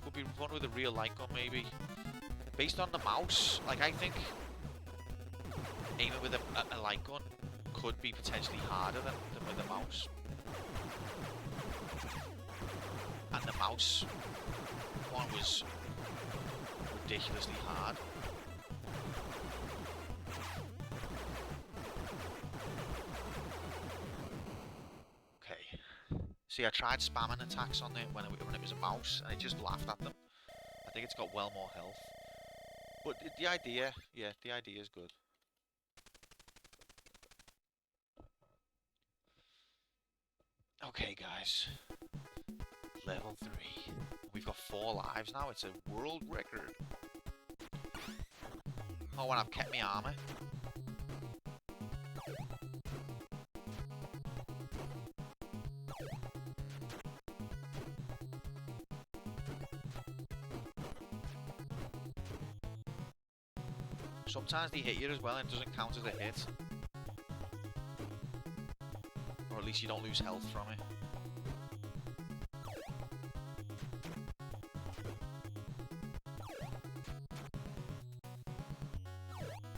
Could be one with a real light gun, maybe. Based on the mouse, like, I think aiming with a light gun could be potentially harder than with a mouse. And the mouse one was ridiculously hard. Okay. See, I tried spamming attacks on it when it was a mouse, and it just laughed at them. I think it's got well more health. But the idea, yeah, the idea is good. Okay, guys. Level 3. We've got 4 lives now. It's a world record. Oh, and I've kept my armor. Sometimes they hit you as well and it doesn't count as a hit. Or at least you don't lose health from it.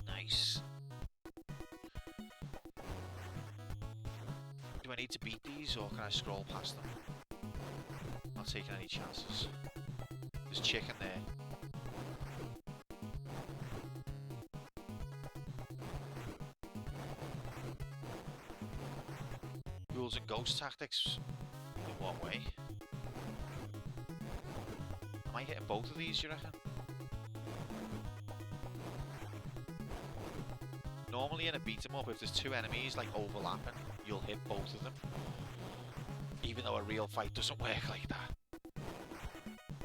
Nice. Do I need to beat these or can I scroll past them? Not taking any chances. There's chicken there. Rules and ghost tactics? In what way? Am I hitting both of these, you reckon? normally in a beat 'em up, if there's two enemies like overlapping, you'll hit both of them. Even though a real fight doesn't work like that.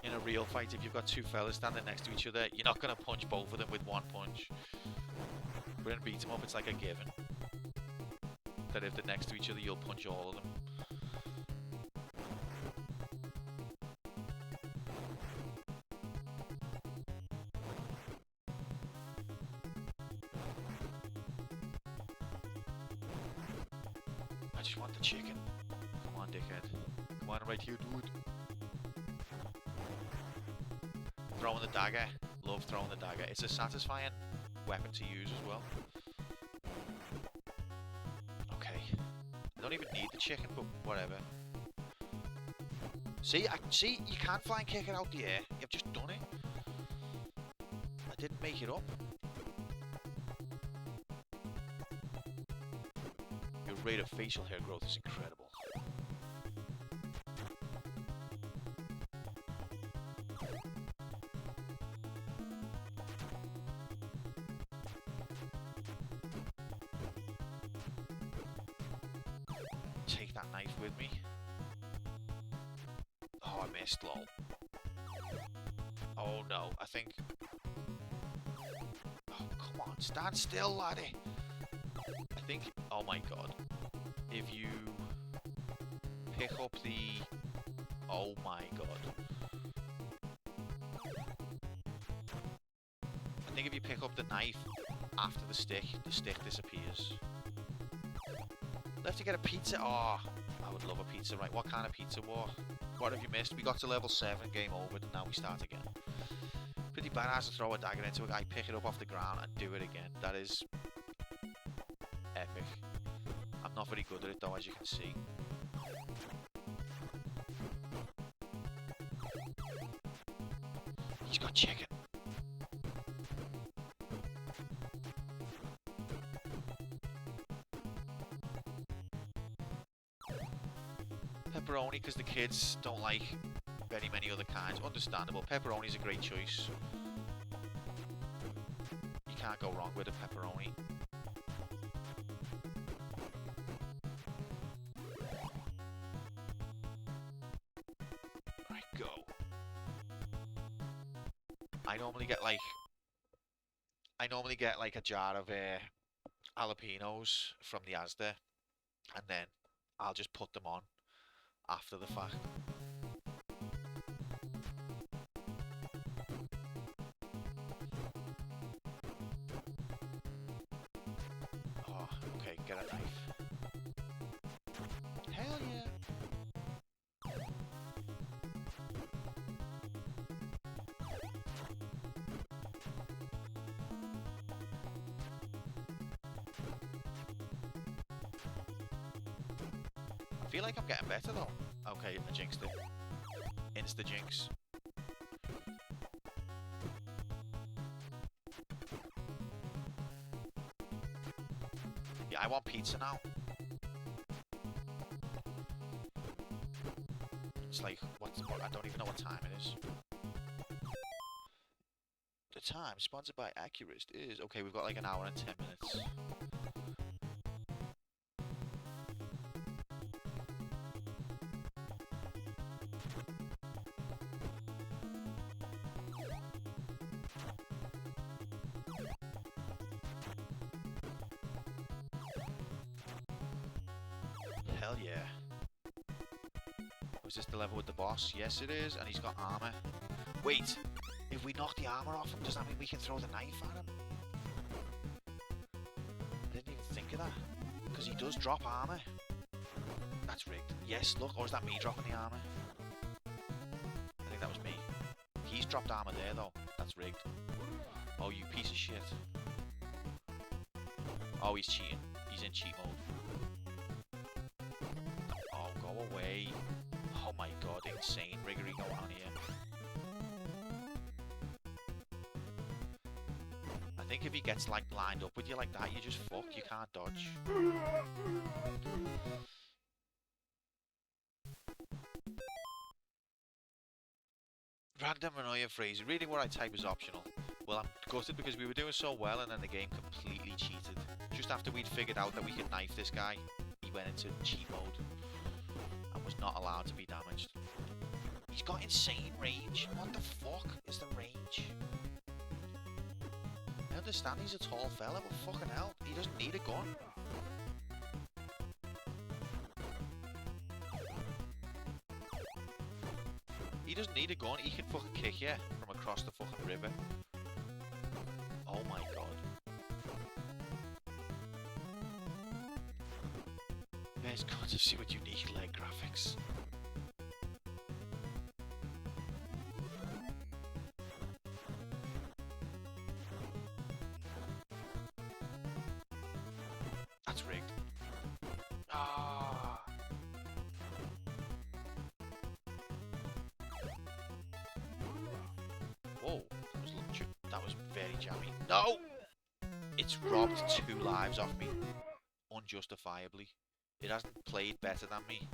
In a real fight, if you've got two fellas standing next to each other, you're not going to punch both of them with one punch. But in a beat 'em up, it's like a given. That if they're next to each other, you'll punch all of them. I just want the chicken. Come on, dickhead. Come on, right here, dude. Throwing the dagger. Love throwing the dagger. It's a satisfying weapon to use as well. Okay. I don't even need the chicken, but whatever. See, see, you can't fly and kick it out the air. You've just done it. I didn't make it up. Your rate of facial hair growth is incredible. Take that knife with me. Oh, I missed, lol. Oh no, I think... Oh, come on, stand still, laddie. I think, oh my god. If you pick up the... Oh my god. I think if you pick up the knife after the stick disappears. Left to get a pizza. Oh, I would love a pizza, right? What kind of pizza war? What have you missed? We got to level 7, game over, and now we start again. Pretty badass to throw a dagger into a guy, pick it up off the ground, and do it again. That is epic. I'm not very good at it though, as you can see. He's got chicken. Pepperoni, because the kids don't like very many other kinds. Understandable. Pepperoni's a great choice. You can't go wrong with a pepperoni. Right, go. I normally get like a jar of jalapenos from the Asda, and then I'll just put them on after the fact. Oh, okay, get a knife. Hell yeah! I feel like I'm getting better though. Okay, I jinxed it. Insta jinx. Yeah, I want pizza now. It's like, what, I don't even know what time it is. The time, sponsored by Accurist, is... Okay, we've got like an hour and 10 minutes. Hell yeah. Was this the level with the boss? Yes it is, and he's got armor. Wait, if we knock the armor off him, does that mean we can throw the knife at him? I didn't even think of that. Because he does drop armor. That's rigged. Yes, look, or is that me dropping the armor? I think that was me. He's dropped armor there though. That's rigged. Oh, you piece of shit. Oh, he's cheating. He's in cheat mode. Oh, go away. Oh my god, insane riggery going on here. I think if he gets like lined up with you like that, you just fuck, you can't dodge. Random annoying phrase. Reading what I type is optional. Well, I'm gutted because we were doing so well and then the game completely cheated. Just after we'd figured out that we could knife this guy, he went into cheat mode and was not allowed to be damaged. He's got insane range. What the fuck is the range? I understand he's a tall fella, but fucking hell, he doesn't need a gun. He doesn't need a gun, he can fucking kick you from across the fucking river. Oh my god. There's got to see what unique leg graphics. That's rigged. Ah. Whoa, that was very jammy. No! It's robbed 2 lives off me. Unjustifiably. It hasn't played better than me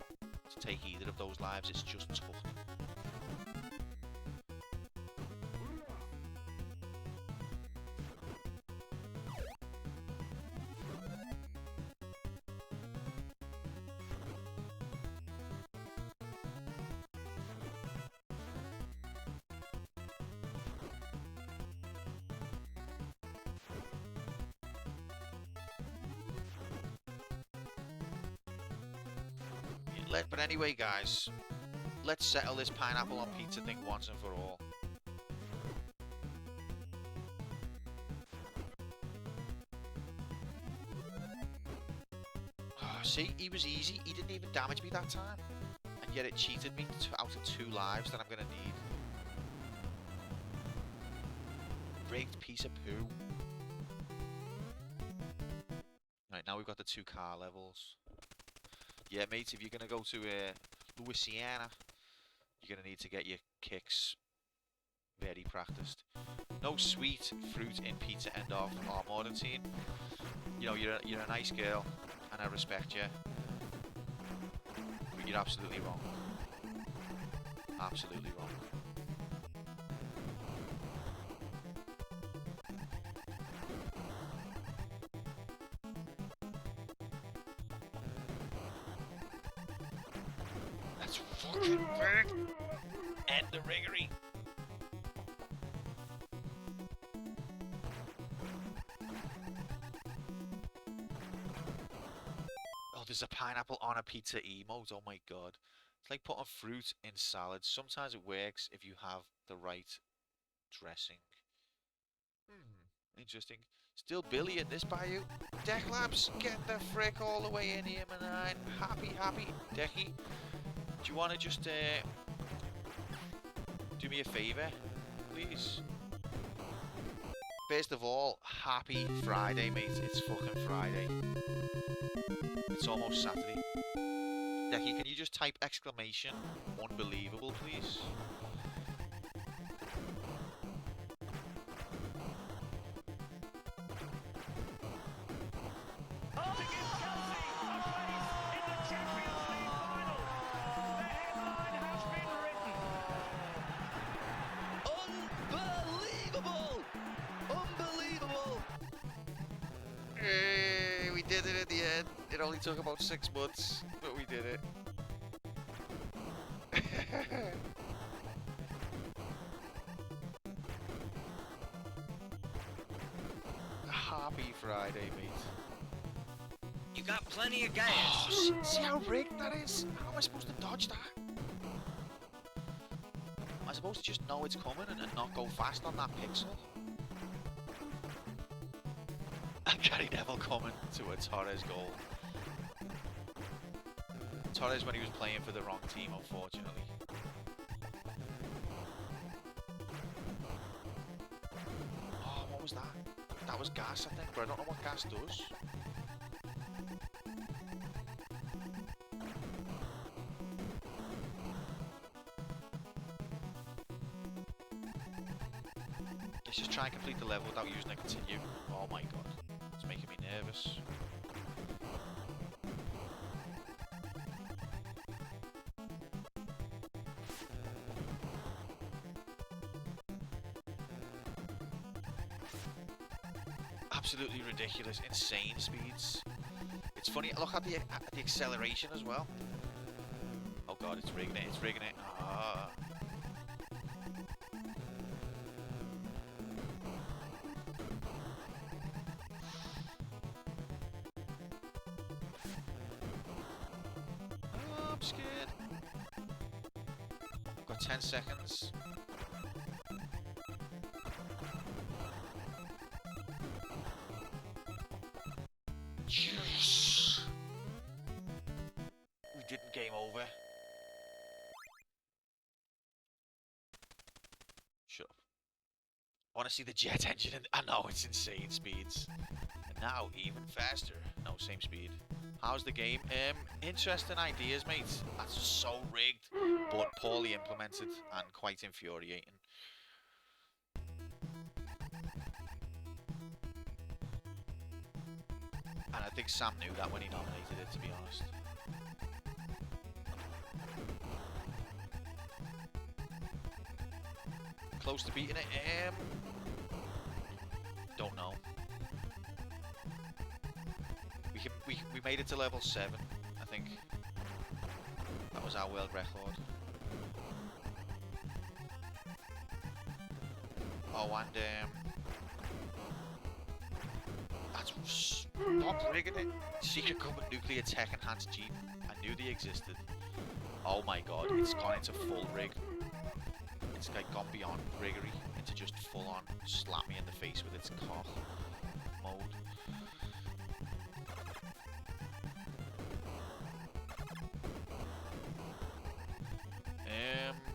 to take either of those lives, it's just tough. But anyway, guys, let's settle this pineapple on pizza thing once and for all. Oh, see, he was easy. He didn't even damage me that time. And yet it cheated me out of 2 lives that I'm going to need. Rigged piece of poo. Right, now we've got the 2 car levels. Yeah, mate, if you're going to go to Louisiana, you're going to need to get your kicks very practiced. No sweet fruit in pizza end of our modern team. You know, you're a nice girl, and I respect you. But you're absolutely wrong. Absolutely wrong. Fucking rig! End the riggery! Oh, there's a pineapple on a pizza emote, oh my god. It's like putting fruit in salads. Sometimes it works if you have the right dressing. Interesting. Still Billy in this bayou. Deck Labs, get the frick all the way in here, man. Happy. Decky. Do you want to just do me a favour, please? First of all, happy Friday, mate. It's fucking Friday. It's almost Saturday. Decky, can you just type exclamation unbelievable, please? We did it at the end. It only took about 6 months, but we did it. Happy Friday, mate. You got plenty of gas. Oh, see how rigged that is? How am I supposed to dodge that? Am I supposed to just know it's coming and not go fast on that pixel? Gary Neville coming to a Torres goal. Torres when he was playing for the wrong team, unfortunately. Oh, what was that? That was gas, I think, but I don't know what gas does. Let's just try and complete the level without using a continue. Oh my god. It's making me nervous. absolutely ridiculous, insane speeds. It's funny, look at the acceleration as well. Oh god, it's rigging it, it's rigging it. Ah. Oh, I'm scared. I've got 10 seconds. Yes! We didn't game over. Shut up. I want to see the jet engine. I know, it's insane speeds. And now, even faster. No, same speed. How's the game? Interesting ideas, mate. That's just so rigged, but poorly implemented and quite infuriating. And I think Sam knew that when he nominated it, to be honest. Close to beating it. Don't know. We made it to level 7, I think. That was our world record. Oh, and that's stop rigging it. Secret Cupboard Nuclear Tech Enhanced Jeep. I knew they existed. Oh my god, it's gone into full rig. It's like gone beyond riggery into just full on slap me in the face with its cock mode.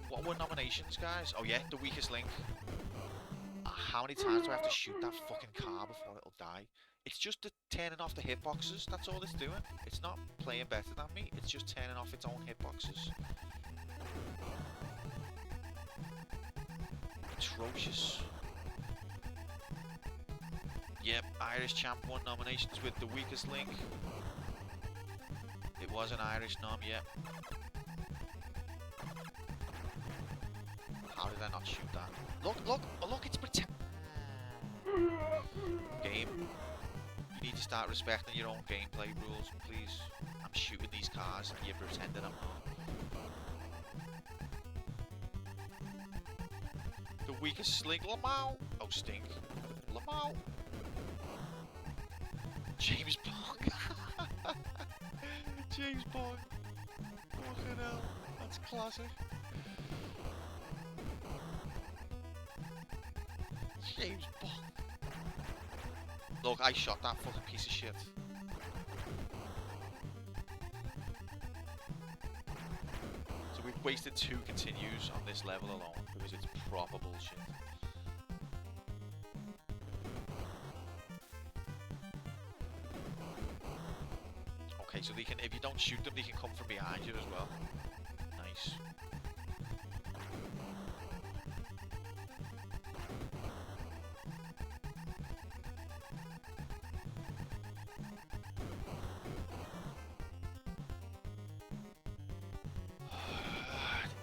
What were nominations, guys? Oh yeah, the weakest link. How many times do I have to shoot that fucking car before it'll die? It's just turning off the hitboxes, that's all it's doing. It's not playing better than me, it's just turning off its own hitboxes. Atrocious. Yep, Irish Champ won nominations with the weakest link. It was an Irish nom, yep. How did I not shoot that? Look, look, oh look, it's pretend. Game. You need to start respecting your own gameplay rules, please. I'm shooting these cars and you're pretending I'm not. The weakest link, Lamau. Oh, stink. Lamau. James Bond. James Bond. Fucking hell. That's classic. James Bond. Look, I shot that fucking piece of shit. So we've wasted 2 continues on this level alone because it's proper bullshit. Okay, so they can, if you don't shoot them, they can come from behind you as well. Nice.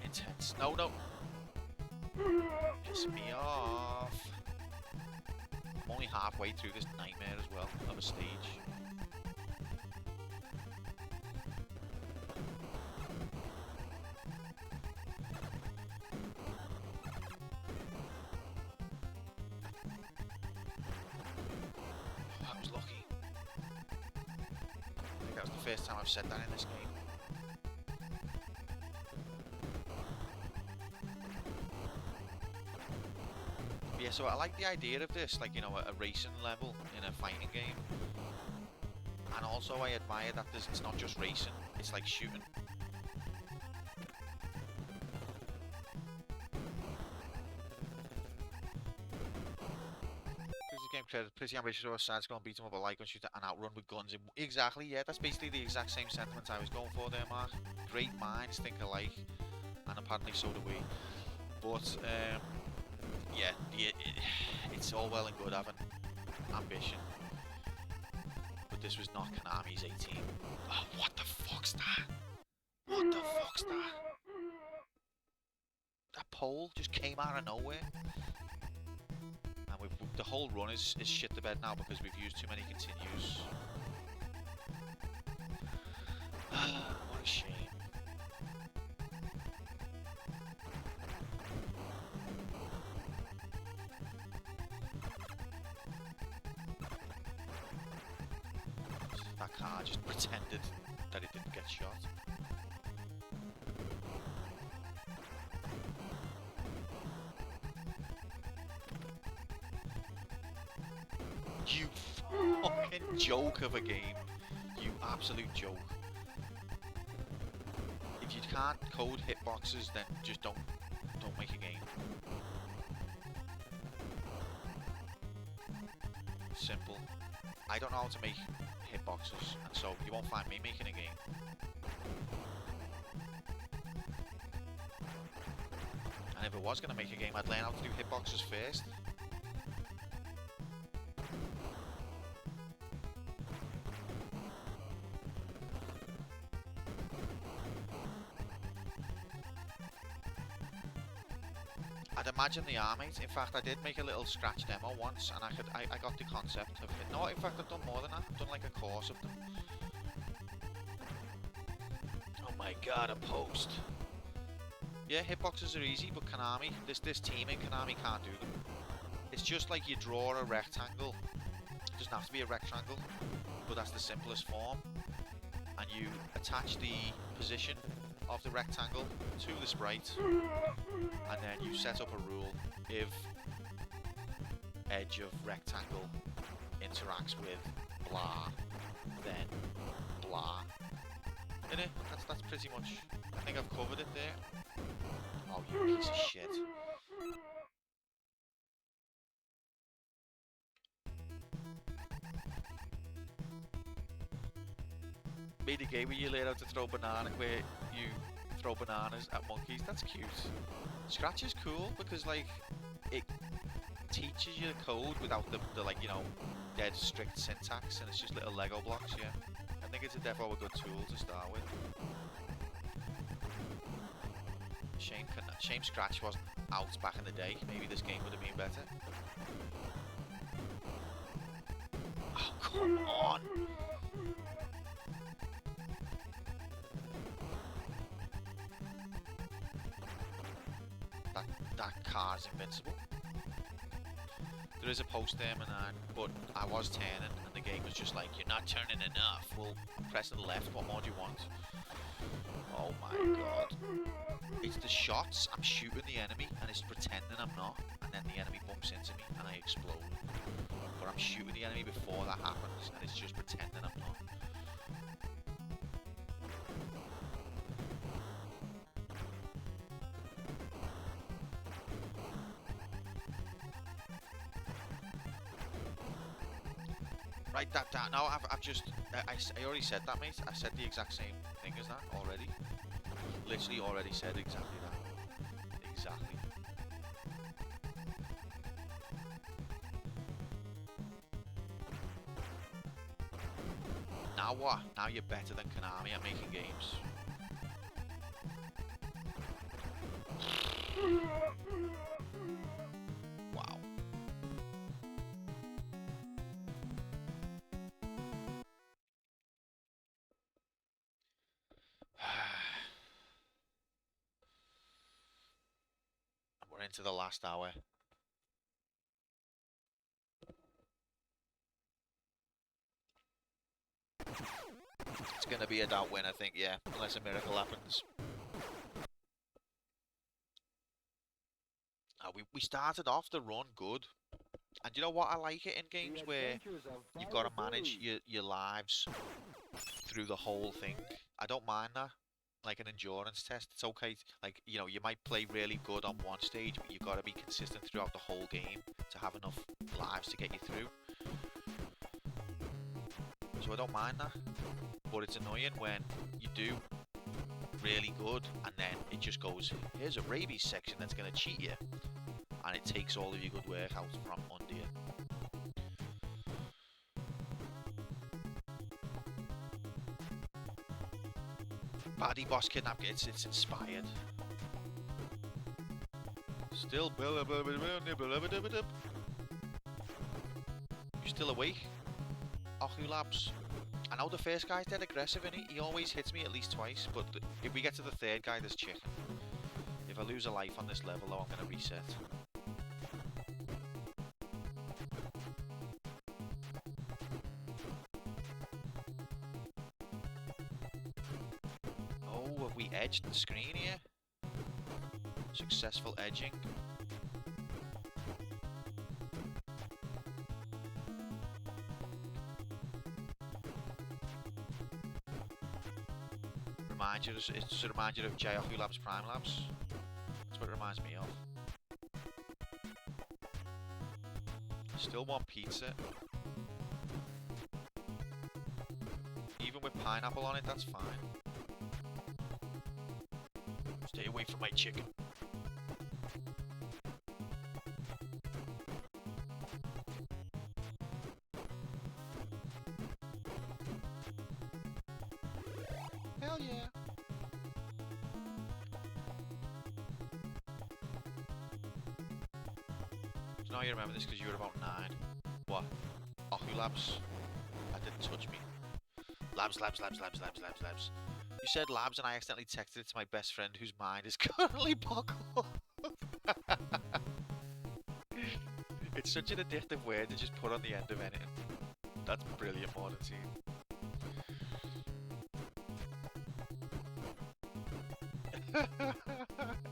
Intense. No, no. Piss me off. I'm only halfway through this nightmare as well of a stage. That was lucky. I think that was the first time I've said that in this game. Yeah, so I like the idea of this, like, you know, a racing level in a fighting game. And also I admire that it's not just racing, it's like shooting. Pretty ambitious or side's gonna beat them up a light gun shooter and outrun with guns. Exactly, yeah, that's basically the exact same sentiment I was going for there, Mark. Great minds think alike, and apparently so do we. But yeah, it's all well and good having ambition, but this was not Konami's 18. Oh, what the fuck's that? What the fuck's that? That pole just came out of nowhere. And the whole run is shit the bed now because we've used too many continues. What a shame. That car just pretended that it didn't get shot. You fucking joke of a game. You absolute joke. If you can't code hitboxes, then just don't make a game. Simple. I don't know how to make hitboxes, and so you won't find me making a game. And if I was gonna make a game, I'd learn how to do hitboxes first. I'd imagine they are, mate. In fact, I did make a little scratch demo once, and I got the concept of it. No, in fact, I've done more than that. I've done like a course of them. Oh my god, a post. Yeah, hitboxes are easy, but Konami, this team in Konami can't do them. It's just like you draw a rectangle. It doesn't have to be a rectangle, but that's the simplest form. And you attach the position of the rectangle to the sprite, and then you set up a rule. If edge of rectangle interacts with blah, then blah. Innit? That's pretty much. I think I've covered it there. Oh, you piece of shit. Made a game where you learn how to throw banana, where you throw bananas at monkeys. That's cute. Scratch is cool because like it teaches you the code without the like, you know, dead strict syntax, and it's just little Lego blocks. Yeah, I think it's defo a good tool to start with. Shame Scratch wasn't out back in the day. Maybe this game would have been better. Oh, come on. That car's invincible. There is a post there, man, but I was turning, and the game was just like, you're not turning enough. Well, I'm pressing the left. What more do you want? Oh my god. It's the shots. I'm shooting the enemy, and it's pretending I'm not, and then the enemy bumps into me, and I explode. But I'm shooting the enemy before that happens, and it's just pretending I'm not. Write that down. No, I've just... I already said that, mate. I said the exact same thing as that already. Literally already said exactly that. Exactly. Now what? Now you're better than Konami at making games. Wow. We're into the last hour. It's going to be a doubt win, I think, yeah, unless a miracle happens. We started off the run good. And you know what? I like it in games where you've got to manage your lives through the whole thing. I don't mind that. Like an endurance test, it's okay. Like, you know, you might play really good on one stage, but you've got to be consistent throughout the whole game to have enough lives to get you through. So I don't mind that. But it's annoying when you do really good and then it just goes, here's a rabies section that's going to cheat you. And it takes all of your good work out from under you. Baddie Boss Kidnap, it's inspired. Still still awake? Aku Labs. I know the first guy's dead aggressive, innit? He always hits me at least twice, but if we get to the third guy, there's chicken. If I lose a life on this level, though, I'm gonna reset. Oh, have we edged the screen here? Successful edging. It's a reminder of Jayahu Labs Prime Labs. That's what it reminds me of. Still want pizza. Even with pineapple on it, that's fine. Stay away from my chicken. Hell yeah. So now you remember this because you were about 9. What? Aku Labs? That didn't touch me. Labs. You said labs and I accidentally texted it to my best friend whose mind is currently boggled. It's such an addictive word to just put on the end of anything. That's brilliant, Modern Team.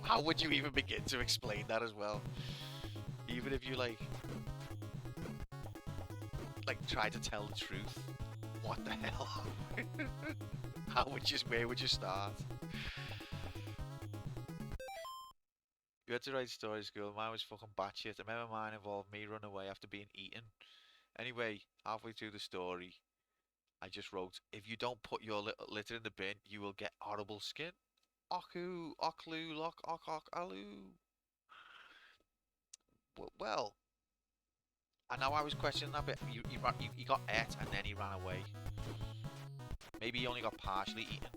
How would you even begin to explain that as well? Even if you like try to tell the truth. What the hell? Where would you start? You had to write stories, girl. Mine was fucking batshit. I remember mine involved me running away after being eaten. Anyway, halfway through the story, I just wrote, if you don't put your litter in the bin, you will get horrible skin. Oku, Oklu, Lok, Ok, Alu. Well, I know I was questioning that, but he got ate and then he ran away. Maybe he only got partially eaten.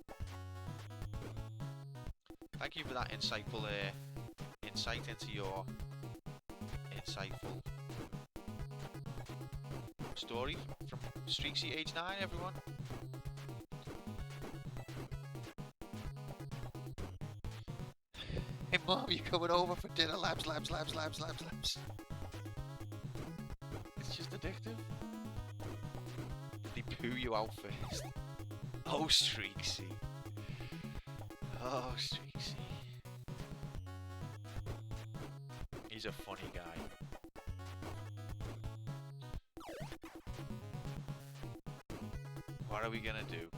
Thank you for that insightful insight into your insightful story from Streaksy Age 9, everyone. Hey Mom, you coming over for dinner? Labs. It's just addictive. They poo you out first. Oh, Streaksy. Oh, Streaksy. He's a funny guy. What are we gonna do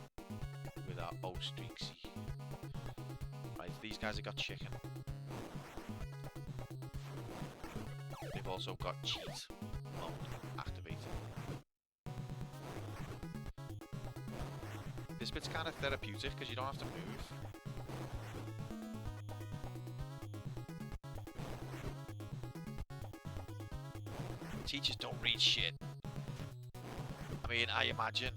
with our oh Streaksy? Right, these guys have got chicken. They've also got cheat mode activated. This bit's kind of therapeutic because you don't have to move. Teachers don't read shit. I mean, I imagine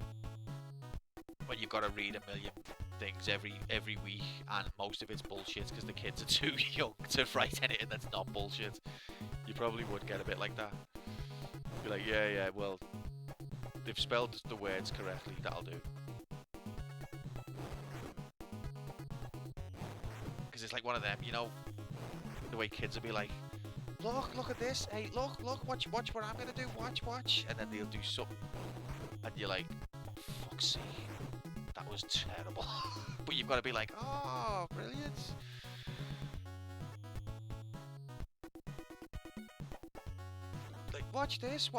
when you've got to read a million things every week and most of it's bullshit because the kids are too young to write anything that's not bullshit, you probably would get a bit like that. Be like, yeah, well, they've spelled the words correctly, that'll do. Because it's like one of them, you know, the way kids will be like, look at this, hey, look, watch what I'm gonna do, watch, and then they'll do something, and you're like, fuck's sake, that was terrible. But you've got to be like, oh, brilliant. Like, watch this.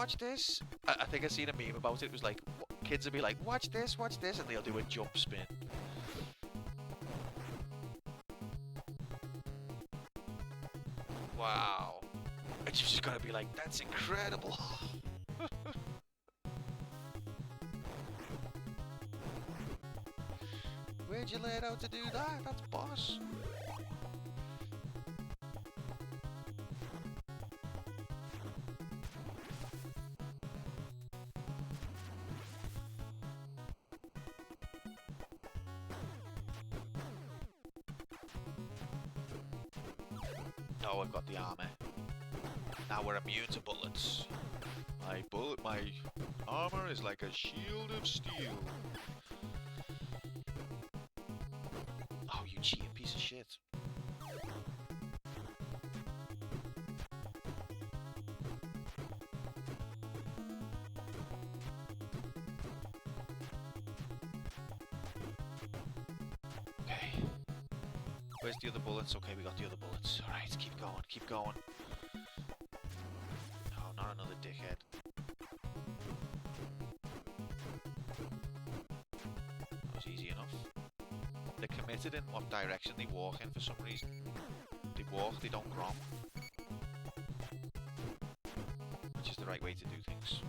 I think I seen a meme about it. It was like, kids will be like, watch this, and they'll do a jump spin. Wow. And you've just got to be like, that's incredible. Where'd you learn how to do that? That's boss. Oh, I've got the armor. Now we're immune to bullets. My armor is like a shield of steel. Oh, you cheating piece of shit. Okay. Where's the other bullets? Okay, we got the other bullets. Alright, keep going, keep going. No, not another dickhead. That was easy enough. They're committed in what direction they walk in for some reason. They walk, they don't grom. Which is the right way to do things.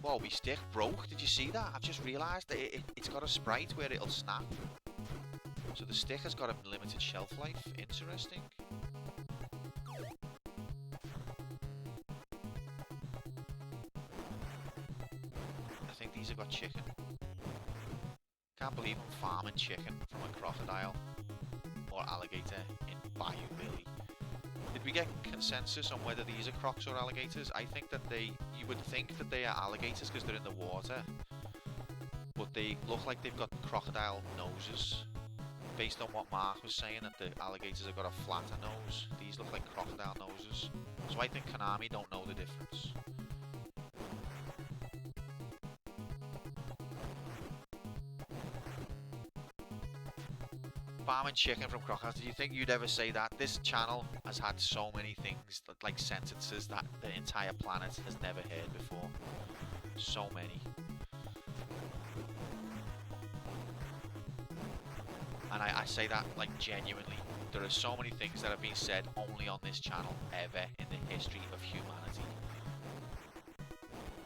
Whoa, my stick broke. Did you see that? I've just realised that it's got a sprite where it'll snap. So the stick has got a limited shelf life. Interesting. I think these have got chicken. Can't believe I'm farming chicken from a crocodile or alligator in Bayou Billy. Did we get consensus on whether these are crocs or alligators? I think that you would think that they are alligators because they're in the water. But they look like they've got crocodile noses. Based on what Mark was saying, that the alligators have got a flatter nose. These look like crocodile noses. So I think Konami don't know the difference. Farming chicken from crocodiles. Did you think you'd ever say that? This channel has had so many things, like sentences, that the entire planet has never heard before. So many. And I say that, like, genuinely. There are so many things that have been said only on this channel ever in the history of humanity.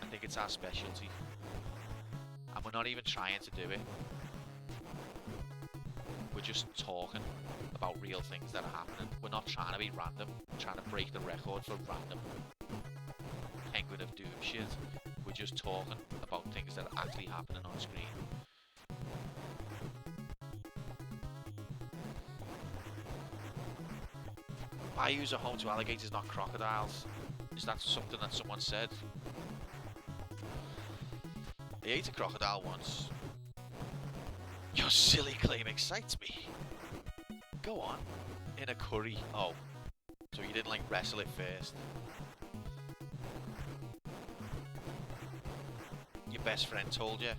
I think it's our specialty. And we're not even trying to do it. We're just talking about real things that are happening. We're not trying to be random. We're trying to break the record for random Penguin of Doom shit. We're just talking about things that are actually happening on screen. Bayous are home to alligators, not crocodiles. Is that something that someone said? I ate a crocodile once. Your silly claim excites me. Go on. In a curry. Oh. So you didn't, like, wrestle it first. Your best friend told you.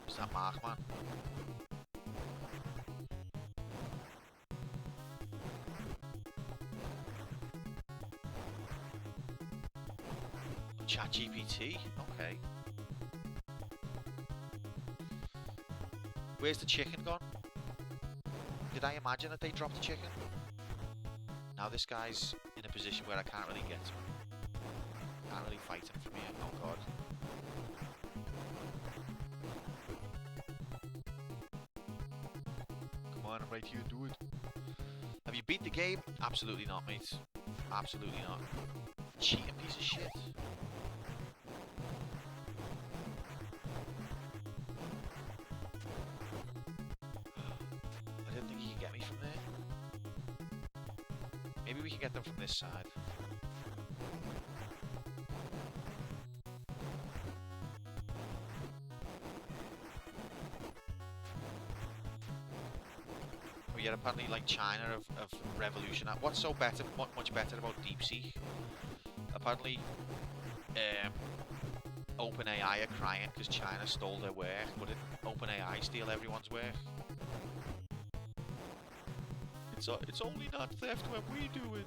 Is that Mark, man? ChatGPT? Okay. Where's the chicken gone? Did I imagine that they dropped the chicken? Now this guy's in a position where I can't really get to him. Can't really fight him from here. Oh god. Come on, I'm right here, do it. Have you beat the game? Absolutely not, mate. Absolutely not. Cheating piece of shit. Maybe we can get them from this side. Oh yeah, apparently like China have revolution. What's so better, much better about DeepSeek? Apparently, OpenAI are crying because China stole their work, but didn't OpenAI steal everyone's work? It's only not theft when we do it.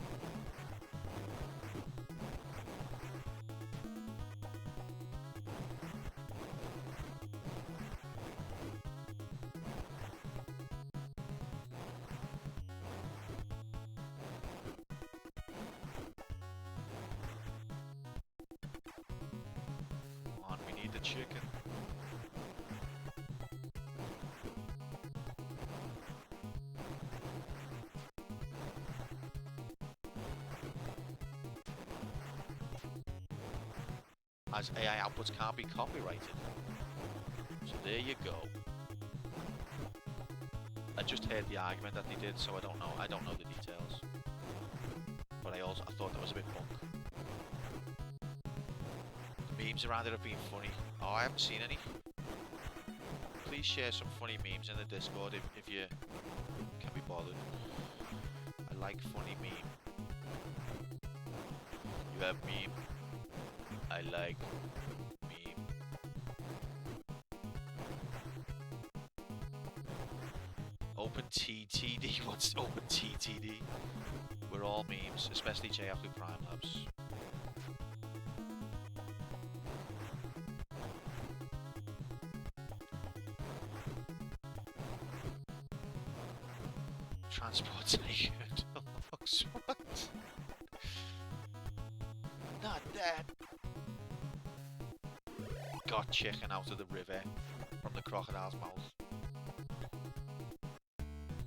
Come on, we need the chicken. as AI outputs can't be copyrighted. So there you go. I just heard the argument that they did, so I don't know. I don't know the details. But I thought that was a bit punk. The memes around it have been funny. Oh, I haven't seen any. Please share some funny memes in the Discord if you can be bothered. I like funny meme. You have meme. I like meme. Open TTD. What's Open TTD? We're all memes, especially JFU Prime Labs. Transportation. What? Not that. Got chicken out of the river from the crocodile's mouth.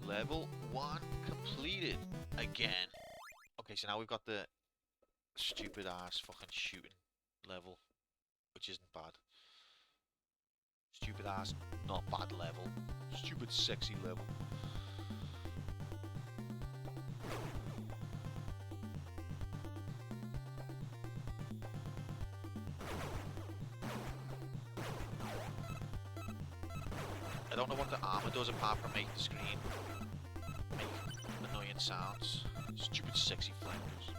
Level 1 completed again. Okay, so now we've got the stupid ass fucking shooting level, which isn't bad. Stupid ass, not bad level. Stupid sexy level. I don't know what the armor does apart from make the screen make annoying sounds. Stupid sexy flankers.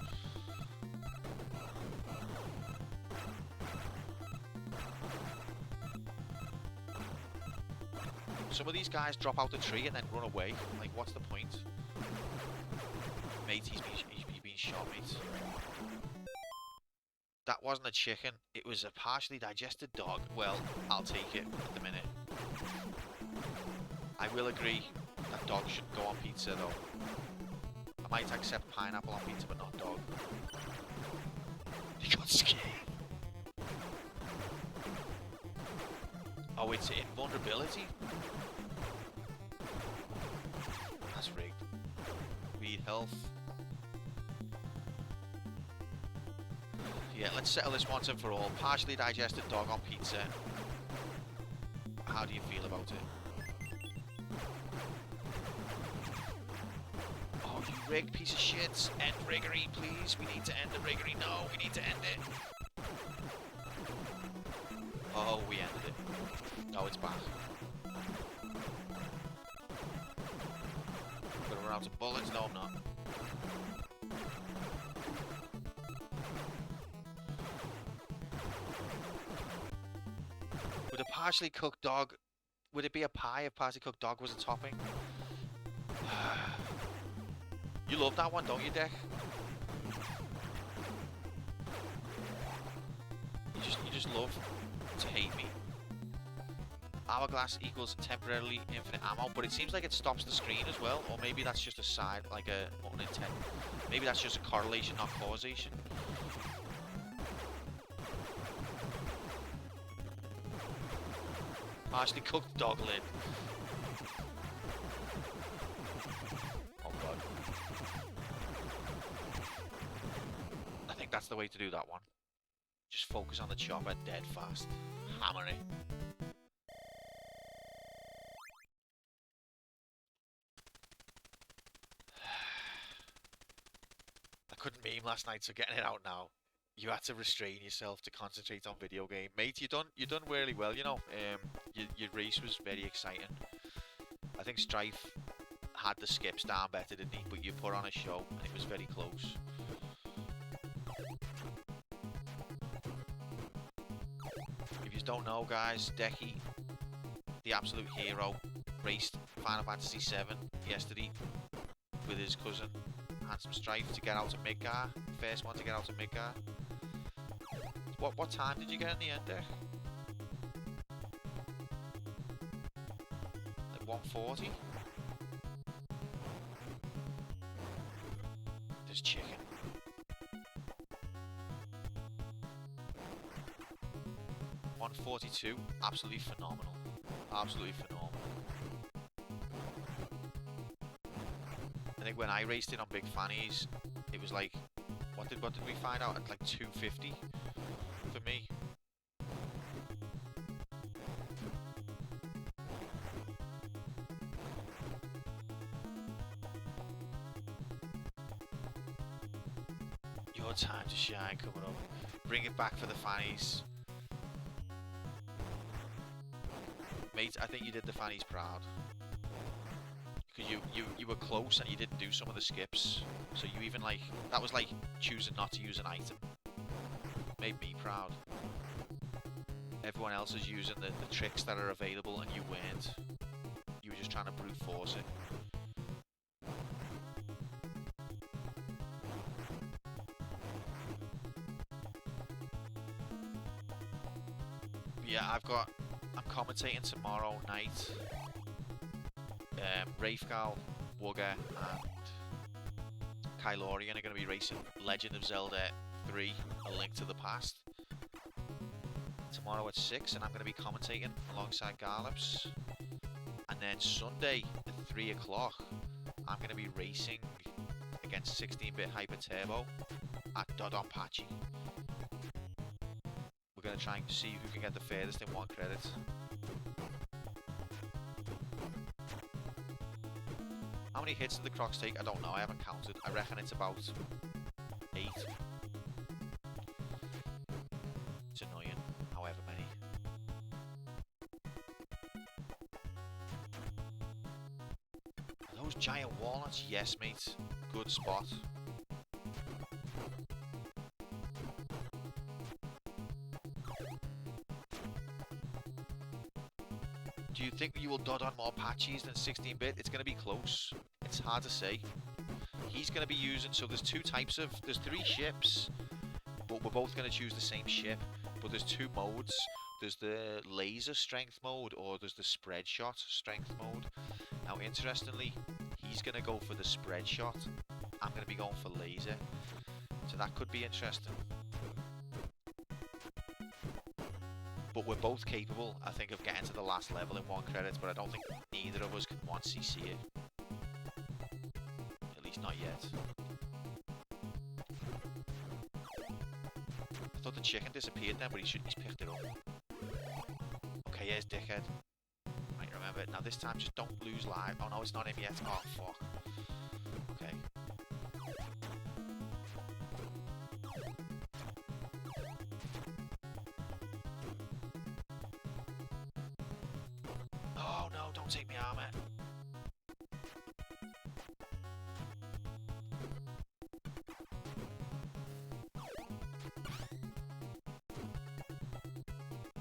Some of these guys drop out the tree and then run away. Like, what's the point? Mate, he's been shot, mate. That wasn't a chicken. It was a partially digested dog. Well, I'll take it at the minute. I will agree that dog should go on pizza, though. I might accept pineapple on pizza, but not dog. He got scared. Oh, it's invulnerability? That's rigged. We need health. Yeah, let's settle this once and for all. Partially digested dog on pizza. How do you feel about it? Oh, you rigged piece of shit. End riggery, please. We need to end the riggery. No, we need to end it. Oh, we ended it. No, it's back. Gonna run out of bullets? No, I'm not. Would a partially cooked dog... Would it be a pie if partially cooked dog was a topping? You love that one, don't you, Deck? You just love to hate me. Hourglass equals temporarily infinite ammo, but it seems like it stops the screen as well, or maybe that's just a side, like a unintended. Maybe that's just a correlation, not causation. Partially cooked dog lid. Oh god. I think that's the way to do that one. Just focus on the chopper dead fast. Hammer it. I couldn't meme last night, so getting it out now. You had to restrain yourself to concentrate on video game. Mate, you done really well, you know. Your race was very exciting. I think Strife had the skips down better, didn't he? But you put on a show, and it was very close. If you don't know, guys, Decky, the absolute hero, raced Final Fantasy VII yesterday with his cousin, Handsome Strife, to get out of Midgar. First one to get out of Midgar. What time did you get in the end, Deck? Like 1:40? There's chicken. $1:42, absolutely phenomenal. Absolutely phenomenal. I think when I raced it on Big Fannies, it was like, what did we find out at like 250 for me? Your time to shine coming up. Bring it back for the fannies. Mate, I think you did the fannies proud. Because you were close and you didn't do some of the skips. So you even like, that was like choosing not to use an item. Made me proud. Everyone else is using the tricks that are available and you weren't. You were just trying to brute force it. Yeah, I'm commentating tomorrow night. Rafegal, Wugger, and Kylorian are going to be racing Legend of Zelda 3, A Link to the Past. Tomorrow at 6, and I'm going to be commentating alongside Garlips. And then Sunday at 3 o'clock, I'm going to be racing against 16-bit Hyper Turbo at Dodonpachi. We're going to try and see who can get the furthest in 1 credit. How many hits did the Crocs take? I don't know, I haven't counted. I reckon it's about 8. It's annoying, however many. Are those giant walnuts? Yes, mate. Good spot. Do you think you will dot on more patches than 16-bit? It's going to be close. It's hard to say. He's going to be using... So there's 2 types of... There's 3 ships, but we're both going to choose the same ship. But there's 2 modes. There's the laser strength mode, or there's the spread shot strength mode. Now, interestingly, he's going to go for the spread shot. I'm going to be going for laser. So that could be interesting. But we're both capable, I think, of getting to the last level in 1 credit, but I don't think either of us can 1cc it. At least not yet. I thought the chicken disappeared then, but he's picked it up. Okay, here's Dickhead. Right, remember, now this time just don't lose life. Oh no, it's not him yet. Oh, fuck. Okay. Oh no, don't take me armor.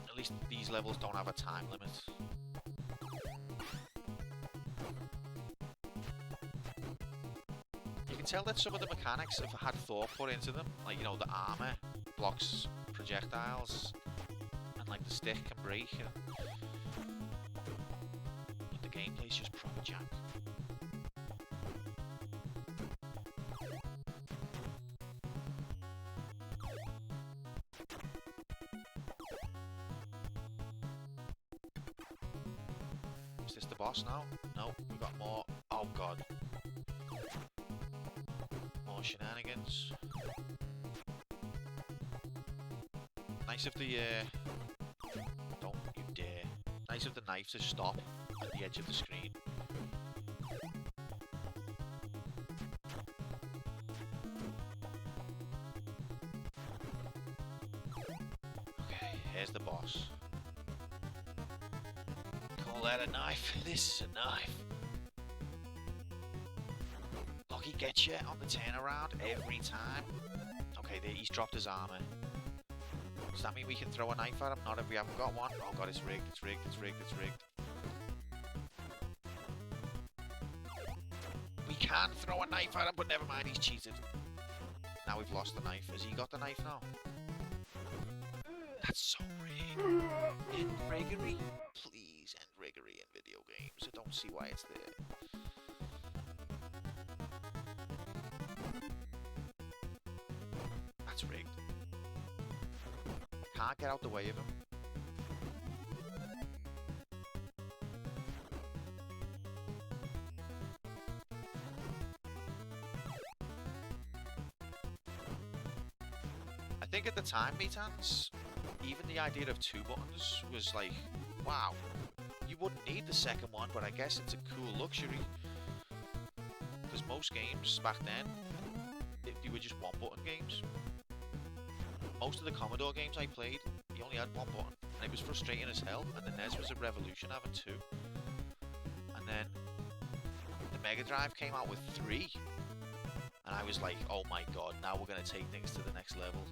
At least these levels don't have a time limit. You can tell that some of the mechanics have had thought put into them. Like, you know, the armor blocks projectiles, and like the stick can break. But the gameplay's just proper jank. Is this the boss now? No, we've got more. Oh god. More shenanigans. Nice of the don't you dare. Nice of the knife to stop at the edge of the screen. Okay, here's the boss. Call that a knife? This is a knife. Lucky gets you on the turnaround every time. Okay, there, he's dropped his armor. Does that mean we can throw a knife at him? Not if we haven't got one. Oh god, it's rigged, it's rigged, it's rigged, it's rigged. We can throw a knife at him, but never mind, he's cheated. Now we've lost the knife. Has he got the knife now? That's so rigged. End riggery? Please end riggery in video games. I don't see why it's there. That's rigged. Can't get out the way of him. I think at the time, Metans, even the idea of 2 buttons was like, wow, you wouldn't need the second one, but I guess it's a cool luxury. Because most games back then they were just one button games. Most of the Commodore games I played, you only had one button, and it was frustrating as hell. And the NES was a revolution having two. And then the Mega Drive came out with three, and I was like, oh my god, now we're gonna take things to the next level.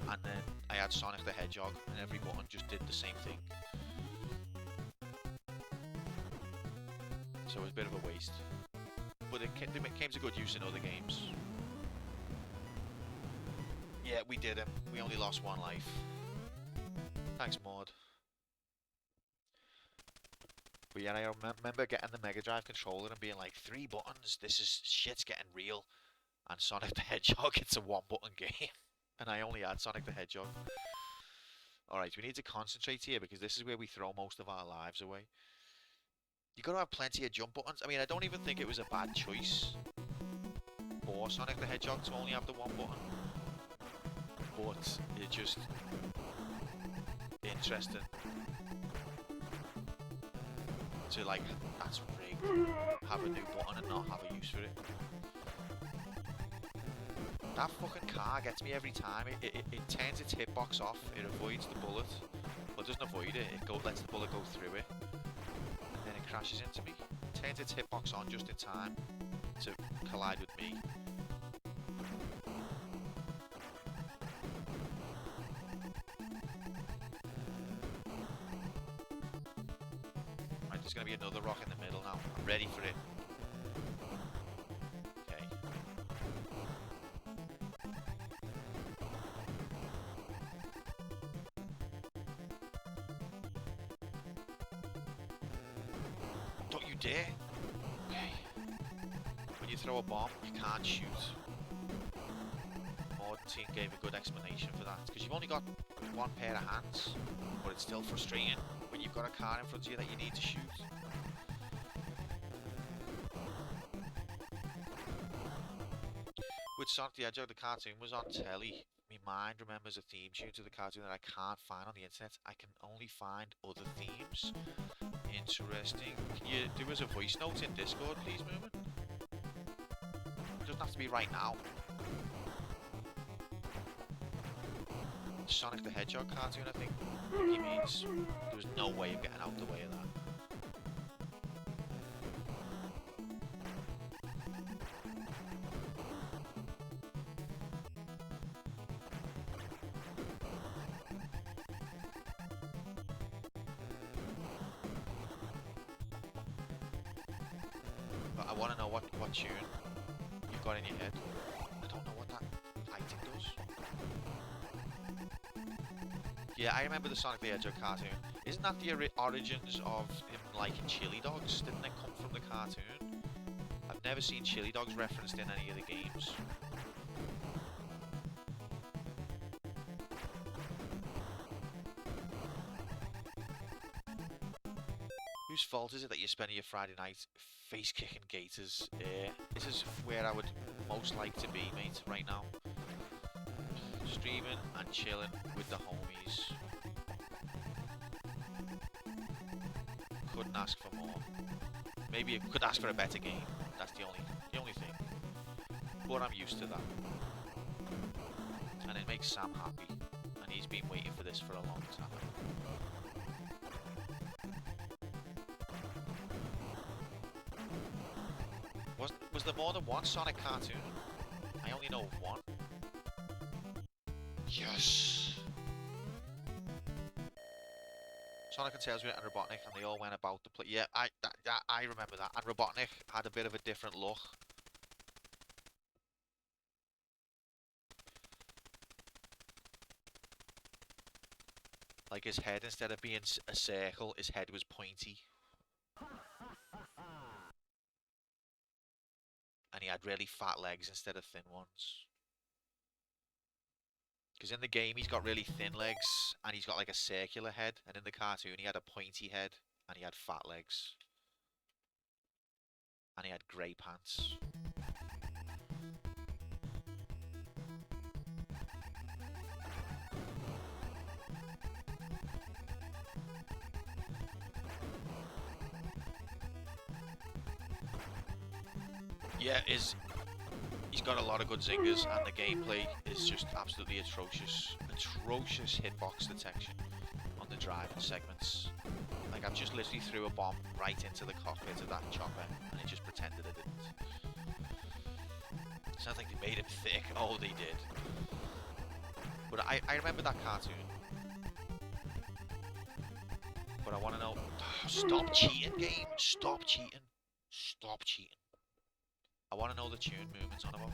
And then I had Sonic the Hedgehog, and every button just did the same thing. So it was a bit of a waste. But it came to good use in other games. Yeah, we did it. We only lost one life. Thanks, Maud. But yeah, I remember getting the Mega Drive controller and being like, 3 buttons, shit's getting real. And Sonic the Hedgehog, it's a 1-button game. And I only had Sonic the Hedgehog. Alright, we need to concentrate here because this is where we throw most of our lives away. You gotta have plenty of jump buttons. I mean, I don't even think it was a bad choice for Sonic the Hedgehog to only have the 1 button. But it's just interesting to, like, that's rigged, have a new button and not have a use for it. That fucking car gets me every time. It turns its hitbox off, it avoids the bullet, but doesn't avoid it, lets the bullet go through it, and then it crashes into me. It turns its hitbox on just in time to collide with me. Right, there's gonna be another rock in the middle now. I'm ready for it. Okay. Don't you dare! Okay. When you throw a bomb, you can't shoot. Maud and team gave a good explanation for that, because you've only got one pair of hands, but it's still frustrating when you've got a car in front of you that you need to shoot. With Sonic the Hedgehog, the cartoon was on telly. My mind remembers a theme tune to the cartoon that I can't find on the internet. I can only find other themes. Interesting. Can you do us a voice note in Discord, please, Moomin? It doesn't have to be right now. Sonic the Hedgehog cartoon, I think he means. There was no way of getting out the way of that. But I want to know what tune you've got in your head. I don't know what that lighting does. Yeah, I remember the Sonic the Hedgehog cartoon. Isn't that the origins of him liking chili dogs? Didn't it come from the cartoon? I've never seen chili dogs referenced in any of the games. Whose fault is it that you're spending your Friday night face-kicking gators? This is where I would most like to be, mate, right now. Streaming and chilling with the homies. Couldn't ask for more. Maybe I could ask for a better game. That's the only thing. But I'm used to that. And it makes Sam happy. And he's been waiting for this for a long time. Was there more than one Sonic cartoon? I only know of one. Yes! Sonic and Tails and Robotnik, and they all went about the play. Yeah, I remember that. And Robotnik had a bit of a different look. Like his head, instead of being a circle, his head was pointy. And he had really fat legs instead of thin ones. Because in the game he's got really thin legs and he's got like a circular head, and in the cartoon he had a pointy head and he had fat legs. And he had grey pants. Yeah, He's got a lot of good zingers, and the gameplay is just absolutely atrocious. Atrocious hitbox detection on the driving segments. Like, I've just literally threw a bomb right into the cockpit of that chopper, and it just pretended it didn't. It's not like they made it thick. Oh, they did. But I remember that cartoon. But I want to know... Stop cheating, game! Stop cheating! Stop cheating. I want to know the tune movements on about.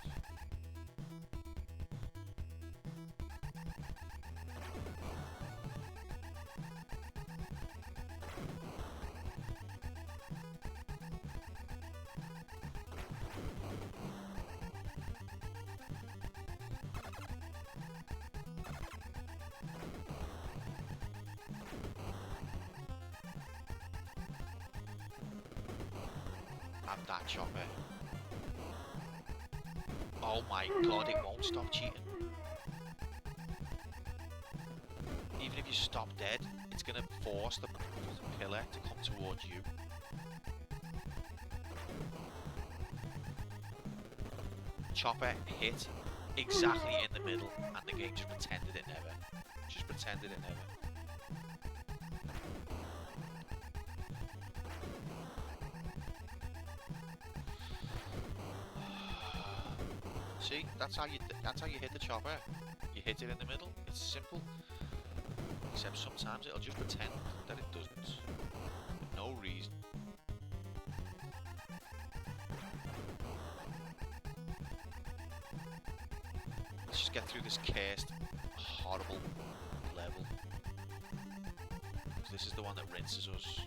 Have that chopper. Oh my god, it won't stop cheating. Even if you stop dead, it's gonna force the fucking pillar to come towards you. Chopper hit exactly in the middle, and the game just pretended it never. Just pretended it never. See, that's how you hit the chopper. You hit it in the middle. It's simple. Except sometimes it'll just pretend that it doesn't. For no reason. Let's just get through this cursed, horrible level. 'Cause this is the one that rinses us.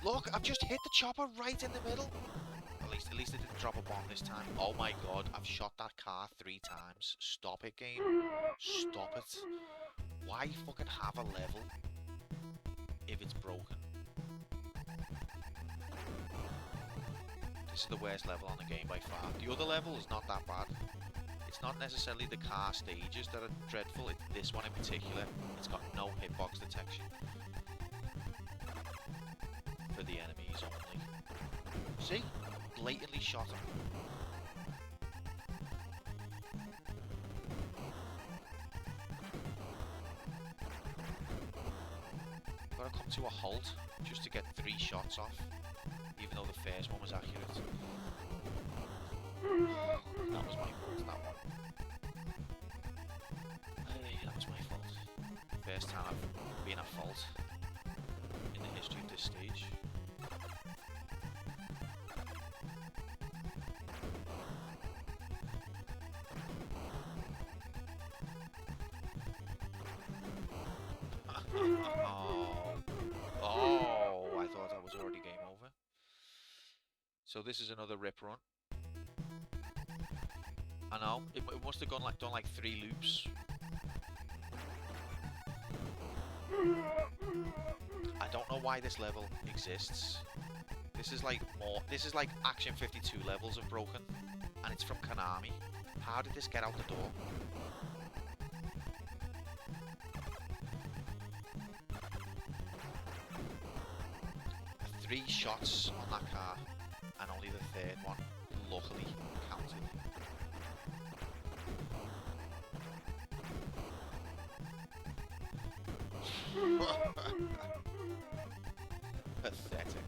Look, I've just hit the chopper right in the middle. At least it didn't drop a bomb this time. Oh my god, I've shot that car 3 times. Stop it, game. Stop it. Why fucking have a level if it's broken? This is the worst level on the game by far. The other level is not that bad. It's not necessarily the car stages that are dreadful, it's this one in particular. It's got no hitbox detection. For the enemies only. See? Blatantly shot him. Gotta come to a halt just to get 3 shots off, even though the first one was accurate. That was my fault, that one. Hey, that was my fault. First time I've been at fault in the history of this stage. Oh, I thought that was already game over. So this is another rip run. I know, it must have done like 3 loops. I don't know why this level exists. This is like Action 52 levels of broken, and it's from Konami. How did this get out the door? Three shots on that car, and only the 3rd one luckily counted. Pathetic.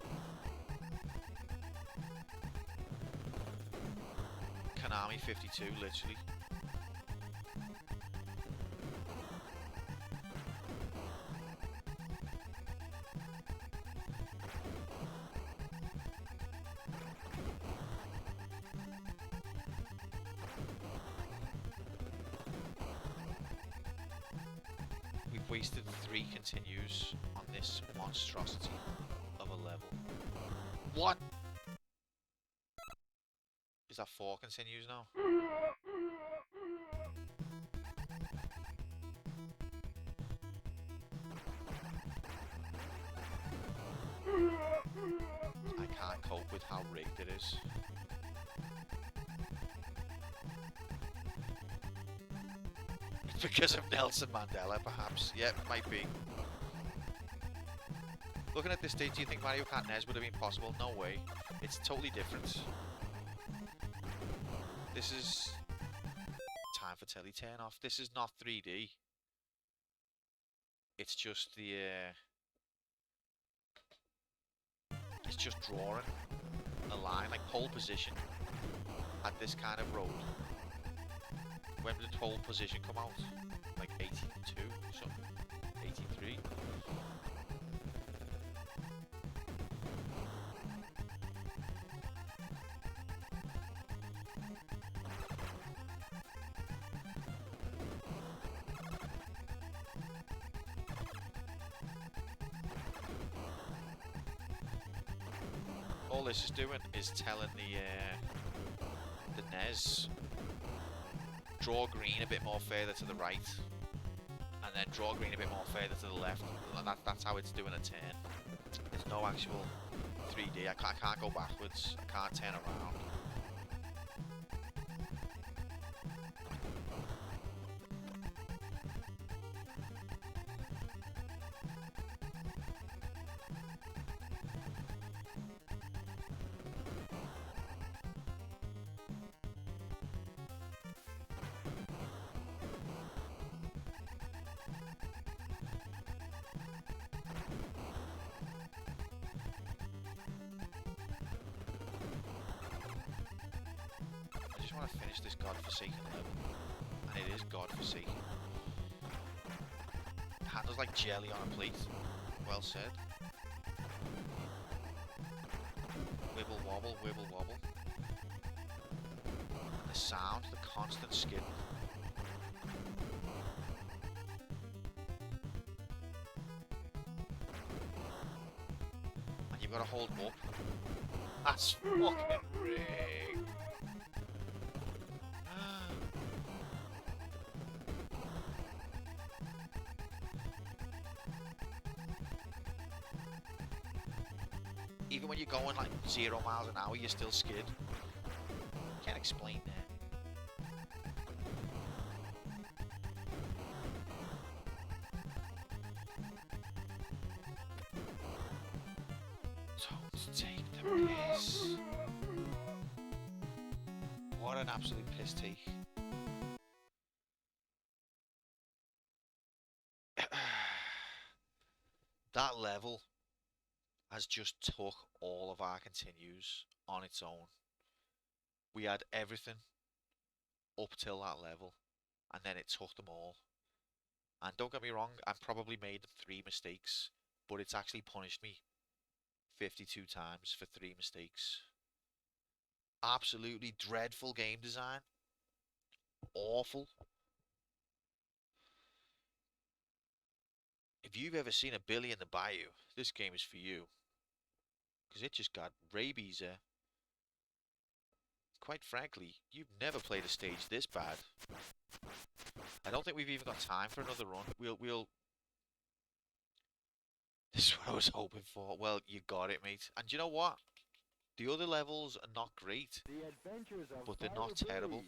Konami 52, literally. We've wasted 3 continues on this monstrosity of a level. What? Is that 4 continues now? I can't cope with how rigged it is. Because of Nelson Mandela, perhaps. Yeah, might be. Looking at this stage, do you think Mario Kart NES would have been possible? No way. It's totally different. This is... Time for telly turn off. This is not 3D. It's just the... It's just drawing a line, like pole position at this kind of road. When did pole position come out? Like 82 or something? 83? All this is doing is telling the NES, draw green a bit more further to the right, and then draw green a bit more further to the left. And that's how it's doing a turn. There's no actual 3D. I can't go backwards. I can't turn around. I just want to finish this godforsaken level, and it is godforsaken. Handles like jelly on a plate. Well said. Wibble wobble, wibble wobble. And the sound, the constant skidding. And you've got to hold up. That's fucking rigged. Even when you're going like 0 miles an hour, you're still skid. Can't explain that. Don't take the piss. What an absolute piss take. That level has just took all of our continues on its own. We had everything up till that level, and then it took them all. And don't get me wrong, I probably made 3 mistakes, but it's actually punished me 52 times for 3 mistakes. Absolutely dreadful game design. Awful. If you've ever seen a Billy in the Bayou, this game is for you. Because it just got rabies there. Quite frankly, you've never played a stage this bad. I don't think we've even got time for another run. We'll... This is what I was hoping for. Well, you got it, mate. And you know what? The other levels are not great, The adventures of but they're Bayou not terrible.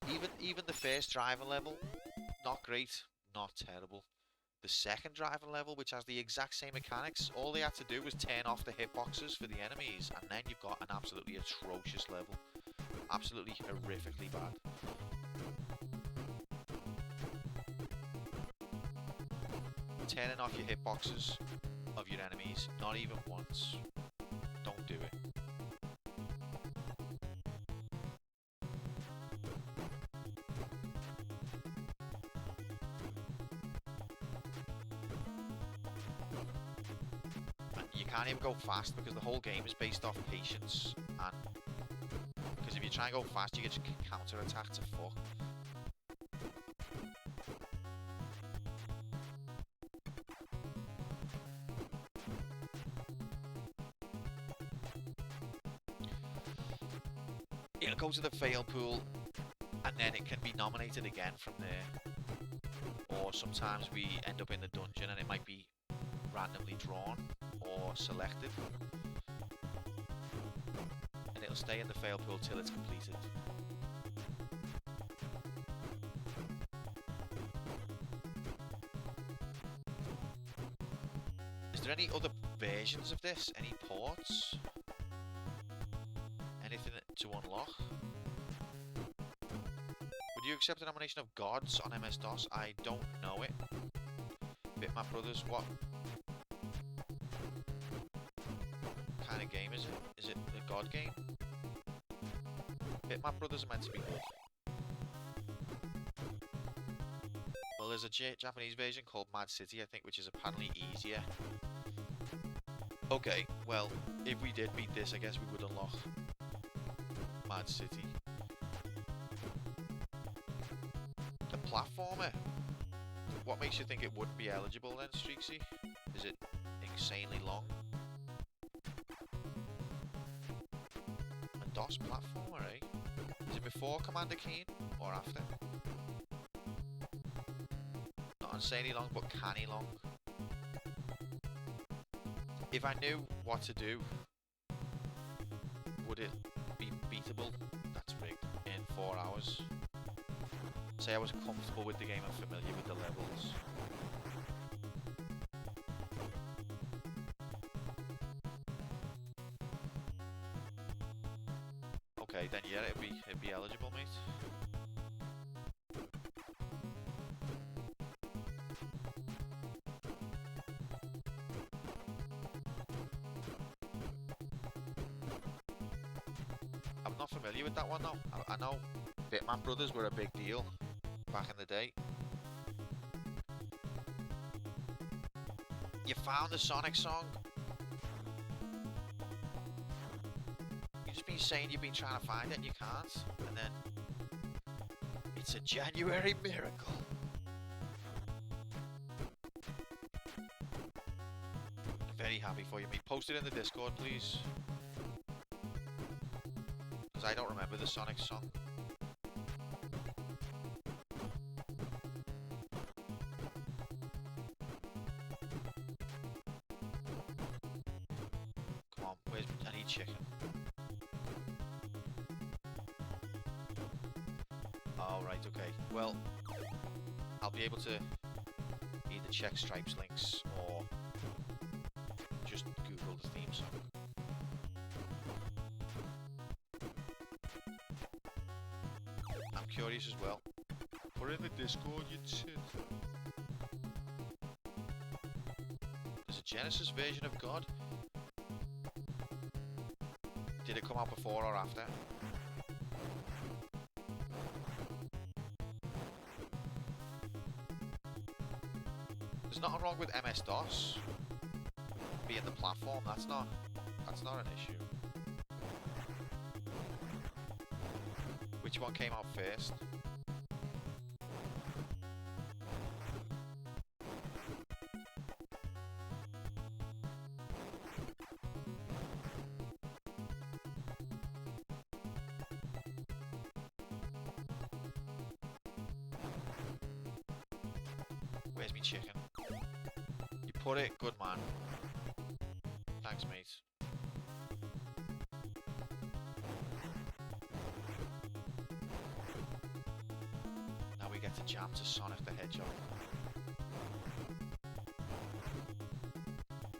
Billy. Even the first driving level, not great, not terrible. The second driving level, which has the exact same mechanics, all they had to do was turn off the hitboxes for the enemies, and then you've got an absolutely atrocious level. Absolutely horrifically bad. Turning off your hitboxes of your enemies, not even once. Don't do it. You can't even go fast because the whole game is based off patience, and because if you try and go fast you get just counter-attack to fuck. It'll go to the fail pool and then it can be nominated again from there, or sometimes we end up in the dungeon and it might be randomly drawn or selected, and it'll stay in the fail pool till it's completed. there any other versions of this? Any ports? Anything to unlock? Would you accept the nomination of Gods on MS-DOS? I don't know it. Bitmap Brothers, what kind of game is it? Is it a God game? Bitmap Brothers are meant to be good. Well, there's a Japanese version called Mad City, I think, which is apparently easier. Okay, well, if we did beat this, I guess we would unlock Mad City. A platformer? What makes you think it wouldn't be eligible then, Streaksy? Is it insanely long? A DOS platformer, eh? Is it before Commander Keen or after? Not insanely long, but canny long. If I knew what to do, would it be beatable? That's rigged. In 4 hours. Say I was comfortable with the game and familiar with the levels. Okay, then yeah, it'd be eligible, mate. I'm not familiar with that one though. I know Bitmap Brothers were a big deal back in the day. You found the Sonic song? You've just been saying you've been trying to find it and you can't, and then it's a January miracle. Very happy for you, mate. Post it in the Discord, please. Because I don't remember the Sonic song. Come on, I need chicken. Oh, right, okay. Well, I'll be able to either check Stripes links or just Google the theme song. I'm curious as well. Put it in the Discord, you tit. There's a Genesis version of God. Did it come out before or after? There's nothing wrong with MS-DOS being the platform. That's not an issue. Which one came out first? Where's me chicken? You put it, good man. Thanks, mate. Now we get to jam to Sonic the Hedgehog.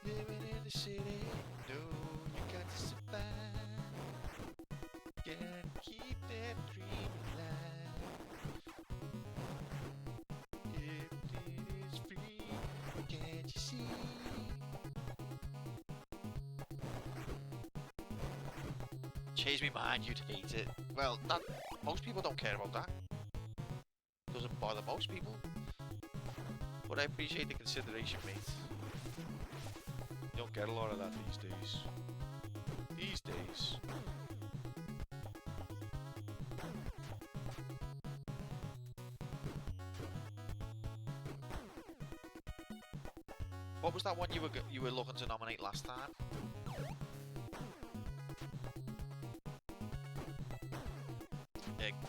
Living in the city, no, you got to survive. Can't keep that dream alive. If it is free, can't you see? Change me mind, you'd hate it. Well, most people don't care about that. Doesn't bother most people. But I appreciate the consideration, mate. You don't get a lot of that these days. These days. What was that one you were looking to nominate last time?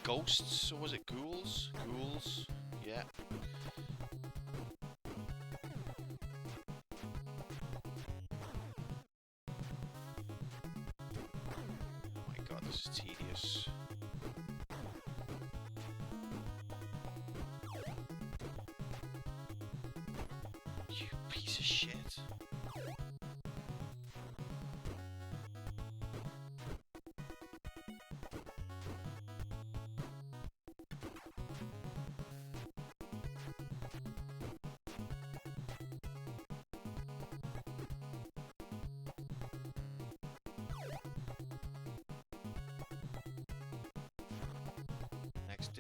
Ghosts, or was it ghouls? Ghouls, yeah. Oh my god, this is tedious. You piece of shit.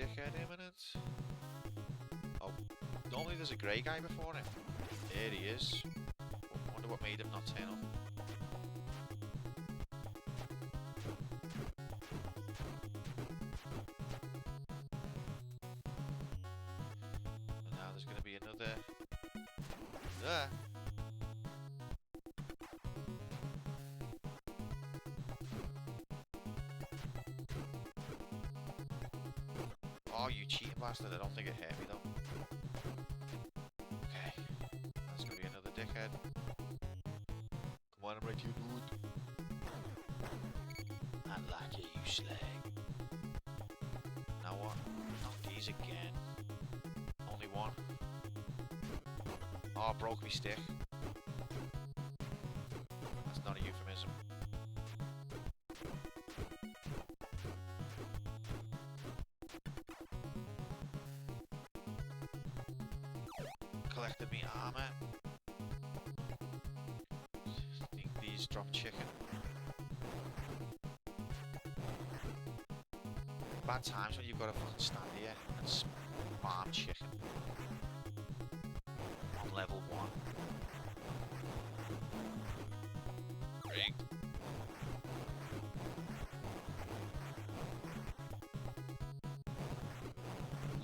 dickhead imminent. Oh, normally there's a grey guy before him. There he is. Wonder what made him not turn up. And now there's gonna be another. There. Oh, you cheating bastard. I don't think it hurt me though. Okay. That's gonna be another dickhead. Come on, I'm right here, dude. I like it, you slag. Now what? Not these again. Only one. Oh, broke me stick. That's not a euphemism. Collected me armor. I think these drop chicken. Bad times when you've got to fucking stand here and spam chicken. On level 1. Rigged.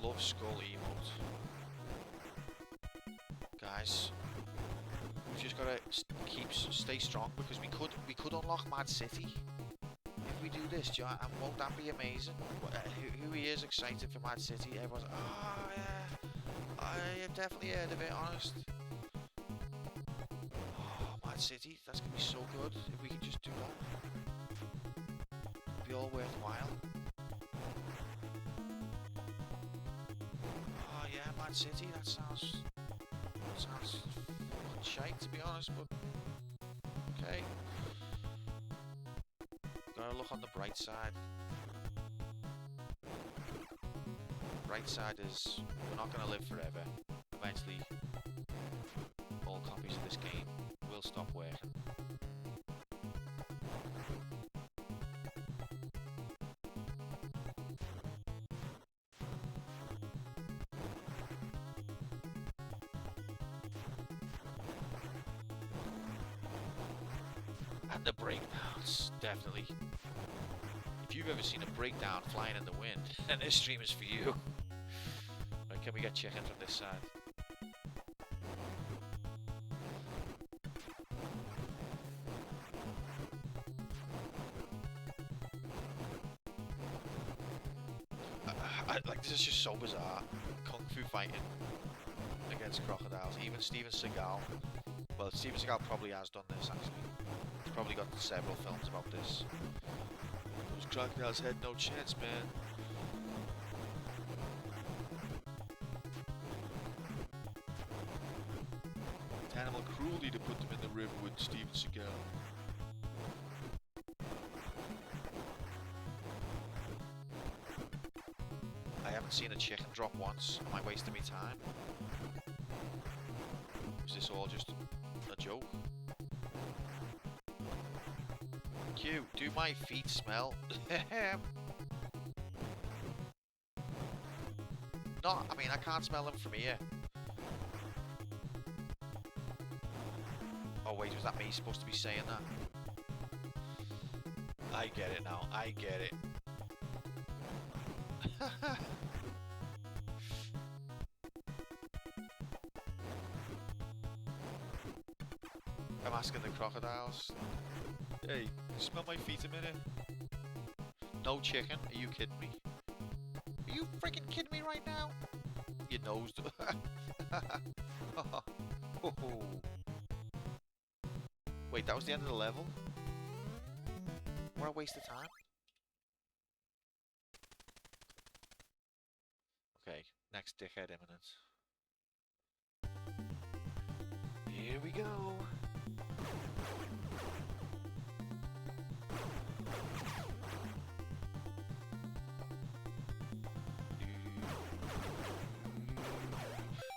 Love skull emote. Guys, we've just gotta stay strong because we could unlock Mad City if we do this. Do you know, and won't that be amazing? Who is excited for Mad City? Everyone's oh yeah, I've definitely heard of it. Honest. Oh, Mad City, that's gonna be so good if we can just do that. It'll be all worthwhile. Oh yeah, Mad City. That sounds fucking shite to be honest, but okay. Gotta look on the bright side. Bright side is we're not gonna live forever. Eventually, all copies of this game will stop working. And the breakdowns, definitely. If you've ever seen a breakdown flying in the wind, then this stream is for you. Right, can we get chicken from this side? Like, this is just so bizarre. Kung Fu fighting against crocodiles. Even Steven Seagal. Well, Steven Seagal probably has done this, actually. He's probably got several films about this. Those crocodiles had no chance, man. It's animal cruelty to put them in the river with Steven Seagal. I haven't seen a chicken drop once. Am I wasting my time? Is this all just a joke? Q, do my feet smell? No, I mean, I can't smell them from here. Oh wait, was that me supposed to be saying that? I get it now, I get it. I'm asking the crocodiles. Hey, smell my feet a minute. No chicken? Are you kidding me? Are you freaking kidding me right now? Your nose. Wait, that was the end of the level? What a waste of time. Okay, next dickhead imminent. Here we go.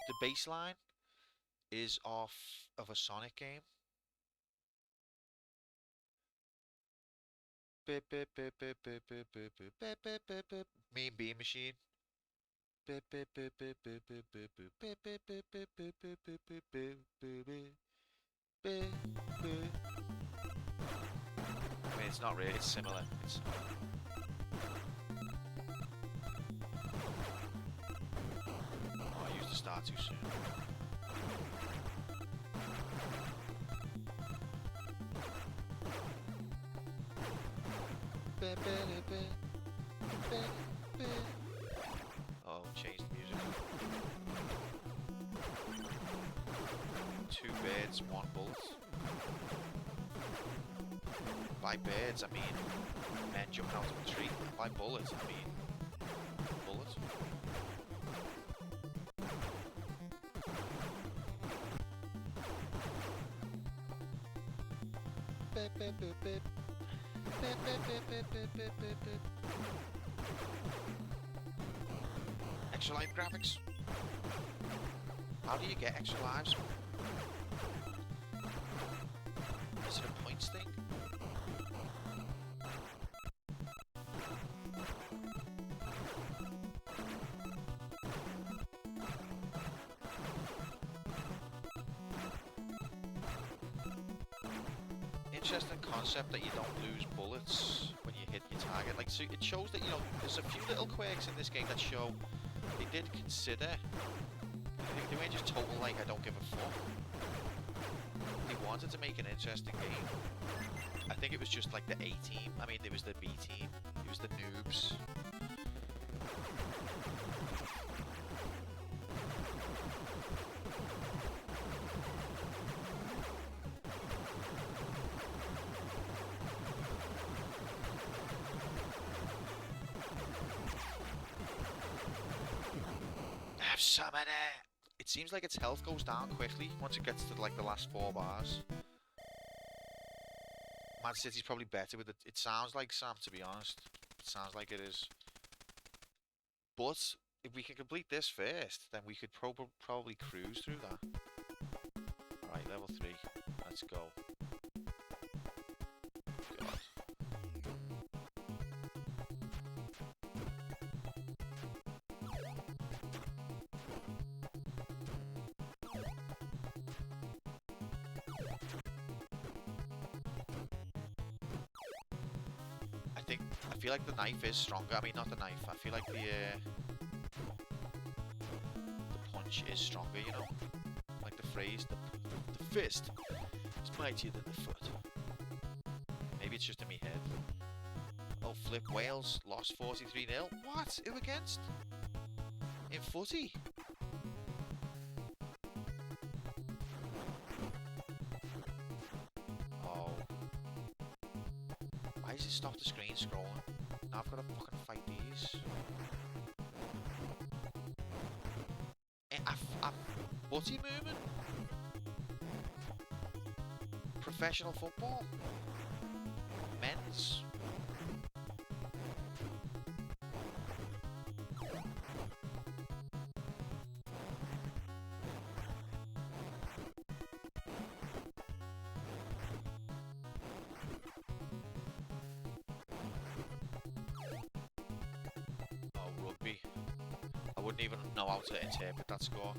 The baseline is off of a Sonic game. Beep, beep, beep, beep, beep, beep, beep, beep, beep, beep, beep, beep. Mean Bean Machine. I mean, it's not really, it's similar. Oh, I used the star too soon. Oh, change the music. Two birds, one bullet. By birds, I mean men jumping out of a tree. By bullets, I mean bullets. Extra life graphics. How do you get extra lives? Is it a points thing? Interesting concept that you don't lose bullets when you hit your target. Like, so it shows that, you know, there's a few little quirks in this game that show they did consider. They weren't just total, like, I don't give a fuck. They wanted to make an interesting game. I think it was just like the A team. I mean, there was the B team. It was the noobs. Have summoned it! It seems like its health goes down quickly once it gets to like the last 4 bars. Man City's probably better with it. It sounds like Sam, to be honest. It sounds like it is. But if we can complete this first, then we could probably cruise through that. Alright, level 3. Let's go. God. I feel like the knife is stronger. I mean, not the knife. I feel like the punch is stronger, you know? Like the phrase, the fist is mightier than the foot. Maybe it's just in my head. Oh, flip, Wales lost 43-0. What? Who against? In footy? Oh. Why does it stop the screen scrolling? Now I've got to fucking fight these. Footy movement? Professional football? Men's? Oh, rugby. I wouldn't even know how to interpret that score.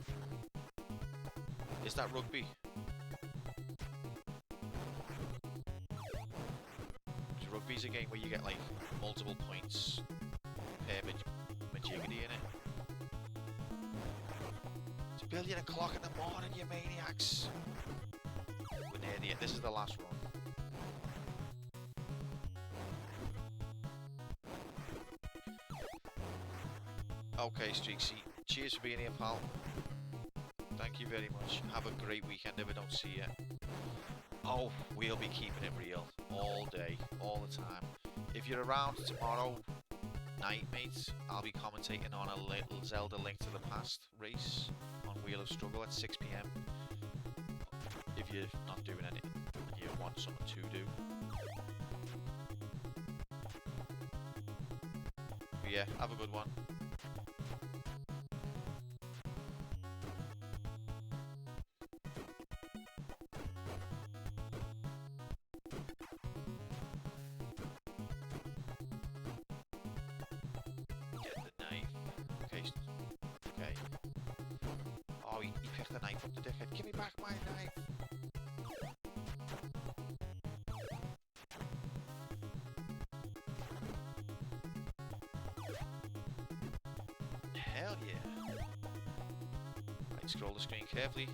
Is that rugby? Rugby's a game where you get like multiple points per majiggity in it. It's 1:00 o'clock in the morning, you maniacs! We're near the end. This is the last run. Okay, Streaksy. Cheers for being here, pal. Thank you very much. Have a great weekend if I don't see you. Oh, we'll be keeping it real. All day, all the time. If you're around tomorrow night, mate, I'll be commentating on a little Zelda Link to the Past race on Wheel of Struggle at 6 PM. If you're not doing anything and you want something to do. But yeah, have a good one. Get the knife. Okay. Oh, he picked the knife up, the dickhead. Give me back my knife. Hell yeah. Right, scroll the screen carefully.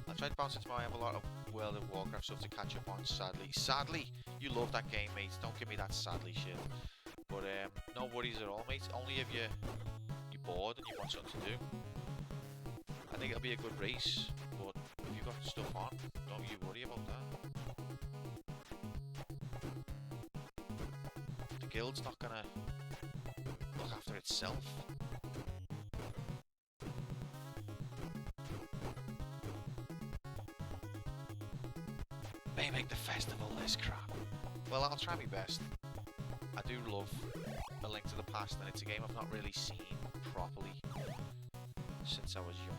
I tried to bounce into my. I have a lot of World of Warcraft stuff to catch up on, sadly. Sadly, you love that game, mate. Don't give me that sadly shit. But no worries at all, mate. Only if you're bored and you want something to do. I think it'll be a good race, but if you've got stuff on, don't you worry about that. The guild's not gonna look after itself. They make the festival less crap. Well, I'll try my best. I do love A Link to the Past, and it's a game I've not really seen properly since I was young.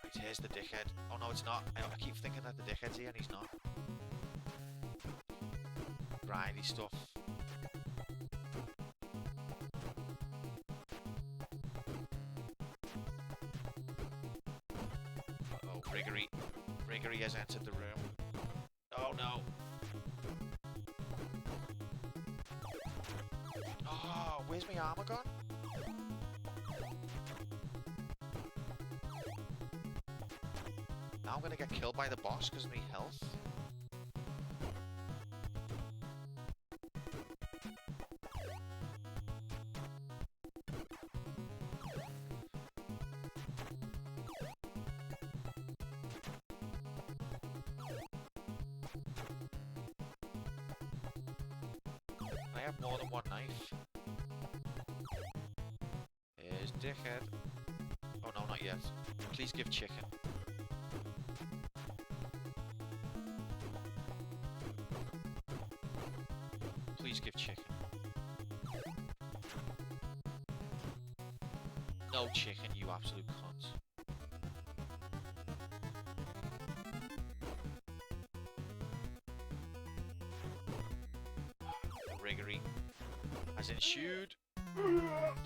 Right, here's the dickhead. Oh no, it's not. I keep thinking that the dickhead's here, and he's not. Grindy stuff. Uh-oh, Riggery. Riggery has entered the room. Oh no. Oh, where's my armor gone? Now I'm gonna get killed by the boss because of my health. I have more than one knife. Here's dickhead. Oh no, not yet. Please give chicken. Please give chicken. No chicken, you absolute cunt. Riggery has ensued.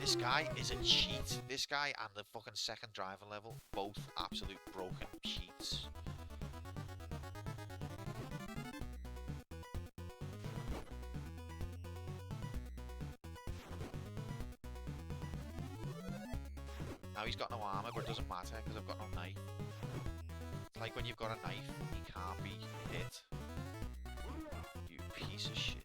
This guy is a cheat. This guy and the fucking second driver level, both absolute broken cheats. Now he's got no armor, but it doesn't matter because I've got no knife. It's like when you've got a knife, you can't be hit. You piece of shit.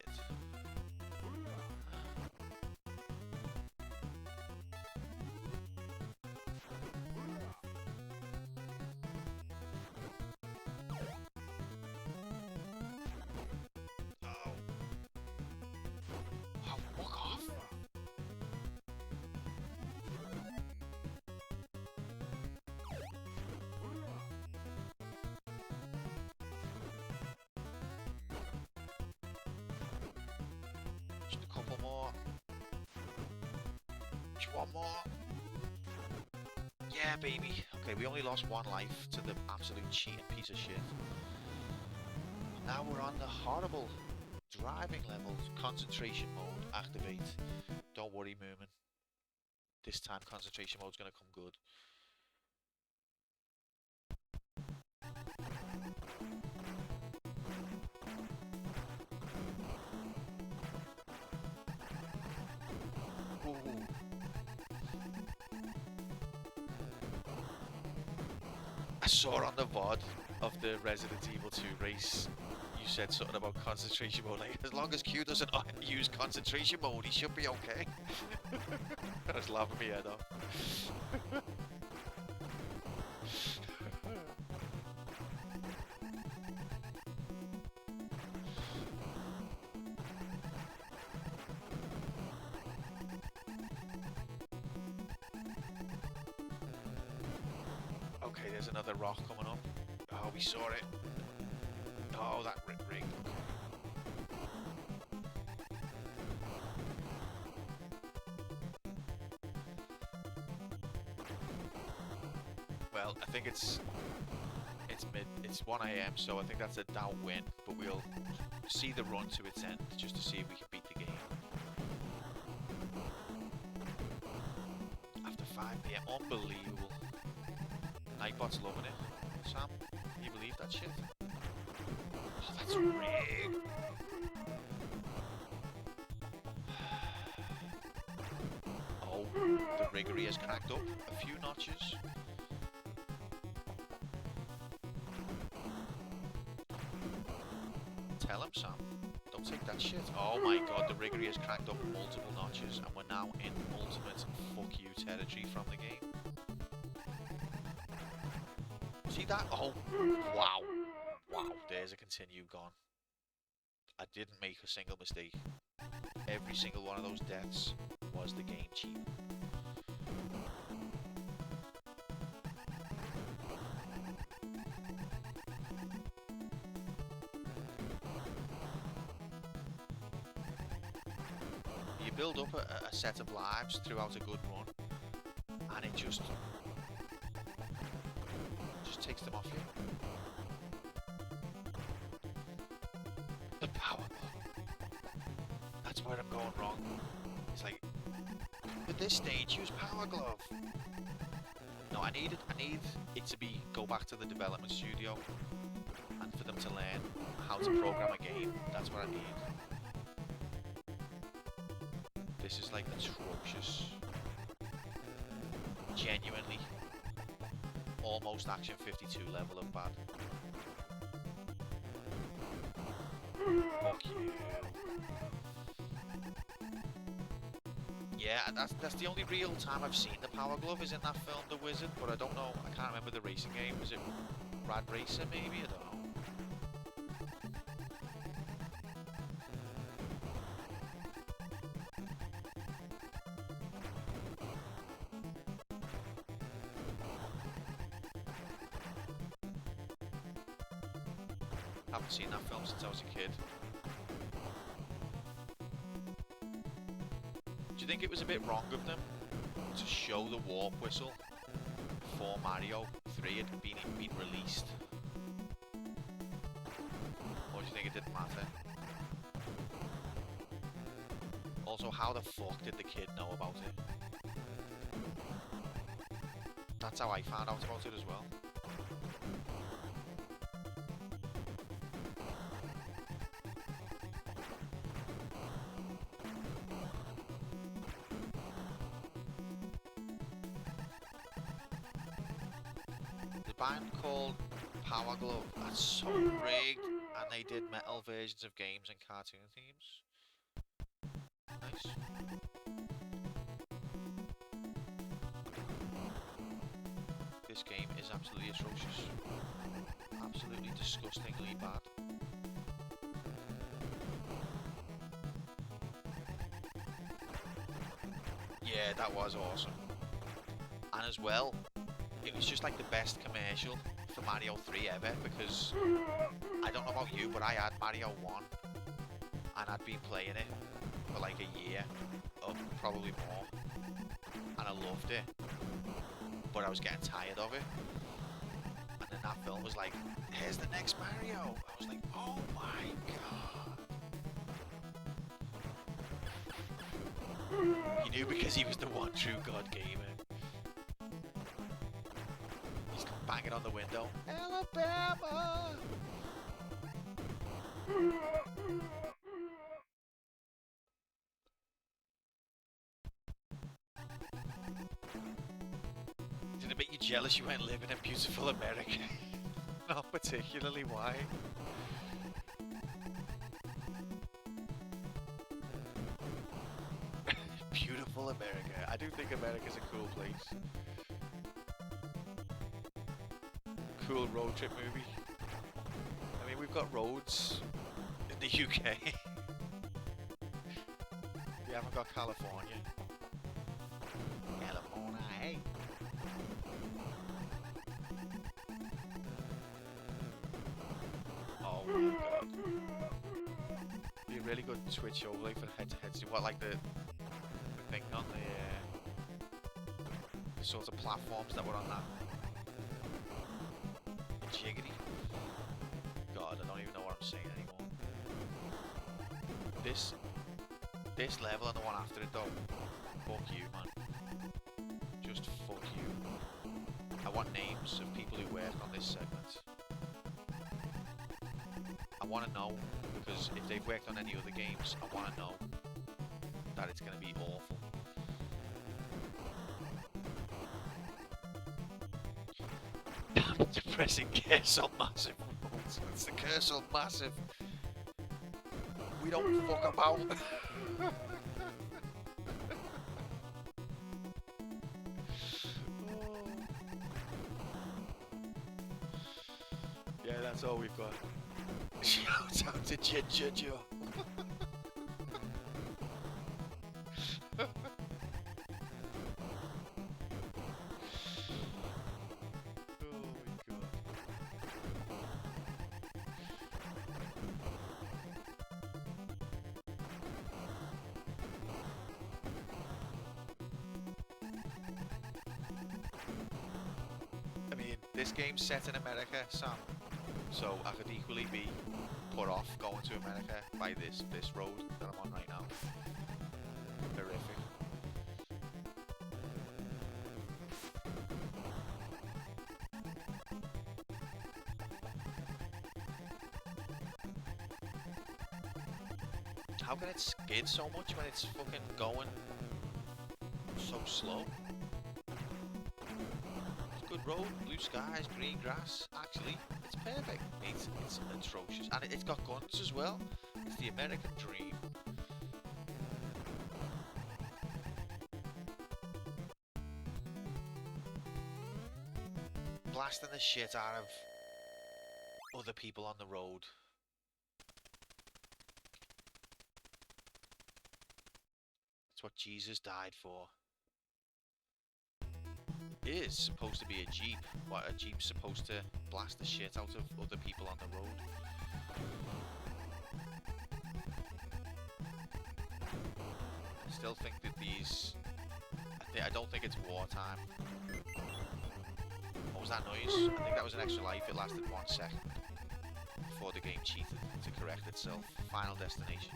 Just a couple more. Just one more. Yeah, baby. Okay, we only lost one life to the absolute cheating piece of shit. Now we're on the horrible driving levels. Concentration mode, activate. Don't worry, Moomin. This time concentration mode's gonna come good. I saw on the VOD of the Resident Evil 2 race, you said something about concentration mode, like, as long as Q doesn't use concentration mode, he should be okay. I was laughing my head off. Okay, there's another rock coming up. Oh, we saw it. Oh, that rig. Well, I think it's 1 AM, so I think that's a downwind, but we'll see the run to its end just to see if we can beat the game. After 5 p.m. Unbelievable. Nightbot's loving it. Sam, can you believe that shit? Oh, that's rigged. Oh, the riggery has cracked up a few notches. Tell him, Sam. Don't take that shit. Oh my god, the riggery has cracked up multiple notches and we're now in ultimate fuck you territory from the game. See that? Oh, wow. Wow, there's a continue gone. I didn't make a single mistake. Every single one of those deaths was the game cheat. You build up a set of lives throughout a good run, and it just takes them off you. The power glove. That's where I'm going wrong. It's like, at this stage, use power glove. No, I need it to be go back to the development studio, and for them to learn how to program a game. That's what I need. This is like atrocious. Genuinely. Almost Action 52 level of bad. Fuck you. Yeah, that's the only real time I've seen the power glove is in that film, The Wizard, but I don't know, I can't remember the racing game. Was it Rad Racer maybe? I don't know. Haven't seen that film since I was a kid. Do you think it was a bit wrong of them to show the warp whistle before Mario 3 had been released? Or do you think it didn't matter? Also, how the fuck did the kid know about it? That's how I found out about it as well. Band called Power Glove. That's so rigged, and they did metal versions of games and cartoon themes. Nice. This game is absolutely atrocious. Absolutely disgustingly bad. Yeah, that was awesome. And as well, it was just like the best commercial for Mario 3 ever, because I don't know about you, but I had Mario 1 and I'd been playing it for like a year, or probably more, and I loved it, but I was getting tired of it. And then that film was like, here's the next Mario. I was like, oh my god. He knew because he was the one true god gamer. Banging on the window. Alabama! Did it make you jealous you went living in beautiful America? Not particularly, why? Beautiful America. I do think America's a cool place. Cool road trip movie. I mean, we've got roads in the UK. We haven't got California. California, hey. Oh my god. Be a really good Twitch overlay for head-to-head. What, like the thing on the sorts of platforms that were on that? Jiggity. God, I don't even know what I'm saying anymore. This level and the one after it though. Fuck you, man. Just want names of people who worked on this segment. I want to know, because if they've worked on any other games, I want to know that it's going to be awful. Damn, depressing Cursor Massive. It's the Cursor Massive. We don't fuck about. Yeah, that's all we've got. Shout out to Ginger Joe. Oh my god. I mean, this game's set in America, Sam. So I could equally be put off going to America by this road that I'm on right now. Horrific. How can it skid so much when it's fucking going so slow? It's a good road, blue skies, green grass. Actually, it's perfect. It's atrocious. And it's got guns as well. It's the American dream. Blasting the shit out of other people on the road. That's what Jesus died for. It is supposed to be a Jeep. What, a Jeep's supposed to blast the shit out of other people on the road. I still think that these... I don't think it's wartime. What was that noise? I think that was an extra life. It lasted 1 second before the game cheated to correct itself. Final destination.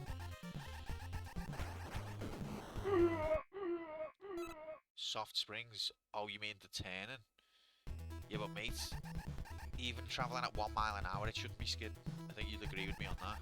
Soft springs. Oh, you mean the turning? Yeah, but mate, even travelling at 1 mile an hour, it shouldn't be skidding. I think you'd agree with me on that.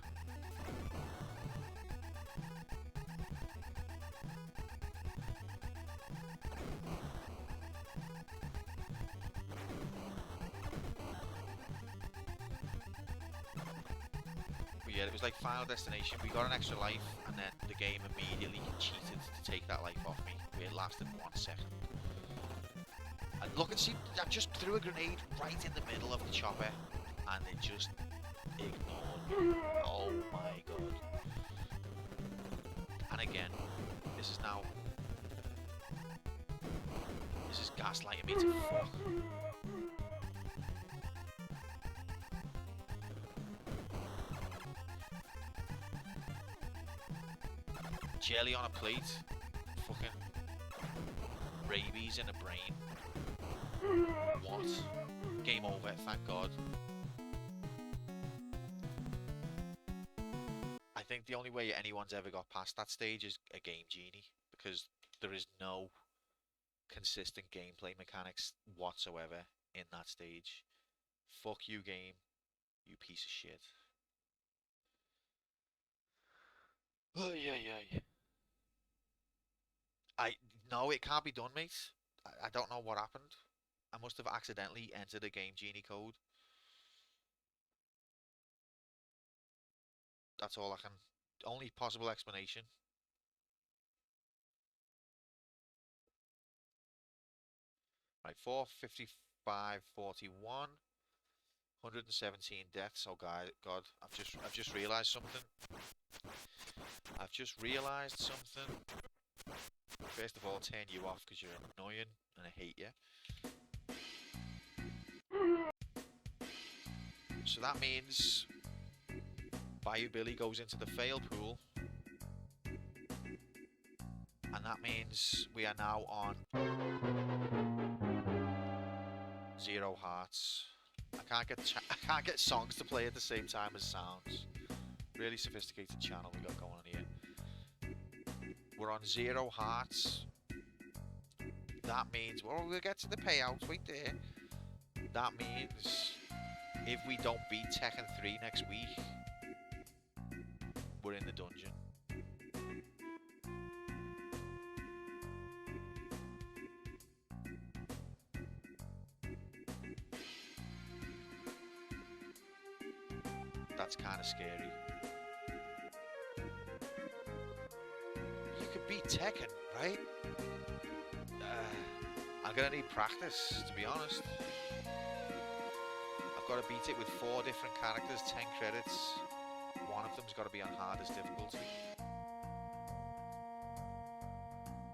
But yeah, it was like Final Destination. We got an extra life, and then the game immediately cheated to take that life off me. It lasted 1 second. And look and see, I just threw a grenade right in the middle of the chopper, and it just ignored me. Oh my god. And again, this is gaslighting me to fuck. Jelly on a plate. Fucking rabies in a brain. What? Game over, thank God. I think the only way anyone's ever got past that stage is a Game Genie, because there is no consistent gameplay mechanics whatsoever in that stage. Fuck you, game. You piece of shit. Oh, yeah. No, it can't be done, mate. I don't know what happened. I must have accidentally entered a Game Genie code. That's all I can... Only possible explanation. Right, 455, 41, 117 deaths. Oh God, I've just realised something. I've just realised something. First of all, turn you off because you're annoying and I hate you. So that means Bayou Billy goes into the fail pool. And that means we are now on 0 hearts. I can't get songs to play at the same time as sounds. Really sophisticated channel we got going on here. We're on 0 hearts. That means, well, we'll get to the payouts. Wait there. That means if we don't beat Tekken 3 next week, we're in the dungeon. That's kind of scary. You could beat Tekken, right? I'm gonna need practice, to be honest. I've got to beat it with 4 different characters, 10 credits. One of them's got to be on hardest difficulty.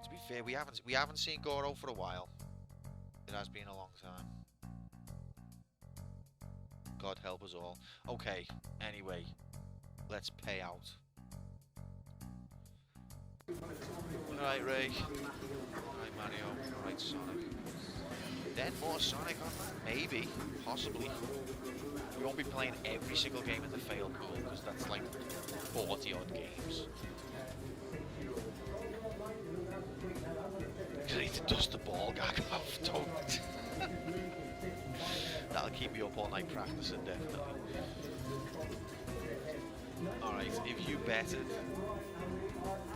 To be fair, we haven't seen Goro for a while. It has been a long time. God help us all. Okay, anyway, let's pay out. Alright, Ray. Alright, Mario. Alright, Sonic. Then more Sonic, maybe, possibly. We won't be playing every single game in the fail pool, because that's like 40 odd games. I need to dust the ball gag off, don't. That'll keep me up all night practicing, definitely. Alright, if you betted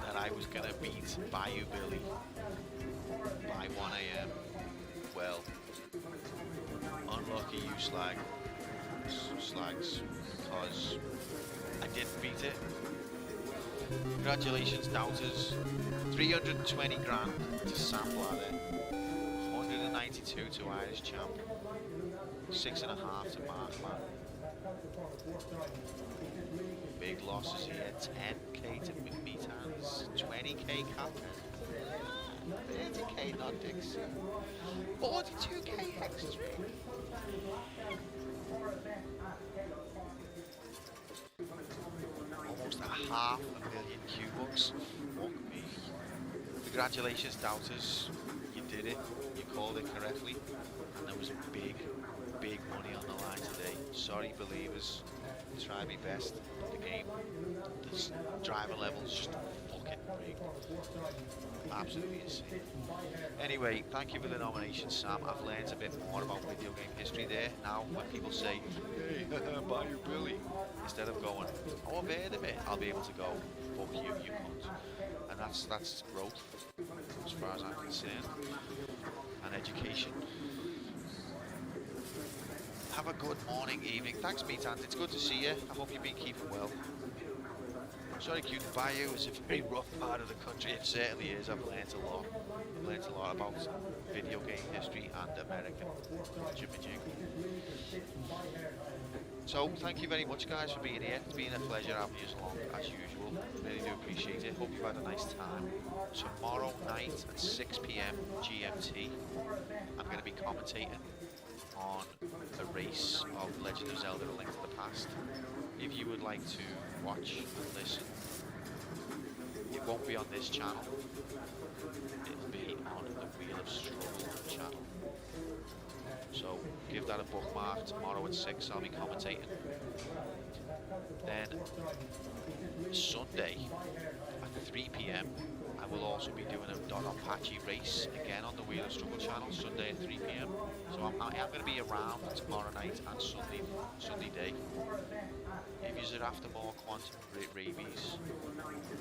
that I was gonna beat Bayou Billy by 1 AM, well, unlucky you slags, because I didn't beat it. Congratulations, doubters. 320 grand to Sam Bladder, 192 to Irish Champ, 6.5 to Markman. Big losses here, 10k to Meathands, 20k Captain, 30k not Dixie, 42k Extreme. Almost $500,000 Q-Bucks. Fuck me. Congratulations, doubters. You did it. You called it correctly. And there was big money on the line today. Sorry, believers. Try my best. The game, this driver level's just fucking rigged. Absolutely insane. Anyway, thank you for the nomination, Sam. I've learned a bit more about video game history there. Now, when people say, hey, Bayou Billy, instead of going, oh, I've heard of it, I'll be able to go, fuck you, you cunt. And that's growth, as far as I'm concerned. And education. Have a good morning, evening. Thanks, Meathand. It's good to see you. I hope you've been keeping well. Sorry, Cute Bayou is a very rough part of the country. It certainly is. I've learnt a lot. I've learnt a lot about video game history and American jimmy-jig. So, thank you very much, guys, for being here. It's been a pleasure having you along, as usual. Really do appreciate it. Hope you've had a nice time. Tomorrow night at 6 PM GMT, I'm going to be commentating on a race of Legend of Zelda: A Link to the Past. If you would like to watch and listen, it won't be on this channel. It'll be on the Wheel of Struggle channel. So give that a bookmark. Tomorrow at 6 I'll be commentating. Then Sunday at 3 PM I will also be doing a Dodonpachi race again on the Wheel of Struggle channel, Sunday at 3 PM. So I'm going to be around tomorrow night and Sunday day. If you're after more quantum rabies,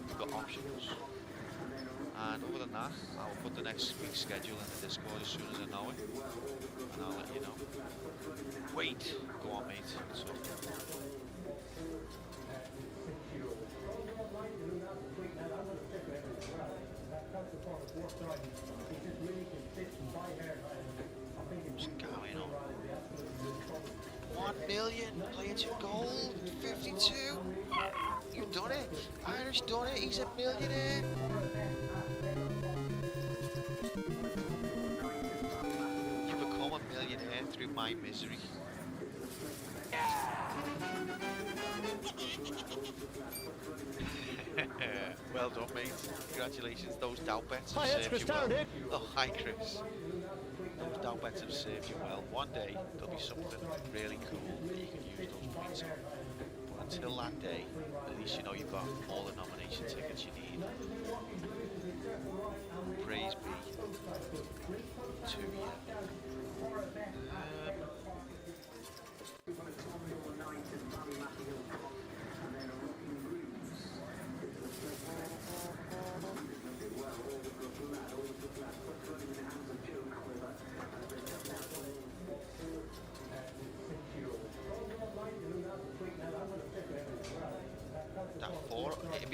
you've got options. And other than that, I'll put the next week's schedule in the Discord as soon as I know it, and I'll let you know. Wait, go on, mate. What's up? What's going on? 1 million, player 2 gold, 52. You've done it. Irish done it. He's a millionaire. You become a millionaire through my misery. Well done, mate. Congratulations. Those doubt bets have served you well. Oh, hi, Chris. Those doubt bets have served you well. One day, there'll be something really cool that you can use those points on. But until that day, at least you know you've got all the nomination tickets you need. Praise be to you.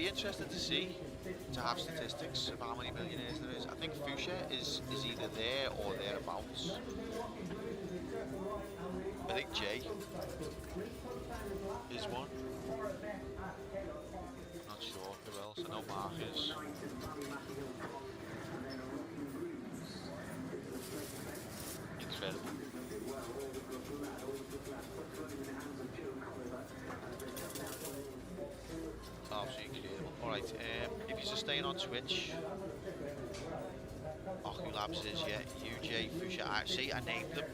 be interesting to see, to have statistics of how many millionaires there is. I think Fuchsia is either there or thereabouts. I think Jay is one. Not sure who else. I know Mark is. Incredible. Absolutely incredible. Alright, if you're staying on Twitch, Oku Labs is, yeah, UJ, Fuchsia. See, I named them.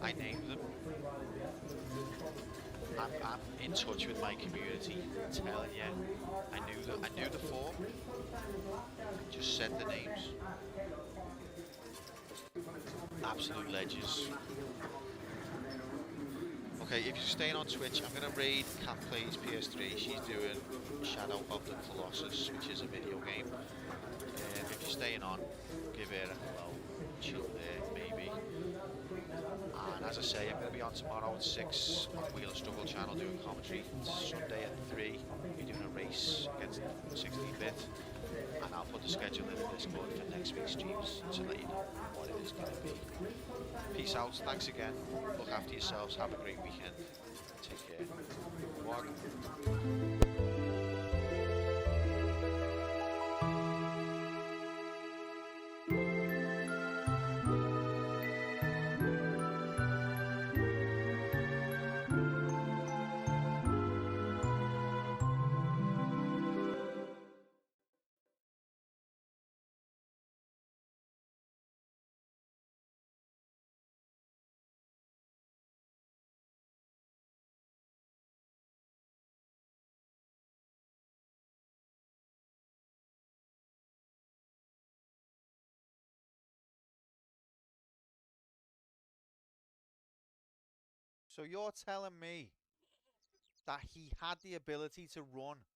I named them. I'm in touch with my community. I'm telling you, I knew the four. Just said the names. Absolute legends. Okay, if you're staying on Twitch, I'm gonna raid Cat Plays PS3. She's doing Shadow of the Colossus, which is a video game. If you're staying on, give her a hello. Chill there, maybe. And as I say, I'm going to be on tomorrow at 6 on Wheel of Struggle channel doing commentary. Sunday at 3, we're doing a race against 16-bit. And I'll put the schedule in the Discord for next week's streams to let you know what it is going to be. Peace out, thanks again. Look after yourselves, have a great weekend. Take care. Walk. So you're telling me that he had the ability to run